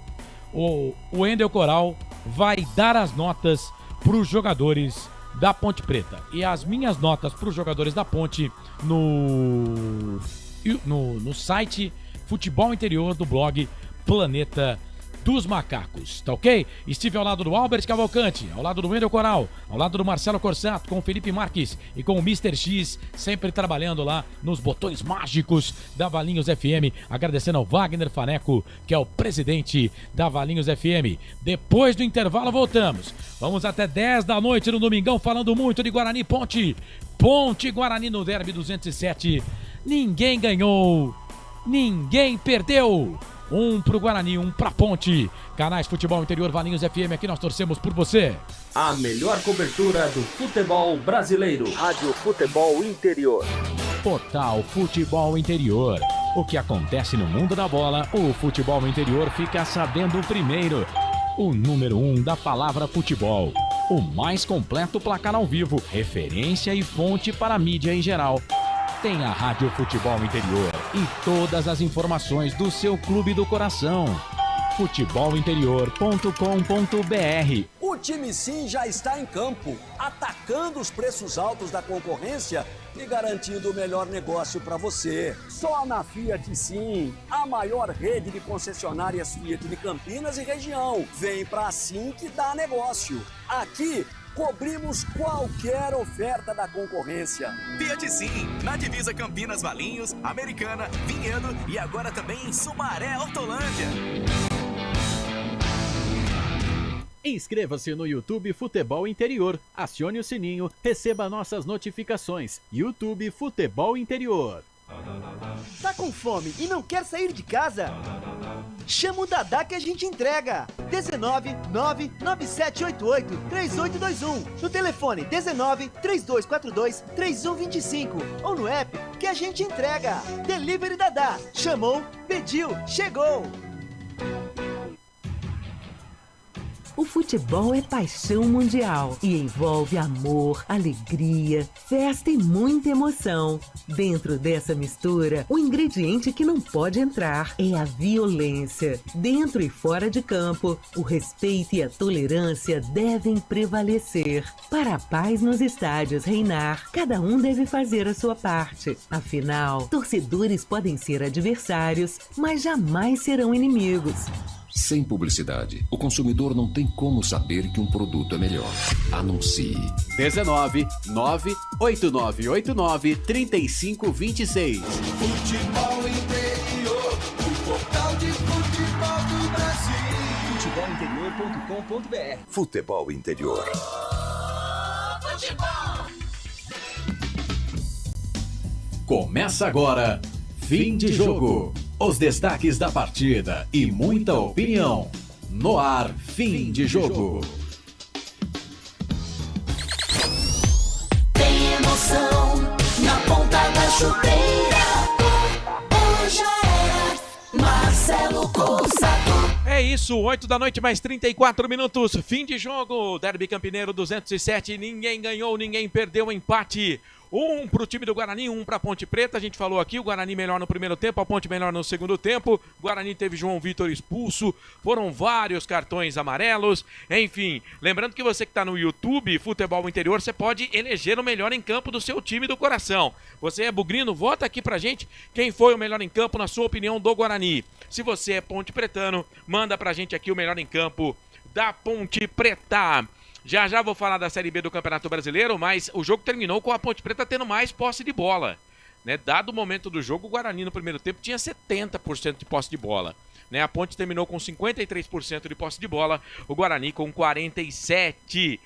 S1: O Wendel Coral vai dar as notas para os jogadores da Ponte Preta. E as minhas notas para os jogadores da Ponte no site Futebol Interior do blog Planeta dos Macacos, tá ok? Estive ao lado do Albert Cavalcante, ao lado do Wendel Coral, ao lado do Marcelo Corsato, com o Felipe Marques e com o Mr. X, sempre trabalhando lá nos botões mágicos da Valinhos FM, agradecendo ao Wagner Faneco, que é o presidente da Valinhos FM. Depois do intervalo voltamos. Vamos até 10 da noite no domingão, falando muito de Guarani Ponte. Ponte Guarani no derby 207. Ninguém ganhou, ninguém perdeu. Um pro Guarani, um pra Ponte. Canais Futebol Interior, Valinhos FM, aqui nós torcemos por você.
S22: A melhor cobertura do futebol brasileiro.
S23: Rádio Futebol Interior.
S1: Portal Futebol Interior. O que acontece no mundo da bola, o Futebol Interior fica sabendo primeiro. O número 1 da palavra futebol. O mais completo placar ao vivo, referência e fonte para a mídia em geral. Tem a Rádio Futebol Interior e todas as informações do seu clube do coração. futebolinterior.com.br.
S23: O time Sim já está em campo, atacando os preços altos da concorrência e garantindo o melhor negócio para você. Só na Fiat Sim, a maior rede de concessionárias Fiat de Campinas e região. Vem pra Sim que dá negócio. Aqui cobrimos qualquer oferta da concorrência.
S10: Fiat Sim, na divisa Campinas, Valinhos, Americana, Vinhedo e agora também em Sumaré, Hortolândia.
S11: Inscreva-se no YouTube Futebol Interior, acione o sininho, receba nossas notificações. YouTube Futebol Interior.
S24: Tá com fome e não quer sair de casa? Chama o Dadá que a gente entrega. 19 99788 3821. No telefone 19 3242 3125 ou no app que a gente entrega. Delivery Dadá. Chamou, pediu, chegou.
S17: O futebol é paixão mundial e envolve amor, alegria, festa e muita emoção. Dentro dessa mistura, o ingrediente que não pode entrar é a violência. Dentro e fora de campo, o respeito e a tolerância devem prevalecer. Para a paz nos estádios reinar, cada um deve fazer a sua parte. Afinal, torcedores podem ser adversários, mas jamais serão inimigos.
S18: Sem publicidade, o consumidor não tem como saber que um produto é melhor. Anuncie.
S15: 19 98989 3526.
S2: Futebol Interior, o portal de futebol do Brasil.
S23: Futebolinterior.com.br.
S7: Futebol Interior.
S15: Começa agora, fim de jogo. Os destaques da partida e muita opinião. No ar, fim de jogo.
S2: Tem emoção na ponta da chuteira. Hoje é Marcelo Cossato.
S4: É isso, 8 da noite mais 34 minutos, fim de jogo, Derby Campineiro 207, ninguém ganhou, ninguém perdeu, empate. 1 para o time do Guarani, 1 para a Ponte Preta. A gente falou aqui, o Guarani melhor no primeiro tempo, a Ponte melhor no segundo tempo. O Guarani teve João Vitor expulso, foram vários cartões amarelos. Enfim, lembrando que você que está no YouTube, Futebol Interior, você pode eleger o melhor em campo do seu time do coração. Você é bugrino, vota aqui pra gente quem foi o melhor em campo, na sua opinião, do Guarani. Se você é ponte pretano, manda pra gente aqui o melhor em campo da Ponte Preta. Já vou falar da Série B do Campeonato Brasileiro, mas o jogo terminou com a Ponte Preta tendo mais posse de bola. Né? Dado o momento do jogo, o Guarani no primeiro tempo tinha 70% de posse de bola. Né? A Ponte terminou com 53% de posse de bola, o Guarani com 47%.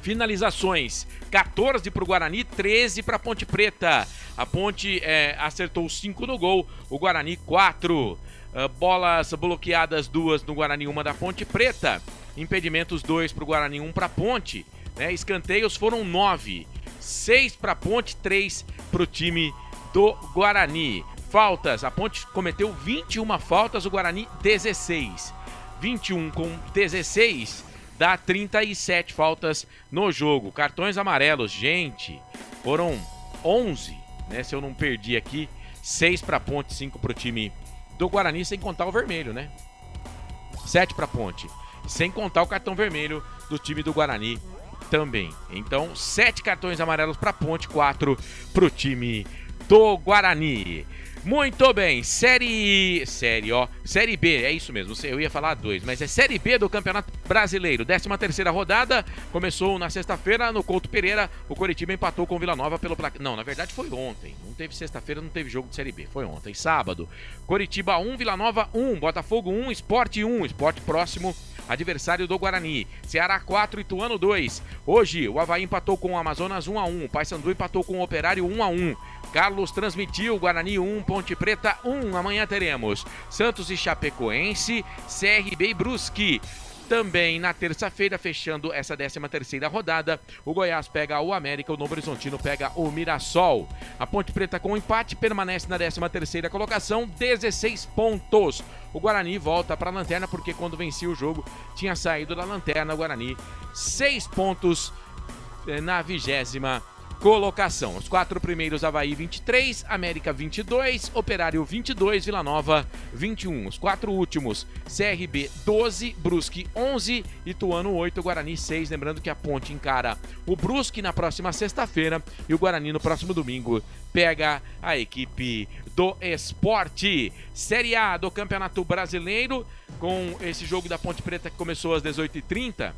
S4: Finalizações, 14 para o Guarani, 13 para a Ponte Preta. A Ponte acertou 5 no gol, o Guarani 4. Bolas bloqueadas, 2 no Guarani, 1 da Ponte Preta. Impedimentos, 2 para o Guarani, 1 para a Ponte. Né? Escanteios foram 9. 6 para a Ponte, 3 para o time do Guarani. Faltas, a Ponte cometeu 21 faltas, o Guarani 16. 21 com 16 dá 37 faltas no jogo. Cartões amarelos, gente, foram 11, né? Se eu não perdi aqui, 6 para a Ponte, 5 para o time do Guarani, sem contar o vermelho, né? 7 para a Ponte, sem contar o cartão vermelho do time do Guarani também. Então, 7 cartões amarelos para a Ponte, 4 para o time do Guarani. Muito bem, Série B, é isso mesmo, eu ia falar 2, mas é Série B do Campeonato Brasileiro, 13ª rodada, começou na sexta-feira, no Couto Pereira, o Coritiba empatou com o Vila Nova pelo placar, não, na verdade foi ontem, não teve sexta-feira, não teve jogo de Série B, foi ontem, sábado, Coritiba 1, Vila Nova 1, Botafogo 1, Sport 1, Sport próximo, adversário do Guarani, Ceará 4, Ituano 2, hoje o Avaí empatou com o Amazonas 1-1, o Paysandu empatou com o Operário 1-1, Carlos transmitiu, Guarani 1, Ponte Preta 1, amanhã teremos Santos e Chapecoense, CRB e Brusque. Também na terça-feira, fechando essa 13ª rodada, o Goiás pega o América, o Novo Horizontino pega o Mirassol. A Ponte Preta com empate permanece na 13ª colocação, 16 pontos. O Guarani volta para a lanterna porque quando vencia o jogo tinha saído da lanterna. O Guarani 6 pontos na 20ª colocação. Os 4 primeiros, Avaí 23, América 22, Operário 22, Vila Nova 21. Os 4 últimos, CRB 12, Brusque 11, Ituano 8, Guarani 6. Lembrando que a Ponte encara o Brusque na próxima sexta-feira e o Guarani no próximo domingo pega a equipe do Sport. Série A do Campeonato Brasileiro, com esse jogo da Ponte Preta que começou às 18h30.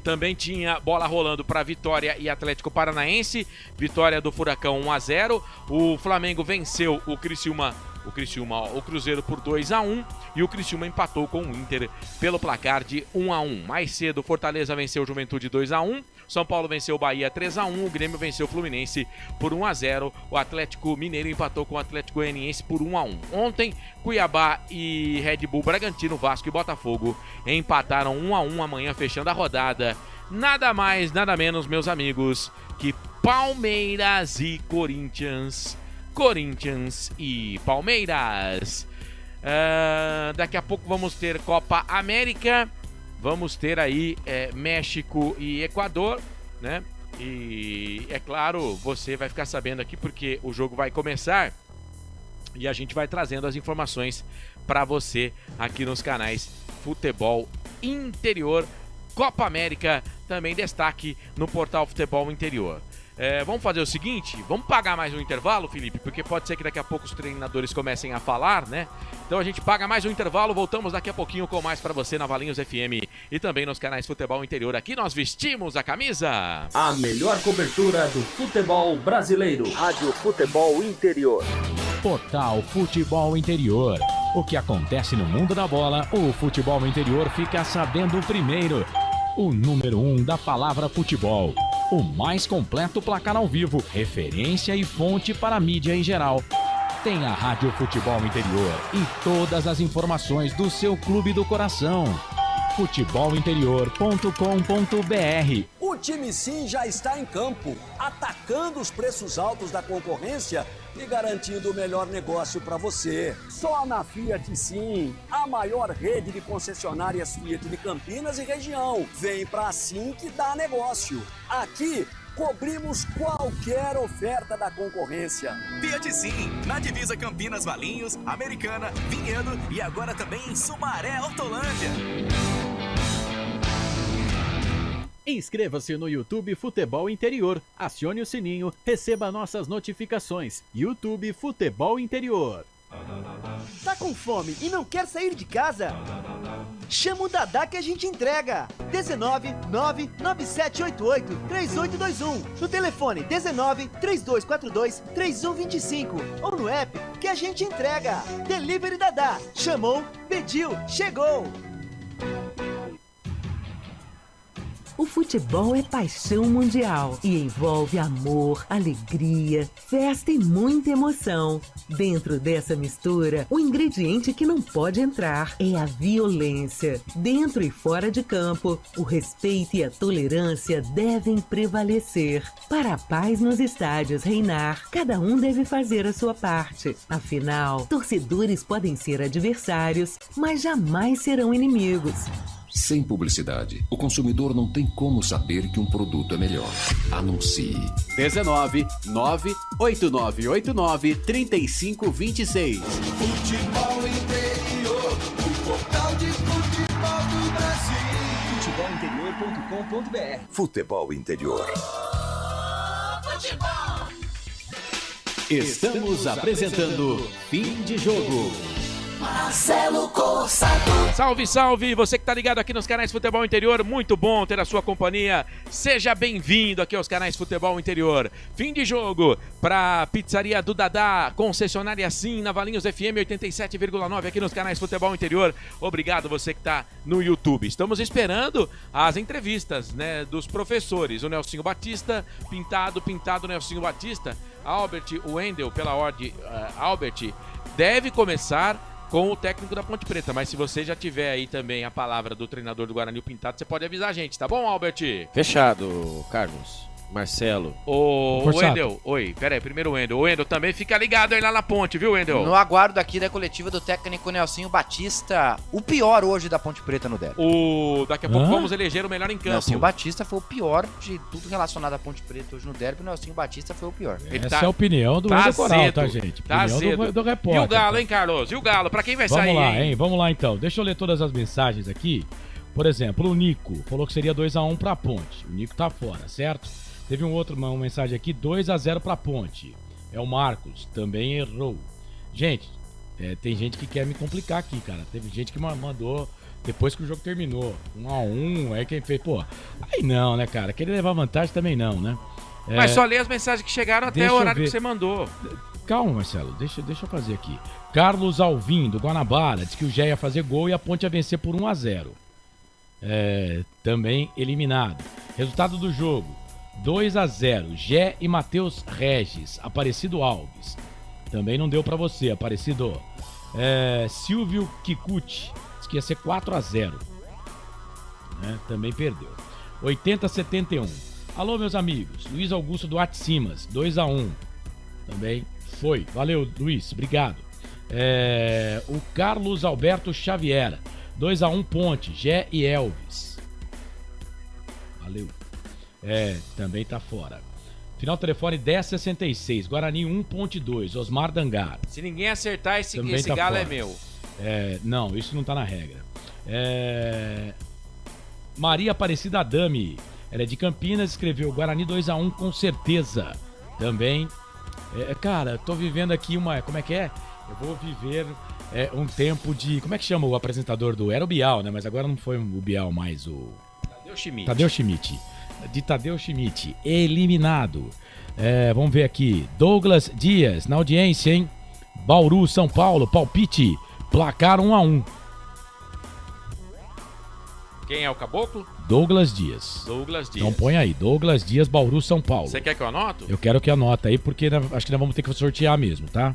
S4: Também tinha bola rolando para Vitória e Atlético Paranaense. Vitória do Furacão 1-0. O Flamengo venceu o Cruzeiro por 2-1. E o Criciúma empatou com o Inter pelo placar de 1-1. Mais cedo, Fortaleza venceu o Juventude 2-1. São Paulo venceu o Bahia 3-1. O Grêmio venceu o Fluminense por 1-0. O Atlético Mineiro empatou com o Atlético Goianiense por 1-1. Ontem, Cuiabá e Red Bull Bragantino, Vasco e Botafogo empataram 1-1. Amanhã, fechando a rodada, nada mais, nada menos, meus amigos, que Palmeiras e Corinthians. Corinthians e Palmeiras. Daqui a pouco vamos ter Copa América. Vamos ter aí México e Equador, né? E é claro, você vai ficar sabendo aqui porque o jogo vai começar e a gente vai trazendo as informações para você aqui nos canais Futebol Interior. Copa América, também destaque no portal Futebol Interior. Vamos fazer o seguinte, vamos pagar mais um intervalo, Felipe, porque pode ser que daqui a pouco os treinadores comecem a falar, né? Então a gente paga mais um intervalo, voltamos daqui a pouquinho com mais pra você na Valinhos FM e também nos canais Futebol Interior. Aqui nós vestimos a camisa.
S22: A melhor cobertura do futebol brasileiro.
S23: Rádio Futebol Interior.
S1: Portal Futebol Interior. O que acontece no mundo da bola, o Futebol Interior fica sabendo primeiro. O número 1 da palavra futebol. O mais completo placar ao vivo, referência e fonte para a mídia em geral. Tem a Rádio Futebol Interior e todas as informações do seu clube do coração. futebolinterior.com.br.
S23: O time Sim já está em campo, atacando os preços altos da concorrência e garantindo o melhor negócio para você. Só na Fiat Sim, a maior rede de concessionárias Fiat de Campinas e região. Vem pra Sim que dá negócio. Aqui cobrimos qualquer oferta da concorrência.
S10: Fiat Sim, na divisa Campinas, Valinhos, Americana, Vinhedo e agora também em Sumaré, Hortolândia.
S11: Inscreva-se no YouTube Futebol Interior, acione o sininho, receba nossas notificações. YouTube Futebol Interior.
S24: Tá com fome e não quer sair de casa? Chama o Dadá que a gente entrega. 19 99788 3821. No telefone 19 3242 3125 ou no app que a gente entrega. Delivery Dadá. Chamou, pediu, chegou.
S17: O futebol é paixão mundial e envolve amor, alegria, festa e muita emoção. Dentro dessa mistura, o ingrediente que não pode entrar é a violência. Dentro e fora de campo, o respeito e a tolerância devem prevalecer. Para a paz nos estádios reinar, cada um deve fazer a sua parte. Afinal, torcedores podem ser adversários, mas jamais serão inimigos.
S18: Sem publicidade, o consumidor não tem como saber que um produto é melhor. Anuncie.
S11: 19 98989 3526.
S2: Futebol Interior, o portal de futebol do Brasil.
S23: Futebolinterior.com.br.
S7: Futebol Interior.
S2: Futebol.
S11: Estamos apresentando Fim de Jogo.
S2: Marcelo Corsato.
S4: Salve, salve! Você que tá ligado aqui nos canais Futebol Interior, muito bom ter a sua companhia. Seja bem-vindo aqui aos canais Futebol Interior. Fim de jogo pra Pizzaria do Dadá, concessionária Sim, na Valinhos FM 87,9 aqui nos canais Futebol Interior. Obrigado você que tá no YouTube. Estamos esperando as entrevistas, né, dos professores. O Nelsinho Batista, pintado, Nelsinho Batista. Albert Wendel, pela ordem, Albert, deve começar com o técnico da Ponte Preta, mas se você já tiver aí também a palavra do treinador do Guarani, o Pintado, você pode avisar a gente, tá bom, Albert?
S3: Fechado, Carlos. Marcelo.
S4: Ô, Wendel, oi, pera aí, primeiro o Wendel. O Wendel também fica ligado aí lá na Ponte, viu, Wendel?
S6: No aguardo aqui da coletiva do técnico Nelsinho Batista, o pior hoje da Ponte Preta no derby.
S4: Daqui a pouco vamos eleger o melhor em campo.
S6: Nelsinho Batista foi o pior de tudo relacionado à Ponte Preta hoje no derby. O Nelsinho Batista foi o pior.
S1: Essa é a opinião do Wendel Coral, tá, gente?
S4: Tá
S1: opinião
S4: cedo.
S1: do repórter.
S4: E o Galo, hein, Carlos? E o Galo? Pra quem vai sair,
S1: Vamos lá, hein? Vamos lá, então. Deixa eu ler todas as mensagens aqui. Por exemplo, o Nico falou que seria 2-1 pra Ponte. O Nico tá fora, certo? Teve uma mensagem aqui, 2-0 pra Ponte. É o Marcos, também errou. Gente, tem gente que quer me complicar aqui, cara. Teve gente que mandou depois que o jogo terminou. 1-1, aí quem fez, pô. Aí não, né, cara? Querer levar vantagem também não, né?
S4: Mas só lê as mensagens que chegaram até o horário que você mandou.
S1: Calma, Marcelo, deixa eu fazer aqui. Carlos Alvim, do Guanabara, disse que o Gé ia fazer gol e a Ponte ia vencer por 1-0. Também eliminado. Resultado do jogo: 2-0, Gé e Matheus Regis. Aparecido Alves, também não deu pra você, Aparecido. Silvio Kikuchi, disse que ia ser 4-0, também perdeu. 80-71. Alô, meus amigos, Luiz Augusto Duarte Simas, 2-1, também foi. Valeu, Luiz, obrigado. O Carlos Alberto Xavier, 2-1 Ponte, Gé e Elvis. Valeu. Também tá fora. Final do telefone 1066, Guarani 1, Ponte 2, Osmar Dangar.
S4: Se ninguém acertar, esse
S1: tá
S4: galo
S1: fora.
S4: é meu.
S1: Não, isso não tá na regra. Maria Aparecida Adami, Ela é de Campinas, escreveu Guarani 2-1 com certeza. Também. Cara, tô vivendo aqui uma... Como é que é? Eu vou viver um tempo de... Como é que chama o apresentador do... Era o Bial, né? Mas agora não foi o Bial mais, o... Tadeu Schmidt. De Tadeu Schmidt. Eliminado. Vamos ver aqui. Douglas Dias, na audiência, hein? Bauru, São Paulo, palpite. Placar 1-1.
S4: Quem é o caboclo?
S1: Douglas Dias. Então põe aí, Douglas Dias, Bauru, São Paulo.
S4: Você quer que eu anoto?
S1: Eu quero que anota aí, porque acho que nós vamos ter que sortear mesmo, tá?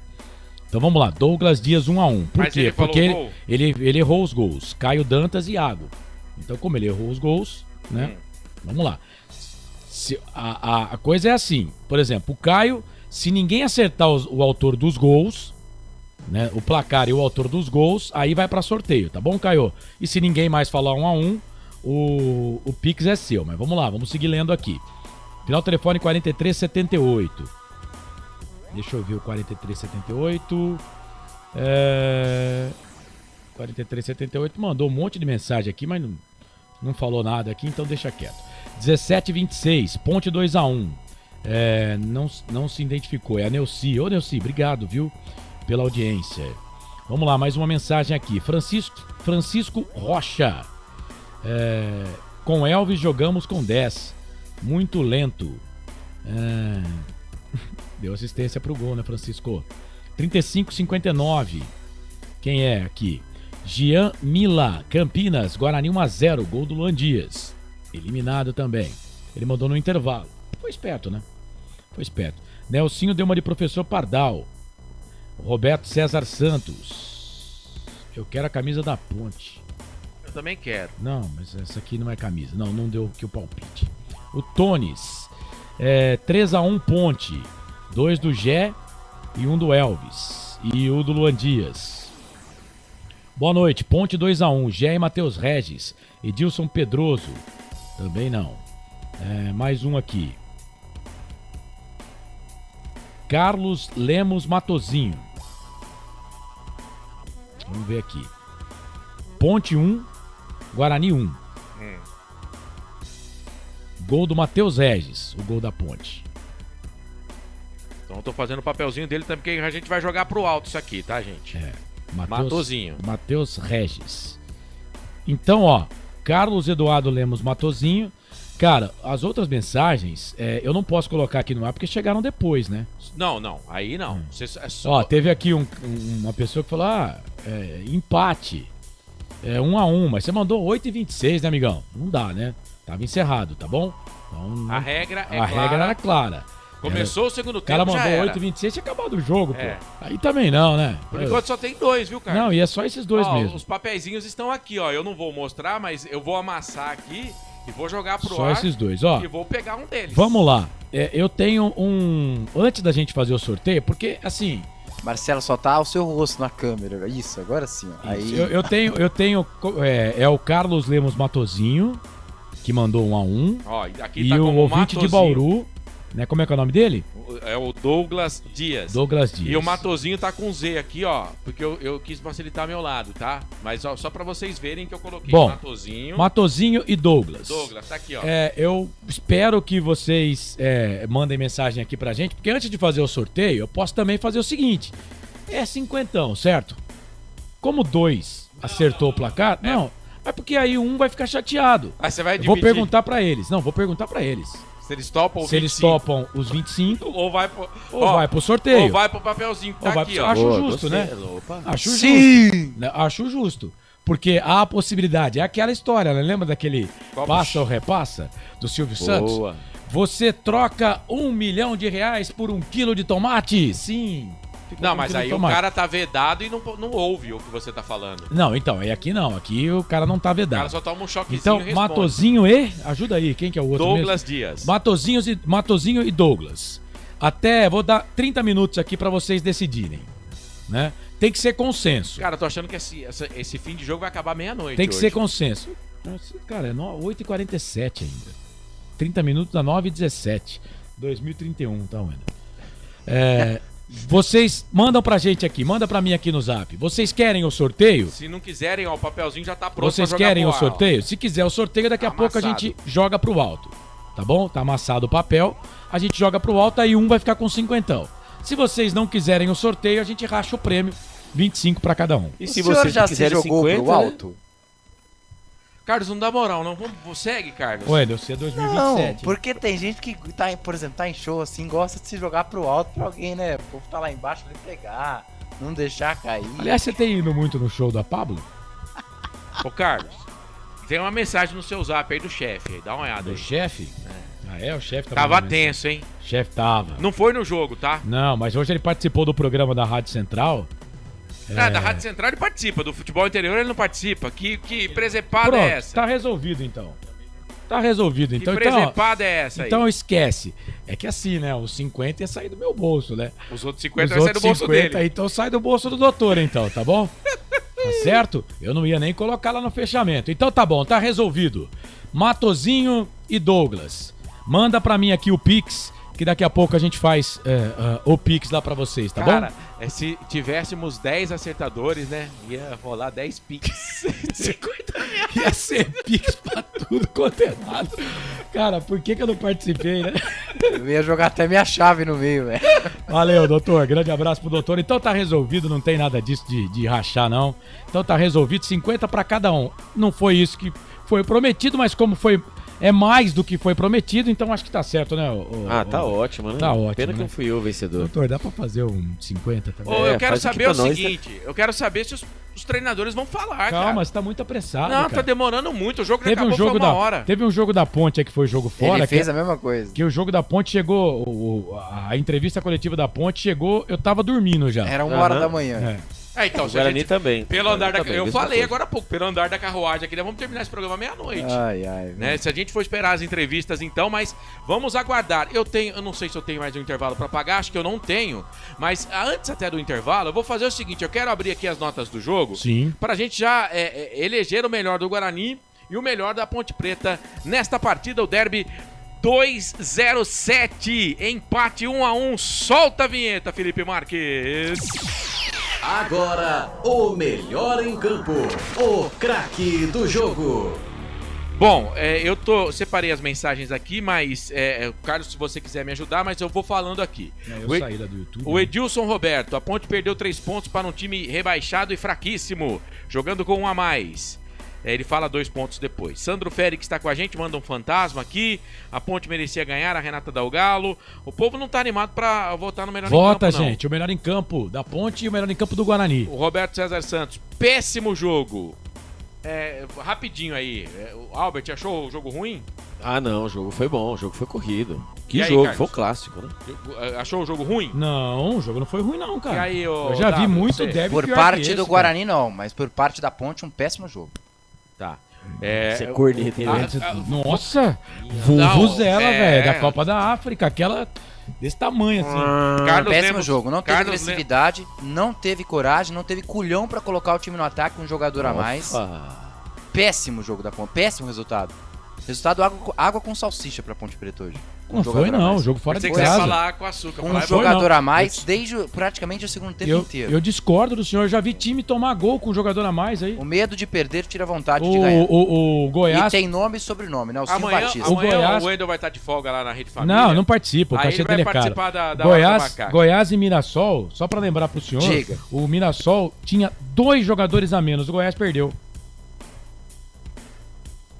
S1: Então vamos lá, Douglas Dias 1-1. Por
S4: Mas
S1: quê?
S4: ele falou
S1: Porque
S4: o gol?
S1: ele errou os gols. Caio Dantas e Iago. Então, como ele errou os gols, né? Vamos lá. A coisa é assim, por exemplo, o Caio, se ninguém acertar o autor dos gols, né, o placar e o autor dos gols, aí vai pra sorteio, tá bom, Caio? E se ninguém mais falar 1-1, o Pix é seu. Mas vamos lá, vamos seguir lendo aqui. Final do telefone 4378. Deixa eu ver o 4378. 4378 mandou um monte de mensagem aqui, mas não falou nada aqui, então deixa quieto. 1726, Ponte 2-1. Não se identificou, é a Neuci. Ô Neuci, obrigado, viu, pela audiência. Vamos lá, mais uma mensagem aqui. Francisco Rocha. Com Elvis jogamos com 10. Muito lento. Deu assistência pro gol, né, Francisco? 35-59. Quem é aqui? Jean Mila, Campinas, Guarani 1-0, gol do Luan Dias. Eliminado também. Ele mandou no intervalo. Foi esperto, né? Foi esperto. Nelsinho deu uma de professor Pardal. Roberto César Santos. Eu quero a camisa da Ponte.
S4: Eu também quero.
S1: Não, mas essa aqui não é camisa. Não deu aqui o palpite. O Tones. 3-1 Ponte. 2 do Gé e 1 do Elvis. E o do Luan Dias. Boa noite. Ponte 2-1. Gé e Matheus Regis. Edilson Pedroso. Também não. Mais um aqui. Carlos Lemos Matozinho. Vamos ver aqui. Ponte 1, Guarani 1. Gol do Matheus Regis, o gol da Ponte.
S4: Então eu tô fazendo o papelzinho dele também, porque a gente vai jogar pro alto isso aqui, tá, gente? Matozinho.
S1: Matheus Regis. Então, ó, Carlos Eduardo Lemos Matozinho. Cara, as outras mensagens, eu não posso colocar aqui no ar porque chegaram depois, né?
S4: Não, aí não.
S1: Ó, teve aqui uma pessoa que falou, empate. 1-1, mas você mandou 8h26, né, amigão? Não dá, né? Tava encerrado, tá bom? Então,
S4: a regra
S1: era clara.
S4: Começou o segundo tempo,
S1: o cara mandou
S4: já era.
S1: 8h26, tinha acabado o jogo, pô. Aí também não, né?
S4: Por enquanto só tem 2, viu, cara?
S1: Não, e é só esses 2 mesmo.
S4: Os papeizinhos estão aqui, ó. Eu não vou mostrar, mas eu vou amassar aqui e vou jogar pro
S1: só
S4: ar.
S1: Só esses 2, ó.
S4: E vou pegar um deles.
S1: Vamos lá. Eu tenho Antes da gente fazer o sorteio, porque, assim...
S6: Marcelo, só tá o seu rosto na câmera. Isso, agora sim. Ó. Aí...
S1: Eu tenho o Carlos Lemos Matozinho, que mandou 1-1.
S4: Ó, aqui
S1: e
S4: tá
S1: o
S4: como
S1: ouvinte
S4: Matozinho.
S1: de Bauru, né? Como é que é o nome dele?
S4: É o Douglas Dias. E o Matozinho tá com Z aqui, ó, porque eu quis facilitar meu lado, tá? Mas ó, só pra vocês verem que eu coloquei
S1: Matozinho e Douglas.
S4: Douglas, tá aqui, ó.
S1: Eu espero que vocês mandem mensagem aqui pra gente, porque antes de fazer o sorteio, eu posso também fazer o seguinte. 50, certo? Como 2 acertou o placar, não, é porque aí um vai ficar chateado.
S4: Aí você vai dividir.
S1: Vou perguntar pra eles. Não, vou perguntar pra eles.
S4: Se eles topam
S1: eles topam os 25
S4: ou vai
S1: pro sorteio.
S4: Ou vai pro papelzinho que tá aqui, ó.
S1: Acho justo, né? Acho
S6: Sim.
S1: justo. Acho justo. Porque há a possibilidade. É aquela história, né? Lembra daquele passa ou repassa do Silvio Santos? Você troca R$1 milhão por 1 quilo de tomate? Sim.
S4: Não, mas aí o cara tá vedado e não ouve o que você tá falando.
S1: Não, então, aqui não. Aqui o cara não tá vedado.
S4: O cara só toma um choquezinho
S1: então,
S4: e responde.
S1: Matozinho ajuda aí, quem que é o outro
S4: Douglas
S1: mesmo?
S4: Dias.
S1: Matozinho e Douglas. Vou dar 30 minutos aqui pra vocês decidirem, né? Tem que ser consenso.
S4: Cara, tô achando que esse fim de jogo vai acabar meia-noite.
S1: Tem que ser consenso. Cara, é 8h47 ainda. 30 minutos dá 9h17. 2031, tá vendo? Vocês mandam pra gente aqui, manda pra mim aqui no zap. Vocês querem o sorteio?
S4: Se não quiserem, ó, o papelzinho já tá pronto.
S1: Vocês
S4: pra jogar
S1: querem
S4: pro
S1: o
S4: ar,
S1: sorteio? Se quiser o sorteio, daqui a pouco a gente joga pro alto. Tá bom? Tá amassado o papel. A gente joga pro alto, aí um vai ficar com 50. Se vocês não quiserem o sorteio, a gente racha o prêmio. 25 pra cada um.
S3: E se vocês já quiserem 50, pro alto?
S4: Né? Carlos, não dá moral, não. Vamos, segue, Carlos.
S1: Ué, deu ser 2027.
S6: Não, porque tem gente que, tá, por exemplo, tá em show assim, gosta de se jogar pro alto pra alguém, né? O povo tá lá embaixo pra ele pegar, não deixar cair.
S1: Aliás, você tem ido muito no show da Pablo?
S4: Ô, Carlos, tem uma mensagem no seu zap aí do chefe. Dá uma olhada aí.
S1: Do chefe? O chefe
S4: tava tenso, hein?
S1: O chefe tava.
S4: Não foi no jogo, tá?
S1: Não, mas hoje ele participou do programa da Rádio Central.
S4: Da Rádio Central ele participa, do futebol interior ele não participa. Que presepada
S1: Pronto,
S4: é essa?
S1: Tá resolvido então. Tá resolvido então.
S4: Que presepada é essa aí?
S1: Então esquece. É que assim, né? Os 50 ia sair do meu bolso, né?
S4: Os outros 50 vai sair do bolso
S1: 50,
S4: dele.
S1: Então sai do bolso do doutor, então, tá bom? Tá certo? Eu não ia nem colocar lá no fechamento. Então tá bom, tá resolvido. Matozinho e Douglas. Manda pra mim aqui o Pix, que daqui a pouco a gente faz o Pix lá pra vocês, tá bom?
S4: Cara, se tivéssemos 10 acertadores, né? Ia rolar 10 Pix.
S1: 50 reais. Ia ser Pix pra tudo quanto é lado. Cara, por que eu não participei, né?
S6: Eu ia jogar até minha chave no meio, velho.
S1: Valeu, doutor. Grande abraço pro doutor. Então tá resolvido, não tem nada disso de rachar, não. Então tá resolvido, 50 pra cada um. Não foi isso que foi prometido, mas como foi... É mais do que foi prometido, então acho que tá certo, né?
S3: Tá ótimo, né?
S1: Tá ótimo.
S3: Pena
S1: né?
S3: que não fui eu o vencedor.
S1: Doutor, dá pra fazer um 50 também?
S4: Eu quero saber o
S3: nós,
S4: seguinte, eu quero saber se os treinadores vão falar,
S1: Calma, você tá muito apressado,
S4: Não,
S1: cara.
S4: tá demorando muito, o jogo
S1: Teve
S4: acabou
S1: um jogo
S4: foi uma hora.
S1: Teve um jogo da Ponte aí que foi jogo fora.
S6: Ele fez a mesma coisa.
S1: Que o jogo da Ponte chegou, a entrevista coletiva da Ponte chegou, eu tava dormindo já.
S6: Era 1h da manhã.
S4: Então,
S3: o Guarani também.
S4: Pelo andar da
S3: também,
S4: eu falei
S3: coisa.
S4: agora há pouco, pelo andar da carruagem aqui, nós vamos terminar esse programa meia-noite.
S6: Ai.
S4: Né? Se a gente for esperar as entrevistas, então, mas vamos aguardar. Eu não sei se eu tenho mais um intervalo pra pagar, acho que eu não tenho. Mas antes até do intervalo, eu vou fazer o seguinte: eu quero abrir aqui as notas do jogo.
S1: Sim.
S4: Pra gente já eleger o melhor do Guarani e o melhor da Ponte Preta nesta partida, o derby 2-0-7, empate 1-1. Solta a vinheta, Felipe Marques.
S15: Agora, o melhor em campo, o craque do jogo.
S4: Bom, separei as mensagens aqui, mas, Carlos, se você quiser me ajudar, mas eu vou falando aqui.
S1: Eu saí da do YouTube.
S4: O Edilson Roberto, a Ponte perdeu 3 pontos para um time rebaixado e fraquíssimo, jogando com 1 a mais. Ele fala 2 pontos depois. Sandro Félix está com a gente, manda um fantasma aqui. A Ponte merecia ganhar, a Renata Dalgalo. O povo não tá animado para votar no melhor em campo,
S1: Vota,
S4: não.
S1: gente. O melhor em campo da Ponte e o melhor em campo do Guarani.
S4: O Roberto César Santos, péssimo jogo. Rapidinho aí. O Albert achou o jogo ruim?
S3: Ah, não, o jogo foi bom, o jogo foi corrido. Que
S4: aí,
S3: jogo,
S4: Carlos?
S3: foi um clássico, né?
S4: Achou o jogo ruim?
S1: Não, o jogo não foi ruim não, cara.
S4: E aí,
S1: eu já vi muito derby
S6: Por
S1: pior
S6: parte
S1: que esse,
S6: do Guarani não, mas por parte da Ponte um péssimo jogo.
S4: Tá.
S3: Você é corneta, hein,
S1: Nossa! Vuvuzela, velho, da Copa da África, aquela desse tamanho assim.
S6: Péssimo jogo, não teve agressividade, não teve coragem, não teve culhão pra colocar o time no ataque, um jogador a mais. Péssimo jogo da Ponte, péssimo resultado. Resultado água com salsicha pra Ponte Preta hoje.
S1: Não foi não, jogo fora de casa.
S4: Falar com açúcar.
S6: Um jogador a mais desde praticamente o segundo tempo inteiro.
S1: Eu discordo do senhor, eu já vi time tomar gol com um jogador a mais aí.
S6: O medo de perder tira a vontade de ganhar.
S1: O Goiás...
S6: E tem nome e sobrenome, né? O
S4: Amanhã
S6: Batista.
S4: o Wendel vai estar de folga lá na Rede Família.
S1: Não participa, o cachê dele é caro.
S4: Vai participar da
S1: Goiás e Mirassol, só pra lembrar pro senhor,
S6: Diga.
S1: O Mirassol tinha 2 jogadores a menos, o Goiás perdeu.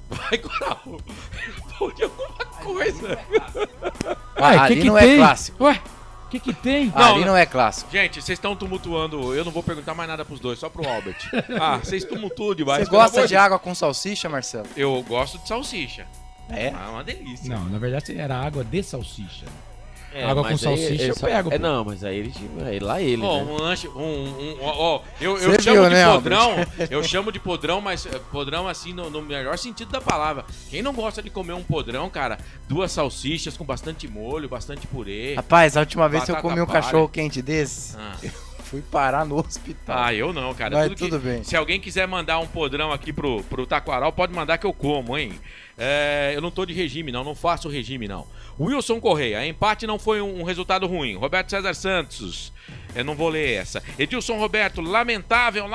S4: Vai, Coral. Responde alguma coisa.
S6: Ali não é clássico.
S1: Ué, o que tem?
S6: Ali não é clássico.
S4: Gente, vocês estão tumultuando. Eu não vou perguntar mais nada pros dois, só pro Albert. Vocês tumultuam demais.
S6: Você gosta de água com salsicha, Marcelo?
S4: Eu gosto de salsicha.
S6: É?
S4: É uma delícia.
S1: Não, na verdade era água de salsicha. Água com salsicha eu pego.
S3: Não, mas aí lá ele.
S4: Ó,
S3: né?
S4: um lanche. Eu
S6: Você
S4: chamo
S6: viu,
S4: de
S6: né,
S4: podrão.
S6: Albert?
S4: Eu chamo de podrão, mas podrão assim no melhor sentido da palavra. Quem não gosta de comer um podrão, cara, 2 salsichas com bastante molho, bastante purê.
S6: Rapaz, a última vez que eu
S4: batata
S6: comi um
S4: palha.
S6: cachorro quente desse, Fui parar no hospital.
S4: Ah, eu não, cara.
S6: Mas tudo bem.
S4: Se alguém quiser mandar um podrão aqui pro Taquaral, pode mandar que eu como, hein? Eu não tô de regime, não faço regime, não. Wilson Correia, empate não foi um resultado ruim. Roberto César Santos, eu não vou ler essa. Edilson Roberto, lamentável,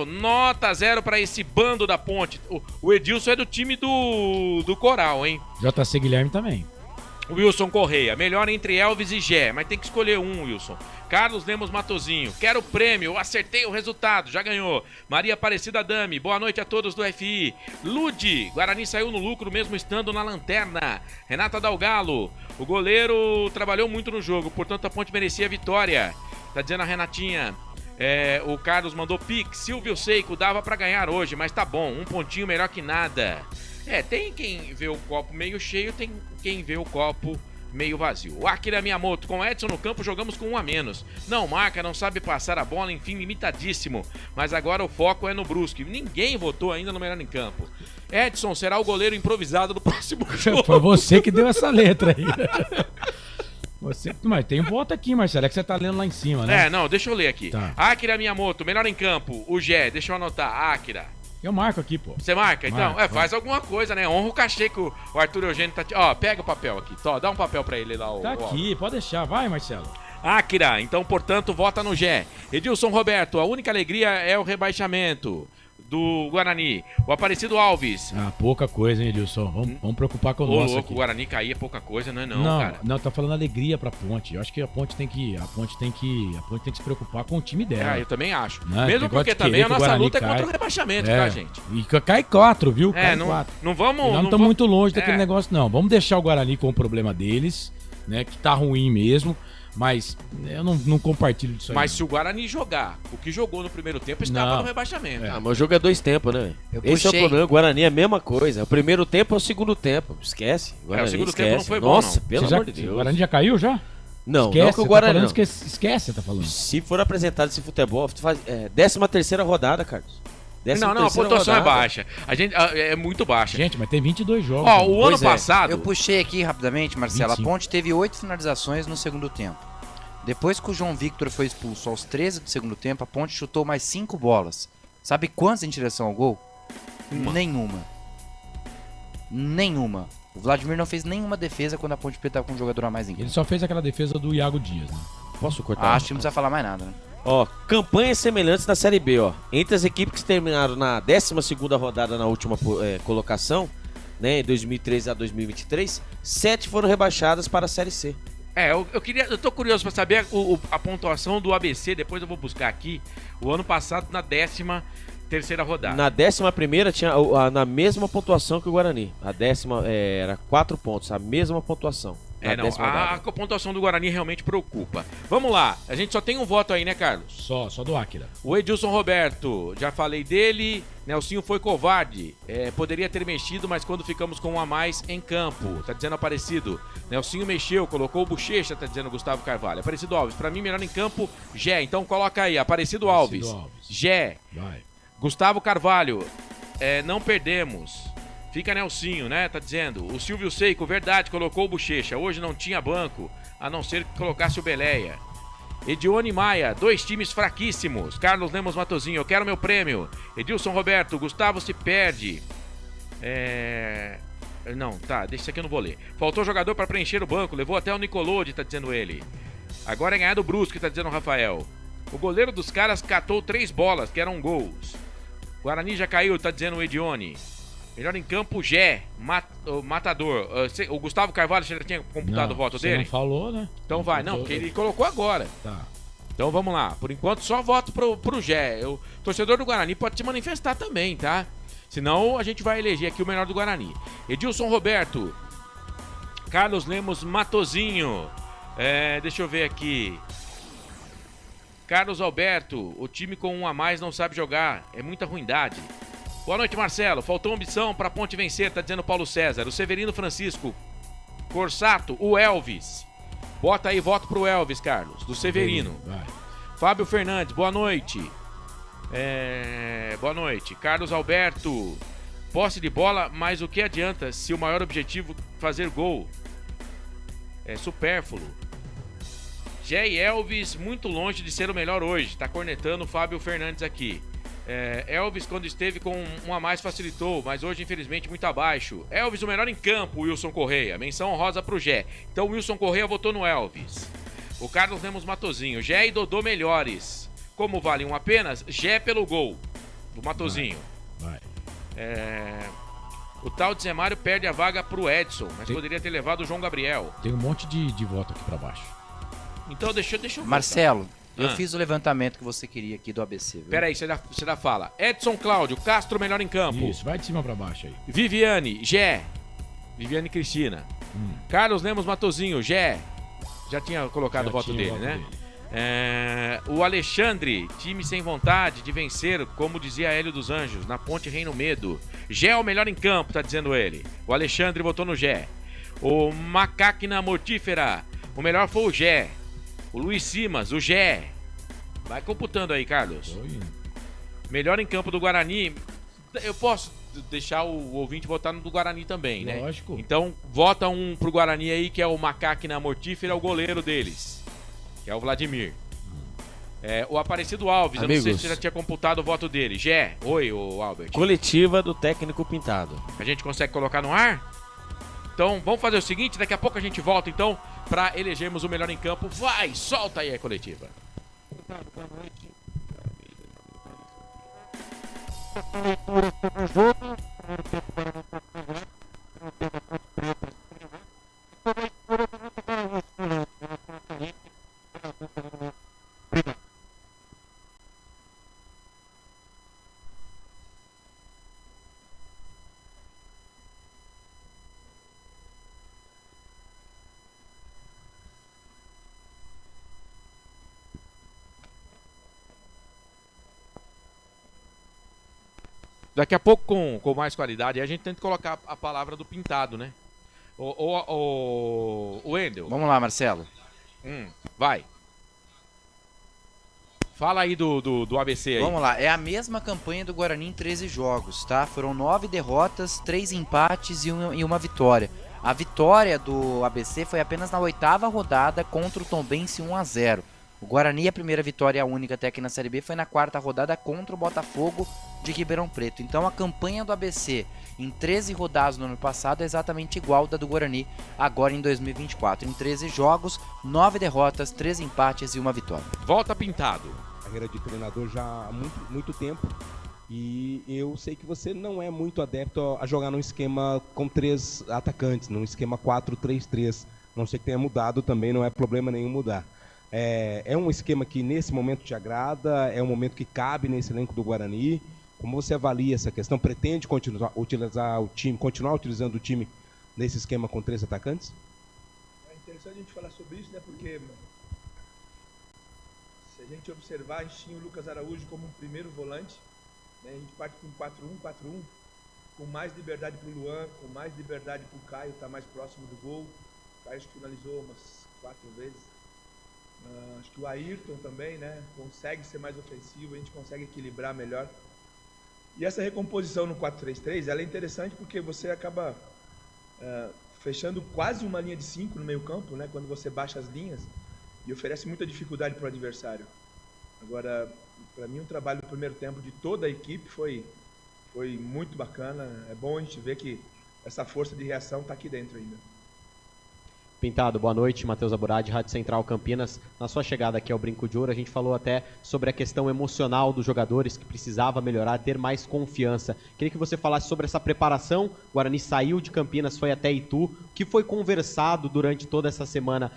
S4: nota 0 para esse bando da Ponte. O Edilson é do time do Coral, hein?
S1: JC Guilherme também.
S4: Wilson Correia, melhor entre Elvis e Gé, mas tem que escolher um, Wilson. Carlos Lemos Matozinho, quero o prêmio, acertei o resultado, já ganhou. Maria Aparecida Dami, boa noite a todos do FI. Lude, Guarani saiu no lucro mesmo estando na lanterna. Renata Dalgalo, o goleiro trabalhou muito no jogo, portanto a Ponte merecia a vitória. Tá dizendo a Renatinha. O Carlos mandou pique, Silvio Seiko, dava pra ganhar hoje, mas tá bom, um pontinho melhor que nada. Tem quem vê o copo meio cheio, tem quem vê o copo meio vazio. O Akira Miyamoto, com Edson no campo, jogamos com um a menos. Não marca, não sabe passar a bola, enfim, limitadíssimo. Mas agora o foco é no Brusque. Ninguém votou ainda no melhor em campo. Edson será o goleiro improvisado do próximo jogo.
S1: Foi você que deu essa letra aí. Mas tem voto aqui, Marcelo, é que você tá lendo lá em cima, né?
S4: Não, deixa eu ler aqui.
S1: Tá.
S4: Akira Miyamoto, melhor em campo. O Gé, deixa eu anotar. Akira.
S1: Eu marco aqui, pô.
S4: Você marca? Então,
S1: Marco,
S4: faz alguma coisa, né? Honra o cachê que o Arthur Eugênio tá... Pega o papel aqui. Dá um papel pra ele lá.
S1: Tá aqui, pode deixar. Vai, Marcelo.
S4: Akira, então, portanto, vota no Gé. Edilson Roberto, a única alegria é o rebaixamento do Guarani. O Aparecido Alves.
S1: Pouca coisa, hein, Edilson? Vamos preocupar com o nosso
S4: louco,
S1: aqui.
S4: O Guarani cair é pouca coisa, não é cara?
S1: Não, tá falando alegria pra Ponte. Eu acho que a Ponte tem que se preocupar com o time dela.
S4: Eu também acho.
S1: Né?
S4: Mesmo porque também a nossa luta é contra o rebaixamento, tá, gente?
S1: E cai 4, viu? Cai
S4: não
S1: 4.
S4: Não vamos...
S1: Nós não estamos muito longe daquele negócio, não. Vamos deixar o Guarani com o problema deles, né? Que tá ruim mesmo. Mas eu não compartilho disso aí.
S4: Mas se o Guarani jogar o que jogou no primeiro tempo, estava no rebaixamento.
S3: Mas o jogo é 2 tempos, né? Esse é o problema. O Guarani é a mesma coisa. O primeiro tempo é o segundo tempo. Esquece.
S4: O segundo tempo não foi bom,
S3: Nossa,
S4: não.
S3: pelo amor de Deus.
S1: O Guarani já caiu, já?
S3: Não,
S1: esquece,
S3: não que o Guarani não.
S1: Esquece, tá falando.
S3: Se for apresentado esse futebol, faz 13ª rodada, Carlos.
S4: Não, a pontuação é baixa. É muito baixa.
S1: Gente, mas tem 22 jogos.
S4: O ano passado...
S6: Eu puxei aqui rapidamente, Marcelo.
S1: 25.
S6: A Ponte teve 8 finalizações no segundo tempo. Depois que o João Victor foi expulso aos 13 do segundo tempo, a Ponte chutou mais 5 bolas. Sabe quantas em direção ao gol? Nenhuma. O Vladimir não fez nenhuma defesa quando a Ponte Preta estava com um jogador a mais em campo.
S1: Ele só fez aquela defesa do Iago Dias, né?
S3: Posso cortar?
S6: Acho que não precisa falar mais nada, né?
S3: Campanhas semelhantes na Série B, Entre as equipes que terminaram na 12ª rodada na última colocação, né, em 2013 a 2023, 7 foram rebaixadas para a Série C.
S4: Eu tô curioso pra saber a pontuação do ABC, depois eu vou buscar aqui. O ano passado na 13ª rodada.
S3: Na 11ª tinha na mesma pontuação que o Guarani. A 10ª era 4 pontos, a mesma pontuação.
S4: A pontuação do Guarani realmente preocupa. Vamos lá, a gente só tem um voto aí, né, Carlos?
S1: Só do Akira.
S4: O Edilson Roberto, já falei dele. Nelsinho foi covarde. Poderia ter mexido, mas quando ficamos com um a mais em campo. Tá dizendo Aparecido. Nelsinho mexeu, colocou o Bochecha, tá dizendo Gustavo Carvalho. Aparecido Alves, pra mim melhor em campo, Gé. Então coloca aí, Aparecido Alves. Gé.
S1: Vai.
S4: Gustavo Carvalho, não perdemos. Fica Nelsinho, né? Tá dizendo. O Silvio Seiko, verdade, colocou o Bochecha. Hoje não tinha banco, a não ser que colocasse o Beleia. Edione Maia, 2 times fraquíssimos. Carlos Lemos Matozinho, eu quero meu prêmio. Edilson Roberto, Gustavo se perde. Não, tá, deixa isso aqui, eu não vou ler. Faltou jogador para preencher o banco, levou até o Nicolodi, tá dizendo ele. Agora é ganhar do Brusque, tá dizendo o Rafael. O goleiro dos caras catou 3 bolas, que eram gols. Guarani já caiu, tá dizendo o Edione. Melhor em campo, Gé, Matador. O Gustavo Carvalho já tinha computado o voto dele?
S1: Não falou, né?
S4: Então vai, porque ele colocou agora.
S1: Tá.
S4: Então vamos lá. Por enquanto, só voto pro Gé. O torcedor do Guarani pode se manifestar também, tá? Senão a gente vai eleger aqui o melhor do Guarani. Edilson Roberto. Carlos Lemos Matozinho. Deixa eu ver aqui. Carlos Alberto. O time com um a mais não sabe jogar. É muita ruindade. Boa noite, Marcelo. Faltou ambição pra Ponte vencer, tá dizendo Paulo César. O Severino Francisco. Corsato, o Elvis. Bota aí, voto pro Elvis, Carlos, do Severino.
S1: Vai.
S4: Fábio Fernandes, boa noite. Boa noite. Carlos Alberto. Posse de bola, mas o que adianta se o maior objetivo é fazer gol? É supérfluo. Gé e Elvis, muito longe de ser o melhor hoje. Tá cornetando o Fábio Fernandes aqui. Elvis, quando esteve com um a mais, facilitou, mas hoje, infelizmente, muito abaixo. Elvis, o melhor em campo, Wilson Correia. Menção honrosa pro Gé. Então, o Wilson Correia votou no Elvis. O Carlos Lemos Matozinho. Gé e Dodô melhores. Como vale um apenas? Gé pelo gol do Matozinho.
S1: Vai.
S4: O tal de Zé Mário perde a vaga pro Edson, mas poderia ter levado o João Gabriel.
S1: Tem um monte de voto aqui pra baixo.
S4: Então, deixa eu
S6: Marcelo, eu fiz o levantamento que você queria aqui do ABC. Viu?
S4: Peraí, você dá fala. Edson Cláudio, Castro melhor em campo.
S1: Isso, vai de cima pra baixo aí.
S4: Viviane, Gé. Viviane Cristina. Carlos Lemos Matozinho, Gé. Já tinha colocado o voto dele, né? O Alexandre, time sem vontade de vencer, como dizia Hélio dos Anjos, na Ponte Reino Medo. Gé é o melhor em campo, tá dizendo ele. O Alexandre votou no Gé. O Macaquina Mortífera, o melhor foi o Gé. O Luiz Simas, o Gé. Vai computando aí, Carlos. Melhor em campo do Guarani. Eu posso deixar o ouvinte votar no do Guarani também, né?
S1: Lógico.
S4: Então, vota um pro Guarani aí, que é o Macaquina Mortífera, o goleiro deles. Que é o Vladimir. O Aparecido Alves,
S3: Amigos,
S4: eu não sei se você já tinha computado o voto dele. Gé, oi, o Albert.
S3: Coletiva do técnico Pintado.
S4: A gente consegue colocar no ar? Então, vamos fazer o seguinte, daqui a pouco a gente volta, então, para elegermos o melhor em campo. Vai, solta aí a coletiva.
S2: Boa noite.
S4: Daqui a pouco, com mais qualidade, a gente tenta colocar a palavra do Pintado, né? O Wendel.
S6: Vamos lá, Marcelo.
S4: Vai. Fala aí do ABC aí.
S6: Vamos lá, é a mesma campanha do Guarani em 13 jogos, tá? Foram 9 derrotas, 3 empates e uma vitória. A vitória do ABC foi apenas na 8ª rodada contra o Tombense 1-0. O Guarani, a primeira vitória única até aqui na Série B, foi na 4ª rodada contra o Botafogo de Ribeirão Preto. Então a campanha do ABC em 13 rodadas no ano passado é exatamente igual da do Guarani agora em 2024. Em 13 jogos, 9 derrotas, 3 empates e uma vitória.
S4: Volta Pintado.
S5: Carreira de treinador já há muito tempo. E eu sei que você não é muito adepto a jogar num esquema com 3 atacantes, num esquema 4-3-3. Não sei que tenha mudado também, não é problema nenhum mudar. É um esquema que nesse momento te agrada? É um momento que cabe nesse elenco do Guarani? Como você avalia essa questão? Pretende continuar utilizando o time nesse esquema com 3 atacantes?
S8: É interessante a gente falar sobre isso, né? Porque se a gente observar, a gente tinha o Lucas Araújo como um primeiro volante, né? A gente parte com 4-1-4-1, com mais liberdade para o Luan, com mais liberdade para o Caio, estar mais próximo do gol. O Caio finalizou umas 4 vezes. Acho que o Ayrton também, né, consegue ser mais ofensivo, a gente consegue equilibrar melhor. E essa recomposição no 4-3-3, ela é interessante porque você acaba fechando quase uma linha de 5 no meio campo, né, quando você baixa as linhas, e oferece muita dificuldade para o adversário. Agora, para mim, o trabalho do primeiro tempo de toda a equipe foi muito bacana. É bom a gente ver que essa força de reação está aqui dentro ainda.
S20: Pintado, boa noite, Matheus Aburad, Rádio Central Campinas. Na sua chegada aqui ao Brinco de Ouro, a gente falou até sobre a questão emocional dos jogadores, que precisava melhorar, ter mais confiança. Queria que você falasse sobre essa preparação. O Guarani saiu de Campinas, foi até Itu. O que foi conversado durante toda essa semana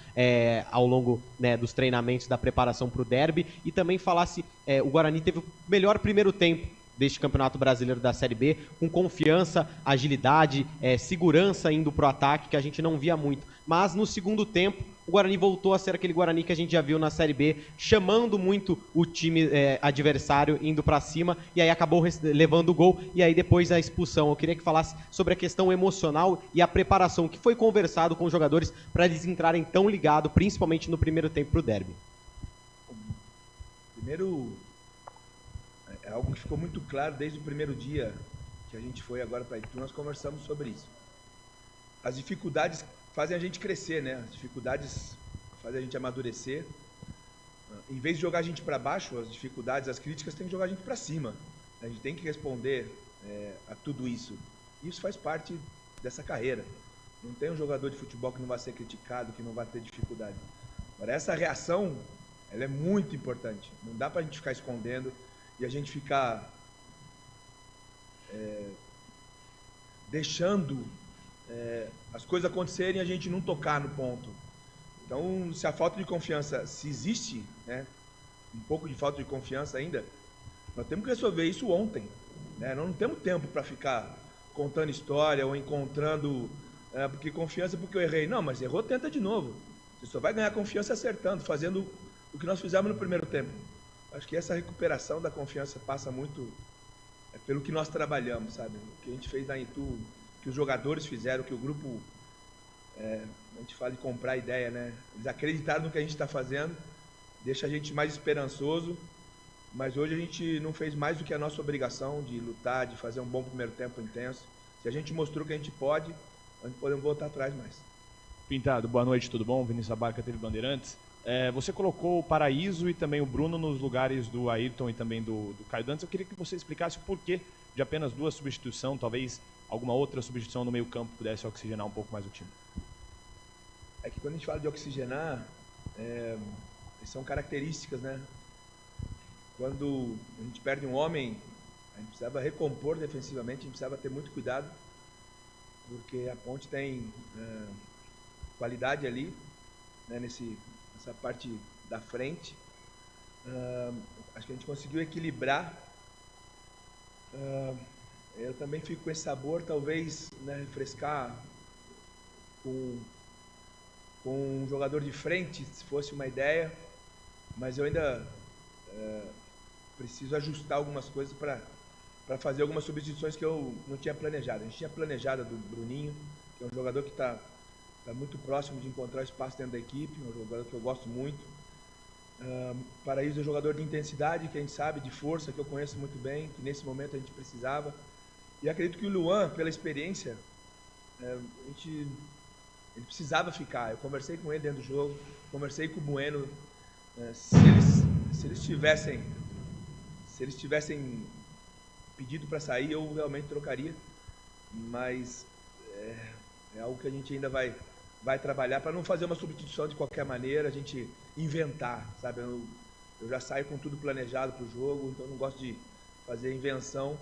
S20: ao longo, né, dos treinamentos da preparação para o derby? E também falasse, o Guarani teve o melhor primeiro tempo deste Campeonato Brasileiro da Série B, com confiança, agilidade, segurança indo pro ataque, que a gente não via muito. Mas no segundo tempo, o Guarani voltou a ser aquele Guarani que a gente já viu na Série B, chamando muito o time adversário, indo para cima, e aí acabou levando o gol, e aí depois a expulsão. Eu queria que falasse sobre a questão emocional e a preparação, que foi conversado com os jogadores para eles entrarem tão ligados, principalmente no primeiro tempo pro derby.
S8: Primeiro, é algo que ficou muito claro desde o primeiro dia que a gente foi agora para Itu, nós conversamos sobre isso. As dificuldades fazem a gente crescer, né? As dificuldades fazer a gente amadurecer. Em vez de jogar a gente para baixo, as dificuldades, as críticas, tem que jogar a gente para cima. A gente tem que responder a tudo isso. Isso faz parte dessa carreira. Não tem um jogador de futebol que não vai ser criticado, que não vai ter dificuldade. Agora, essa reação, ela é muito importante. Não dá para a gente ficar escondendo e a gente ficar deixando as coisas acontecerem e a gente não tocar no ponto. Então, se a falta de confiança, se existe, né, um pouco de falta de confiança ainda, nós temos que resolver isso ontem. Né? Nós não temos tempo para ficar contando história ou encontrando, porque confiança porque eu errei. Não, mas errou, tenta de novo. Você só vai ganhar confiança acertando, fazendo o que nós fizemos no primeiro tempo. Acho que essa recuperação da confiança passa muito pelo que nós trabalhamos, sabe? O que a gente fez na Itu, que os jogadores fizeram, que o grupo... a gente fala de comprar ideia, né? Eles acreditaram no que a gente está fazendo, deixa a gente mais esperançoso, mas hoje a gente não fez mais do que a nossa obrigação de lutar, de fazer um bom primeiro tempo intenso. Se a gente mostrou que a gente pode, nós podemos voltar atrás mais.
S9: Pintado, boa noite, tudo bom? Vinícius Abarca, TV Bandeirantes. Você colocou o Paraíso e também o Bruno nos lugares do Ayrton e também do Caio Dantas. Eu queria que você explicasse o porquê de apenas 2 substituições, talvez alguma outra substituição no meio campo pudesse oxigenar um pouco mais o time.
S8: É que quando a gente fala de oxigenar, são características, né? Quando a gente perde um homem, a gente precisava recompor defensivamente, a gente precisava ter muito cuidado, porque a Ponte tem qualidade ali, né, nessa parte da frente. Acho que a gente conseguiu equilibrar. Eu também fico com esse sabor, talvez, né, refrescar com um jogador de frente, se fosse uma ideia, mas eu ainda preciso ajustar algumas coisas para fazer algumas substituições que eu não tinha planejado. A gente tinha planejado do Bruninho, que é um jogador que está muito próximo de encontrar espaço dentro da equipe, um jogador que eu gosto muito. Paraíso é um jogador de intensidade, que a gente sabe, de força, que eu conheço muito bem, que nesse momento a gente precisava. E acredito que o Luan, pela experiência, ele precisava ficar. Eu conversei com ele dentro do jogo, conversei com o Bueno. Se eles tivessem pedido para sair, eu realmente trocaria. Mas é algo que a gente ainda vai trabalhar para não fazer uma substituição de qualquer maneira, a gente inventar, sabe? Eu já saio com tudo planejado para o jogo, então eu não gosto de fazer invenção,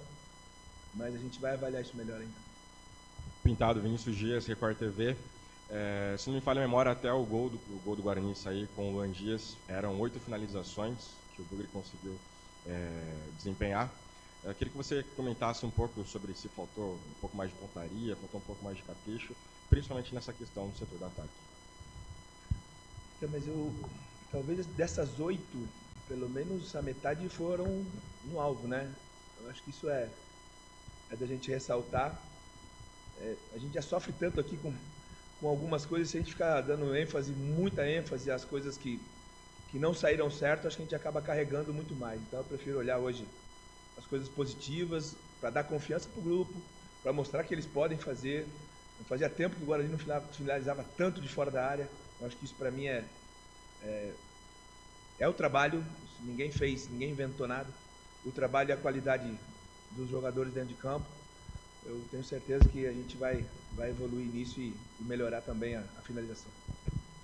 S8: mas a gente vai avaliar isso melhor ainda.
S12: Pintado, Vinícius Dias, Record TV. Se não me falha a memória, até o gol do Guarani sair com o Luan Dias, eram 8 finalizações que o Bugre conseguiu desempenhar. Eu queria que você comentasse um pouco sobre se faltou um pouco mais de pontaria, faltou um pouco mais de capricho, principalmente nessa questão do setor do ataque.
S8: Mas talvez dessas 8, pelo menos a metade foram no alvo, né? Eu acho que isso é da gente ressaltar. A gente já sofre tanto aqui com algumas coisas, se a gente ficar dando muita ênfase às coisas que não saíram certo, acho que a gente acaba carregando muito mais. Então eu prefiro olhar hoje as coisas positivas, para dar confiança para o grupo, para mostrar que eles podem fazer. Não fazia tempo que o Guarani não finalizava tanto de fora da área. Eu acho que isso para mim é o trabalho. Ninguém fez, ninguém inventou nada. O trabalho e a qualidade dos jogadores dentro de campo. Eu tenho certeza que a gente vai evoluir nisso e melhorar também a finalização.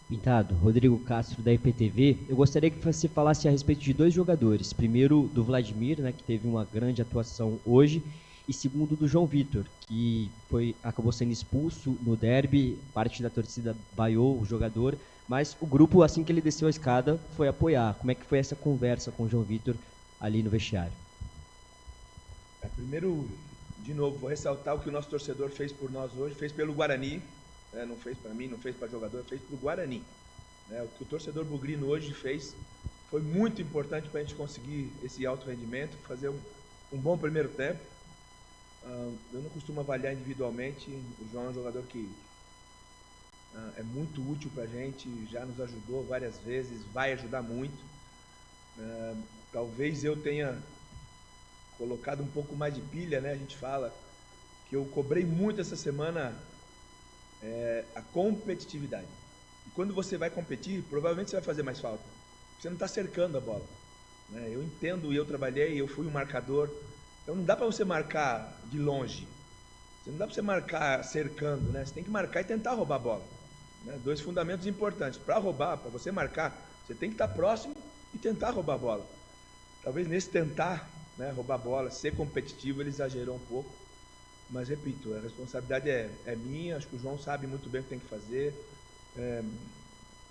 S16: Pintado, Rodrigo Castro da IPTV. Eu gostaria que você falasse a respeito de 2 jogadores. Primeiro, do Vladimir, né, que teve uma grande atuação hoje. E segundo, do João Vitor, que acabou sendo expulso no derby. Parte da torcida vaiou o jogador, mas o grupo, assim que ele desceu a escada, foi apoiar. Como é que foi essa conversa com o João Vitor ali no vestiário?
S8: Primeiro, de novo, vou ressaltar o que o nosso torcedor fez por nós hoje, fez pelo Guarani, né? Não fez para mim, não fez para jogador, fez para o Guarani. O que o torcedor bugrino hoje fez foi muito importante para a gente conseguir esse alto rendimento, fazer um bom primeiro tempo. Eu não costumo avaliar individualmente. O João é um jogador que é muito útil para a gente, já nos ajudou várias vezes, vai ajudar muito. Talvez eu tenha colocado um pouco mais de pilha, né? A gente fala que eu cobrei muito essa semana a competitividade. E quando você vai competir, provavelmente você vai fazer mais falta. Você não está cercando a bola. Né? Eu entendo, eu trabalhei, eu fui um marcador. Então não dá para você marcar de longe. Não dá para você marcar cercando, né? Você tem que marcar e tentar roubar a bola. Né? 2 fundamentos importantes. Para roubar, para você marcar, você tem que estar próximo e tentar roubar a bola. Talvez nesse tentar, né, roubar a bola, ser competitivo, ele exagerou um pouco. Mas, repito, a responsabilidade é minha. Acho que o João sabe muito bem o que tem que fazer.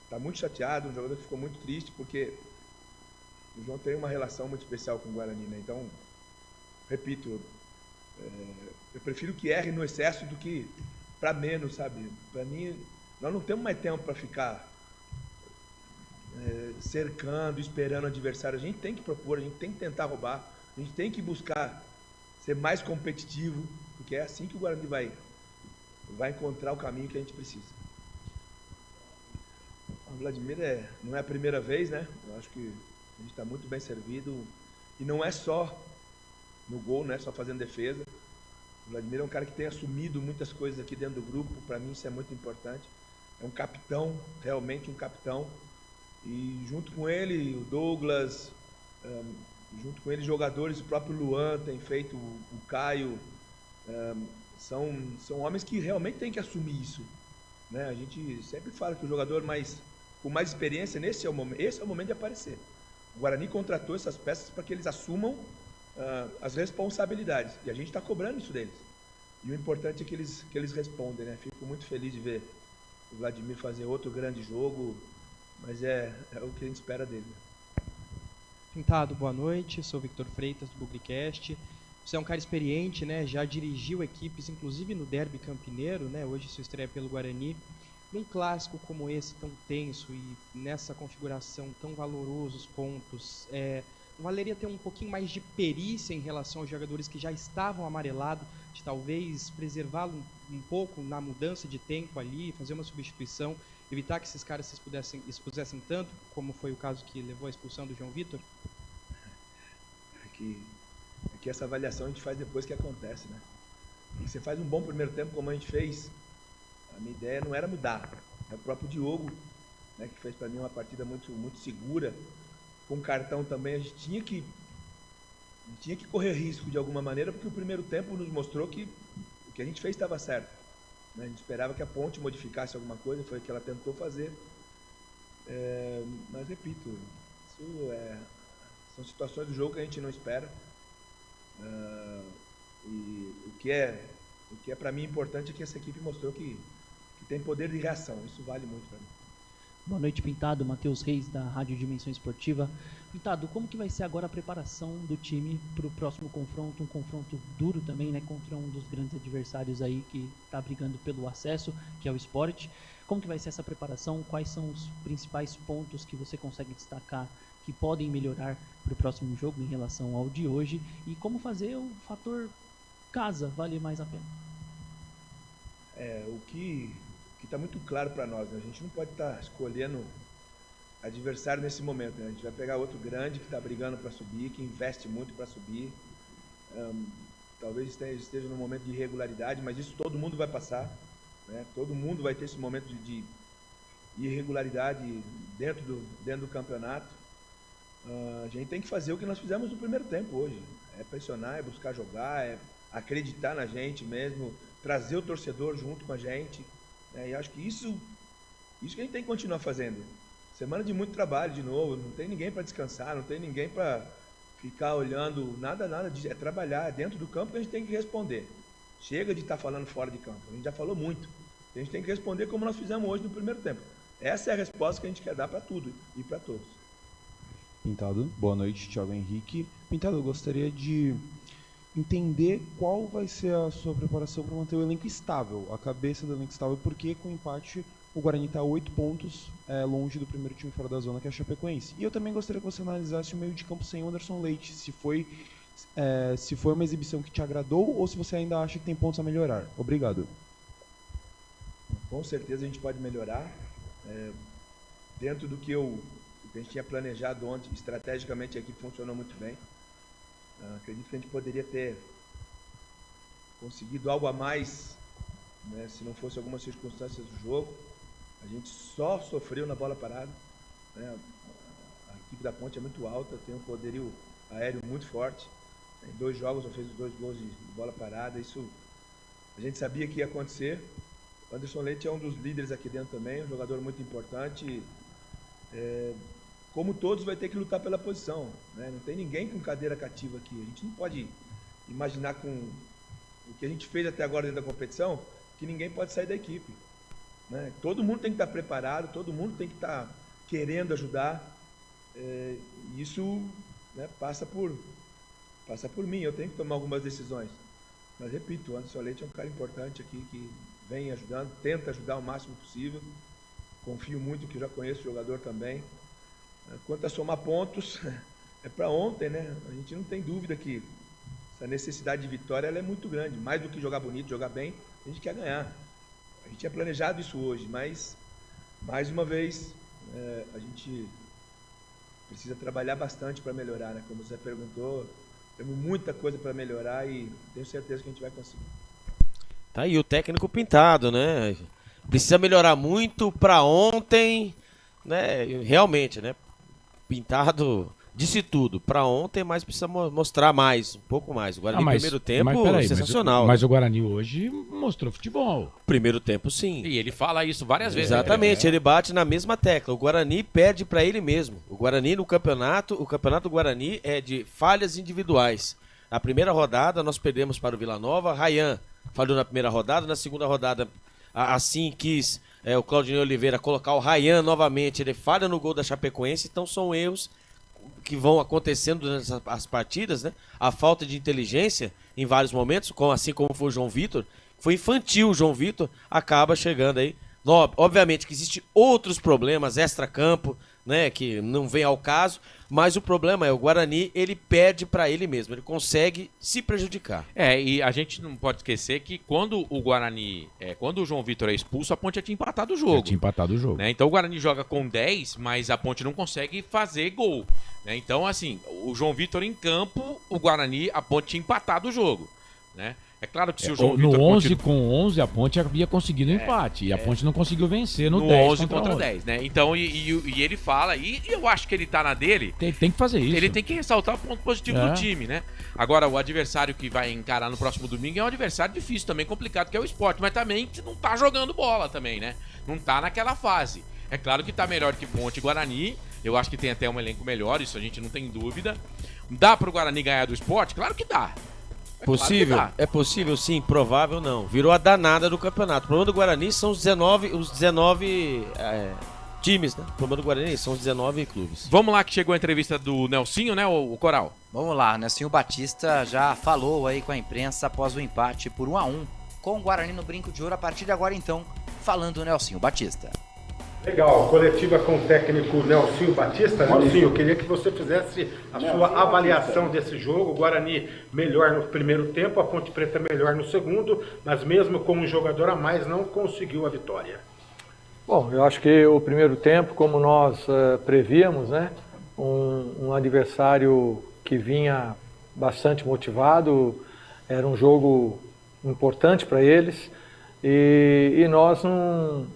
S8: Está muito chateado, um jogador que ficou muito triste, porque o João tem uma relação muito especial com o Guarani, né? Então, repito, eu prefiro que erre no excesso do que para menos, sabe? Para mim, nós não temos mais tempo para ficar cercando, esperando o adversário. A gente tem que propor, a gente tem que tentar roubar, a gente tem que buscar ser mais competitivo, porque é assim que o Guarani vai encontrar o caminho que a gente precisa. O Vladimir não é a primeira vez, né? Eu acho que a gente está muito bem servido. E não é só no gol, não é só fazendo defesa. O Vladimir é um cara que tem assumido muitas coisas aqui dentro do grupo. Para mim isso é muito importante. É um capitão, realmente um capitão. E junto com ele, o Douglas, junto com ele, jogadores, o próprio Luan tem feito, o Caio. São homens que realmente têm que assumir isso. Né? A gente sempre fala que o jogador com mais experiência, esse é o momento de aparecer. O Guarani contratou essas peças para que eles assumam as responsabilidades. E a gente está cobrando isso deles. E o importante é que eles respondem. Né? Fico muito feliz de ver o Vladimir fazer outro grande jogo, mas é o que a gente espera dele.
S13: Pintado, boa noite. Sou Victor Freitas, do Bugricast. Você é um cara experiente, né? Já dirigiu equipes, inclusive no Derby Campineiro, né? Hoje sua estreia pelo Guarani. Num clássico como esse, tão tenso e nessa configuração tão valoroso os pontos, não valeria ter um pouquinho mais de perícia em relação aos jogadores que já estavam amarelados, de talvez preservá-lo um pouco na mudança de tempo ali, fazer uma substituição, evitar que esses caras se expusessem tanto, como foi o caso que levou à expulsão do João Vitor?
S8: Que essa avaliação a gente faz depois que acontece, né? Você faz um bom primeiro tempo como a gente fez, a minha ideia não era mudar. É o próprio Diogo, né, que fez para mim uma partida muito, muito segura. Com cartão também a gente tinha que correr risco de alguma maneira, porque o primeiro tempo nos mostrou que o que a gente fez estava certo. Né? A gente esperava que a Ponte modificasse alguma coisa, foi o que ela tentou fazer. Mas repito, são situações do jogo que a gente não espera. E o que é para mim importante é que essa equipe mostrou que tem poder de reação. Isso vale muito para mim.
S14: Boa noite, Pintado. Matheus Reis, da Rádio Dimensão Esportiva. Pintado, como que vai ser agora a preparação do time para o próximo confronto? Um confronto duro também, né? Contra um dos grandes adversários aí que está brigando pelo acesso, que é o Sport. Como que vai ser essa preparação? Quais são os principais pontos que você consegue destacar que podem melhorar para o próximo jogo em relação ao de hoje? E como fazer o fator casa valer mais a pena?
S8: O que está muito claro para nós, né? A gente não pode estar escolhendo adversário nesse momento, né? A gente vai pegar outro grande que está brigando para subir, que investe muito para subir. Talvez esteja num momento de irregularidade, mas isso todo mundo vai passar, né? Todo mundo vai ter esse momento de irregularidade dentro do campeonato. A gente tem que fazer o que nós fizemos no primeiro tempo hoje. É pressionar, é buscar jogar, é acreditar na gente mesmo, trazer o torcedor junto com a gente. E acho que isso que a gente tem que continuar fazendo. Semana de muito trabalho de novo, não tem ninguém para descansar, não tem ninguém para ficar olhando, nada disso. É trabalhar dentro do campo que a gente tem que responder. Chega de estar falando fora de campo, a gente já falou muito. A gente tem que responder como nós fizemos hoje no primeiro tempo. Essa é a resposta que a gente quer dar para tudo e para todos.
S19: Pintado, boa noite, Thiago Henrique. Pintado, eu gostaria de entender qual vai ser a sua preparação para manter o elenco estável, a cabeça do elenco estável, porque com o empate o Guarani está a 8 pontos longe do primeiro time fora da zona, que é a Chapecoense. E eu também gostaria que você analisasse o meio de campo sem Anderson Leite, se foi uma exibição que te agradou ou se você ainda acha que tem pontos a melhorar. Obrigado.
S8: Com certeza a gente pode melhorar. Dentro do que a gente tinha planejado ontem, estrategicamente a equipe funcionou muito bem. Acredito que a gente poderia ter conseguido algo a mais, né, se não fosse algumas circunstâncias do jogo. A gente só sofreu na bola parada, né? A equipe da Ponte é muito alta, tem um poderio aéreo muito forte. Em 2 jogos já fez os 2 gols de bola parada. Isso a gente sabia que ia acontecer. O Anderson Leite é um dos líderes aqui dentro também, um jogador muito importante. Como todos, vai ter que lutar pela posição, né? Não tem ninguém com cadeira cativa aqui. A gente não pode imaginar com o que a gente fez até agora dentro da competição que ninguém pode sair da equipe, né? Todo mundo tem que estar preparado, todo mundo tem que estar querendo ajudar. Isso, né, passa por mim. Eu tenho que tomar algumas decisões. Mas repito, o Anderson Leite é um cara importante aqui que vem ajudando, tenta ajudar o máximo possível. Confio muito que já conheço o jogador também. Quanto a somar pontos, é para ontem, né? A gente não tem dúvida que essa necessidade de vitória ela é muito grande. Mais do que jogar bonito, jogar bem, a gente quer ganhar. A gente tinha planejado isso hoje, mas, mais uma vez, a gente precisa trabalhar bastante para melhorar, né? Como você perguntou, temos muita coisa para melhorar e tenho certeza que a gente vai conseguir.
S3: Tá aí o técnico Pintado, né? Precisa melhorar muito para ontem, né? Realmente, né? Pintado disse tudo para ontem, mas precisa mostrar mais, um pouco mais. O Guarani no primeiro tempo, sensacional.
S1: Mas o Guarani hoje mostrou futebol.
S3: Primeiro tempo, sim.
S4: E ele fala isso várias vezes.
S3: Exatamente, ele bate na mesma tecla. O Guarani perde para ele mesmo. O Guarani no campeonato, o campeonato do Guarani é de falhas individuais. Na primeira rodada, nós perdemos para o Vila Nova. Ryan falhou na primeira rodada. Na segunda rodada, assim quis o Claudinei Oliveira colocar o Ryan novamente. Ele falha no gol da Chapecoense. Então são erros que vão acontecendo durante as partidas, né? A falta de inteligência em vários momentos, assim como foi o João Vitor. Foi infantil o João Vitor, acaba chegando aí. Obviamente que existem outros problemas extra-campo, né, que não vem ao caso, mas o problema é o Guarani, ele perde para ele mesmo, ele consegue se prejudicar.
S4: E a gente não pode esquecer que quando o Guarani, quando o João Vitor é expulso, a Ponte já tinha empatado o jogo. Né? Então o Guarani joga com 10, mas a Ponte não consegue fazer gol. Né? Então, assim, o João Vitor em campo, o Guarani, a Ponte tinha empatado o jogo. Né? É claro que se o João Vitor...
S1: No 11 com 11, a Ponte havia conseguido empate. E a Ponte não conseguiu vencer no 10
S4: 11 contra 10, né? Então, e ele fala, e eu acho que ele tá na dele...
S1: Tem que fazer isso.
S4: Ele tem que ressaltar o ponto positivo do time, né? Agora, o adversário que vai encarar no próximo domingo é um adversário difícil também, complicado, que é o Sport. Mas também não tá jogando bola também, né? Não tá naquela fase. É claro que tá melhor que Ponte e Guarani. Eu acho que tem até um elenco melhor, isso a gente não tem dúvida. Dá pro Guarani ganhar do Sport? Claro que dá.
S3: Possível?
S4: Claro que dá.
S3: É possível, sim. Provável, não. Virou a danada do campeonato. O problema do Guarani são os 19 times, né? O problema do Guarani são os 19 clubes.
S4: Vamos lá que chegou a entrevista do Nelsinho, né, o Coral?
S6: Vamos lá, Nelsinho Batista já falou aí com a imprensa após o empate por 1-1 com o Guarani no Brinco de Ouro. A partir de agora, então, falando o Nelsinho Batista.
S10: Legal, coletiva com o técnico Nelsinho Batista. Nelsinho, eu queria que você fizesse a sua avaliação desse jogo. O Guarani melhor no primeiro tempo, a Ponte Preta melhor no segundo, mas mesmo com um jogador a mais não conseguiu a vitória.
S21: Bom, eu acho que o primeiro tempo, como nós prevíamos, né, um adversário que vinha bastante motivado, era um jogo importante para eles e nós não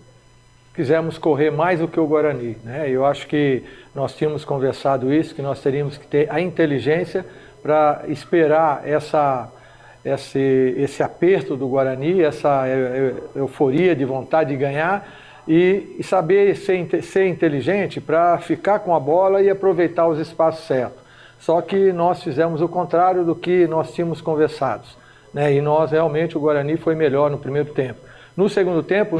S21: quisemos correr mais do que o Guarani, né? Eu acho que nós tínhamos conversado isso, que nós teríamos que ter a inteligência para esperar esse aperto do Guarani, essa euforia de vontade de ganhar e saber ser inteligente para ficar com a bola e aproveitar os espaços certos. Só que nós fizemos o contrário do que nós tínhamos conversado, né? E nós realmente, o Guarani foi melhor no primeiro tempo. No segundo tempo,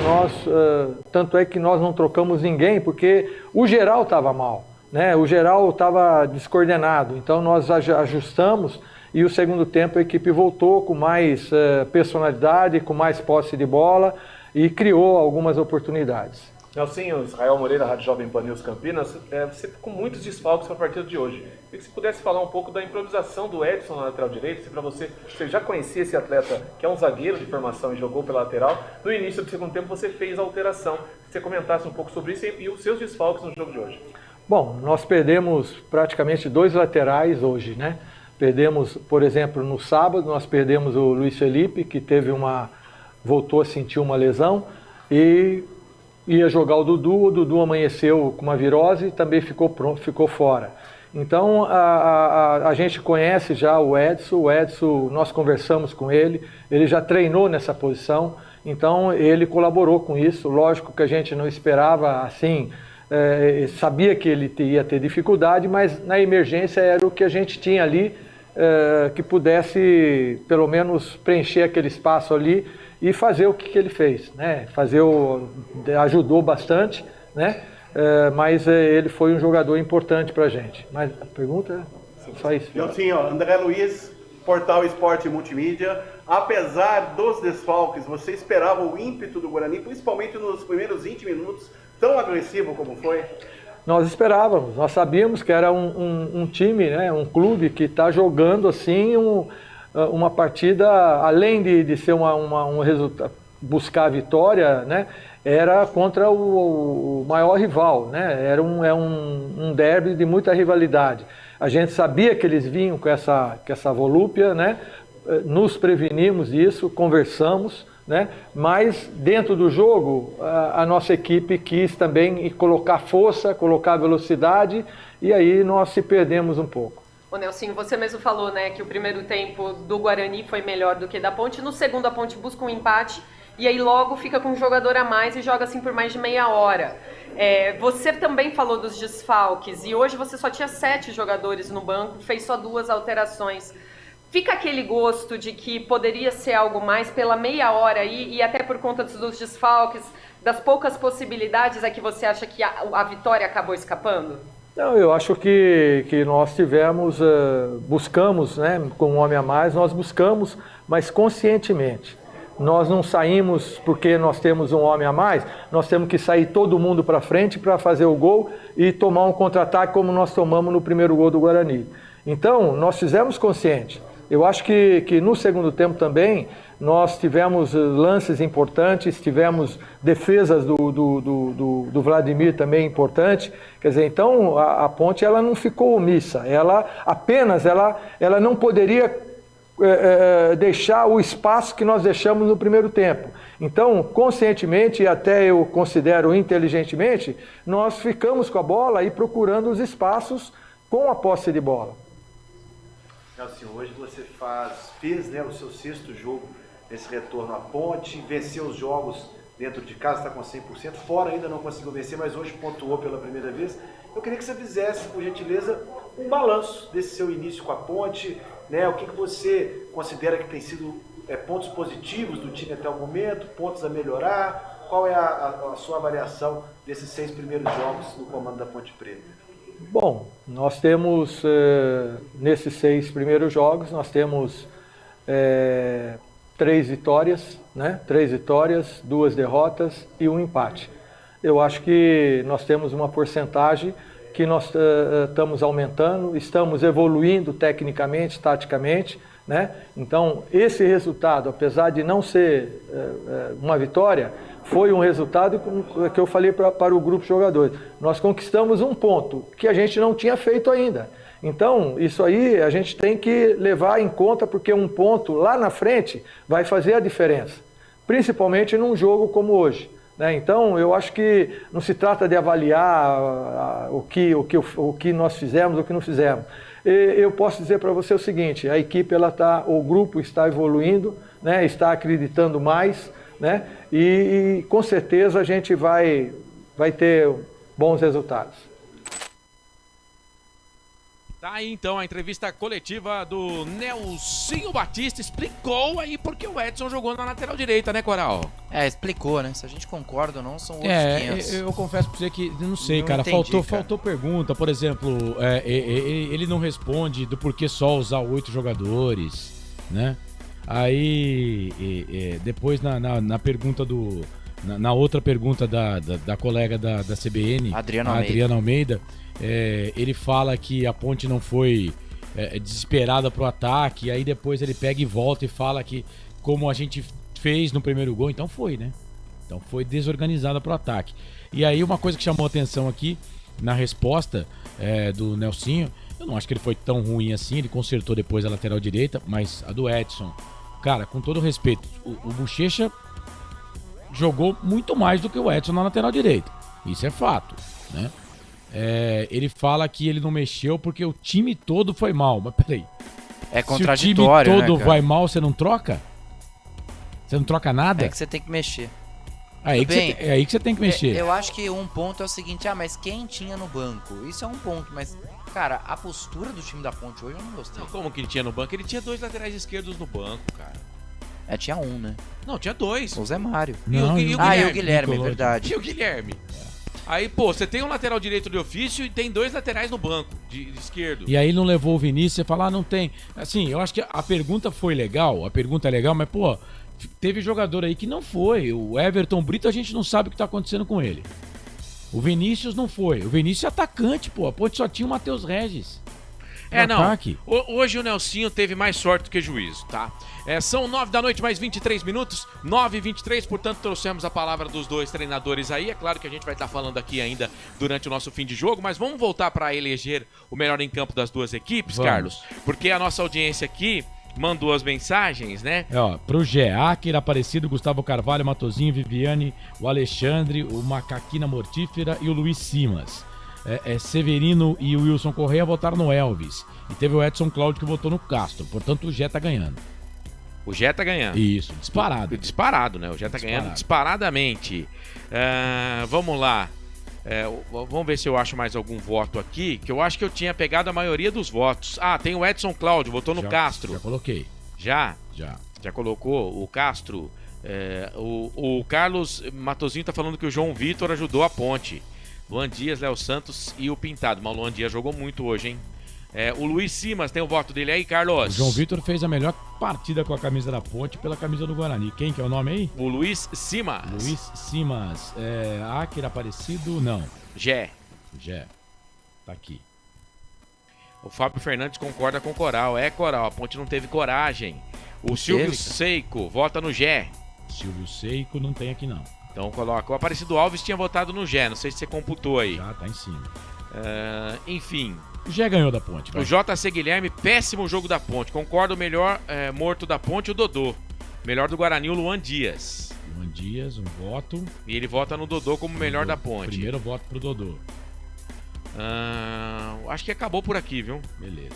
S21: tanto é que nós não trocamos ninguém, porque o geral estava mal, né? O geral estava descoordenado, então nós ajustamos e o segundo tempo a equipe voltou com mais personalidade, com mais posse de bola e criou algumas oportunidades.
S22: Nelsinho, Israel Moreira, Rádio Jovem Pan News Campinas, você com muitos desfalques para a partida de hoje. Queria que você pudesse falar um pouco da improvisação do Edson na lateral direita, se para você já conhecia esse atleta, que é um zagueiro de formação e jogou pela lateral, no início do segundo tempo você fez a alteração. Que você comentasse um pouco sobre isso e os seus desfalques no jogo de hoje.
S21: Bom, nós perdemos praticamente 2 laterais hoje, né? Perdemos, por exemplo, no sábado, nós perdemos o Luiz Felipe, que voltou a sentir uma lesão, e ia jogar o Dudu amanheceu com uma virose e também ficou fora. Então a gente conhece já o Edson, nós conversamos com ele já treinou nessa posição, então ele colaborou com isso. Lógico que a gente não esperava assim, sabia que ele ia ter dificuldade, mas na emergência era o que a gente tinha ali, que pudesse pelo menos preencher aquele espaço ali e fazer o que ele fez, né? Ajudou bastante, né? Mas ele foi um jogador importante pra gente. Mas a pergunta é só isso.
S17: Sim, André Luiz, Portal Esporte Multimídia. Apesar dos desfalques, você esperava o ímpeto do Guarani, principalmente nos primeiros 20 minutos, tão agressivo como foi?
S21: Nós esperávamos, nós sabíamos que era um time, né, um clube que está jogando assim uma partida, além de ser um resultado, buscar a vitória, né, era contra o maior rival, né, era um derby de muita rivalidade. A gente sabia que eles vinham com essa volúpia, né, nos prevenimos disso, conversamos, né, mas dentro do jogo a nossa equipe quis também colocar força, colocar velocidade, e aí nós se perdemos um pouco.
S18: Ô Nelsinho, você mesmo falou, né, que o primeiro tempo do Guarani foi melhor do que da Ponte. No segundo, a Ponte busca um empate e aí logo fica com um jogador a mais e joga assim por mais de meia hora. Você também falou dos desfalques e hoje você só tinha 7 jogadores no banco, fez só 2 alterações. Fica aquele gosto de que poderia ser algo mais pela meia hora aí e até por conta dos desfalques, das poucas possibilidades, é que você acha que a vitória acabou escapando?
S21: Não, eu acho que nós buscamos, né, com um homem a mais, nós buscamos, mas conscientemente. Nós não saímos porque nós temos um homem a mais, nós temos que sair todo mundo para frente para fazer o gol e tomar um contra-ataque como nós tomamos no primeiro gol do Guarani. Então, nós fizemos consciente. Eu acho que no segundo tempo também nós tivemos lances importantes, tivemos defesas do Vladimir também importante. Quer dizer, então a Ponte ela não ficou omissa, ela não poderia deixar o espaço que nós deixamos no primeiro tempo. Então, conscientemente e até eu considero inteligentemente, nós ficamos com a bola e procurando os espaços com a posse de bola.
S17: Nelson, hoje você fez, né, o seu 6º jogo nesse retorno à Ponte, venceu os jogos dentro de casa, está com 100%, fora ainda não conseguiu vencer, mas hoje pontuou pela primeira vez. Eu queria que você fizesse, por gentileza, um balanço desse seu início com a Ponte, né, o que você considera que tem sido pontos positivos do time até o momento, pontos a melhorar, qual é a sua avaliação desses 6 primeiros jogos no comando da Ponte Preta?
S21: Bom, nós temos, nesses 6 primeiros jogos, nós temos 3 vitórias, né? 3 vitórias, 2 derrotas e 1 empate. Eu acho que nós temos uma porcentagem que nós estamos aumentando, estamos evoluindo tecnicamente, taticamente, né? Então, esse resultado, apesar de não ser uma vitória, foi um resultado que eu falei para o grupo de jogadores. Nós conquistamos um ponto que a gente não tinha feito ainda. Então, isso aí a gente tem que levar em conta, porque um ponto lá na frente vai fazer a diferença, principalmente num jogo como hoje, né? Então, eu acho que não se trata de avaliar o que nós fizemos, o que não fizemos. Eu posso dizer para você o seguinte: a equipe, o grupo está evoluindo, né? Está acreditando mais, né? E com certeza a gente vai ter bons resultados.
S4: Tá aí então a entrevista coletiva do Nelsinho Batista. Explicou aí porque o Edson jogou na lateral direita, né, Coral?
S6: Explicou, né? Se a gente concorda ou não, são outros 500.
S1: Eu confesso pra você que não sei,
S6: não
S1: cara.
S6: Entendi,
S1: faltou pergunta. Por exemplo, ele não responde do porquê só usar 8 jogadores, né? Aí depois na pergunta na outra pergunta da colega da CBN, Adriana Almeida, ele fala que a Ponte não foi desesperada pro ataque, aí depois ele pega e volta e fala que como a gente fez no primeiro gol, então foi, né? Então foi desorganizada pro ataque. E aí uma coisa que chamou a atenção aqui na resposta do Nelsinho, eu não acho que ele foi tão ruim assim, ele consertou depois a lateral direita, mas a do Edson, cara, com todo respeito, o Bochecha jogou muito mais do que o Edson na lateral direita. Isso é fato, né? Ele fala que ele não mexeu porque o time todo foi mal. Mas peraí.
S6: É contraditório,
S1: se o time todo
S6: né, cara?
S1: vai mal, você não troca? Você não troca nada?
S6: É que você tem que mexer.
S1: É aí que você tem que mexer.
S6: Eu acho que um ponto é o seguinte, mas quem tinha no banco? Isso é um ponto, mas, cara, a postura do time da Ponte hoje eu não gostei.
S4: Não, como que ele tinha no banco? Ele tinha 2 laterais esquerdos no banco, cara.
S6: Tinha um, né?
S4: Não, tinha 2.
S6: O Zé Mário.
S4: E o Guilherme.
S6: E o Guilherme, é verdade.
S4: E o Guilherme. Aí, pô, você tem um lateral direito de ofício e tem 2 laterais no banco, de esquerdo.
S1: E aí não levou o Vinícius, você fala, não tem. Assim, eu acho que a pergunta foi legal, a pergunta é legal, mas, pô, teve jogador aí que não foi. O Everton Brito, a gente não sabe o que tá acontecendo com ele. O Vinícius não foi. O Vinícius é atacante, pô. A Ponte só tinha o Matheus Regis.
S4: Não. Hoje o Nelsinho teve mais sorte do que juízo, tá? São 9 da noite, mais 23 minutos. 9h23, portanto, trouxemos a palavra dos 2 treinadores aí. É claro que a gente vai estar falando aqui ainda durante o nosso fim de jogo, mas vamos voltar para eleger o melhor em campo das 2 equipes,
S1: Vamos.
S4: Carlos? Porque a nossa audiência aqui mandou as mensagens, né?
S1: Pro Gé, Áquila, Aparecido, Gustavo Carvalho, Matozinho, Viviane, o Alexandre, o Macaquina Mortífera e o Luiz Simas. Severino e o Wilson Correia votaram no Elvis. E teve o Edson Cláudio que votou no Castro. Portanto, o Gé tá ganhando.
S4: O Gé tá ganhando.
S1: Isso, disparado.
S4: Disparado, né? O Gé tá ganhando disparadamente. Vamos lá. Vamos ver se eu acho mais algum voto aqui, que eu acho que eu tinha pegado a maioria dos votos. Tem o Edson Cláudio, votou no Castro.
S1: Já coloquei.
S4: Já colocou o Castro. O Carlos Matozinho tá falando que o João Vitor ajudou a Ponte. Luan Dias, Léo Santos e o Pintado. Mas o Luan Dias jogou muito hoje, hein? O Luiz Simas tem o voto dele aí, Carlos.
S1: O João Vitor fez a melhor partida com a camisa da Ponte pela camisa do Guarani. Quem que é o nome aí?
S4: O Luiz Simas.
S1: Luiz Simas. Áquila, Aparecido, não.
S4: Gé.
S1: Tá aqui.
S4: O Fábio Fernandes concorda com o Coral. Coral, a Ponte não teve coragem. O Silvio Seico vota no Gé.
S1: Silvio Seico não tem aqui não.
S4: Então coloca. O Aparecido Alves tinha votado no Gé. Não sei se você computou aí.
S1: Já tá em cima.
S4: Enfim.
S1: O Gé ganhou da Ponte. Vai.
S4: O JC Guilherme, péssimo jogo da Ponte. Concordo, o melhor morto da Ponte, o Dodô. Melhor do Guarani, o Luan Dias.
S1: Luan Dias, um voto.
S4: E ele vota no Dodô como melhor da Ponte.
S1: Primeiro voto pro Dodô.
S4: Acho que acabou por aqui, viu?
S1: Beleza.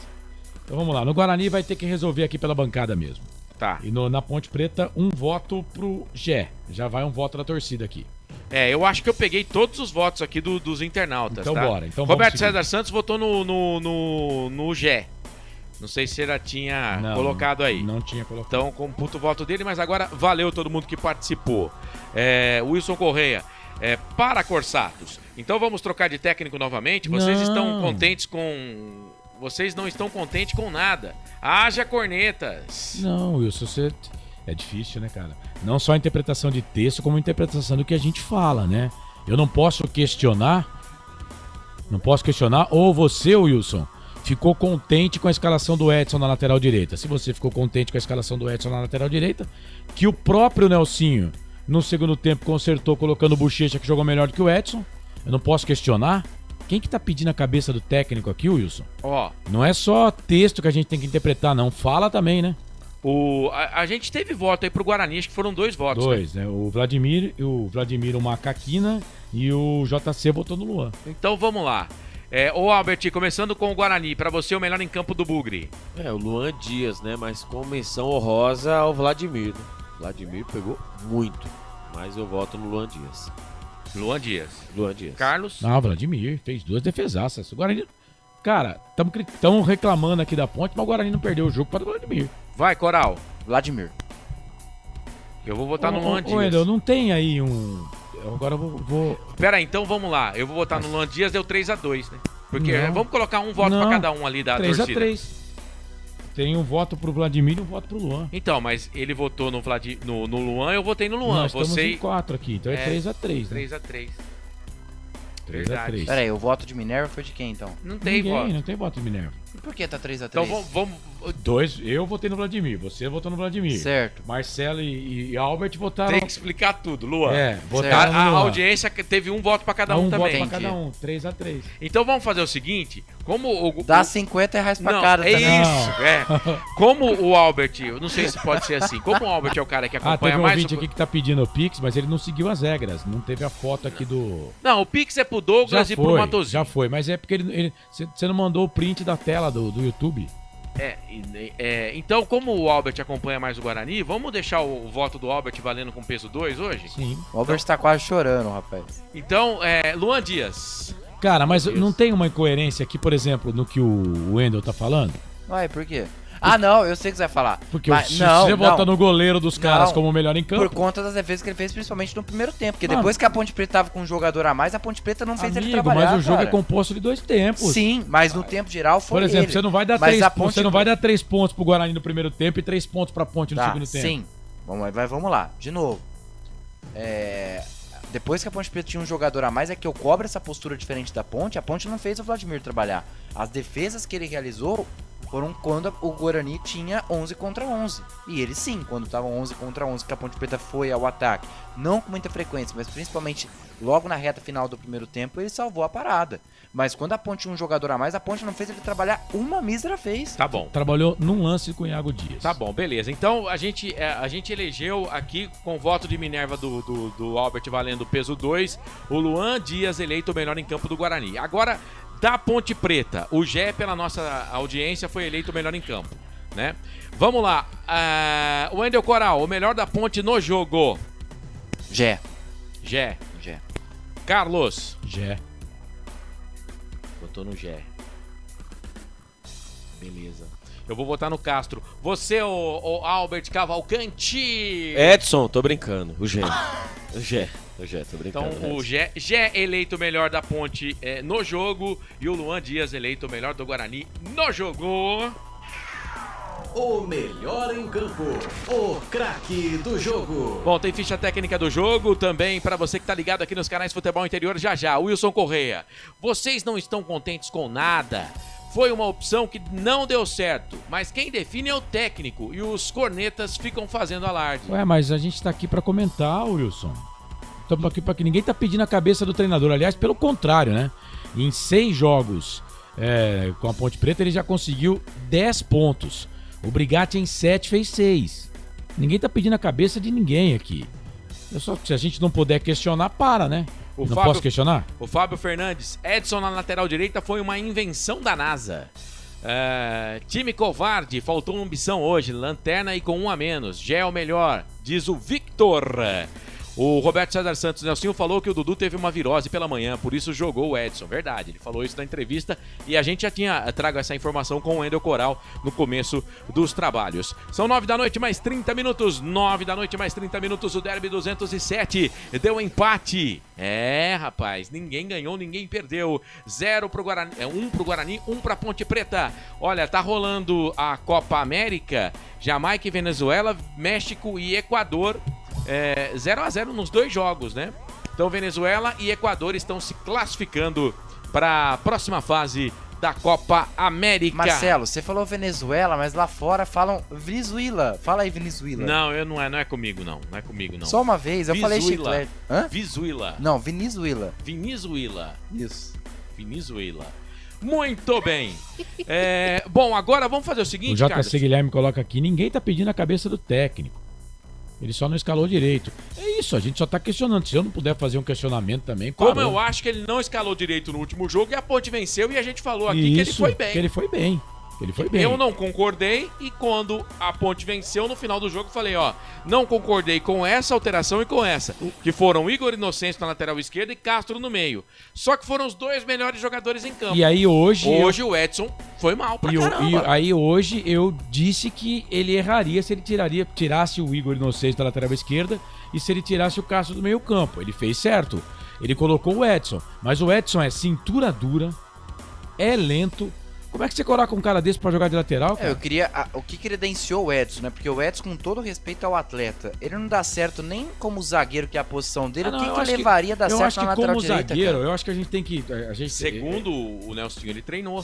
S1: Então vamos lá. No Guarani vai ter que resolver aqui pela bancada mesmo.
S4: Tá.
S1: E na Ponte Preta, um voto pro Gé. Já vai um voto da torcida aqui.
S4: Eu acho que eu peguei todos os votos aqui dos internautas,
S1: então
S4: tá?
S1: Bora. Então
S4: Roberto
S1: vamos
S4: César Santos votou no Gé. Não sei se ele já tinha colocado aí.
S1: Não tinha colocado.
S4: Então, computo o voto dele, mas agora valeu todo mundo que participou. Wilson Correia, para Corsatos. Então vamos trocar de técnico novamente? Vocês estão contentes com... Vocês não estão contentes com nada. Haja cornetas.
S1: Não, Wilson, você... É difícil, né, cara? Não só a interpretação de texto, como a interpretação do que a gente fala, né? Eu não posso questionar. Ou você, Wilson, ficou contente com a escalação do Edson na lateral direita. Se você ficou contente com a escalação do Edson na lateral direita, que o próprio Nelsinho, no segundo tempo, consertou colocando o Bochecha, que jogou melhor do que o Edson, eu não posso questionar. Quem que tá pedindo a cabeça do técnico aqui, Wilson? Não é só texto que a gente tem que interpretar, não. Fala também, né?
S4: A gente teve voto aí pro Guarani, acho que foram 2 votos.
S1: 2, né? O Vladimir, o Macaquina e o JC votou no Luan.
S4: Então vamos lá. Albert, começando com o Guarani, pra você o melhor em campo do Bugre.
S3: O Luan Dias, né? Mas com menção honrosa ao Vladimir, né? Vladimir pegou muito, mas eu voto no Luan Dias.
S4: Luan Dias. Carlos?
S1: Não, Vladimir fez 2 defesaças. O Guarani... Cara, estamos reclamando aqui da Ponte, mas o Guarani não perdeu o jogo para o Vladimir.
S4: Vai, Coral.
S6: Vladimir.
S4: Eu vou votar no Luan Dias.
S1: Wendel, não tem aí um... Agora eu vou...
S4: Pera aí, então vamos lá. Eu vou votar no Luan Dias, deu 3-2, né? Porque vamos colocar um voto para cada um ali da torcida.
S1: 3-3. Tem um voto pro Vladimir e um voto pro Luan.
S4: Então, mas ele votou no Luan, eu votei no Luan.
S1: Nós estamos em 4 aqui, então é 3-3, né?
S4: 3-3.
S1: 3-3.
S6: Pera aí, o voto de Minerva foi de quem, então?
S4: Não tem voto.
S1: Não tem voto de Minerva.
S6: Por que tá 3x3?
S4: Então vamos...
S1: Eu votei no Vladimir, você votou no Vladimir.
S6: Certo.
S1: Marcelo e Albert votaram...
S4: Tem que explicar tudo, Luan.
S1: Votaram
S4: a
S1: no Luan.
S4: audiência teve um voto pra cada um também.
S1: Um voto pra cada um, 3x3.
S4: Então vamos fazer o seguinte, como
S6: Dá R$50 pra cada
S4: é
S6: também.
S4: isso, Como o Albert, eu não sei se pode ser assim, como o Albert é o cara que acompanha
S1: teve um
S4: mais...
S1: ouvinte aqui que tá pedindo o Pix, mas ele não seguiu as regras, não teve a foto aqui do...
S4: Não, o Pix é pro Douglas e pro Matosinho.
S1: Já foi, mas é porque você não mandou o print da tela do YouTube.
S4: Então, como o Albert acompanha mais o Guarani, vamos deixar o voto do Albert valendo com peso 2 hoje?
S1: Sim.
S6: O Albert tá quase chorando, rapaz.
S4: Então, Luan Dias.
S1: Cara, mas não tem uma incoerência aqui, por exemplo, no que o Wendel tá falando?
S6: Ué, por quê? Ah, não, eu sei o que você vai falar.
S1: Porque se você votar no goleiro dos caras como o melhor em campo...
S6: Por conta das defesas que ele fez, principalmente no primeiro tempo. Porque depois que a Ponte Preta tava com um jogador a mais, a Ponte Preta não fez ele trabalhar,
S1: mas o jogo
S6: cara.
S1: é composto de 2 tempos.
S6: Sim, mas no tempo geral foi
S1: Por exemplo,
S6: ele.
S1: você não vai dar
S6: Mas
S1: 3
S6: a Ponte...
S1: Você não vai dar 3 pontos pro Guarani no primeiro tempo e 3 pontos pra Ponte no segundo tempo.
S6: Sim, vamos lá, de novo. Depois que a Ponte Preta tinha um jogador a mais, é que eu cobro essa postura diferente da Ponte. A Ponte não fez o Vladimir trabalhar. As defesas que ele realizou foram quando o Guarani tinha 11 contra 11. E ele sim, quando tava 11 contra 11, que a Ponte Preta foi ao ataque. Não com muita frequência, mas principalmente logo na reta final do primeiro tempo, ele salvou a parada. Mas quando a Ponte tinha um jogador a mais, a Ponte não fez ele trabalhar uma mísera vez.
S4: Tá bom.
S1: Trabalhou num lance com o Iago Dias.
S4: Tá bom, beleza. Então a gente elegeu aqui com o voto de Minerva do Albert valendo peso 2, o Luan Dias eleito o melhor em campo do Guarani. Agora, da Ponte Preta, o Gé, pela nossa audiência, foi eleito o melhor em campo, né? Vamos lá. O Wendel Coral, o melhor da Ponte no jogo.
S6: Gé.
S4: Carlos.
S1: Gé.
S4: Botou no Gé. Beleza. Eu vou votar no Castro. Você, o Albert Cavalcante.
S3: Edson, tô brincando. O Gé, tô brincando.
S4: Então, o Gé eleito o melhor da Ponte no jogo e o Luan Dias eleito o melhor do Guarani no jogo.
S15: O melhor em campo, o craque do jogo.
S4: Bom, tem ficha técnica do jogo também para você que tá ligado aqui nos canais Futebol Interior já. Wilson Correia, vocês não estão contentes com nada? Foi uma opção que não deu certo, mas quem define é o técnico e os cornetas ficam fazendo alarde.
S1: Ué, mas a gente tá aqui para comentar, Wilson. Estamos aqui para que ninguém tá pedindo a cabeça do treinador. Aliás, pelo contrário, né? Em 6 jogos com a Ponte Preta, ele já conseguiu 10 pontos. O Brigatti em 7 fez 6. Ninguém tá pedindo a cabeça de ninguém aqui. Se a gente não puder questionar, para, né? Posso questionar?
S4: O Fábio Fernandes, Edson na lateral direita foi uma invenção da NASA. Time covarde, faltou ambição hoje, lanterna e com 1 a menos. Já é o melhor, diz o Victor. O Roberto César Santos Nelsinho falou que o Dudu teve uma virose pela manhã, por isso jogou o Edson. Verdade, ele falou isso na entrevista e a gente já tinha trago essa informação com o Wendel Coral no começo dos trabalhos. São 9 da noite, mais 30 minutos. 9 da noite, mais 30 minutos. O Derby 207 deu empate. Rapaz, ninguém ganhou, ninguém perdeu. 0 pro Guarani, 1 pro Guarani, 1 pra Ponte Preta. Olha, tá rolando a Copa América, Jamaica e Venezuela, México e Equador. 0-0 nos 2 jogos, né? Então Venezuela e Equador estão se classificando para a próxima fase da Copa América.
S6: Marcelo, você falou Venezuela, mas lá fora falam Venezuela. Fala aí, Venezuela.
S4: Não, não é comigo, não. Não é comigo, não.
S6: Só uma vez, eu falei chiclete.
S4: Hã? Venezuela.
S6: Não, Venezuela.
S4: Isso. Venezuela. Muito bem. Bom, agora vamos fazer o seguinte,
S1: o JC
S4: Carlos.
S1: Guilherme coloca aqui, ninguém tá pedindo a cabeça do técnico. Ele só não escalou direito. É isso, a gente só tá questionando. Se eu não puder fazer um questionamento também, parou.
S4: Como eu acho que ele não escalou direito no último jogo e a Ponte venceu e a gente falou aqui que ele foi bem.
S1: Que ele foi bem.
S4: Eu não concordei e quando a Ponte venceu no final do jogo, falei, não concordei com essa alteração e com essa, que foram Igor Inocêncio na lateral esquerda e Castro no meio. Só que foram os 2 melhores jogadores em campo.
S1: E aí hoje
S4: o Edson foi mal pra caramba.
S1: E aí hoje eu disse que ele erraria se ele tirasse o Igor Inocêncio da lateral esquerda e se ele tirasse o Castro do meio campo. Ele fez certo. Ele colocou o Edson, mas o Edson é cintura dura, é lento. Como é que você coloca um cara desse pra jogar de lateral, cara?
S6: Eu queria... o que credenciou o Edson, né? Porque o Edson, com todo respeito ao atleta, ele não dá certo nem como zagueiro, que é a posição dele. O que levaria a dar certo na lateral direita,
S1: zagueiro,
S6: cara?
S1: Eu acho que a gente tem que...
S4: Segundo o Nelsinho, ele treinou.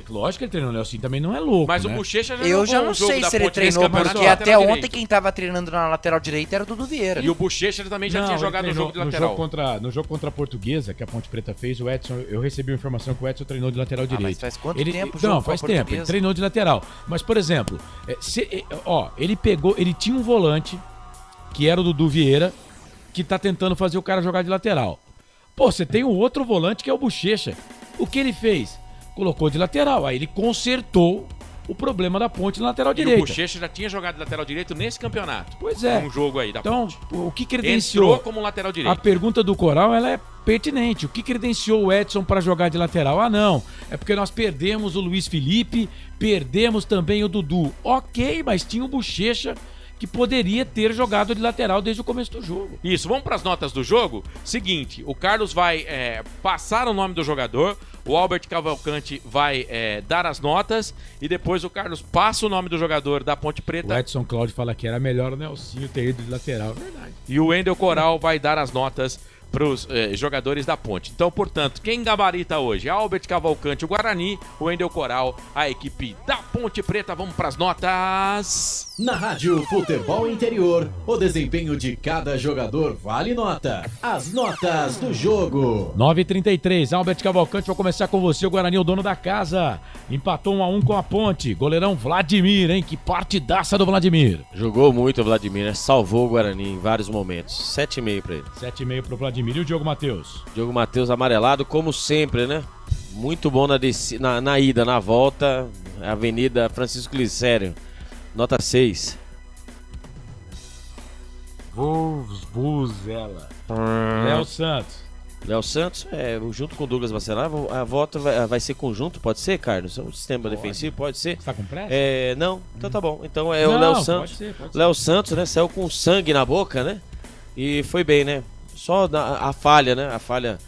S1: Lógico que ele treinou. O Nelsinho também não é louco,
S4: Mas
S1: né?
S4: o Bochecha
S6: Eu já não sei se ele treinou, porque até ontem quem tava treinando na lateral direita era o Dudu Vieira.
S4: E o Bochecha também já tinha jogado no jogo de lateral.
S1: No jogo contra a Portuguesa, que a Ponte Preta fez, o Edson, eu recebi a informação que o Edson treinou de lateral direito.
S6: Mas faz quanto tempo o jogo?
S1: Não, faz tempo, ele treinou de lateral. Mas, por exemplo, ele tinha um volante, que era o Dudu Vieira, que tá tentando fazer o cara jogar de lateral. Pô, você tem um outro volante que é o Bochecha. O que ele fez? Colocou de lateral, aí ele consertou o problema da Ponte na lateral direita.
S4: E o Bochecha já tinha jogado de lateral direito nesse campeonato.
S1: Pois é.
S4: Um jogo aí da Ponte.
S1: Então, o que credenciou...
S4: Entrou como lateral direito.
S1: A pergunta do Coral, ela é pertinente. O que credenciou o Edson para jogar de lateral? Ah, não. É porque nós perdemos o Luiz Felipe, perdemos também o Dudu. Ok, mas tinha o Bochecha, que poderia ter jogado de lateral desde o começo do jogo.
S4: Isso, vamos para as notas do jogo? Seguinte, o Carlos vai passar o nome do jogador, o Albert Cavalcante vai dar as notas e depois o Carlos passa o nome do jogador da Ponte Preta.
S1: O Edson Cláudio fala que era melhor o Nelsinho ter ido de lateral. Verdade.
S4: E o Wendel Coral vai dar as notas para os jogadores da Ponte. Então, portanto, quem gabarita hoje? Albert Cavalcante, o Guarani, o Wendel Coral, a equipe da Ponte Preta. Vamos para as notas.
S15: Na Rádio Futebol Interior, o desempenho de cada jogador vale nota. As notas do jogo.
S1: 9h33, Albert Cavalcante, vou começar com você, o Guarani, o dono da casa. Empatou 1-1 com a Ponte. Goleirão Vladimir, hein? Que partidaça do Vladimir.
S3: Jogou muito o Vladimir, né? Salvou o Guarani em vários momentos. 7,5 para ele.
S1: 7,5 pro Vladimir. E o Diogo Matheus?
S3: Diogo Matheus amarelado, como sempre, né? Muito bom na ida, na volta. Avenida Francisco Glicério. Nota 6.
S1: Vuvuzela. Léo Santos.
S3: Léo Santos, junto com o Douglas Bacelar, a volta vai ser conjunto, pode ser, Carlos? O sistema defensivo, pode ser?
S1: Você tá com pressa?
S3: Não, então tá bom. Então o Léo Santos.
S1: Pode ser.
S3: Léo Santos, né? Saiu com sangue na boca, né? E foi bem, né? Só a falha, né? A falha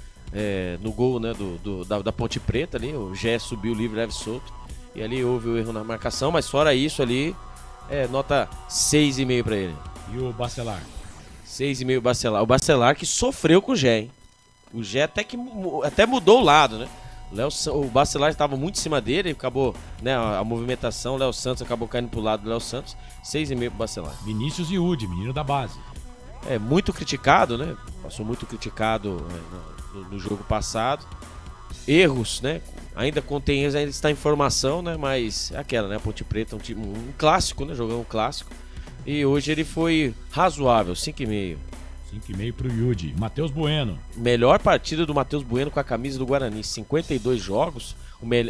S3: no gol, né? Da Ponte Preta ali. O Gé subiu livre, leve e solto. E ali houve o erro na marcação, mas fora isso ali, nota 6,5 pra ele.
S1: E o Bacelar?
S3: 6,5 Bacelar. O Bacelar que sofreu com o Gé, hein? O Gé até mudou o lado, né? O Bacelar estava muito em cima dele, acabou, né? A movimentação, o Léo Santos acabou caindo pro lado do Léo Santos. 6,5 pro Bacelar.
S1: Vinícius Iude, menino da base.
S3: Muito criticado, né? Passou muito criticado no jogo passado. Erros, né? Ainda contém erros, ainda está em formação, né? Mas é aquela, né? A Ponte Preta é um clássico, né? Jogando um clássico. E hoje ele foi razoável, 5,5.
S1: 5,5 pro Yudi. Matheus Bueno.
S3: Melhor partida do Matheus Bueno com a camisa do Guarani. 52 jogos,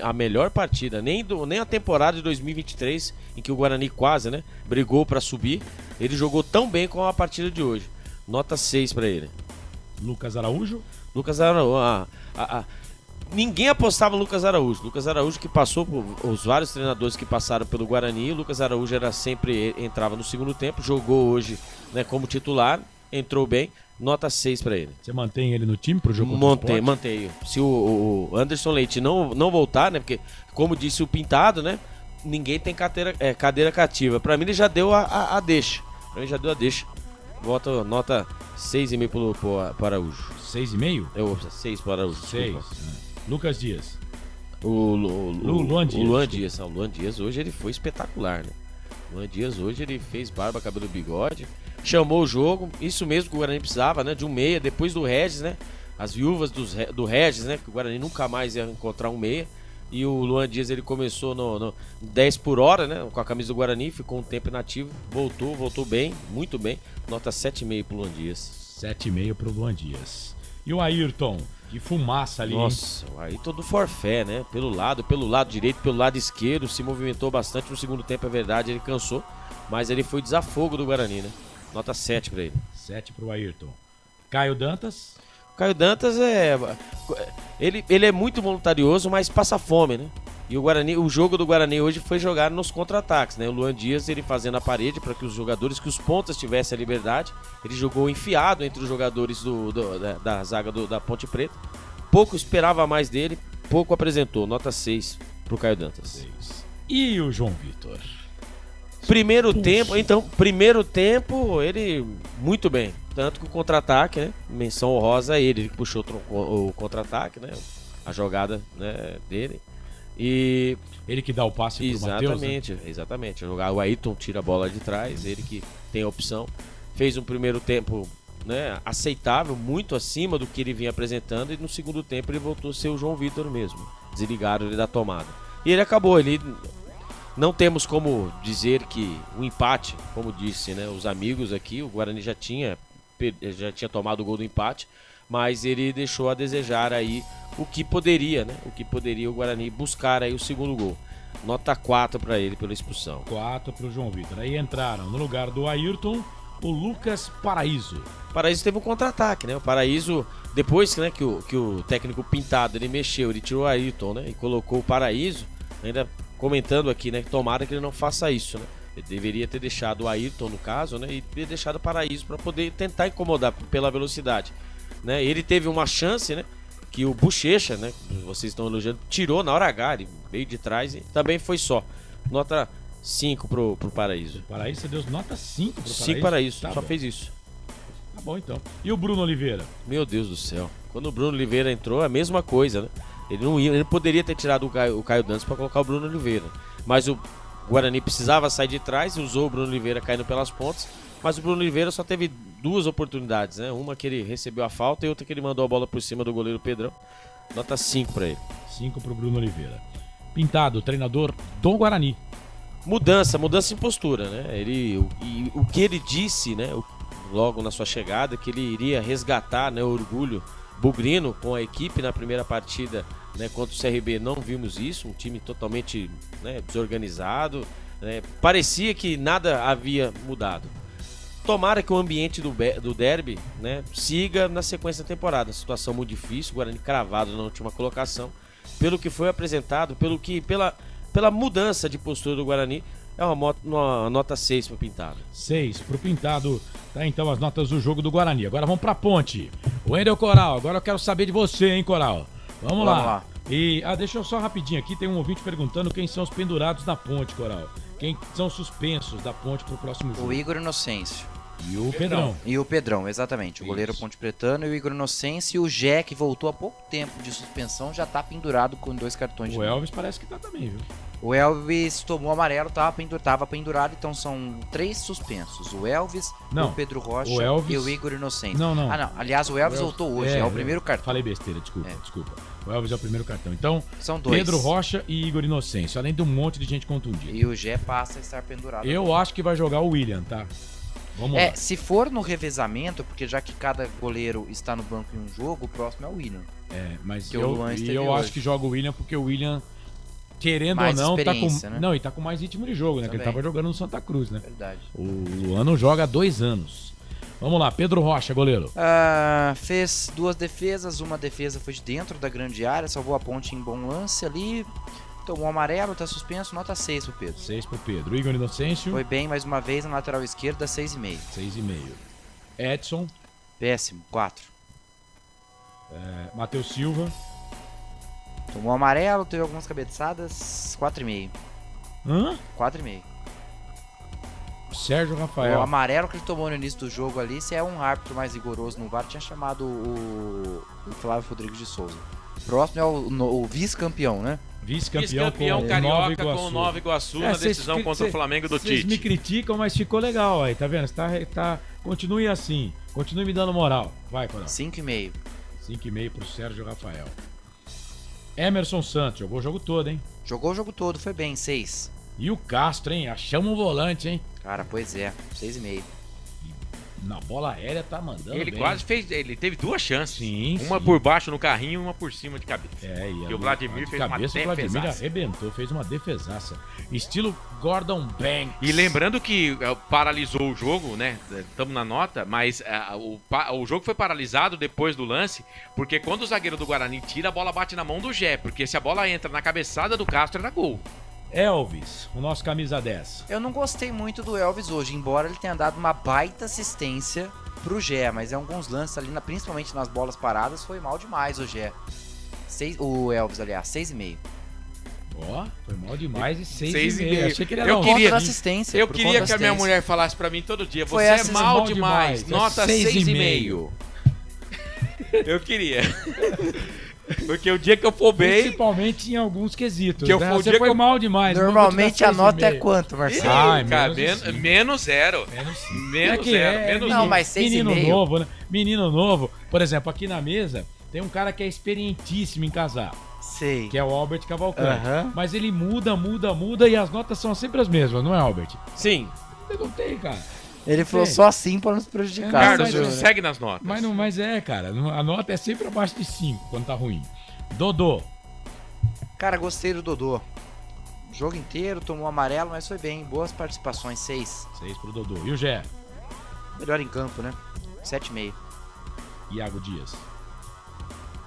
S3: a melhor partida. Nem a temporada de 2023, em que o Guarani quase, né? Brigou para subir. Ele jogou tão bem como a partida de hoje. Nota 6 para ele.
S1: Lucas Araújo?
S3: Lucas Araújo. Ninguém apostava no Lucas Araújo. Lucas Araújo que passou por os vários treinadores que passaram pelo Guarani. O Lucas Araújo entrava no segundo tempo. Jogou hoje, né, como titular. Entrou bem. Nota 6 para ele.
S1: Você mantém ele no time pro jogo contra o Sport?
S3: Mantenho. Se o Anderson Leite não voltar, né? Porque, como disse o Pintado, né? Ninguém tem cadeira cativa. Para mim ele já deu a deixa. Pra mim já deu a deixa. Volta nota 6,5 pro Araújo.
S1: 6,5?
S3: 6 pro Araújo.
S1: 6. Lucas Dias.
S3: O
S1: Luan Dias.
S3: O Luan Dias. O Luan Dias hoje ele foi espetacular, né? O Luan Dias hoje ele fez barba, cabelo, bigode. Chamou o jogo. Isso mesmo que o Guarani precisava, né? De um meia. Depois do Regis, né? As viúvas do Regis, né? Que o Guarani nunca mais ia encontrar um meia. E o Luan Dias ele começou no 10 por hora, né? Com a camisa do Guarani, ficou um tempo inativo, voltou bem, muito bem. Nota 7,5 pro Luan Dias.
S1: 7,5 pro Luan Dias. E o Ayrton? Que fumaça ali.
S3: Nossa, o Ayrton do forfé, né? Pelo lado direito, pelo lado esquerdo, se movimentou bastante no segundo tempo, é verdade, ele cansou. Mas ele foi desafogo do Guarani, né? Nota 7 pra ele.
S1: 7 pro Ayrton. Caio Dantas?
S3: Caio Dantas ele é muito voluntarioso, mas passa fome, né? E o jogo do Guarani hoje foi jogar nos contra-ataques, né? O Luan Dias, ele fazendo a parede para que os jogadores, que os pontas tivessem a liberdade. Ele jogou enfiado entre os jogadores da zaga da Ponte Preta. Pouco esperava mais dele, pouco apresentou. Nota 6 pro Caio Dantas.
S1: E o João Vitor?
S3: Primeiro tempo, ele muito bem. Tanto que o contra-ataque, né? Menção honrosa a ele que puxou o contra-ataque, né? A jogada, né, dele. E
S1: ele que dá o passe pro Matheus, né?
S3: Exatamente. O Ayrton tira a bola de trás, ele que tem a opção. Fez um primeiro tempo, né, aceitável, muito acima do que ele vinha apresentando, e no segundo tempo ele voltou a ser o João Vitor mesmo. Desligaram ele da tomada. E ele acabou, não temos como dizer que o empate, como disse, né, os amigos aqui, o Guarani já tinha tomado o gol do empate, mas ele deixou a desejar aí o que poderia o Guarani buscar aí o segundo gol. Nota 4 para ele pela expulsão.
S1: 4 para o João Vitor. Aí entraram no lugar do Ayrton o Lucas Paraíso.
S3: Paraíso teve um contra-ataque, né? O Paraíso, depois, né, que o técnico Pintado ele mexeu, ele tirou o Ayrton, né, e colocou o Paraíso, ainda comentando aqui, né, que tomara que ele não faça isso, né? Ele deveria ter deixado o Ayrton, no caso, né, e ter deixado o Paraíso para poder tentar incomodar pela velocidade, né? Ele teve uma chance, né, que o Bochecha, né, vocês estão elogiando, tirou na hora H, ele veio de trás e também foi só. Nota 5 pro Paraíso.
S1: Paraíso, você deu nota 5 pro Paraíso?
S3: 5 Paraíso,
S1: tá
S3: só
S1: bom.
S3: Fez isso.
S1: Tá bom então. E o Bruno Oliveira?
S3: Meu Deus do céu. Quando o Bruno Oliveira entrou, é a mesma coisa, né? Ele poderia ter tirado o Caio Dantas para colocar o Bruno Oliveira. Mas o Guarani precisava sair de trás e usou o Bruno Oliveira caindo pelas pontas. Mas o Bruno Oliveira só teve 2 oportunidades, né? Uma que ele recebeu a falta e outra que ele mandou a bola por cima do goleiro Pedrão. Nota 5 para ele.
S1: 5 pro Bruno Oliveira. Pintado, treinador do Guarani.
S3: Mudança em postura, né? O que ele disse, né, logo na sua chegada, que ele iria resgatar, né, o orgulho bugrino com a equipe na primeira partida, né, contra o CRB. Não vimos isso, um time totalmente, né, desorganizado, né? Parecia que nada havia mudado. Tomara que o ambiente do derby, né, siga na sequência da temporada. Situação muito difícil, o Guarani cravado na última colocação. Pelo que foi apresentado, pela mudança de postura do Guarani, é uma nota 6 para o Pintado.
S1: 6 para o Pintado. Tá então as notas do jogo do Guarani. Agora vamos para a Ponte. O Wendel Coral, agora eu quero saber de você, hein, Coral? Vamos lá. E deixa eu só rapidinho aqui, tem um ouvinte perguntando quem são os pendurados da Ponte, Coral. Quem são suspensos da Ponte para o próximo jogo?
S6: O Igor Inocêncio.
S1: E o Pedrão.
S6: E o Pedrão, exatamente. O goleiro Ponte Pretano e o Igor Inocêncio. E o Jé, que voltou há pouco tempo de suspensão, já tá pendurado com 2 cartões.
S1: O Elvis parece que tá também, viu?
S6: O Elvis tomou amarelo, tava pendurado, então são 3 suspensos. O Elvis, o Pedro Rocha e o Igor Inocêncio.
S1: Não.
S6: Ah, não. Aliás, o Elvis voltou hoje, é o primeiro cartão.
S1: Falei besteira, desculpa. O Elvis é o primeiro cartão. Então,
S6: são 2.
S1: Pedro Rocha e Igor Inocêncio, além de um monte de gente contundida.
S6: E o Jé passa a estar pendurado.
S1: Eu acho que vai jogar o William, tá? Vamos lá.
S6: Se for no revezamento, porque já que cada goleiro está no banco em um jogo, o próximo é o William.
S1: Mas eu acho que joga o William porque o William, querendo
S6: mais
S1: ou não, tá com,
S6: né?
S1: não, e tá com mais ritmo de jogo, né?
S6: Também.
S1: Que ele tava jogando no Santa Cruz, né?
S6: Verdade.
S1: O Luan não joga há 2 anos. Vamos lá, Pedro Rocha, goleiro.
S6: Fez 2 defesas, uma defesa foi de dentro da grande área, salvou a Ponte em bom lance ali. Tomou amarelo, tá suspenso, nota 6 pro Pedro.
S1: 6 pro Pedro. Igor Inocêncio.
S6: Foi bem mais uma vez na lateral esquerda, 6,5.
S1: 6,5. Edson.
S6: Péssimo, 4.
S1: Matheus Silva.
S6: Tomou amarelo, teve algumas cabeçadas, 4,5. 4,5.
S1: Sérgio Rafael.
S6: O amarelo que ele tomou no início do jogo ali, se é um árbitro mais rigoroso no VAR, tinha chamado o Flávio Rodrigues de Souza. Próximo é o vice-campeão, né?
S1: Vice-campeão
S4: carioca com o Nova Iguaçu na decisão contra o Flamengo do Tite.
S1: Vocês me criticam, mas ficou legal aí, tá vendo? Continue assim, continue me dando moral. Vai, Coral.
S6: 5,5.
S1: 5,5 pro Sérgio Rafael. Emerson Santos, jogou o jogo todo, hein?
S6: Jogou o jogo todo, foi bem, 6.
S1: E o Castro, hein? Achamos um volante, hein?
S6: Cara, pois é, 6,5.
S1: Na bola aérea tá mandando
S4: ele
S1: bem.
S4: Quase fez, ele teve 2 chances.
S1: Sim,
S4: uma por baixo no carrinho e uma por cima de cabeça.
S1: E
S4: o Vladimir fez uma defesaça.
S1: O Vladimir arrebentou, fez uma defesaça. Estilo Gordon Banks.
S4: E lembrando que paralisou o jogo, né? Estamos na nota, mas o jogo foi paralisado depois do lance, porque quando o zagueiro do Guarani tira, a bola bate na mão do Jé, porque se a bola entra na cabeçada do Castro, era gol.
S1: Elvis, o nosso camisa 10.
S6: Eu não gostei muito do Elvis hoje, embora ele tenha dado uma baita assistência pro Gé, mas alguns lances ali, principalmente nas bolas paradas, foi mal demais o Gé. O Elvis, aliás, 6,5.
S1: Ó, foi mal demais e
S4: 6,5.
S1: 6,5. Achei que ele ia
S4: Eu
S1: dar
S4: queria,
S6: assistência.
S4: eu queria que a minha mulher falasse pra mim todo dia,
S6: Foi
S4: você é
S6: essa-
S4: mal demais, nota
S1: 6,5.
S4: 6,5. Eu queria. Porque o dia que eu for bem...
S1: Principalmente em alguns quesitos.
S4: Que eu
S1: né?
S4: for o
S1: Você
S4: dia
S1: foi
S4: que eu-
S1: mal demais.
S6: Normalmente a nota é quanto, Marcelo?
S1: Ah,
S4: Cara,
S1: menos
S4: menos zero. Menos zero. Menos
S6: Não,
S4: um.
S6: mas 6,5.
S1: Menino novo, né? Menino novo. Por exemplo, aqui na mesa tem um cara que é experientíssimo em casar.
S6: Sei.
S1: Que é o Albert Cavalcante.
S6: Aham.
S1: Mas ele muda e as notas são sempre as mesmas, não é, Albert?
S3: Sim.
S1: Eu não tenho, cara.
S6: Ele falou
S1: Sim.
S6: só assim pra nos prejudicar.
S4: Carlos,
S6: Júnior.
S4: segue nas notas.
S1: Mas é, cara. A nota é sempre abaixo de 5 quando tá ruim. Dodô.
S6: Cara, gostei do Dodô. O jogo inteiro, tomou amarelo, mas foi bem. Boas participações, 6.
S1: 6 pro Dodô. E o Gé?
S6: Melhor em campo, né? 7,5.
S1: Iago Dias.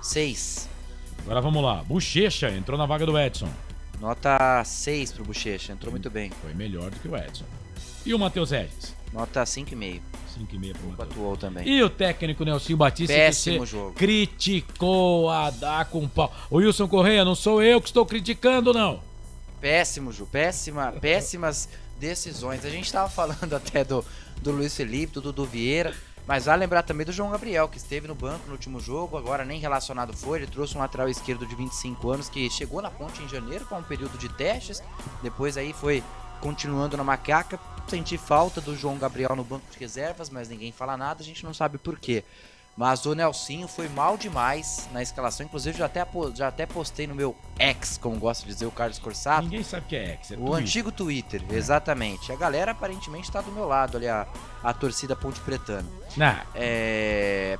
S6: 6.
S1: Agora vamos lá. Bochecha entrou na vaga do Edson.
S6: Nota 6 pro Bochecha, entrou muito bem.
S1: Foi melhor do que o Edson. E o Matheus Regis?
S6: Nota 5,5.
S1: 5,5 pro Matheus.
S6: Atuou também.
S1: E o técnico Nelsinho Batista,
S6: Péssimo
S1: que você
S6: jogo.
S1: criticou a dar com pau. O Wilson Correia, não sou eu que estou criticando, não.
S6: Péssimo, Ju. Péssimas decisões. A gente tava falando até do Luiz Felipe, do Dudu Vieira. Mas vale lembrar também do João Gabriel, que esteve no banco no último jogo, agora nem relacionado foi. Ele trouxe um lateral esquerdo de 25 anos que chegou na Ponte em janeiro com um período de testes. Depois aí foi continuando na macaca. Senti falta do João Gabriel no banco de reservas, mas ninguém fala nada, a gente não sabe por quê. Mas o Nelsinho foi mal demais na escalação. Inclusive, já até postei no meu ex, como gosta de dizer o Carlos Corsato.
S1: Ninguém sabe o que é ex. É
S6: O
S1: Twitter.
S6: antigo Twitter, exatamente. A galera aparentemente tá do meu lado ali, a torcida Ponte Pretana.
S1: Não.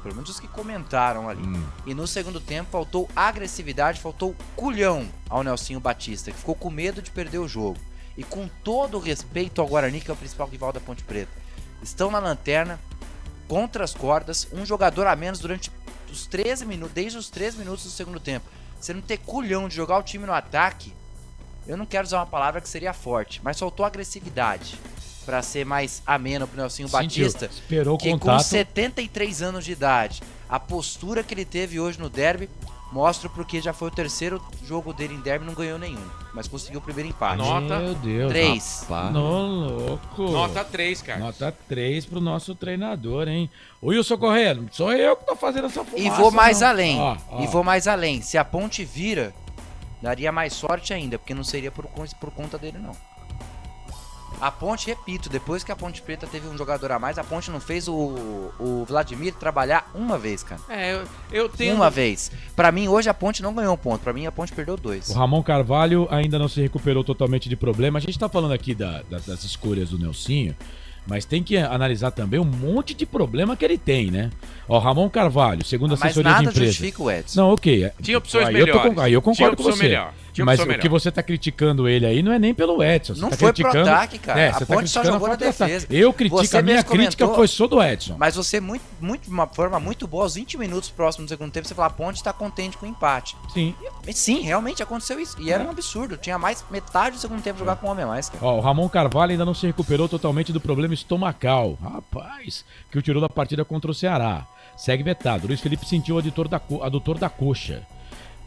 S6: Pelo menos os que comentaram ali. E no segundo tempo faltou agressividade, faltou culhão ao Nelsinho Batista, que ficou com medo de perder o jogo. E com todo o respeito ao Guarani, que é o principal rival da Ponte Preta. Estão na lanterna, contra as cordas, um jogador a menos durante os 13 minutos, desde os 13 minutos do segundo tempo. Você não ter culhão de jogar o time no ataque, eu não quero usar uma palavra que seria forte, mas faltou agressividade para ser mais ameno pro Nelsinho
S1: Sentiu,
S6: Batista,
S1: esperou o
S6: que com
S1: contato.
S6: 73 anos de idade, a postura que ele teve hoje no derby mostra porque já foi o terceiro jogo dele em derby, não ganhou nenhum, mas conseguiu o primeiro empate.
S4: Nota?
S1: Meu Deus.
S6: 3.
S1: Rapaz. Não, louco.
S4: Nota 3, cara.
S1: Nota 3 pro nosso treinador, hein? O Wilson Correia, não sou eu que tô fazendo essa fumaça,
S6: E vou mais
S1: não.
S6: além.
S1: Ó.
S6: E vou mais além. Se a Ponte vira, daria mais sorte ainda, porque não seria por conta dele, não. A Ponte, repito, depois que a Ponte Preta teve um jogador a mais, a Ponte não fez o Vladimir trabalhar uma vez, cara.
S4: Eu tenho...
S6: Uma vez. Pra mim, hoje a Ponte não ganhou um ponto. Pra mim, a Ponte perdeu 2.
S1: O Ramon Carvalho ainda não se recuperou totalmente de problema. A gente tá falando aqui das escolhas do Nelsinho, mas tem que analisar também um monte de problema que ele tem, né? Ó, Ramon Carvalho, segundo a
S6: Mas
S1: assessoria de
S6: nada
S1: empresa.
S6: justifica o Edson.
S1: Não, ok.
S4: Tinha opções
S1: Aí
S4: melhores.
S1: Aí eu concordo com
S4: Tinha
S1: você.
S4: opção melhor. Tinha
S1: Mas
S4: opção
S1: o
S4: melhor.
S1: que você tá criticando ele aí não é nem pelo Edson. Você
S6: Não
S1: tá
S6: foi pro
S1: criticando...
S6: ataque, cara. A
S1: você
S6: Ponte só
S1: criticando
S6: jogou na
S1: falta de ataque.
S6: defesa.
S1: Eu critico,
S6: Você
S1: a minha
S6: mesmo
S1: crítica
S6: comentou,
S1: foi só do Edson.
S6: Mas você, de uma forma muito boa, aos 20 minutos próximo do segundo tempo, você fala, a Ponte tá contente com o empate.
S1: Sim.
S6: E sim, realmente aconteceu isso. E era um absurdo. Tinha mais metade do segundo tempo jogar com um homem a mais, cara.
S1: Ó, o Ramon Carvalho ainda não se recuperou totalmente do problema estomacal. Rapaz, que o tirou da partida contra o Ceará. Segue vetado. Luiz Felipe sentiu o adutor da coxa.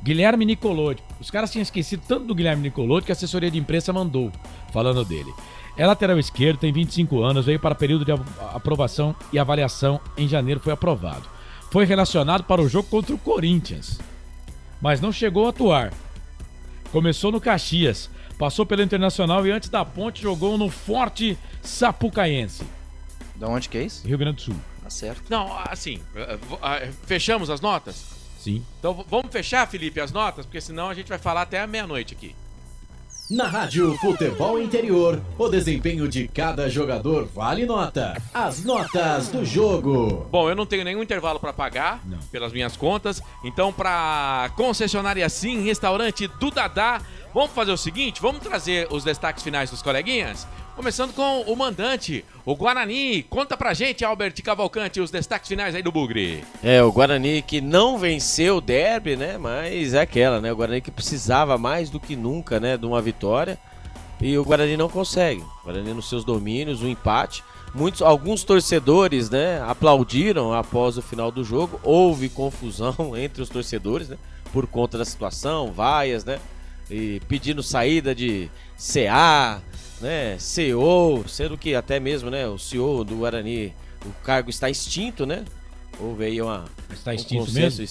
S1: Guilherme Nicolodi. Os caras tinham esquecido tanto do Guilherme Nicolodi que a assessoria de imprensa mandou, falando dele. É lateral esquerdo, tem 25 anos, veio para período de aprovação e avaliação em janeiro, foi aprovado. Foi relacionado para o jogo contra o Corinthians, mas não chegou a atuar. Começou no Caxias, passou pelo Internacional e antes da Ponte jogou no Forte Sapucaense.
S6: Da onde que é isso?
S1: Rio Grande do Sul.
S6: Tá certo.
S4: Não, assim, fechamos as notas?
S1: Sim.
S4: Então vamos fechar, Felipe, as notas, porque senão a gente vai falar até a meia-noite aqui.
S15: Na Rádio Futebol Interior, o desempenho de cada jogador vale nota. As notas do jogo.
S4: Bom, eu não tenho nenhum intervalo para pagar pelas minhas contas, então para concessionária Sim, restaurante do Dadá, vamos fazer o seguinte, vamos trazer os destaques finais dos coleguinhas? Começando com o mandante, o Guarani. Conta pra gente, Albert Cavalcante, os destaques finais aí do Bugre.
S3: O Guarani que não venceu o derby, né? Mas é aquela, né? O Guarani que precisava mais do que nunca, né? De uma vitória. E o Guarani não consegue. O Guarani nos seus domínios, um empate. Alguns torcedores, né? Aplaudiram após o final do jogo. Houve confusão entre os torcedores, né? Por conta da situação, vaias, né? e pedindo saída de CA, né, CEO, sendo que até mesmo, né, o CEO do Guarani, o cargo está extinto, né? Houve aí
S1: Está extinto mesmo?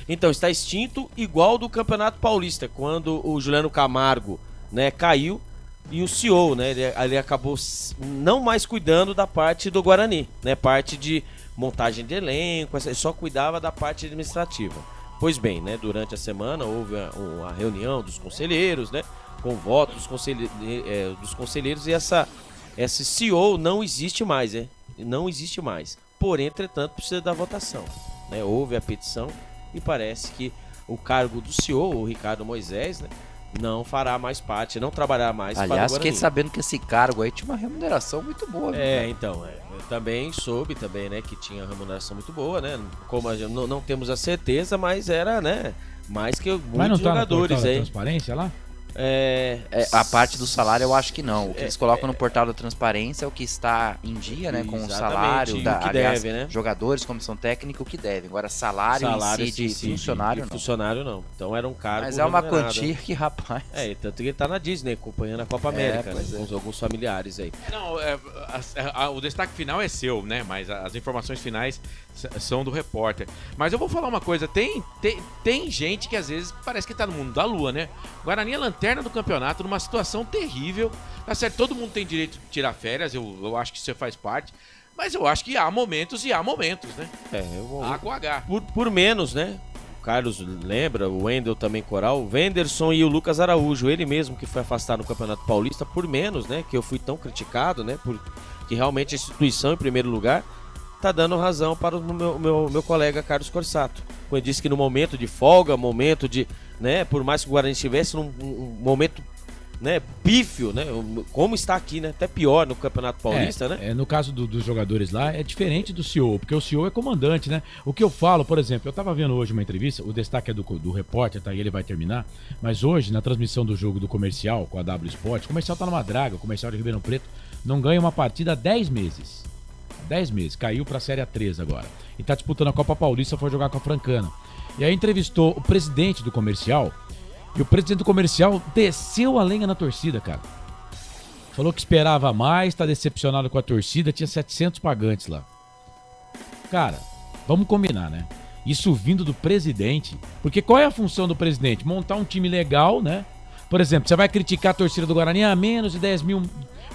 S3: Então, está extinto igual do Campeonato Paulista, quando o Juliano Camargo, né, caiu e o CEO, né, ele acabou não mais cuidando da parte do Guarani, né, parte de montagem de elenco, ele só cuidava da parte administrativa. Pois bem, né, durante a semana houve uma reunião dos conselheiros, né, com votos dos conselheiros e esse CEO não existe mais, né, não existe mais. Porém, entretanto, precisa da votação, né, houve a petição e parece que o cargo do CEO, o Ricardo Moisés, né, não fará mais parte, não trabalhará mais para o Guarani.
S6: Aliás, fiquei sabendo que esse cargo aí tinha uma remuneração muito boa.
S3: Então, eu também soube também, né, que tinha remuneração muito boa, né, como a gente não temos a certeza, mas era, né, mais que muitos jogadores aí.
S1: Transparência lá?
S6: A parte do salário eu acho que não. O que eles colocam no portal da transparência é o que está em dia, né? Com o salário, aliás,
S3: deve, né?
S6: Jogadores, comissão técnica, o que deve. Agora, salário em si de funcionário,
S3: de
S6: não.
S3: funcionário não. Então era um cargo.
S6: Mas é uma
S3: remunerado.
S6: quantia que, rapaz.
S3: Tanto que ele tá na Disney, acompanhando a Copa América, né? Com alguns familiares aí.
S4: Não, o destaque final é seu, né? Mas as informações finais são do repórter. Mas eu vou falar uma coisa, tem gente que às vezes parece que tá no mundo da lua, né? Guarani é lanterna do campeonato, numa situação terrível. Tá certo, todo mundo tem direito de tirar férias, eu acho que isso faz parte. Mas eu acho que há momentos e há momentos, né? A com H.
S3: Por menos, né? O Carlos lembra, o Wendel também Coral, o Wenderson e o Lucas Araújo, ele mesmo que foi afastado no Campeonato Paulista, por menos, né? Que eu fui tão criticado, né? Que realmente a instituição, em primeiro lugar, tá dando razão para o meu colega Carlos Corsato. Quando ele disse que no momento de folga, momento de, né, por mais que o Guarani estivesse num momento, né, pífio, né, como está aqui, né, até pior no Campeonato Paulista, né?
S1: No caso dos jogadores lá, é diferente do CEO, porque o CEO é comandante, né? O que eu falo, por exemplo, eu tava vendo hoje uma entrevista, o destaque é do repórter, tá? E ele vai terminar, mas hoje, na transmissão do jogo do Comercial, com a W Sport, o Comercial tá numa draga, o Comercial de Ribeirão Preto não ganha uma partida há 10 meses. 10 meses, caiu pra Série A3 agora. E tá disputando a Copa Paulista, foi jogar com a Francana. E aí entrevistou o presidente do Comercial, e o presidente do Comercial desceu a lenha na torcida, cara. Falou que esperava mais, tá decepcionado com a torcida, tinha 700 pagantes lá. Cara, vamos combinar, né? Isso vindo do presidente, porque qual é a função do presidente? Montar um time legal, né? Por exemplo, você vai criticar a torcida do Guarani, menos de 10 mil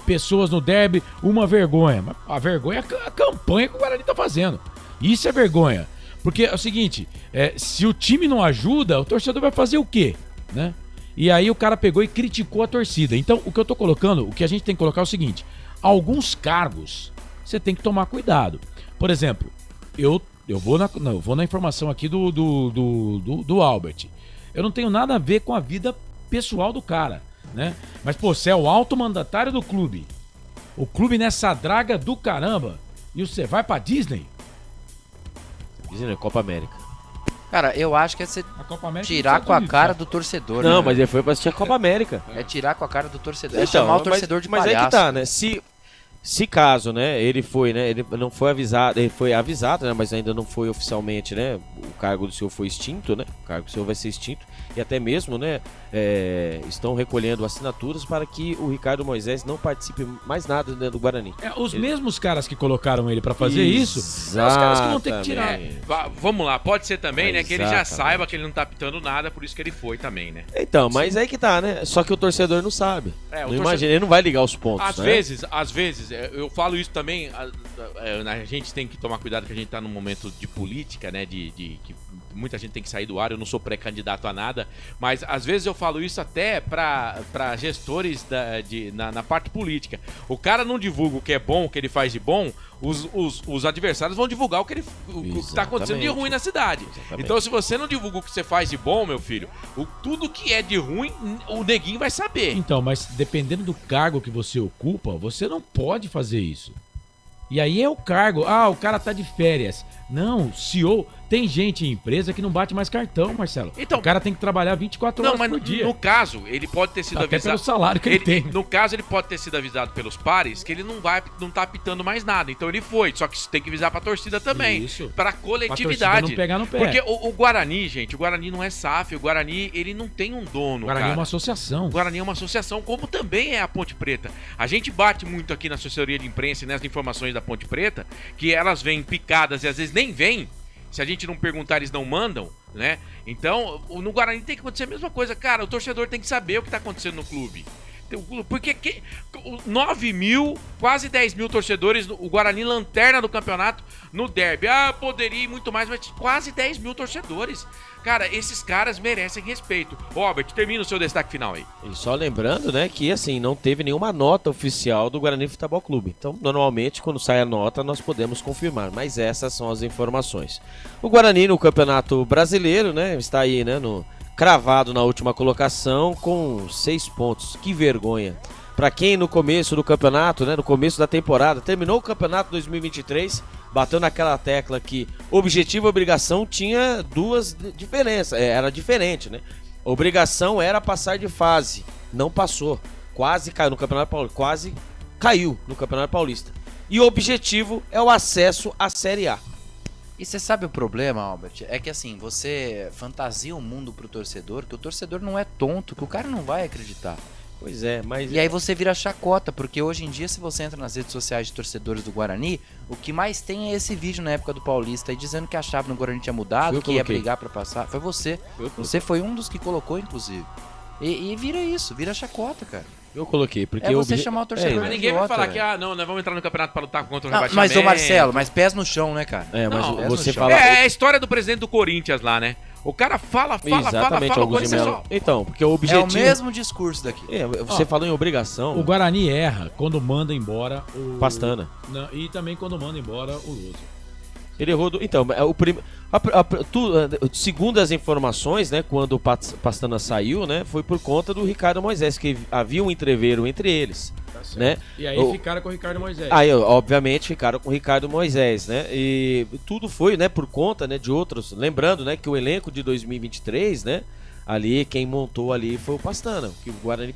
S1: pessoas no derby, uma vergonha. Mas a vergonha é a campanha que o Guarani tá fazendo. Isso é vergonha. Porque é o seguinte, se o time não ajuda, o torcedor vai fazer o quê? Né? E aí o cara pegou e criticou a torcida. Então, o que eu tô colocando, o que a gente tem que colocar é o seguinte, alguns cargos você tem que tomar cuidado. Por exemplo, eu vou na informação aqui do Albert. Eu não tenho nada a ver com a vida pessoal do cara, né? Mas, pô, você é o alto mandatário do clube. O clube nessa draga do caramba. E você vai pra Disney?
S3: Disney, Copa América.
S6: Cara, eu acho que é você tirar com a cara do torcedor.
S3: Não,
S6: né?
S3: mas ele foi pra assistir a Copa América.
S6: É tirar com a cara do torcedor.
S3: Então,
S6: É chamar o torcedor de palhaço.
S3: Mas aí que tá, né? Se caso, né, ele foi, né, ele não foi avisado, ele foi avisado, né, mas ainda não foi oficialmente, né, o cargo do senhor foi extinto, né, o cargo do senhor vai ser extinto, e até mesmo, né, estão recolhendo assinaturas para que o Ricardo Moisés não participe mais nada, né, do Guarani.
S1: Os mesmos caras que colocaram ele para fazer isso, são os caras que vão ter que tirar.
S4: Vamos lá, pode ser também, né, que ele já saiba que ele não tá apitando nada, por isso que ele foi também, né?
S3: Então, mas aí que tá, né, só que o torcedor não sabe, não imagina, ele não vai ligar os pontos,
S4: às vezes, eu falo isso também, a gente tem que tomar cuidado que a gente tá num momento de política, né, de que muita gente tem que sair do ar, eu não sou pré-candidato a nada, mas às vezes eu falo isso até pra gestores na parte política. O cara não divulga o que é bom, o que ele faz de bom, os adversários vão divulgar o que tá acontecendo de ruim na cidade. Exatamente. Então se você não divulga o que você faz de bom, meu filho, tudo que é de ruim, o neguinho vai saber.
S1: Então, mas dependendo do cargo que você ocupa, você não pode fazer isso. E aí é o cargo, o cara tá de férias. Não, CEO, tem gente em empresa que não bate mais cartão, Marcelo.
S4: Então,
S1: o cara tem que trabalhar 24 horas por dia.
S4: No caso, ele pode ter sido
S1: Até
S4: avisado.
S1: pelo salário que ele tem.
S4: No caso, ele pode ter sido avisado pelos pares que ele não tá apitando mais nada. Então ele foi. Só que isso tem que avisar pra torcida também. Isso. Pra coletividade.
S1: Pra torcida não pegar no pé.
S4: Porque o Guarani, gente, o Guarani não é SAF. O Guarani, ele não tem um dono.
S1: O Guarani
S4: cara.
S1: é uma associação.
S4: O Guarani é uma associação, como também é a Ponte Preta. A gente bate muito aqui na assessoria de imprensa e nas informações da Ponte Preta, que elas vêm picadas e às vezes nem vêm. Se a gente não perguntar, eles não mandam, né? Então, no Guarani tem que acontecer a mesma coisa. Cara, o torcedor tem que saber o que tá acontecendo no clube. Porque 9 mil, quase 10 mil torcedores, o Guarani lanterna do campeonato no derby. Poderia ir muito mais, mas quase 10 mil torcedores. Cara, esses caras merecem respeito. Robert, termina o seu destaque final aí.
S3: E só lembrando, né, que assim, não teve nenhuma nota oficial do Guarani Futebol Clube. Então, normalmente, quando sai a nota, nós podemos confirmar. Mas essas são as informações. O Guarani no Campeonato Brasileiro, né, está aí, né, cravado na última colocação com 6 pontos. Que vergonha. Para quem no começo do campeonato, né, no começo da temporada, terminou o campeonato 2023, bateu naquela tecla que objetivo e obrigação tinha duas diferenças, era diferente, né? Obrigação era passar de fase, não passou, quase caiu no Campeonato Paulista, quase caiu no Campeonato Paulista. E o objetivo é o acesso à Série A.
S6: E você sabe o problema, Albert? É que assim, você fantasia o mundo pro torcedor, que o torcedor não é tonto, que o cara não vai acreditar.
S3: Pois é, mas...
S6: E aí você vira chacota, porque hoje em dia, se você entra nas redes sociais de torcedores do Guarani, o que mais tem é esse vídeo na época do Paulista, aí dizendo que a chave no Guarani tinha mudado, que ia brigar pra passar. Foi você. Você foi um dos que colocou, inclusive. E vira isso, vira chacota, cara.
S3: Eu coloquei, porque...
S6: você chamar o torcedor
S4: Mas ninguém vai falar que, nós vamos entrar no campeonato pra lutar contra o rebaixamento.
S6: Mas, ô Marcelo, mas pés no chão, né, cara?
S3: Mas você fala...
S4: É a história do presidente do Corinthians lá, né? O cara fala,
S3: Exatamente, Augusto Melo. Então, porque o objetivo...
S6: É o mesmo discurso daqui.
S3: Você falou em obrigação.
S1: O Guarani erra quando manda embora o...
S3: Pastana.
S1: E também quando manda embora o Luso.
S3: Ele errou. Então, segundo as informações, né, quando o Pastana saiu, né, foi por conta do Ricardo Moisés, que havia um entreveiro entre eles.
S1: Tá certo.
S3: Né?
S1: E aí ficaram com o Ricardo Moisés.
S3: Aí, obviamente, ficaram com o Ricardo Moisés, né? E tudo foi, né, por conta, né, de outros. Lembrando, né, que o elenco de 2023, né, ali quem montou ali foi o Pastana. Que o Guarani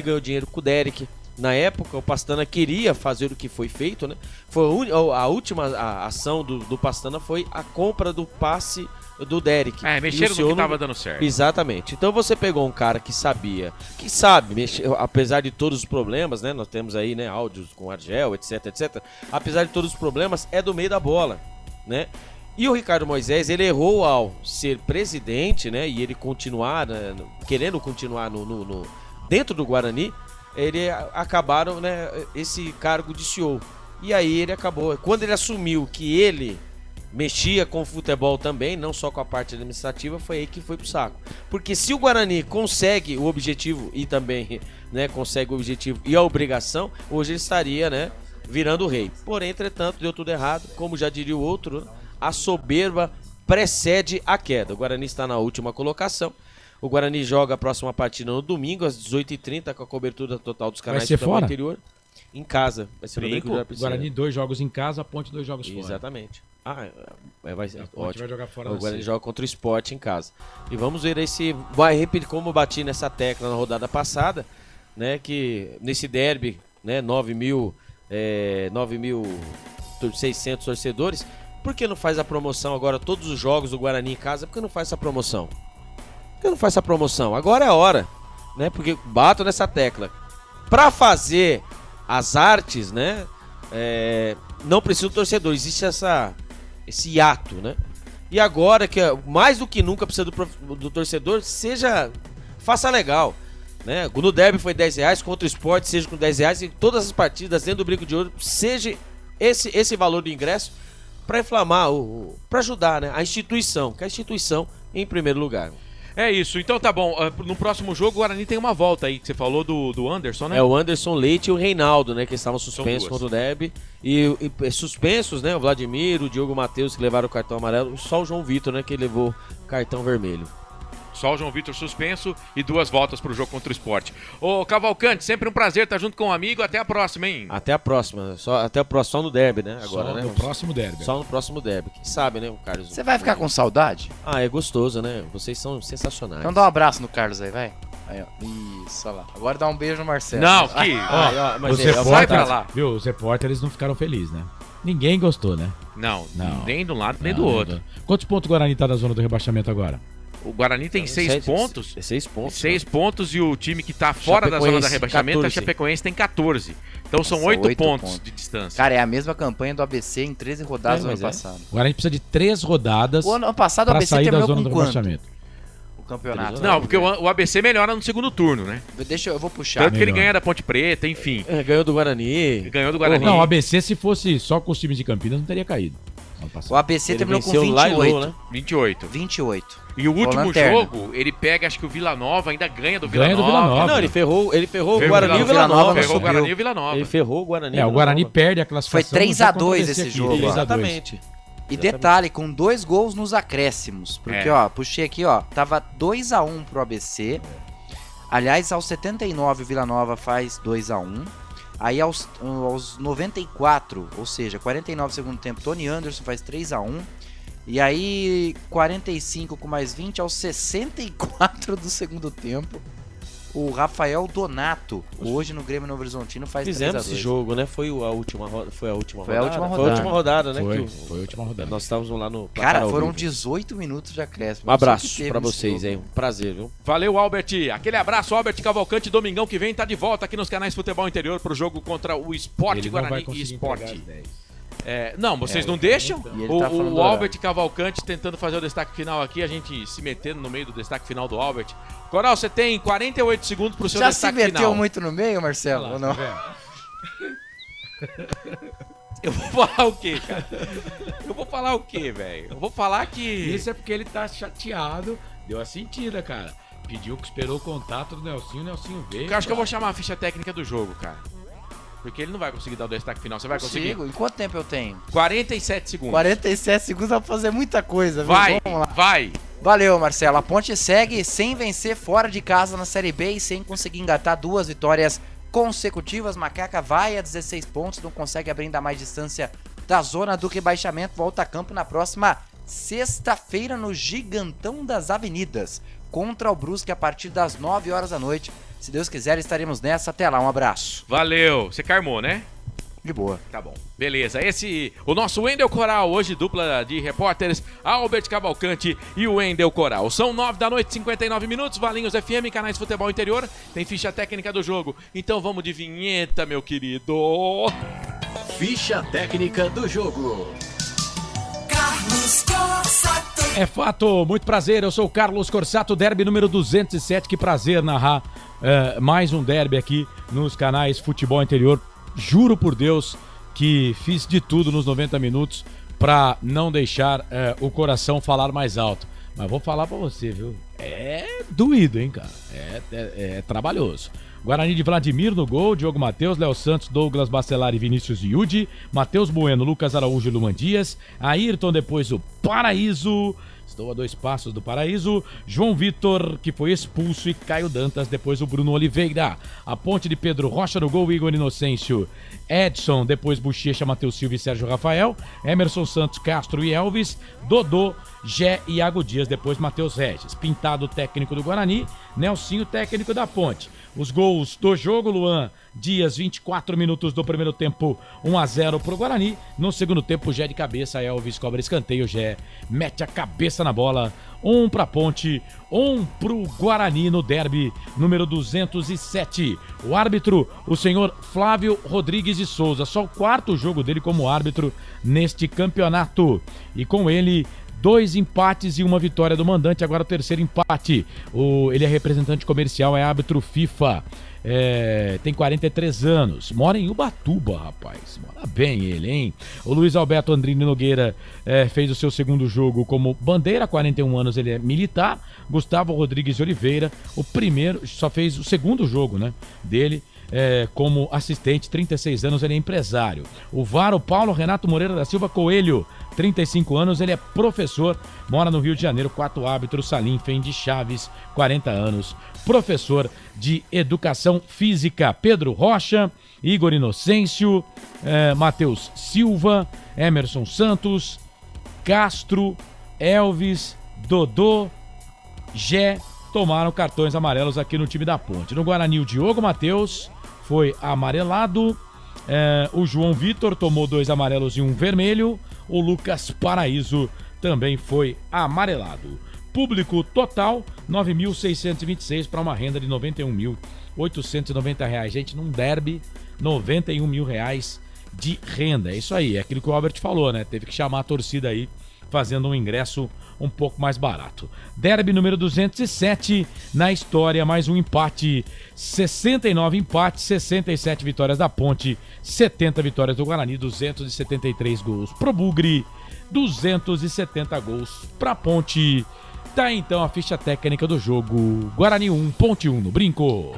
S3: ganhou dinheiro com o Derek. Na época, o Pastana queria fazer o que foi feito, né? Foi a última ação do Pastana foi a compra do passe do Derek.
S4: Mexeram no que tava dando certo.
S3: Exatamente. Então você pegou um cara que sabe mexer, apesar de todos os problemas, né? Nós temos aí, né, áudios com Argel, etc, etc. Apesar de todos os problemas, é do meio da bola, né? E o Ricardo Moisés, ele errou ao ser presidente, né? E ele continuar, né, querendo continuar dentro do Guarani, ele acabaram, né, esse cargo de CEO. E aí ele acabou, quando ele assumiu que ele mexia com o futebol também, não só com a parte administrativa, foi aí que foi pro saco. Porque se o Guarani consegue o objetivo e também, né, consegue o objetivo e a obrigação, hoje ele estaria, né, virando o rei. Porém, entretanto, deu tudo errado, como já diria o outro, a soberba precede a queda. O Guarani está na última colocação. O Guarani joga a próxima partida no domingo, às 18h30, com a cobertura total dos canais
S1: do futebol
S3: interior. Em casa. Vai ser no
S1: Guarani 2 jogos em casa, a Ponte 2 jogos fora.
S3: Exatamente. Vai ser ótimo.
S1: Vai jogar fora
S3: o Guarani joga contra o Sport em casa. E vamos ver vai repetir como eu bati nessa tecla na rodada passada, né, que nesse derby, né, 9.600 torcedores. Por que não faz a promoção agora, todos os jogos do Guarani em casa? Por que não faz essa promoção? Agora é a hora, né? Porque bato nessa tecla. Pra fazer as artes, né? Não precisa do torcedor, existe esse hiato, né? E agora que mais do que nunca precisa do torcedor, faça legal, né? No derby foi R$10, contra o Sport seja com R$10, e todas as partidas dentro do Brinco de Ouro seja esse valor do ingresso para inflamar, para ajudar, né, a instituição, que é a instituição em primeiro lugar.
S4: É isso, então tá bom. No próximo jogo o Guarani tem uma volta aí, que você falou do Anderson, né?
S3: É o Anderson Leite e o Reinaldo, né, que estavam suspensos contra o derby. E suspensos, né, o Vladimir, o Diogo Matheus, que levaram o cartão amarelo, só o João Vitor, né, que levou cartão vermelho.
S4: Só o João Vitor suspenso e 2 voltas pro jogo contra o Sport. Ô, Cavalcante, sempre um prazer estar junto com um amigo. Até a próxima, hein?
S3: Até a próxima. Só no derby, né? Agora,
S1: Só
S3: né?
S1: no próximo derby.
S3: Só no próximo derby. Quem sabe, né, o Carlos?
S6: Você vai ficar com saudade?
S3: Ah, é gostoso, né? Vocês são sensacionais.
S6: Então dá um abraço no Carlos aí, vai. Aí, ó. Isso, olha lá. Agora dá um beijo no Marcelo.
S4: Não, que...
S1: Os repórteres, viu, os repórteres não ficaram felizes, né? Ninguém gostou, né?
S4: Não, nem de um lado nem do outro.
S1: Quantos pontos o Guarani tá na zona do rebaixamento agora?
S4: O Guarani tem 6 pontos.
S3: 6 pontos.
S4: 6 pontos e o time que tá fora da zona do rebaixamento, 14. A Chapecoense, tem 14. Então são 8 pontos de distância.
S6: Cara, é a mesma campanha do ABC em 13 rodadas no ano passado.
S1: O Guarani precisa de 3 rodadas.
S6: O ano passado o ABC
S1: sair da
S6: terminou
S1: zona
S6: com
S1: do
S6: quanto?
S1: rebaixamento.
S6: Campeonato.
S4: Não, porque o ABC melhora no segundo turno, né?
S6: Eu vou puxar.
S4: Tanto que ele ganha da Ponte Preta, enfim.
S3: Ganhou do Guarani.
S1: Não, o ABC, se fosse só com os times de Campinas, não teria caído.
S6: O ABC terminou com 28.
S3: né?
S4: 28. E o último jogo, ele pega, acho que o Vila Nova, ainda ganha do Vila Nova.
S3: Não, ele ferrou o Guarani e o Vila Nova.
S4: Ferrou o Guarani e o Vila Nova.
S3: Ele ferrou o Guarani.
S1: O Guarani perde a classificação.
S6: Foi 3-2 esse jogo.
S3: Exatamente.
S6: E detalhe, com 2 gols nos acréscimos. Porque, ó, puxei aqui, ó, tava 2-1 pro ABC. Aliás, aos 79 o Vila Nova faz 2-1. Aí aos 94, ou seja, 49 segundo tempo, Tony Anderson faz 3-1. E aí, 45 com mais 20, aos 64 do segundo tempo, o Rafael Donato, hoje no Grêmio Novo Horizontino, faz 3-2.
S3: Fizemos esse jogo, né? Foi a última rodada.
S6: Foi a última
S3: rodada, né?
S1: Foi a última rodada.
S3: Nós estávamos lá no...
S6: Cara, foram 18 minutos de acréscimo.
S3: Um abraço pra vocês, hein? Um prazer, viu?
S4: Valeu, Albert. Aquele abraço, Albert Cavalcante. Domingão que vem tá de volta aqui nos canais Futebol Interior pro jogo contra o Sport Guarani e Sport. Não, vocês não deixam? O Albert Cavalcante tentando fazer o destaque final aqui, a gente se metendo no meio do destaque final do Albert. Coral, você tem 48 segundos pro seu destaque final.
S6: Já se meteu muito no meio, Marcelo, ou não?
S4: Eu vou falar o quê, cara? Eu vou falar o quê, velho? Eu vou falar que...
S1: Isso é porque ele tá chateado, deu a sentida, cara. Pediu que esperou o contato do Nelsinho, o Nelsinho veio.
S4: Eu acho que eu vou chamar a ficha técnica do jogo, cara. Porque ele não vai conseguir dar o destaque final. Você vai conseguir?
S6: Em quanto tempo eu tenho?
S4: 47 segundos.
S6: 47 segundos dá pra fazer muita coisa, viu?
S4: Vai,
S6: vamos lá.
S4: vai.
S6: Valeu, Marcelo. A Ponte segue sem vencer fora de casa na Série B e sem conseguir engatar 2 vitórias consecutivas. Macaca vai a 16 pontos, não consegue abrir ainda mais distância da zona do rebaixamento. Volta a campo na próxima sexta-feira no Gigantão das Avenidas, contra o Brusque a partir das 9 horas da noite. Se Deus quiser, estaremos nessa. Até lá, um abraço.
S4: Valeu. Você carmou, né?
S6: De boa.
S4: Tá bom. Beleza. O nosso Wendel Coral, hoje dupla de repórteres, Albert Cavalcante e o Wendel Coral. São 9 da noite, 59 minutos, Valinhos FM, canais Futebol Interior, tem ficha técnica do jogo. Então vamos de vinheta, meu querido.
S15: Ficha técnica do jogo.
S2: Carlos Corsato.
S1: É fato, muito prazer, eu sou o Carlos Corsato, derby número 207, que prazer narrar mais um derby aqui nos canais Futebol Interior. Juro por Deus que fiz de tudo nos 90 minutos pra não deixar o coração falar mais alto. Mas vou falar pra você, viu? É doído, hein, cara? É trabalhoso. Guarani de Vladimir no gol, Diogo Matheus, Léo Santos, Douglas Bacelar e Vinícius Yudi, Matheus Bueno, Lucas Araújo e Luan Dias, Ayrton depois o Paraíso, estou a 2 passos do Paraíso, João Vitor, que foi expulso, e Caio Dantas, depois o Bruno Oliveira, a ponte de Pedro Rocha no gol, Igor Inocêncio, Edson, depois Bochecha, Matheus Silva e Sérgio Rafael, Emerson Santos, Castro e Elvis, Dodô, Gé e Iago Dias, depois Matheus Regis, Pintado técnico do Guarani, Nelsinho técnico da Ponte. Os gols do jogo, Luan Dias, 24 minutos do primeiro tempo, 1-0 pro Guarani. No segundo tempo, Gé de cabeça, Elvis cobra escanteio, Gé mete a cabeça na bola. 1 pra Ponte, 1 pro Guarani no derby número 207. O árbitro, o senhor Flávio Rodrigues de Souza, só o 4º jogo dele como árbitro neste campeonato. E com ele, 2 empates e 1 vitória do mandante, agora o 3º empate. Ele é representante comercial, é árbitro FIFA, tem 43 anos, mora em Ubatuba, rapaz, mora bem ele, hein? O Luiz Alberto Andrini Nogueira fez o seu 2º jogo como bandeira, 41 anos, ele é militar. Gustavo Rodrigues de Oliveira, o primeiro, só fez o 2º jogo, né, dele, como assistente, 36 anos, ele é empresário. O VAR, o Paulo Renato Moreira da Silva Coelho, 35 anos, ele é professor, mora no Rio de Janeiro, 4 árbitros, Salim Fendi Chaves, 40 anos, professor de Educação Física, Pedro Rocha, Igor Inocêncio, Matheus Silva, Emerson Santos, Castro, Elvis, Dodô, Gé, tomaram cartões amarelos aqui no time da Ponte. No Guarani, o Diogo Matheus foi amarelado, o João Vitor tomou 2 amarelos e 1 vermelho, o Lucas Paraíso também foi amarelado. Público total, 9.626 para uma renda de R$ 91.890. Gente, num derby, R$ 91 mil de renda. É isso aí, é aquilo que o Albert falou, né? Teve que chamar a torcida aí, fazendo um ingresso um pouco mais barato. Derby número 207 na história, mais um empate, 69 empates, 67 vitórias da Ponte, 70 vitórias do Guarani, 273 gols pro Bugre, 270 gols pra Ponte. Tá então a ficha técnica do jogo. Guarani 1, Ponte 1 no Brinco.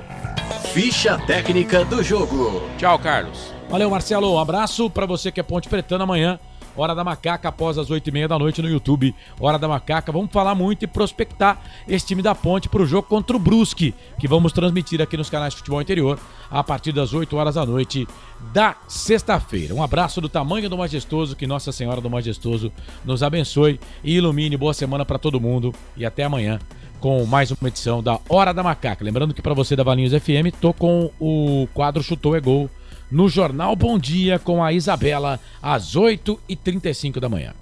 S15: Ficha técnica do jogo.
S1: Tchau, Carlos. Valeu, Marcelo. Um abraço pra você que é Ponte Pretana amanhã. Hora da Macaca, após as 8h30 da noite no YouTube. Hora da Macaca. Vamos falar muito e prospectar esse time da Ponte para o jogo contra o Brusque, que vamos transmitir aqui nos canais de Futebol Interior a partir das 8 horas da noite da sexta-feira. Um abraço do tamanho do Majestoso, que Nossa Senhora do Majestoso nos abençoe e ilumine. Boa semana para todo mundo e até amanhã com mais uma edição da Hora da Macaca. Lembrando que para você da Valinhos FM, tô com o quadro Chutou é Gol no Jornal Bom Dia com a Isabela às 8h35 da manhã.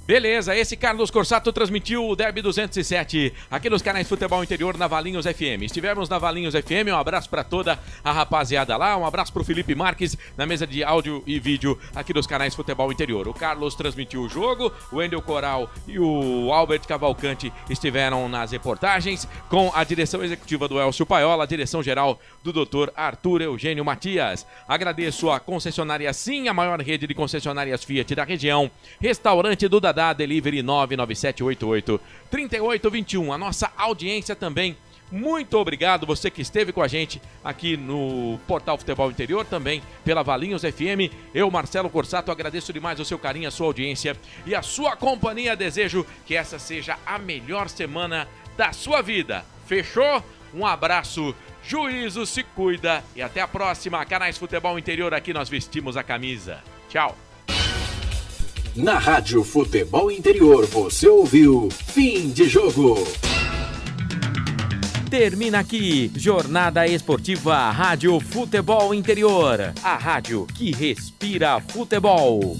S4: Beleza, esse Carlos Corsato transmitiu o Derby 207 aqui nos canais Futebol Interior na Valinhos FM. Estivemos na Valinhos FM, um abraço para toda a rapaziada lá, um abraço pro Felipe Marques na mesa de áudio e vídeo aqui dos canais Futebol Interior. O Carlos transmitiu o jogo, o Wendel Coral e o Albert Cavalcante estiveram nas reportagens com a direção executiva do Elcio Paiola, a direção geral do Dr. Arthur Eugênio Matias. Agradeço a concessionária Sim, a maior rede de concessionárias Fiat da região, restaurante do Dadá, Delivery 99788-3821. A nossa audiência também. Muito obrigado você que esteve com a gente aqui no Portal Futebol Interior, também pela Valinhos FM. Eu, Marcelo Corsato, agradeço demais o seu carinho, a sua audiência e a sua companhia. Desejo que essa seja a melhor semana da sua vida. Fechou? Um abraço, juízo, se cuida e até a próxima. Canais Futebol Interior, aqui nós vestimos a camisa. Tchau.
S15: Na Rádio Futebol Interior, você ouviu Fim de Jogo.
S7: Termina aqui, Jornada Esportiva Rádio Futebol Interior. A rádio que respira futebol.